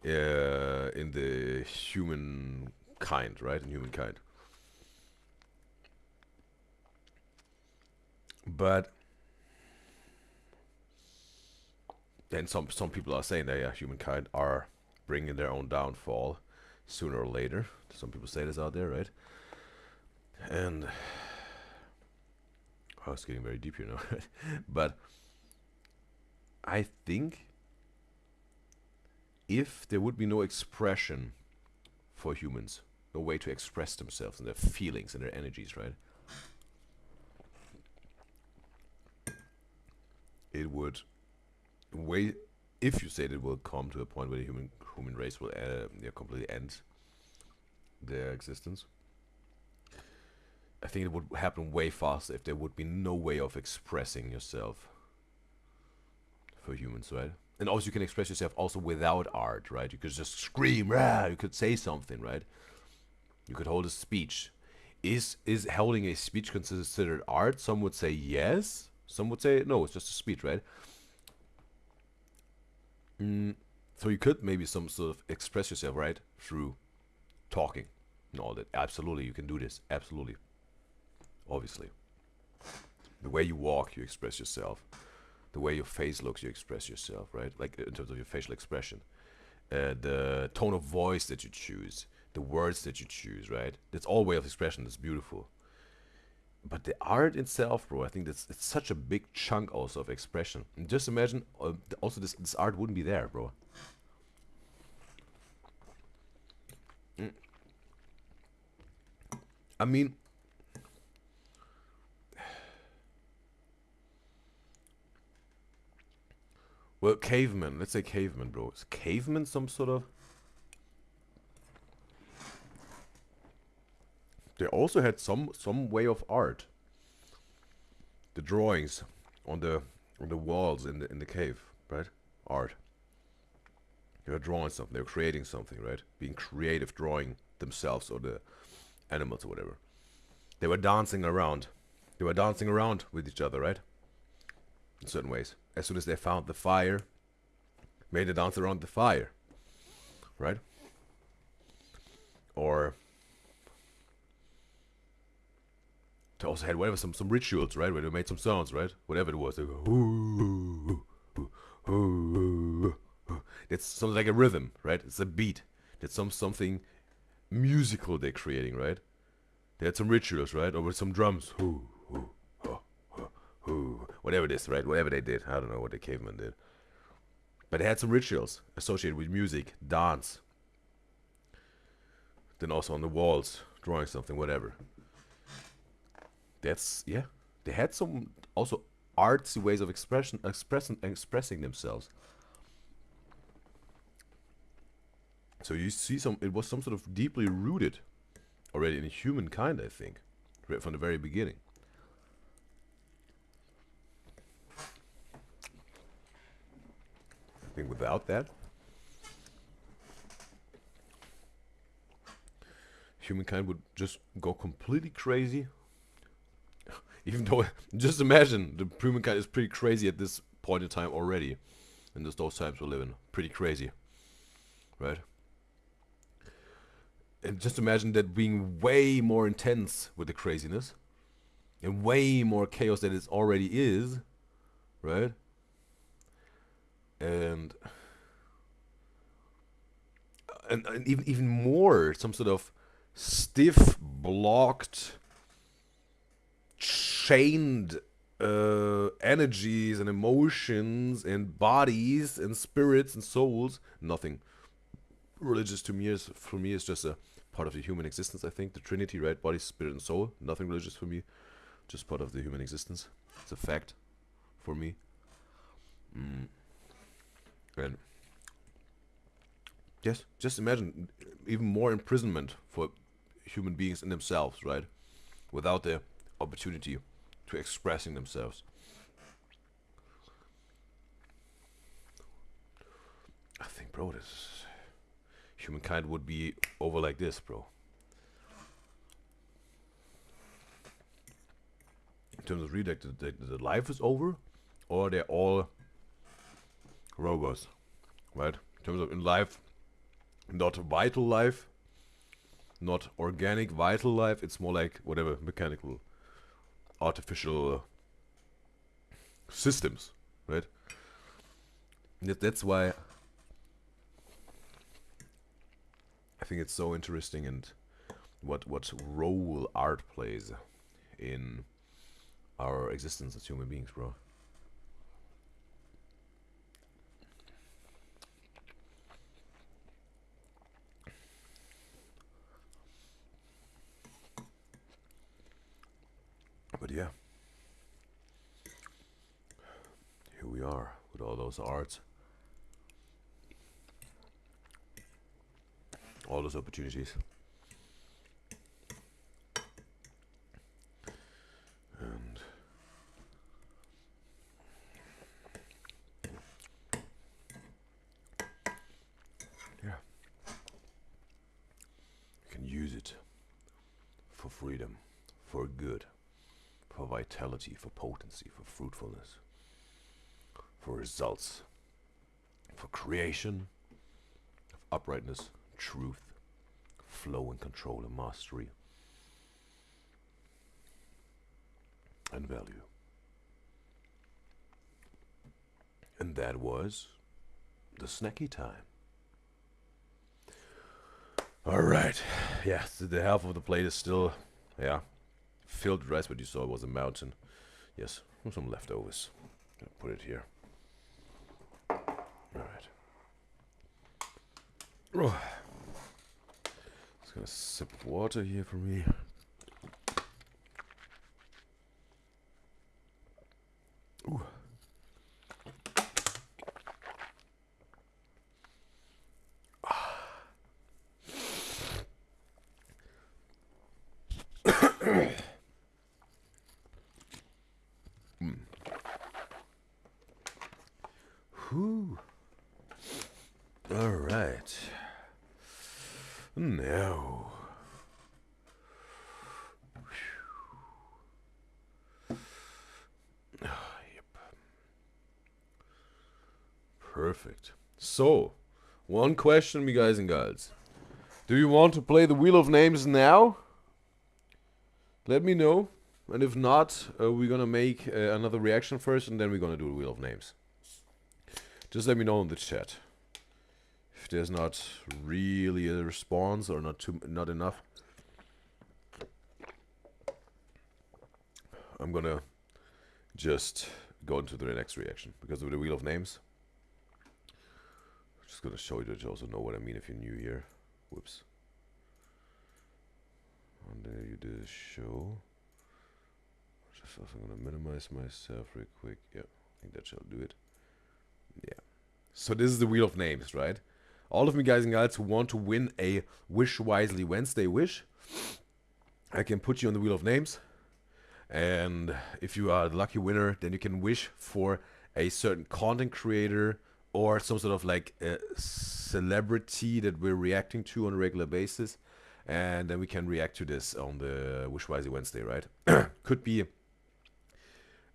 in the human kind, right? In humankind. But then some people are saying that, yeah, humankind are bringing their own downfall sooner or later. Some people say this out there, right? And oh, it's getting very deep here now. But I think if there would be no expression for humans, no way to express themselves and their feelings and their energies, right? It would if you say that it will come to a point where the human race will completely end their existence, I think it would happen way faster if there would be no way of expressing yourself for humans, right? And also you can express yourself also without art, right? You could just scream, rah, you could say something, right? You could hold a speech. Is holding a speech considered art? Some would say yes. Some would say no, it's just a speech, right? So you could maybe some sort of express yourself, right? Through talking and all that. Absolutely, you can do this. Absolutely. Obviously. The way you walk, you express yourself. The way your face looks, you express yourself, right? Like in terms of your facial expression. The tone of voice that you choose. The words that you choose, right? That's all way of expression. That's beautiful. But the art itself, bro, I think it's such a big chunk also of expression. And just imagine, also this art wouldn't be there, bro. I mean, well, cavemen. Let's say cavemen, bro. Is cavemen some sort of? They also had some way of art. The drawings on the walls in the cave, right? Art. They were drawing something. They were creating something, right? Being creative, drawing themselves or the animals or whatever. They were dancing around. They were dancing around with each other, right? In certain ways. As soon as they found the fire, made a dance around the fire, right? Or they also had whatever some rituals, right? Where they made some sounds, right? Whatever it was, they go, ooh, ooh, ooh, ooh. It's something like a rhythm, right? It's a beat. It's something musical they're creating, right? They had some rituals, right? Or with some drums, ooh, ooh, ooh, ooh, ooh. Whatever it is, right? Whatever they did, I don't know what the cavemen did, but they had some rituals associated with music, dance. Then also on the walls, drawing something, whatever. That's, yeah. They had some also artsy ways of expressing themselves. So you see it was some sort of deeply rooted already in humankind, I think, right from the very beginning. I think without that, humankind would just go completely crazy. Even though, just imagine, the humankind is pretty crazy at this point in time already. And just those times we live in. Pretty crazy. Right? And just imagine that being way more intense with the craziness. And way more chaos than it already is. Right? And even more, some sort of stiff, blocked, chained energies and emotions and bodies and spirits and souls. Nothing religious to me for me is just a part of the human existence. I think the Trinity, right? Body, spirit, and soul. Nothing religious for me, just part of the human existence. It's a fact for me. And yes, just imagine even more imprisonment for human beings in themselves, right? Without the opportunity to expressing themselves. I think, bro, this humankind would be over like this, bro. In terms of really, like, the life is over, or they're all robots, right? In terms of in life, not a vital life, not organic, vital life. It's more like whatever, mechanical, artificial systems, right? That's why I think it's so interesting, and what role art plays in our existence as human beings, bro. But yeah, here we are with all those arts, all those opportunities, and yeah, you can use it for freedom, for good, for vitality, for potency, for fruitfulness, for results, for creation, of uprightness, truth, flow and control and mastery, and value. And that was the snacky time. Alright, yeah, so the half of the plate is still, yeah, filled with rice, but you saw it was a mountain. Yes, some leftovers. I'll put it here. Alright. Oh. Just gonna sip of water here for me. Ooh. Whew. All right. Now. Yep. Perfect. So, one question, me guys and gals. Do you want to play the Wheel of Names now? Let me know. And if not, we're gonna make another reaction first, and then we're gonna do the Wheel of Names. Just let me know in the chat if there's not really a response or not enough. I'm gonna just go into the next reaction because of the Wheel of Names. I'm just gonna show you that you also know what I mean if you're new here. Whoops. And there you do the show. Just also gonna minimize myself real quick. Yeah, I think that shall do it. Yeah. So this is the Wheel of Names, right? All of me guys and gals who want to win a Wish Wisely Wednesday wish, I can put you on the Wheel of Names. And if you are the lucky winner, then you can wish for a certain content creator or some sort of like a celebrity that we're reacting to on a regular basis. And then we can react to this on the Wish Wisely Wednesday, right? Could be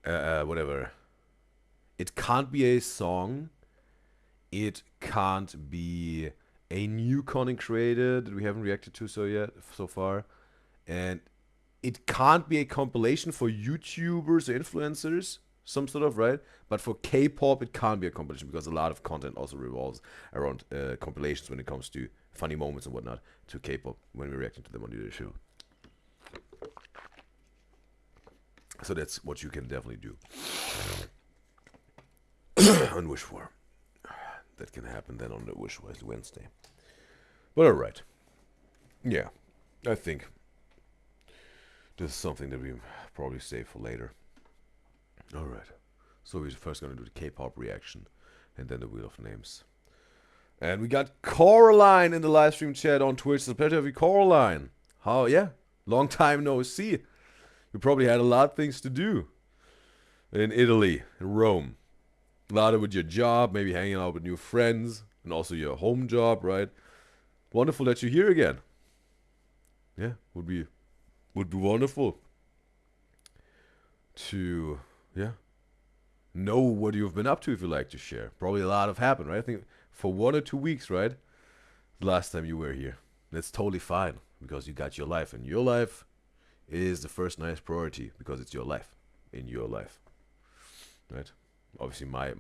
whatever. It can't be a song. It can't be a new content creator that we haven't reacted to so far. And it can't be a compilation for YouTubers or influencers, some sort of, right? But for K-pop, it can't be a compilation because a lot of content also revolves around compilations when it comes to funny moments and whatnot to K-pop when we're reacting to them on the show. So that's what you can definitely do. And wish for. That can happen then on the Wish Wisely Wednesday. But alright. Yeah, I think this is something that we probably save for later. Alright. So we're first going to do the K-pop reaction and then the Wheel of Names. And we got Coraline in the live stream chat on Twitch. It's a pleasure to have you, Coraline. How, yeah, long time no see. You probably had a lot of things to do in Italy, in Rome. A lot of with your job, maybe hanging out with new friends, and also your home job, right? Wonderful that you're here again. Yeah, would be wonderful to, yeah, know what you've been up to if you'd like to share. Probably a lot have happened, right? I think for 1 or 2 weeks, right? Last time you were here. That's totally fine. because you got your life, and your life is the first nice priority because it's your life in your life, right? Obviously, my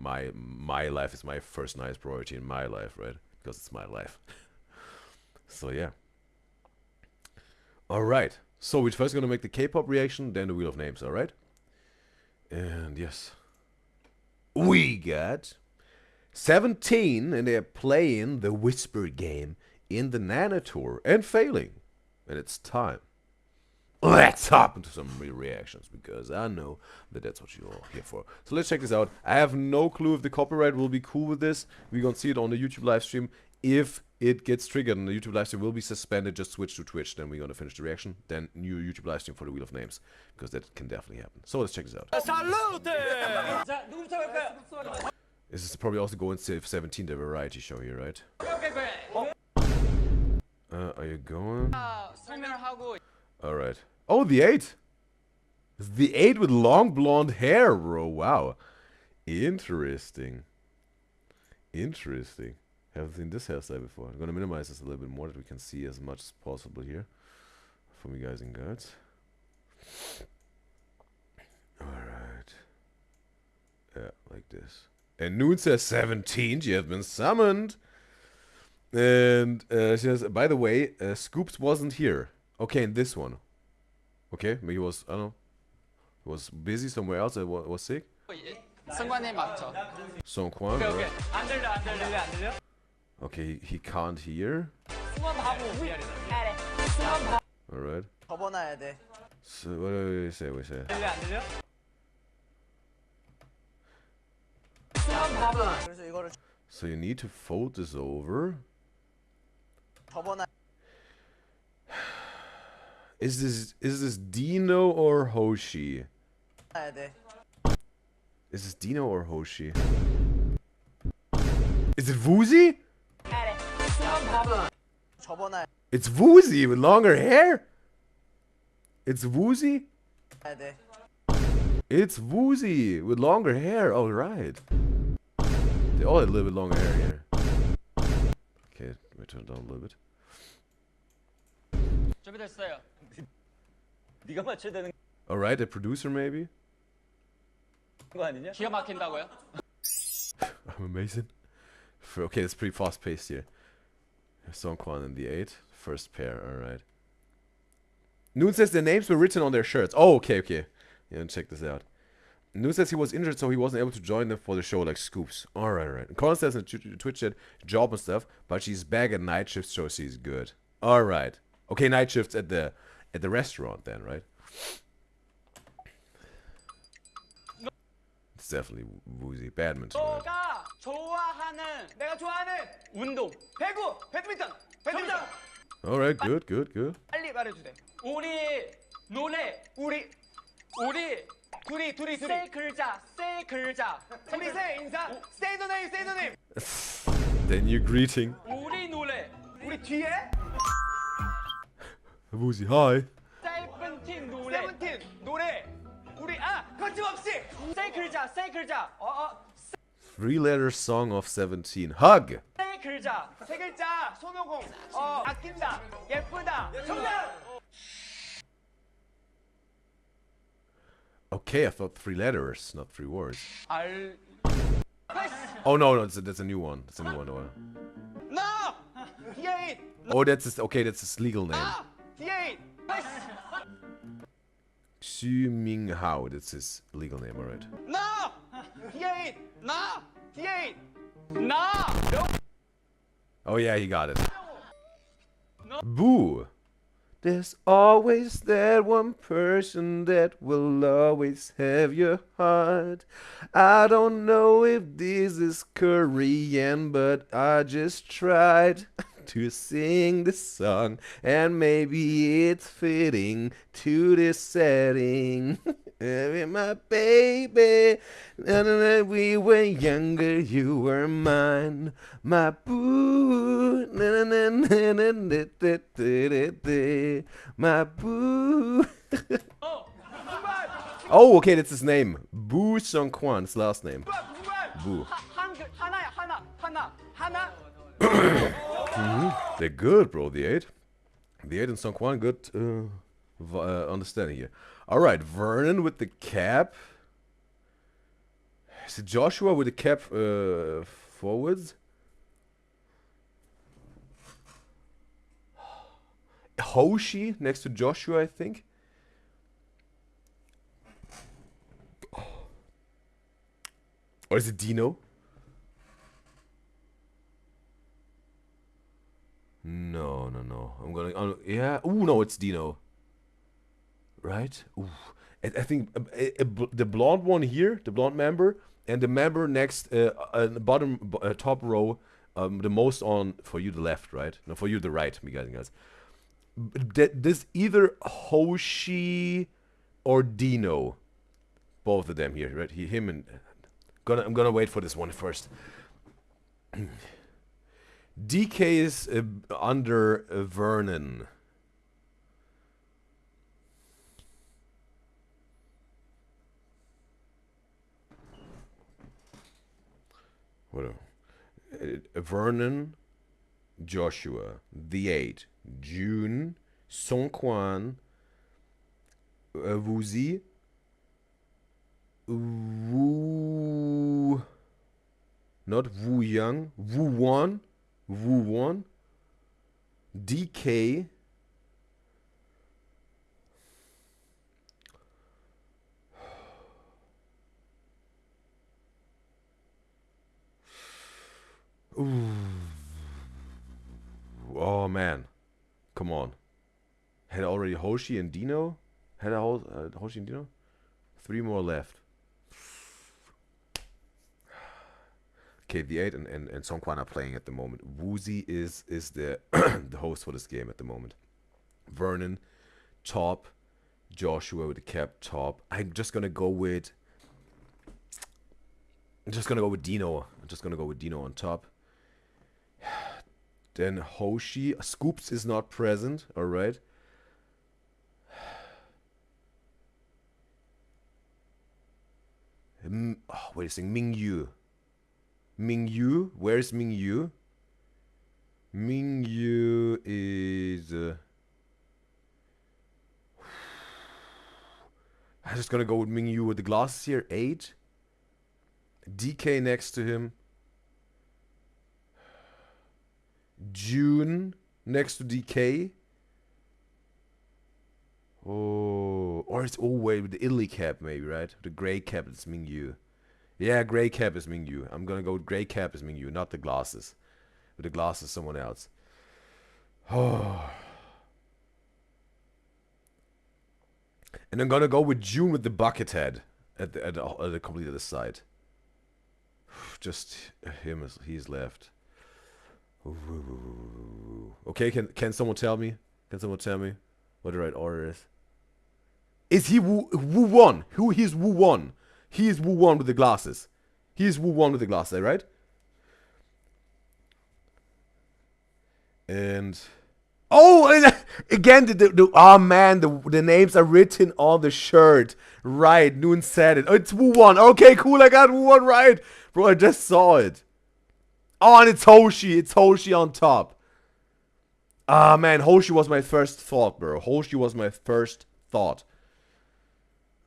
life is my first nice priority in my life, right? Because it's my life. So yeah. All right. So we're first gonna make the K-pop reaction, then the Wheel of Names. All right. And yes, we got 17, and they're playing the Whisper game in the Nano Tour and failing. And it's time. Let's hop into some reactions, because I know that that's what you're all here for. So let's check this out. I have no clue if the copyright will be cool with this. We're gonna see it on the YouTube live stream. If it gets triggered and the YouTube live stream will be suspended, just switch to Twitch. Then we're gonna finish the reaction. Then new YouTube live stream for the Wheel of Names, because that can definitely happen. So let's check this out. This is probably also going to 17, the variety show here, right? Are you going? Alright. Oh, the 8! It's the 8 with long blonde hair, bro. Wow. Interesting. Interesting. Haven't seen this hairstyle before. I'm gonna minimize this a little bit more that we can see as much as possible here from you guys and girls. Alright. Yeah, like this. And Noon says 17, she has been summoned. And she says, by the way, Scoops wasn't here. Okay, in this one. Okay, maybe he was, I don't know. He was busy somewhere else, was sick. Songkwan, right? Okay, he can't hear. Alright. So, what do we say? So you need to fold this over. Is this Dino or Hoshi? Is this Dino or Hoshi? Is it Woozy? It's Woozy with longer hair? It's Woozy? It's Woozy with longer hair, alright. They all had a little bit longer hair here. Okay, let me turn it down a little bit. Alright, a producer maybe? I'm amazing. Okay, it's pretty fast paced here. Songkwan and the 8. First pair, alright. Noon says their names were written on their shirts. Oh, okay. Yeah, check this out. Noon says he was injured, so he wasn't able to join them for the show like Scoops. Alright. And Colin says in the Twitch chat, job and stuff, but she's back at night shift, so she's good. Alright. Okay, night shifts at the restaurant then, right? It's definitely Woozy. Badminton, right? Alright, good. Then you're greeting. Woozy, hi. Three-letter song of 17. Hug. Okay, I thought 3 letters, not 3 words. Oh no, that's a new one. That's a new one. Oh, that's his legal name. Xu Ming Hao, that's his legal name, alright. Oh yeah, he got it. Boo! There's always that one person that will always have your heart. I don't know if this is Korean, but I just tried to sing this song, and maybe it's fitting to this setting. My baby, we were younger, you were mine, my boo, my boo. Oh, okay, that's his name. Boo Songkwan, his last name. Boo. They're good, bro, the 8. The 8 and Song Kwan, good understanding here. Alright, Vernon with the cap. Is it Joshua with the cap forwards? Hoshi next to Joshua, I think. Or is it Dino? No. I'm gonna. Yeah. Ooh, no, it's Dino. Right? Ooh. I think the blonde one here, the blonde member, and the member next, the bottom top row, the most on for you the left, right? No, for you the right, me guys. This either Hoshi or Dino, both of them here, right? Him and I'm gonna wait for this one first. DK is under Vernon. Whatever. Vernon, Joshua, the 8, June, Song Kwan, Wuzi, Wu, not Wu Young, Wu Won, DK, ooh. Oh man, come on. Had already Hoshi and Dino? Had Hoshi and Dino? 3 more left. Okay, the 8 and Song Kwan are playing at the moment. Woozy is the the host for this game at the moment. Vernon, top. Joshua with the cap, top. I'm just gonna go with Dino. I'm just gonna go with Dino on top. Then Hoshi. Scoops is not present. Alright. Wait a second. Mingyu. Mingyu? Where's Mingyu? Mingyu is... I'm just gonna go with Mingyu with the glasses here. 8. DK next to him. June next to DK. Oh, or it's wait, with the Italy cap maybe, right? The gray cap is Mingyu. Yeah, gray cap is Mingyu. I'm gonna go with gray cap is Mingyu, not the glasses. With the glasses, someone else. Oh. And I'm gonna go with June with the bucket head at the complete other side. Just him as he's left. Okay, can someone tell me? Can someone tell me what the right order is? Is he Wu Won? He's Wu Won. He is Wu Won with the glasses. He is Wu Won with the glasses, right? And oh, again, oh man, the names are written on the shirt. Right, Noon said it. Oh, it's Wu Won. Okay, cool. I got Wu Won right, bro. I just saw it. Oh, and it's Hoshi. It's Hoshi on top. Ah, man. Hoshi was my first thought, bro. Hoshi was my first thought.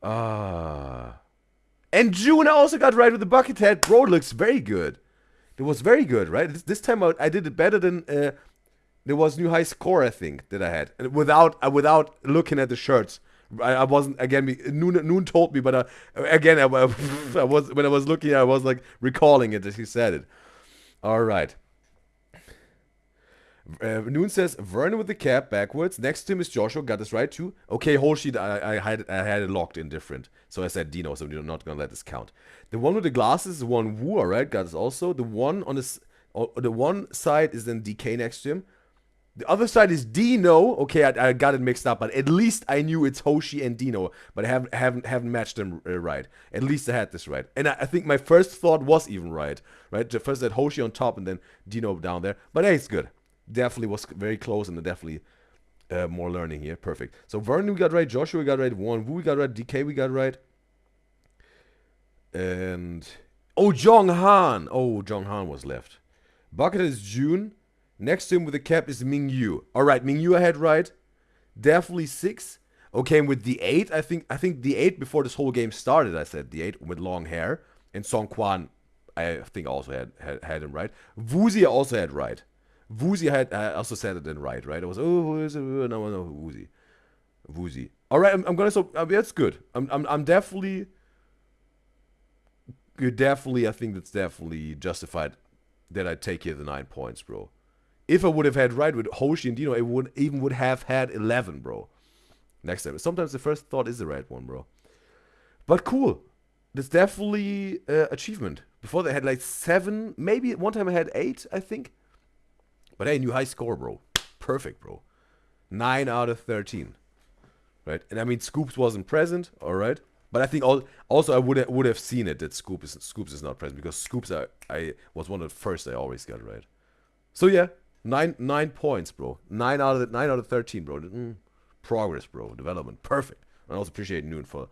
Ah. And June I also got right with the bucket head. Bro, it looks very good. It was very good, right? This time I did it better than... there was new high score, I think, that I had. And without looking at the shirts. I wasn't, again, Noon told me, but again, I was, when I was looking, I was like recalling it as he said it. All right. Noon says Vernon with the cap backwards. Next to him is Joshua. Got this right too. Okay, Hoshi, I had it locked in different. So I said Dino, so we're not gonna let this count. The one with the glasses is one Wu, alright, got this also. The one on the one side is then DK next to him. The other side is Dino. Okay, I got it mixed up, but at least I knew it's Hoshi and Dino, but I haven't matched them right. At least I had this right, and I think my first thought was even right. First I had Hoshi on top and then Dino down there, but hey, it's good. Definitely was very close, and definitely more learning here. Perfect. So Vernon we got right, Joshua we got right, Wu we got right, DK we got right, and Jong Han was left. Bucket is June. Next to him with the cap is Mingyu. Alright, Mingyu I had right. Definitely 6. Okay, and with the 8, I think the 8 before this whole game started, I said the 8 with long hair. And Song Kwan, I think also had him right. Woozy I also had right. Woozy I also said it in right? I was, oh, who is it? No, Woozy. Woozy. Alright, I'm gonna, so, that's good. I'm definitely, I think that's definitely justified that I take here the 9 points, bro. If I would have had right with Hoshi and Dino, it would have had 11, bro. Next time. Sometimes the first thought is the right one, bro. But cool. That's definitely achievement. Before they had like 7, maybe one time I had 8, I think. But hey, new high score, bro. Perfect, bro. 9 out of 13. Right? And I mean, Scoops wasn't present, alright? But I think also I would have seen it that Scoops is not present, because Scoops I was one of the first I always got right. So yeah, 9 points, bro. 9 out of 13, bro. Progress, bro. Development. Perfect. I also appreciate Noon for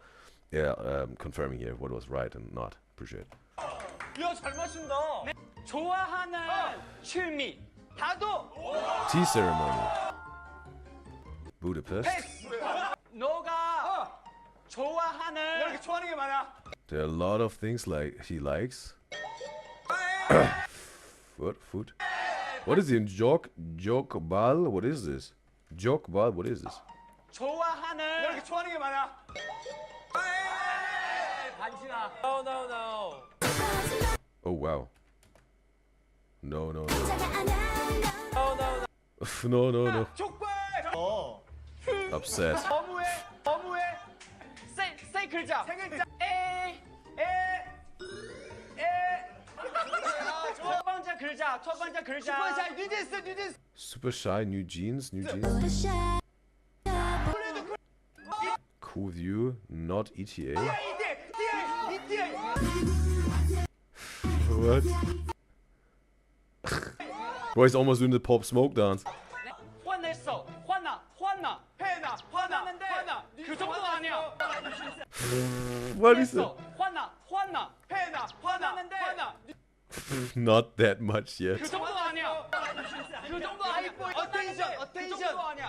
confirming here what was right and not. Appreciate it. Tea ceremony. Budapest. There are a lot of things like he likes. What food? What is it? Joke ball? What is this? Joke ball? What is this? No. Oh wow. No. No. No. Upset. Super shy, new jeans. Cool view, not ETA. What? Bro, he's almost doing the Pop Smoke dance. What is it? Not that much yet.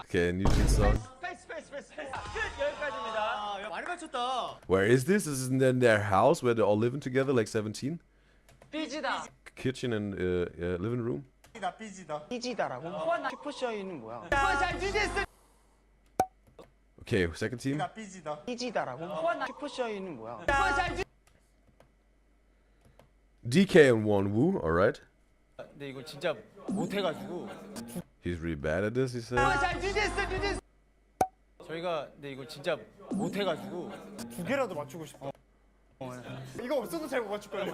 Okay, new jeans song. Where is this? This is in their house where they're all living together, like 17? Kitchen and living room? Okay, second team. DK and Wonwoo, alright. He's really bad at this, he said. 저희가 근데 이거 진짜 못해가지고 2개라도 맞추고 싶어. 이거 없어도 잘 못 맞출 거예요.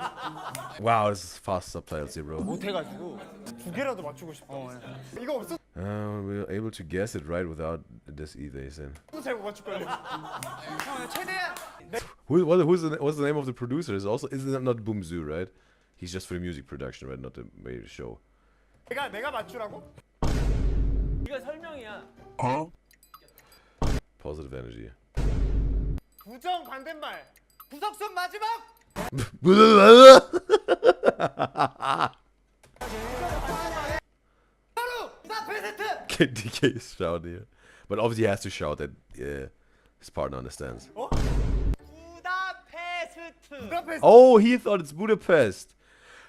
Wow, this is fast subtitles here, bro. 못해가지고 2개라도 맞추고 싶어. 이거 없어도 we were able to guess it right without this either, he said. 잘 못 맞출 거예요. 최대한. What's the name of the producer? Isn't that not Boomzoo, right? He's just for the music production, right? Not the major show. 내가 맞추라고? 이거 설명이야. Positive energy. 부정 반대말. 부석순 마지막. DK is shouting here. But obviously he has to shout that his partner understands. Oh, he thought it's Budapest.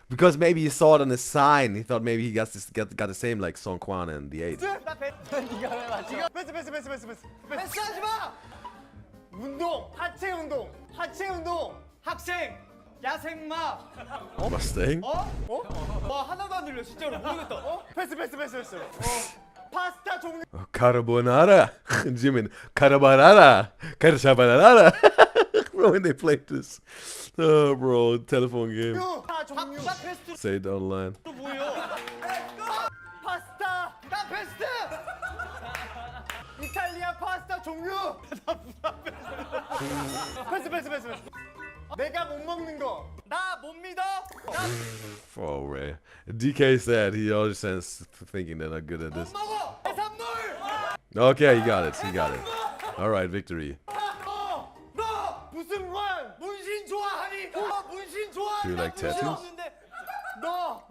Because maybe he saw it on the sign. He thought maybe he got the same like Song Kwan and the 8. 패스 하지 마. 운동, 하체 운동, 학생, 야생마. Mustang? 하나도 안 들려 진짜로 모르겠다. 패스. 파스타 종류. Carbonara. Jimin, carbonara. Bro, when they played this. Oh, bro, telephone game. Say it online. 파스타, 나 베스트. 이탈리아 파스타 종류. 패스. 내가 못 먹는 거. 나 못 믿어. Oh, Ray. DK said he always says thinking they're not good at this. Okay, he got it. All right, victory. 무슨 문신 좋아하니? 문신 좋아하니? Do you like tattoos? 너.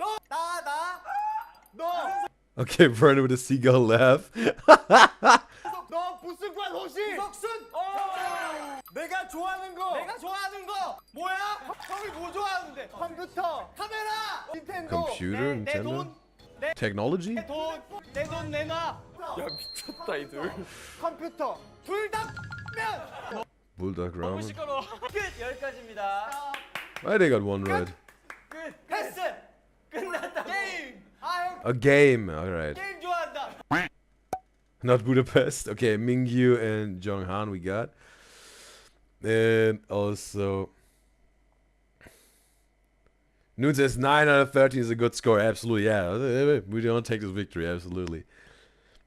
Okay, Vernon with a seagull laugh. 너 부승관 호시. 석순. 내가 좋아하는 거. 뭐야? 형이 뭐 좋아하는데? 컴퓨터, 카메라, 닌텐도. Computer, 내 Nintendo? 돈, Technology? 내 돈 내놔. 야 미쳤다 이 둘. 컴퓨터. 둘 다 면. Bulldog 너무 Ramen. 시끄러워. 끝. 여기까지입니다. Why they got one right? 끝. 패스. 끝났다. 게임. 형 A game, alright. 게임 좋아한다. Not Budapest. Okay, Mingyu and Jonghan we got. And also Noon says 9 out of 13 is a good score. Absolutely, yeah. We don't take this victory, absolutely.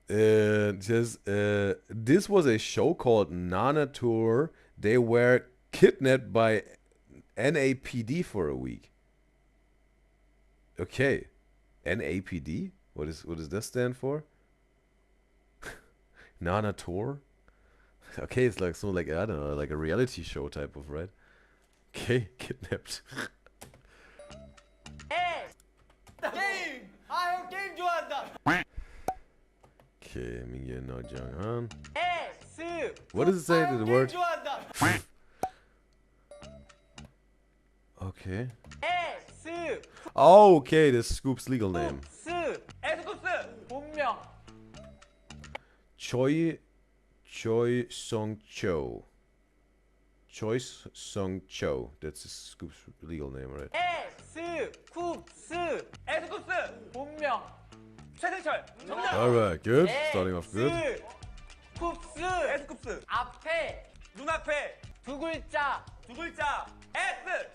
It says this was a show called Nana Tour. They were kidnapped by NAPD for a week. Okay. NAPD? What does that stand for? Nana Tour? Okay, it's like I don't know, like a reality show type of, right? Okay, kidnapped. 게임. 형 게임 좋아한다. Okay, Mingyu no Jonghan. 스. What does it say to the word? 게임 좋아한다. Okay. 스. Oh, okay, that's Scoop's legal name. 스. 에스쿱스. 본명. Choi Song Cho. Choi Song Cho. That's Scoop's legal name, right? 에스쿱스. 에스쿱스. 본명. 최승철. 정답. Alright, good. Starting off good. 쿱스. 에스쿱스. 앞에. 눈앞에. 두 글자. S.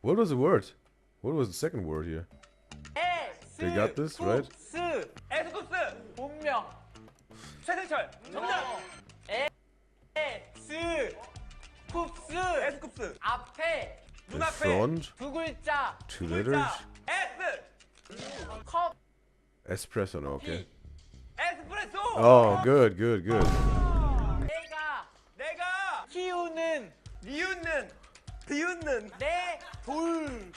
What was the word? What was the second word here? They got this, right? 스. 에스쿱스. 본명. 최승철. 정답. 스. 쿱스. 에스쿱스. 앞에. In front, 두 글자. 2 letters. S. 컵. Espresso, no, okay. 에스프레소. Oh, good. 내가 키우는 비웃는 내 돌.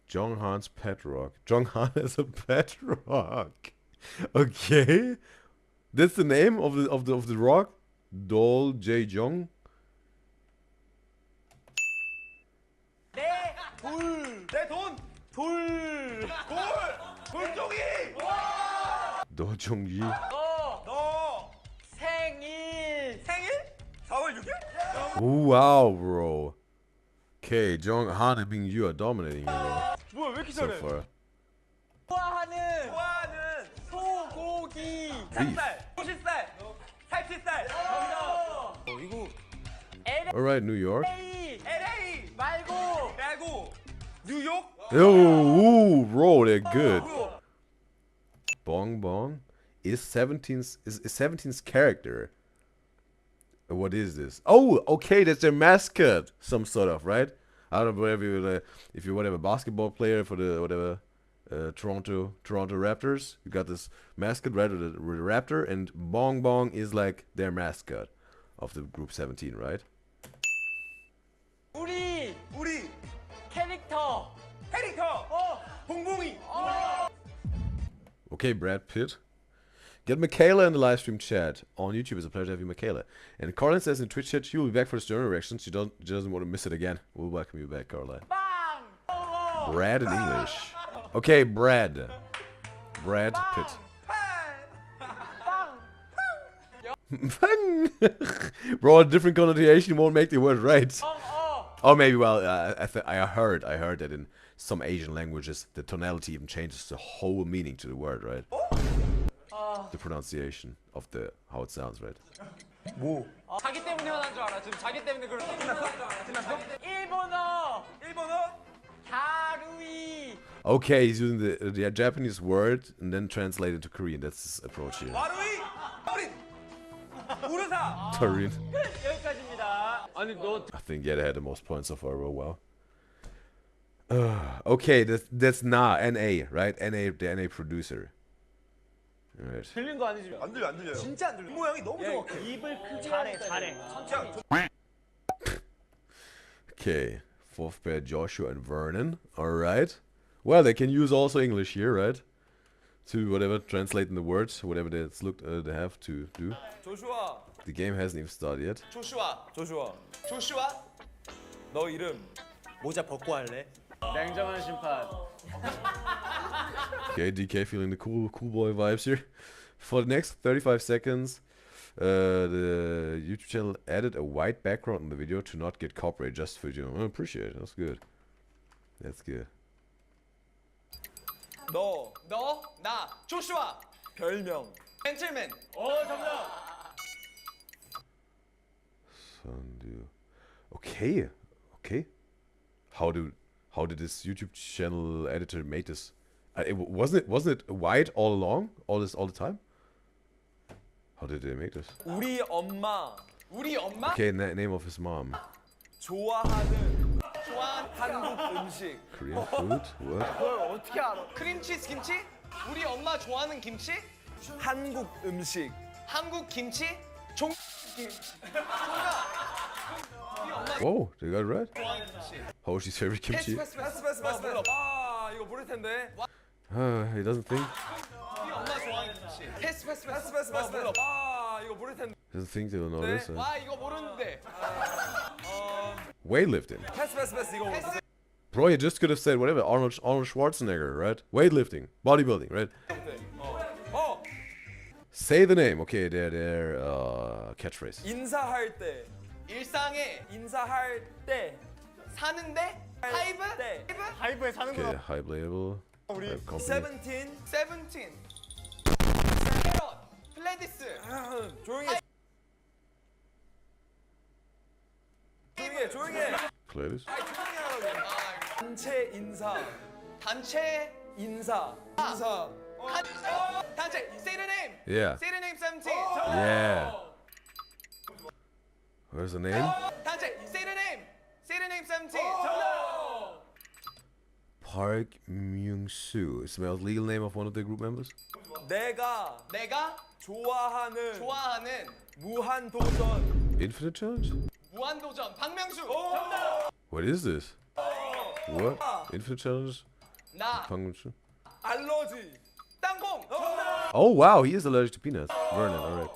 Jonghan's pet rock. Jonghan is a pet rock. Okay, that's the name of the rock. Dol J Jong. 돌종이. Do Jong Yi. 너 생일 4월 6일? Wow, bro. Okay, Jonghan and Mingyu are dominating here 뭐야 왜 이렇게 so 잘해? far. 좋아하는 소고기. 닭살, 소실살, 살치살. 이거 Alright, New York. LA 말고 뉴욕. Ooh, bro, they're good. Bong Bong is 17's character. What is this? Oh, okay, that's their mascot, some sort of, right? I don't know if you're whatever basketball player for the whatever Toronto Raptors. You got this mascot, right, with the raptor, and Bong Bong is like their mascot of the group 17, right? 우리 캐릭터. 봉봉이. Okay, Brad Pitt. Get Michaela in the live stream chat on YouTube. It's a pleasure to have you, Michaela. And Caroline says in Twitch chat she will be back for the Stern reactions. She doesn't want to miss it again. We'll welcome you back, Caroline. Brad in English. Okay, Brad. Brad Pitt. Bro, a different connotation won't make the word right. Or maybe, well, I heard that in some Asian languages the tonality even changes the whole meaning to the word, right? The pronunciation of how it sounds, right? 자기 때문에 화난 줄 알아. 지금 자기 때문에 그런 거 끝났어? 일본어. 가루이. Okay, he's using the Japanese word and then translate it to Korean. That's his approach here. 와루이. 우르사. Korean. 여기까지입니다. 아니 너 I think yeah, they had the most points so far. Oh well. Okay, that's NA, right? The NA producer. Right. 들린 거 아니지? 안 들려. 진짜 안 들려. 모양이 너무 정확해. 입을 크게 잘해. 천천히. Okay, fourth pair Joshua and Vernon. All right. Well, they can use also English here, right? To whatever, translating the words, whatever they have to do. 조슈아. The game hasn't even started yet. 조슈아. 조슈아. 너 이름 모자 벗고 할래? 냉정한 심판. Okay, DK feeling the cool boy vibes here. For the next 35 seconds, the YouTube channel added a white background in the video to not get copyright just for you. I appreciate it. That's good. That's good. 너, 나, 조슈아. 별명. 젠틀맨. 정답. Okay. How did this YouTube channel editor make this? Wasn't it white all along, all the time? How did they make this? 우리 엄마. Okay, name of his mom. 좋아하는 한국 음식. Korean food? What? 그걸 어떻게 알아? 크림치즈 김치? 우리 엄마 좋아하는 김치? 한국 음식. 한국 김치? Whoa, they got it right. Hoshi's favorite kimchi. 패스. 아, 이거 모를 텐데. He doesn't think. 우리 엄마 좋아하는 김치. 패스. 아, 이거 모를 텐데. Doesn't think they'll know this. 와, 이거 모르는데. Weightlifting. 패스 이거 모르겠어. Bro, you just could have said whatever. Arnold Schwarzenegger, right? Weightlifting, bodybuilding, right? Say the name. Okay, their catchphrase. 인사할 때. 일상에 인사할 때. 사는데. 하이브에 사는 Okay, high label. 우리 company. 세븐틴. 캐럿. 플레디스. 조용히 해. Playlist. 단체 인사. 단체 say the name. Yeah. Say the name 17. Yeah. Where's the name? 단체 say the name. Say the name 17. Park Myung-soo. It smells legal name of one of the group members. 내가 좋아하는 무한도전. Infinite Challenge? 무한도전 박명수. What is this? What? Infinite Challenge? 나 Pangwon-soo? 알러지. 땅콩. Oh wow, he is allergic to peanuts. Vernon, alright.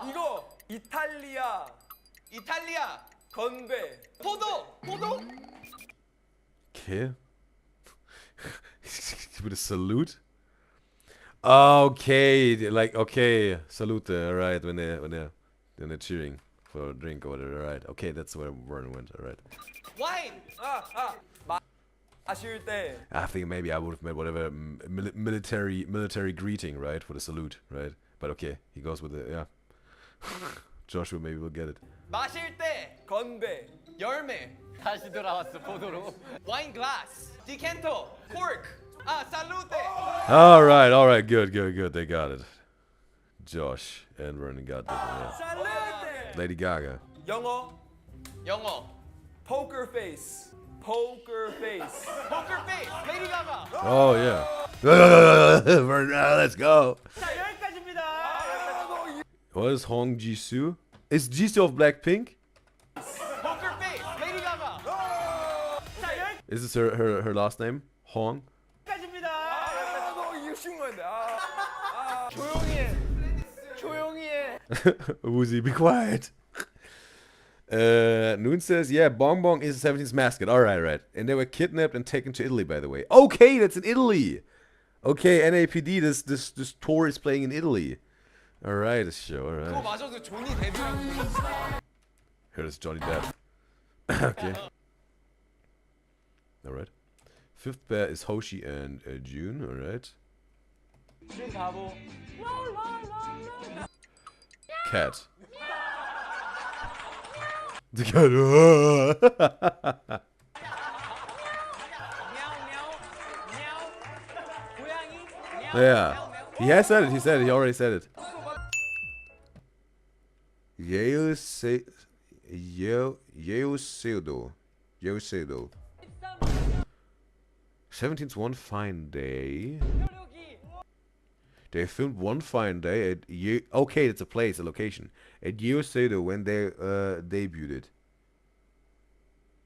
이거 이탈리아 건배. 포도. Okay. With a salute? Okay, like okay, salute, alright, when they're cheering for a drink or whatever, alright. Okay, that's where Vernon went, alright. 와인. 마실 때. I think maybe I would have made whatever military greeting, right, for the salute, right? But okay, he goes with the yeah. Joshua maybe will get it. 마실 때 건배. 열매. 다시 돌아왔어 포도로. 와인 글라스. 디켄터. cork. 살루테. Alright, good. They got it. Josh and Vernon got this one, yeah. 살루테. Lady Gaga. 영어. poker face. 레이디 가가. Oh yeah. Vernon, let's go. 자, 여기까지입니다. What is Hong Jisoo? Is Jisoo of Blackpink? poker face. 레이디 가가. 자, Is this her last name? Hong? 여기까지입니다. 이거 쉬운 건데. 조용히 해. Woozy, be quiet. Noon says, yeah, Bong Bong is the 17th mascot. Alright. And they were kidnapped and taken to Italy, by the way. Okay, that's in Italy. Okay, NAPD, this tour is playing in Italy. Alright, this show, alright. 맞아도 조니 데뷔랑. Here is Johnny Depp. Okay. Alright. Fifth pair is Hoshi and June, alright. Cat. The cat. Yeah. He has said it. He said it. He already said it. Yeoseudo. 17th One Fine Day. They filmed One Fine Day at okay, it's a place, a location at Yeoseudo when they debuted.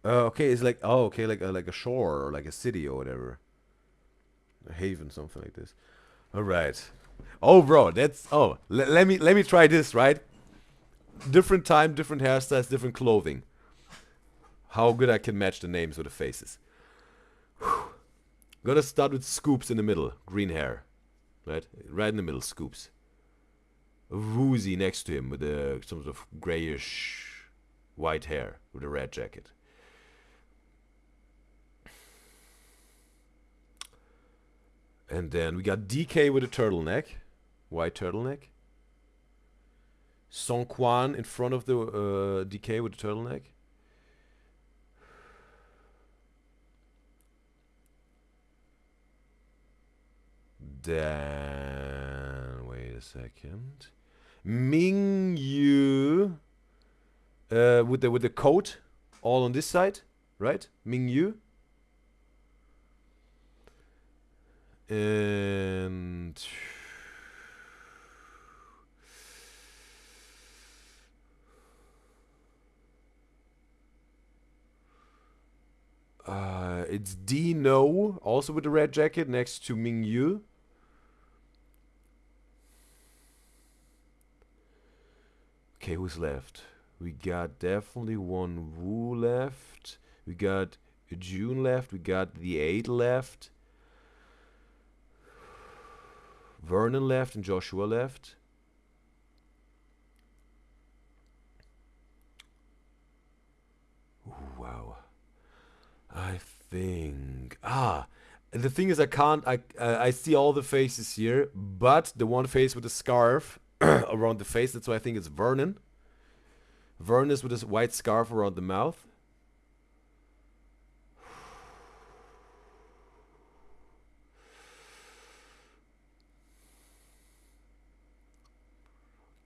Okay, it's like like a shore or like a city or whatever. Haven, something like this. All right. Oh, bro, that's let me try this, right? Different time, different hairstyles, different clothing. How good I can match the names with the faces. Whew. Gotta start with Scoops in the middle, green hair, right in the middle, Scoops. Woozy next to him with some sort of grayish white hair with a red jacket. And then we got DK with a turtleneck, white turtleneck. Song Kwan in front of the DK with the turtleneck. Then wait a second. Ming Yu with the coat all on this side, right? Ming Yu. And it's Dino, also with the red jacket, next to Ming Yu. Okay, who's left? We got definitely one Wu left. We got June left. We got the 8 left. Vernon left and Joshua left. Ooh, wow. I think... the thing is, I see all the faces here, but the one face with the scarf around the face, that's why I think it's Vernon. Vernon is with this white scarf around the mouth.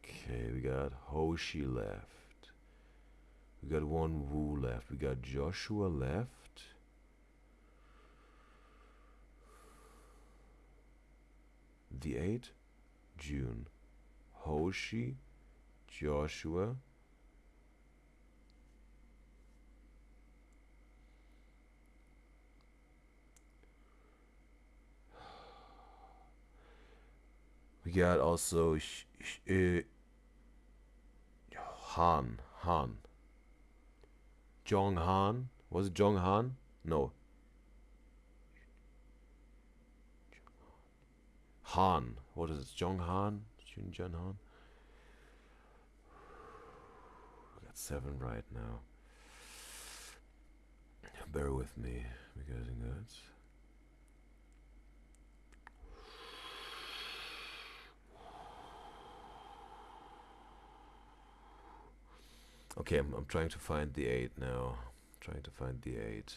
Okay, we got Hoshi left. We got one Wu left. We got Joshua left. The 8, June. Hoshi, Joshua. We got also Han. Jong Han. Was it Jong Han? No. Han. What is it? Jong Han? Jun Han? We got 7 right now. Bear with me. We're getting that. Okay, I'm trying to find the 8 now. Trying to find the 8.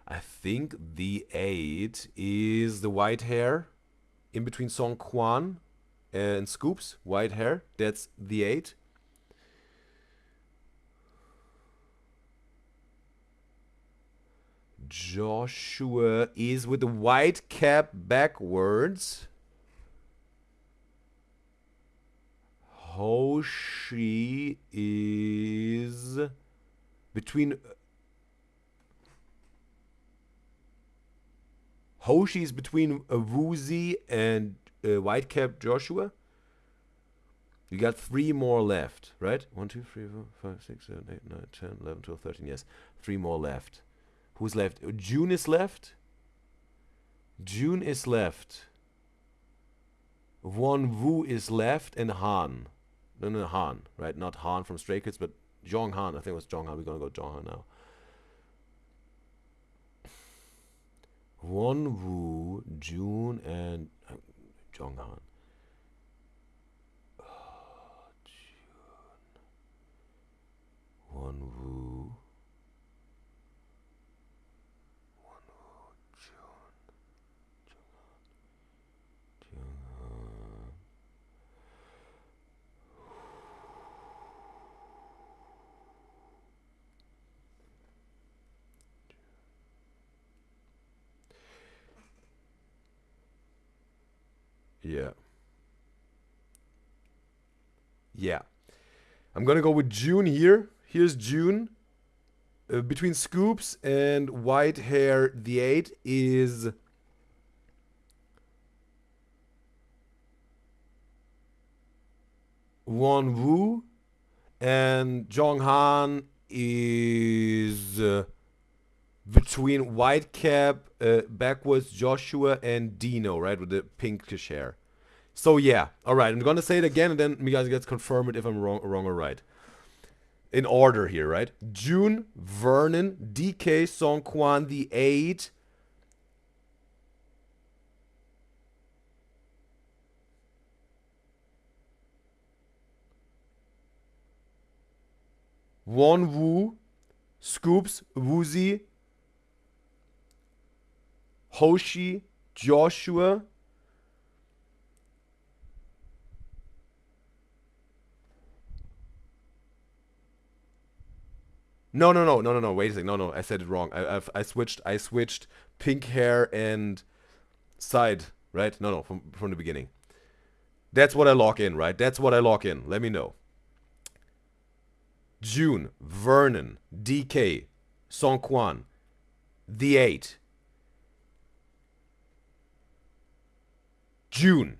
I think the 8 is the white hair in between Song Kwan and Scoops. White hair. That's the 8. Joshua is with the white cap backwards. Hoshi is between Hoshi is between Woozy and Whitecap Joshua. You got 3 more left, right? 1, 2, 3, 4, 5, 6, 7, 8, 9, 10, 11, 12, 13. Yes, 3 more left. Who's left? June is left. June is left. One Wu is left, and Han. No, Han, right? Not Han from Stray Kids, but Jong Han. I think it was Jong Han. We're gonna go Jong Han now. One Wu, June, and Jong Han. Oh, June. One Wu. One Wu, June. Jong Han. Yeah. I'm gonna go with June here. Here's June. Between Scoops and white hair, the 8 is Wonwoo, and Jonghan is between Whitecap, backwards Joshua, and Dino, right, with the pinkish hair. So yeah, all right. I'm gonna say it again, and then you guys get confirm it if I'm wrong or right. In order here, right? June, Vernon, DK, Songkwan, the 8. Wonwoo, Scoops, Woozy, Hoshi, Joshua, No. Wait a second. No. I said it wrong. I switched pink hair and side. Right? No. From the beginning. That's what I lock in. Right? That's what I lock in. Let me know. June, Vernon, DK, Songkwan, the 8. June,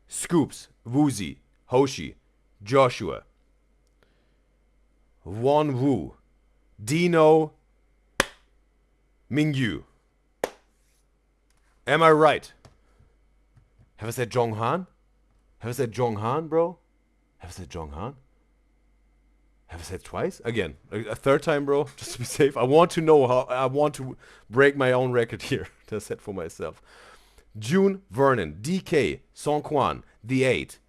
Scoops, Woozy, Hoshi, Joshua. Wonwoo, Dino, Mingyu. Am I right? Have I said Jonghan? Have I said Jonghan, bro? Have I said Jonghan? Have I said it twice? Again, a third time, bro, just to be safe. I want to know how, I want to break my own record here. That's it for myself. June, Vernon, DK, Songkwan, the 8.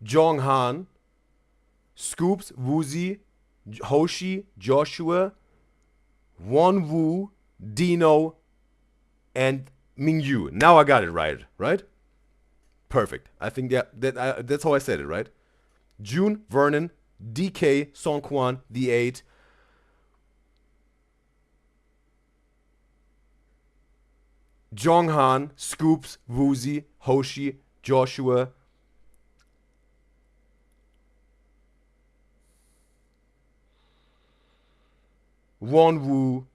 Jonghan, Scoops, Woozy, Hoshi, Joshua, Wonwoo, Dino, and Mingyu. Now I got it right? Perfect. I think that's how I said it, right? June, Vernon, DK, Songkwan, the 8. Jonghan, Scoops, Woozy, Hoshi, Joshua, Wonwoo,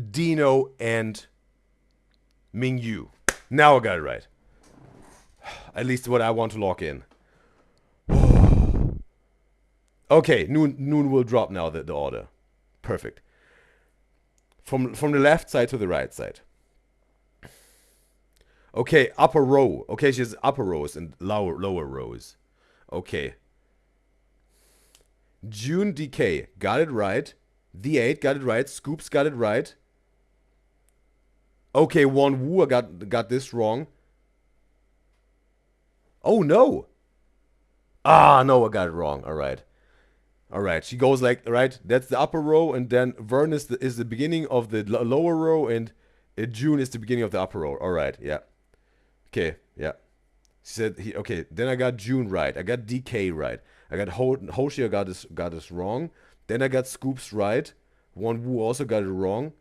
Dino, and Mingyu. Now I got it right. At least what I want to lock in. Okay, noon will drop now, the order. Perfect. From the left side to the right side. Okay, upper row. Okay, she has upper rows and lower rows. Okay. June DK got it right. The 8 got it right. Scoops got it right. Okay, Wonwoo, I got this wrong. Oh no. Ah, no, I got it wrong. All right. She goes like, right, that's the upper row, and then Vern is the beginning of the lower row, and June is the beginning of the upper row. All right, yeah. Okay, yeah. She said, okay, then I got June right. I got DK right. I got Hoshi, I got this wrong. Then I got Scoops right. Wonwoo also got it wrong.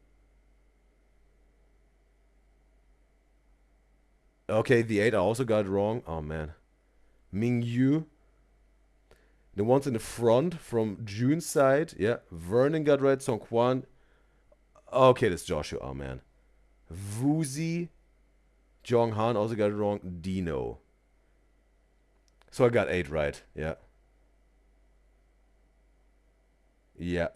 Okay, the 8 I also got it wrong. Oh man. Mingyu. The ones in the front from June's side. Yeah. Vernon got right. Songkwan. Okay, that's Joshua. Oh man. Woozy. Jonghan also got it wrong. Dino. So I got 8 right. Yeah. Yeah,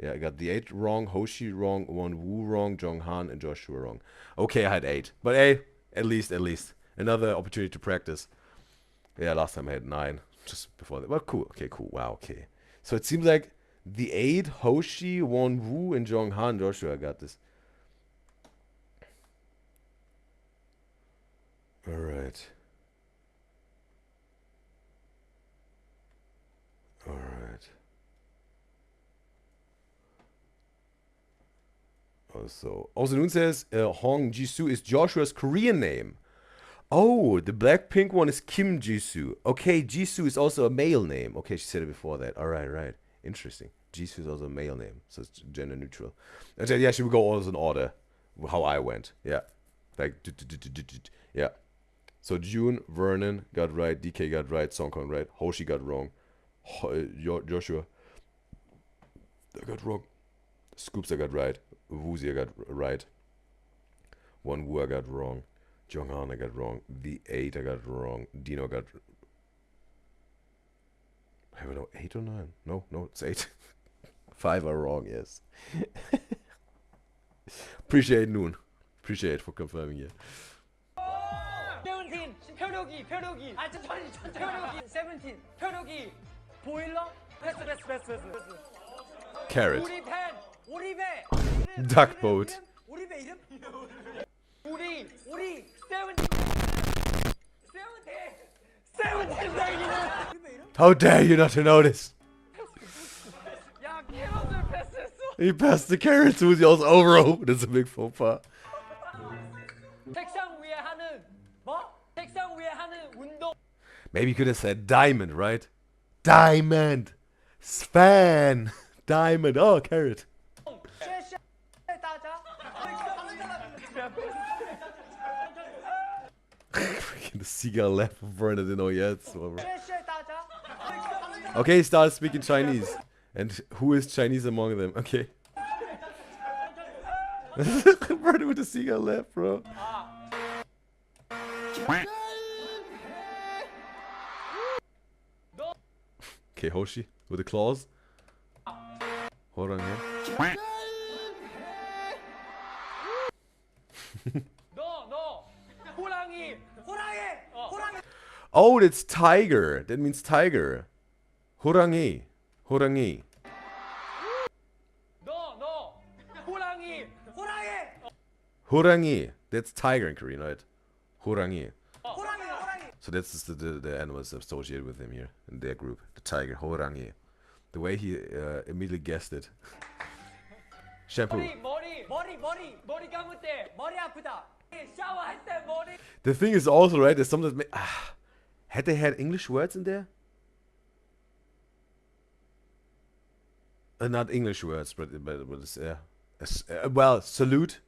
I got the 8 wrong, Hoshi wrong, Wonwoo wrong, Jonghan and Joshua wrong. Okay, I had 8. But hey, at least. Another opportunity to practice. Yeah, last time I had 9. Just before that. Well, cool. Okay, cool. Wow, okay. So it seems like the 8, Hoshi, Wonwoo, and Jonghan, Joshua got this. Alright. Also Noon says Hong Jisoo is Joshua's Korean name. Oh, the Blackpink one is Kim Jisoo. Okay, Jisoo is also a male name. Okay, she said it before that. All right. Interesting. Jisoo is also a male name, so it's gender neutral. And then, yeah, should we go also in order how I went? Yeah, like yeah. So June, Vernon got right, DK got right, Songkon right, Hoshi got wrong, Joshua I got wrong, Scoops I got right, Woozy I got right, One Wu I got wrong, Jonghan I got wrong, The 8 I got wrong, Dino got... I don't know, 8 or 9? No, it's 8. 5 are wrong, yes. Appreciate Noon. Appreciate for confirming it. 17 표류기 아 표류기 17 표류기 보일러 패스 Carrot. 우리 배 Duck boat. 우리 배 이름 우리 17 배 이름 How dare you not to notice? 야 캐럿을 패스했어 He passed the carrots who's also over. Oh, that's a big faux pas. 책상 위에 하는 책상 위에 하는 운동 Maybe you could have said diamond, right? Diamond. Span. Diamond. Oh, carrot. The seagull left for Vernon. Oh, yeah. It's over. Okay, he started speaking Chinese. And who is Chinese among them? Okay. Vernon with the seagull left, bro. Okay, Hoshi with the claws. Hold on here. 너 호랑이 Oh, that's tiger. That means tiger. 호랑이. 호랑이. 너 호랑이 호랑이. That's tiger in Korean, right? 호랑이. So that's the animals associated with him here in their group. The tiger, 호랑이. The way he immediately guessed it. Shampoo. 머리 감을 때 머리 아프다 샤워할 때 머리 The thing is also, right, there's something that had they had English words in there? Not English words, but it's, well, salute,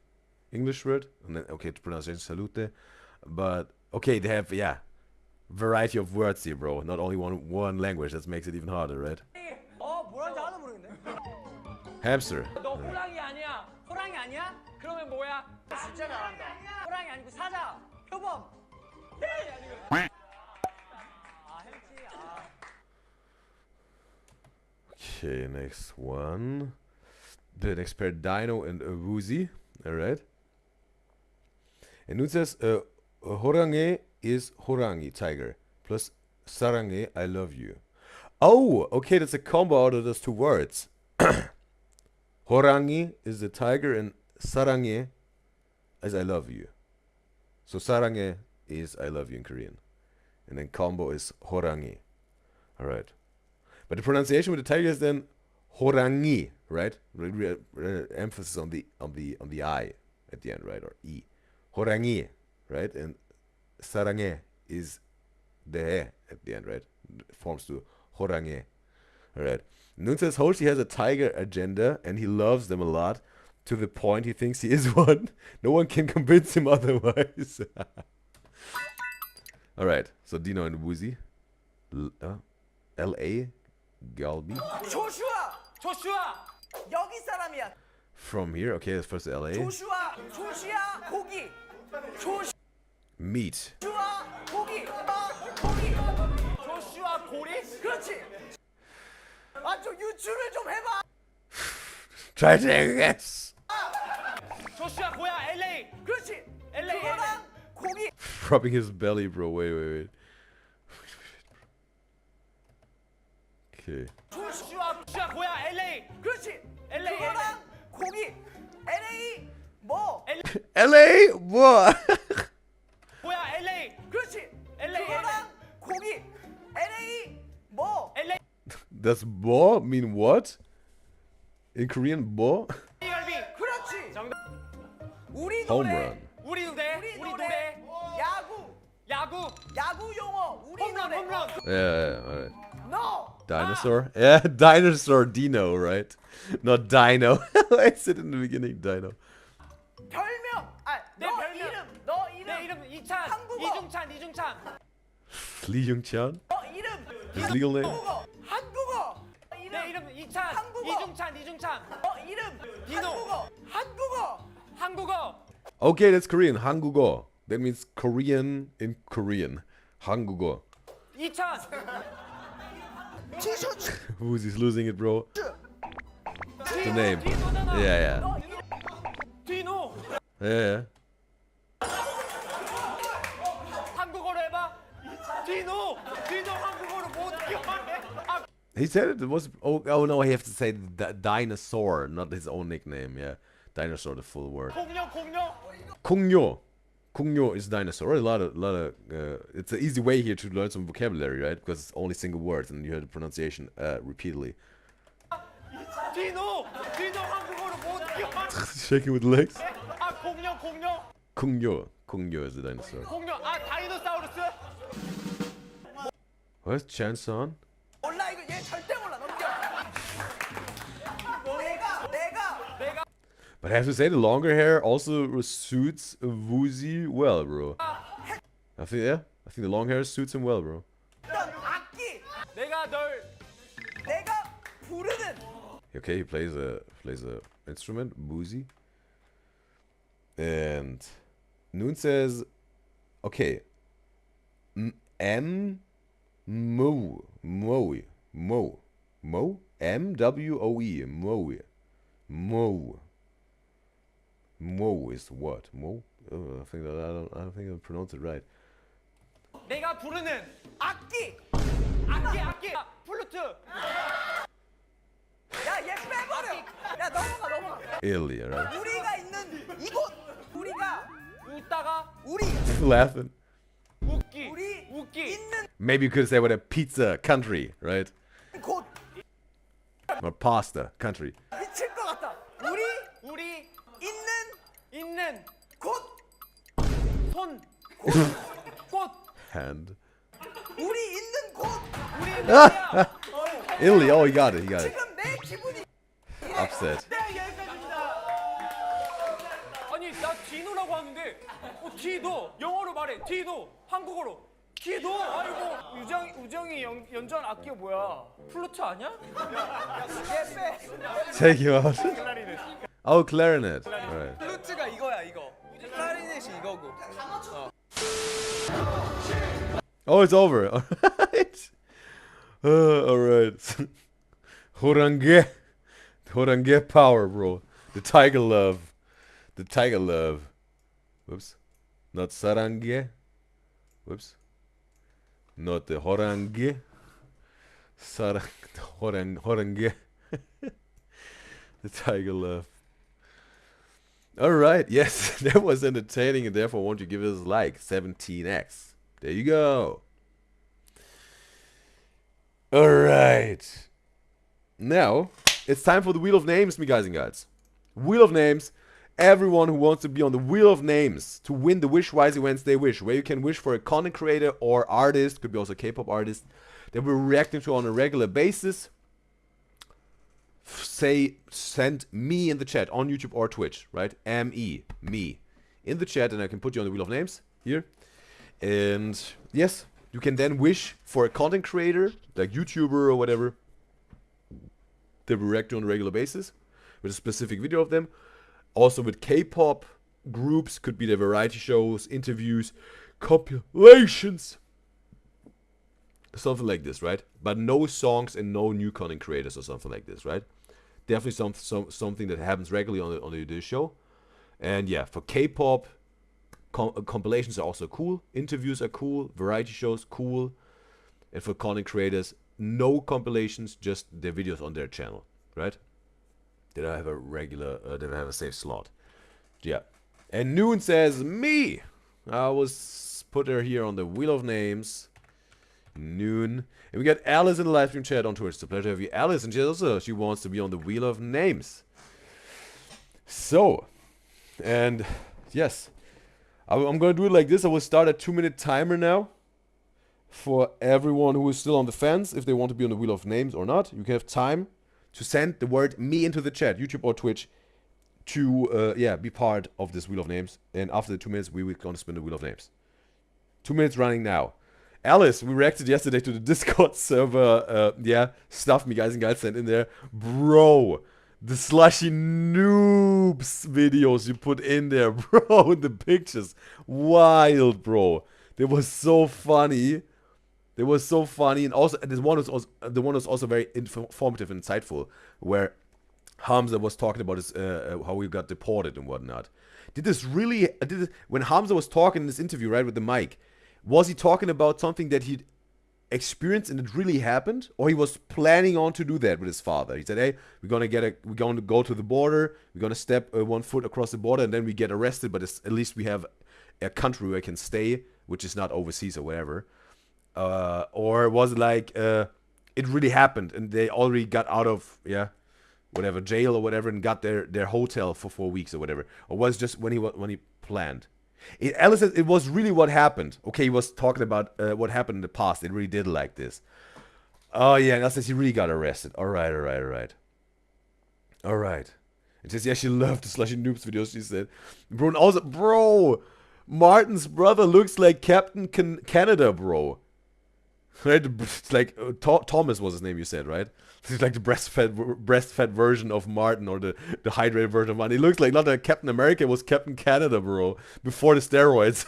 English word, and then, okay, the pronunciation, salute, but, okay, they have, yeah, variety of words here, bro, not only one language, that makes it even harder, right? 뭐라는지 하나도 모르겠네 Hamster. 너 호랑이 아니야 호랑이 아니야? 그러면 뭐야? 진짜 잘한다 호랑이 아니고 사자 표범 Okay, next one. The next pair, Dino and Woozy. Alright. And it says, Horange is Horangi, tiger. Plus Sarange, I love you. Oh, okay, that's a combo out of those two words. Horangi is the tiger and Sarange is I love you. So Sarange is I love you in Korean. And then combo is Horangi. Alright. But the pronunciation with the tiger is then Horangi, right? Emphasis on the I at the end, right? Or E. Horangi, right? And Sarange is the he at the end, right? It forms to Horange. Alright. Nun says Hoshi has a tiger agenda and he loves them a lot to the point he thinks he is one. No one can convince him otherwise. Alright, so Dino and Woozy. L.A. Galbi. 조슈아 여기 사람이야 From here, okay, that's first L.A. 조슈아 고기 Meat. 고기 조슈아 고리 그렇지 좀 유추를 좀 해봐 Try to guess. 조슈아 고야 LA 그렇지 LA 그거랑 고기 Rubbing his belly, bro. Wait. Okay. 조슈아 고야 LA 그렇지 LA 그거랑 고기 LA 뭐 L.A. What? 고야 LA 그렇지 LA 그거랑 고기 LA 뭐 LA Does bo mean what? In Korean, bo? 그렇지 정답 우리 Home 노래 run. 우리 노래 야구 용어 우리 노래 홈런 Yeah, alright. No Dinosaur? Yeah, dinosaur Dino, right? Not Dino. I said in the beginning, Dino. 별명 너 이름 이름 이찬. 이중찬. Lee Jung-chan? 이름. His legal name? 한국어. 내 이름 이찬. 이중찬. 이름. 디노. 한국어. Okay, that's Korean. Hangugo. That means Korean in Korean. Hangugo. 이찬. Who's losing it, bro? The name. Yeah. 디노. Yeah. 한국어로 해봐. 디노 한국어로 못 어떻게 말해? He said it was. Oh no, I have to say dinosaur, not his own nickname. Yeah, dinosaur, the full word. Kungyo. Kungyo is dinosaur. A lot of. It's an easy way here to learn some vocabulary, right? Because it's only single words, and you hear the pronunciation repeatedly. 디노 한국어로 못 어떻게 말해? Shaking with legs. 공룡. Kungyo is the dinosaur. 공룡. 다이노사우루스. Where's Chan-san? 몰라 이거 얘 절대 몰라. 넘겨. 내가. But I have to say, the longer hair also suits Woozy well, bro. I think the long hair suits him well, bro. 악기. 내가 부르는. Okay, he plays a instrument, Woozy. And Noon says, okay, Moe, MWOE, Moe is what? Moe? Oh, I don't think I pronounced it right. 내가 부르는 악기. 플루트. 야, 얘 빼버려. 야, 넘어가. Ilya, right? 우리가 있는 이곳. 우리가 웃다가 우리 Laughing. 웃기. 있는 Maybe you could say what a pizza country, right? 곳. Or pasta country. 미칠 것 같다. 우리 있는 곳. 손. 꽃. Hand. 우리 있는 곳. 우리 있는 Ilya, oh, he got it. 지금 내 기분이 Upset. 아니 나 디노라고 하는데 디노 영어로 말해. 디노 한국어로 디노. 아이고 우정이 연주한 악기가 뭐야? 플루트 아니야? 얘 빼. Take you out. Oh, clarinet. Alright. 플루트가 이거야 이거. 클라리넷이 이거고. Oh, it's over. Alright. Alright. Horange power, bro. The tiger love. Whoops. Not sarange. Whoops. Not the horange. Horange. The tiger love. Alright, yes, that was entertaining, and therefore won't you give us a like? 17x. There you go. Alright. Now, it's time for the Wheel of Names, me guys and guys. Wheel of Names. Everyone who wants to be on the Wheel of Names to win the Wish Wisely Wednesday Wish, where you can wish for a content creator or artist, could be also a K-pop artist, that we're reacting to on a regular basis. Send me in the chat on YouTube or Twitch, right? me in the chat, and I can put you on the Wheel of Names here. And yes, you can then wish for a content creator, like YouTuber or whatever, that we react to on a regular basis with a specific video of them. Also with K-pop groups, could be the variety shows, interviews, compilations, something like this, right? But no songs and no new content creators or something like this, right? Definitely something that happens regularly on the Udyzyz show. And yeah, for K-pop, compilations are also cool, interviews are cool, variety shows cool, and for content creators, no compilations, just their videos on their channel, right? Did I have a regular, did I have a safe slot? Yeah. And Noon says, me! I was put her here on the Wheel of Names. Noon. And we got Alice in the live stream chat on Twitch. It's a pleasure to have you, Alice. And she wants to be on the Wheel of Names. So, and yes, I'm going to do it like this. I will start a 2-minute timer now for everyone who is still on the fence, if they want to be on the Wheel of Names or not. You can have time to send the word me into the chat, YouTube or Twitch, to be part of this Wheel of Names. And after the 2 minutes, we will gonna spin the Wheel of Names. 2 minutes running now. Alice, we reacted yesterday to the Discord server. Stuff me guys and guys sent in there. Bro, the slushy noobs videos you put in there, bro, the pictures. Wild, bro. They were so funny. They were so funny. And also, the one was also very informative and insightful, where Hamza was talking about his, how we got deported and whatnot. When Hamza was talking in this interview, right, with the mic, was he talking about something that he experienced and it really happened, or he was planning on to do that with his father? He said, "Hey, we're gonna go to the border. We're gonna step 1 foot across the border, and then we get arrested. But at least we have a country where I can stay, which is not overseas or whatever." Or was it like it really happened and they already got out of whatever jail or whatever and got their hotel for 4 weeks or whatever? Or was it just when he planned? Alice says it was really what happened. Okay, he was talking about what happened in the past. It really did like this. Oh yeah, and Alice says he really got arrested. Alright. It says, yeah, she loved the Slushy Noobs videos, she said. Bro, and also, bro, Martin's brother looks like Captain Canada, bro. Right? It's like Thomas was his name, you said, right? He's like the breastfed version of Martin, or the hydrated version of Martin. He looks like not a Captain America, it was Captain Canada, bro. Before the steroids.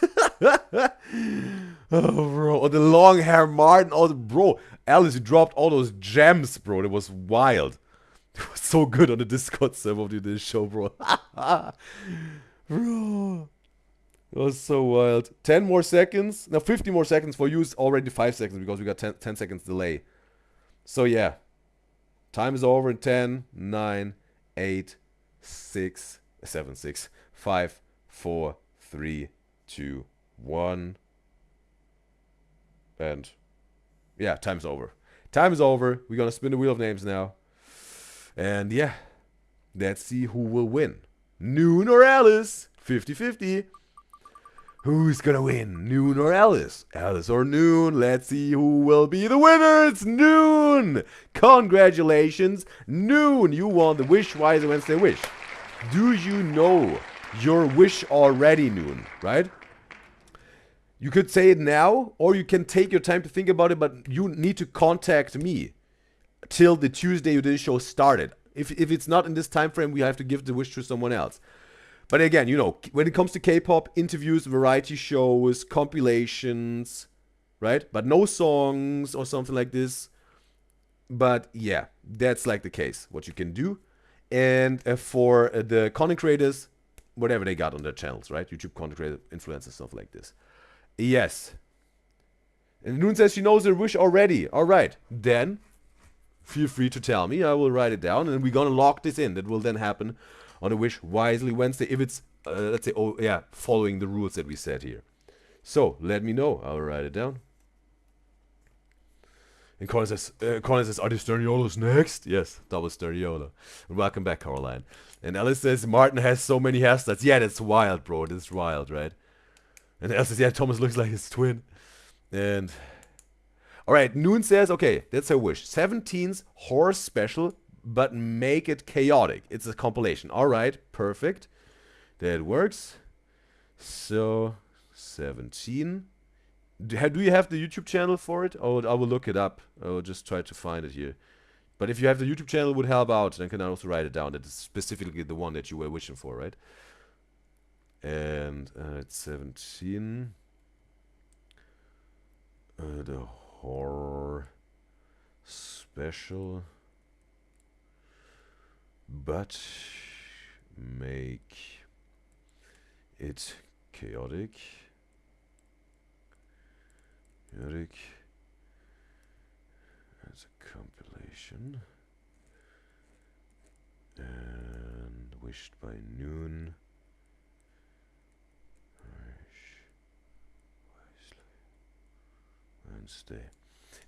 Oh, bro. Or the long hair Martin. Oh, bro. Alice, you dropped all those gems, bro. It was wild. It was so good on the Discord server of this show, bro. Bro. It was so wild. 10 more seconds. Now 50 more seconds. For you is already 5 seconds because we got 10 seconds delay. So yeah. Time is over in 10, 9, 8, 6, 7, 6, 5, 4, 3, 2, 1. And yeah, time's over. Time is over. We're gonna spin the Wheel of Names now. And yeah, let's see who will win. Noon or Alice? 50-50. Who's gonna win? Noon or Alice? Alice or Noon? Let's see who will be the winner. It's Noon! Congratulations, Noon! You won the Wish Wise Wednesday Wish. Do you know your wish already, Noon? Right? You could say it now, or you can take your time to think about it, but you need to contact me till the Tuesday Udyzyz show started. If it's not in this time frame, we have to give the wish to someone else. But again, you know, when it comes to K-pop, interviews, variety shows, compilations, right? But no songs or something like this. But yeah, that's like the case, what you can do. And for the content creators, whatever they got on their channels, right? YouTube content creator, influencers, stuff like this. Yes. And Noon says she knows her wish already. All right, then feel free to tell me. I will write it down, and we're gonna lock this in. That will then happen on a Wish Wisely Wednesday, if it's, let's say, oh yeah, following the rules that we set here. So, let me know. I'll write it down. And Colin says, are the Sterniolos next? Yes, double Sterniolo. Welcome back, Caroline. And Alice says, Martin has so many hairstyles. Yeah, that's wild, bro. That's wild, right? And Alice says, yeah, Thomas looks like his twin. And, alright, Noon says, okay, that's her wish. 17's horror special, but make it chaotic. It's a compilation. Alright, perfect. That works. So, 17. Do you have the YouTube channel for it? Oh, I will look it up. I will just try to find it here. But if you have the YouTube channel, it would help out. Then can I also write it down. That is specifically the one that you were wishing for, right? And it's 17. The horror special. But make it chaotic. Chaotic. As a compilation. And wished by Noon. Wednesday.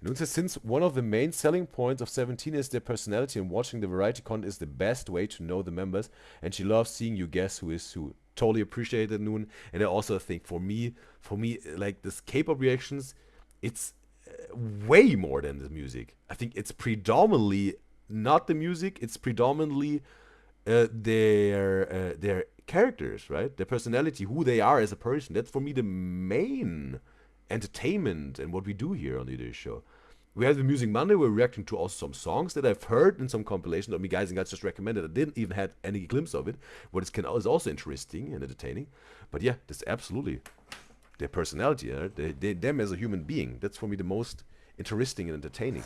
Noon says, since one of the main selling points of 17 is their personality, and watching the variety content is the best way to know the members, and she loves seeing you guess who is who. Totally appreciate it, Noon. And I also think for me, like this K-pop reactions, it's way more than the music. I think it's predominantly not the music. It's predominantly their characters, right? Their personality, who they are as a person. That's for me the main entertainment and what we do here on the Udyzyz show. We have the Music Monday. We're reacting to also some songs that I've heard in some compilations that me guys and guys just recommended. I didn't even had any glimpse of it. What is also interesting and entertaining. But yeah, that's absolutely their personality. Them as a human being. That's for me the most interesting and entertaining.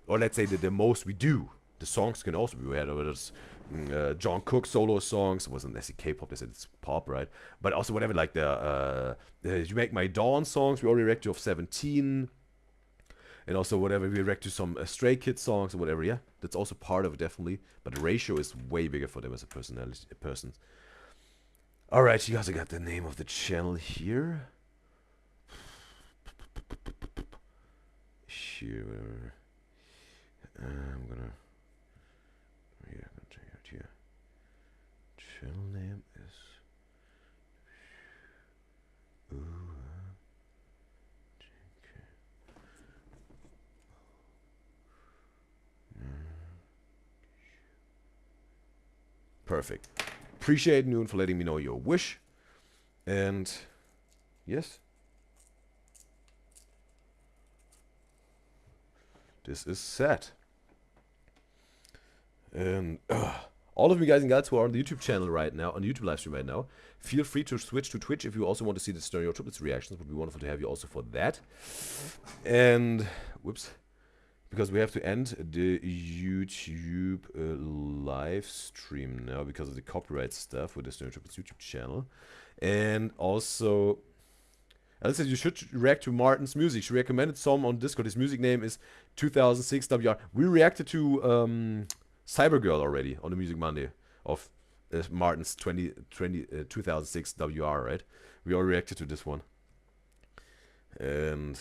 Or let's say the most we do. The songs can also be whether it's John Cook solo songs. It wasn't necessarily K-pop, they said it's pop, right? But also whatever, like the You Make My Dawn songs, we already reacted to of 17. And also whatever, we react to some Stray Kids songs or whatever, yeah. That's also part of it, definitely. But the ratio is way bigger for them as a person. Alright, you guys, I got the name of the channel here. Sure. I'm gonna check out here. Channel name is Perfect. Appreciate Noon for letting me know your wish. And yes. This is set. And all of you guys and gals who are on the YouTube channel right now, on the YouTube live stream right now, feel free to switch to Twitch if you also want to see the stereo triplets reactions. It would be wonderful to have you also for that. And whoops. Because we have to end the YouTube live stream now because of the copyright stuff with the Stereo Triplets YouTube channel. And also, as I said, you should react to Martin's music. She recommended some on Discord. His music name is 2006 WR. We reacted to Cybergirl already on the Music Monday of Martin's 2006 WR, right? We all reacted to this one. And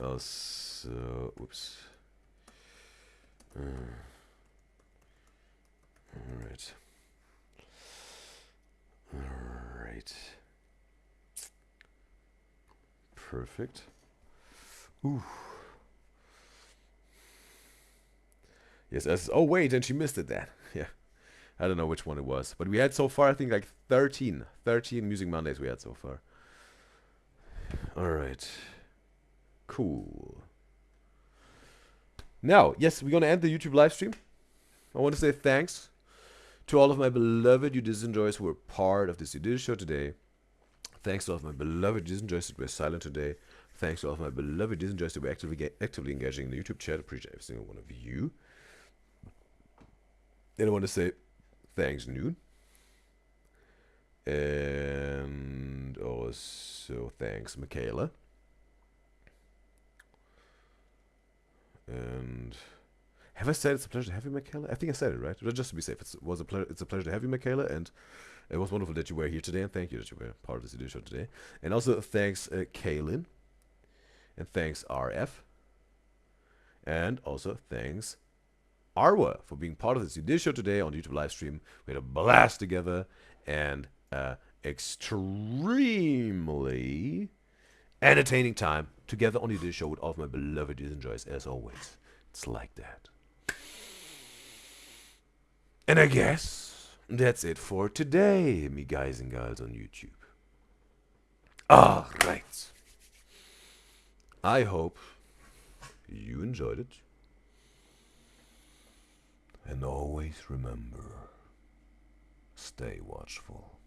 also, whoops. Alright. Alright. Perfect. Ooh. Yes, oh wait, and she missed it then. Yeah. I don't know which one it was. But we had so far, I think, like 13 Music Mondays we had so far. Alright. Cool. Now, yes, we're going to end the YouTube live stream. I want to say thanks to all of my beloved Udyzyz enjoyers who were part of this Udyzyz show today. Thanks to all of my beloved Udyzyz enjoyers that were silent today. Thanks to all of my beloved Udyzyz enjoyers that were actively engaging in the YouTube chat. Appreciate every single one of you. And I want to say thanks, Noon. And also thanks, Michaela. And have I said it's a pleasure to have you, Michaela? I think I said it, right? Just to be safe, it's a pleasure to have you, Michaela, and it was wonderful that you were here today, and thank you that you were part of this Udyzyz show today. And also thanks, Kaylin, and thanks, RF, and also thanks, Arva, for being part of this Udyzyz show today on YouTube live stream. We had a blast together, and extremely entertaining time together on the Udyzyz show with all of my beloved Udyzyz enjoyers, as always. It's like that. And I guess that's it for today, me guys and gals on YouTube. Alright. I hope you enjoyed it. And always remember, stay watchful.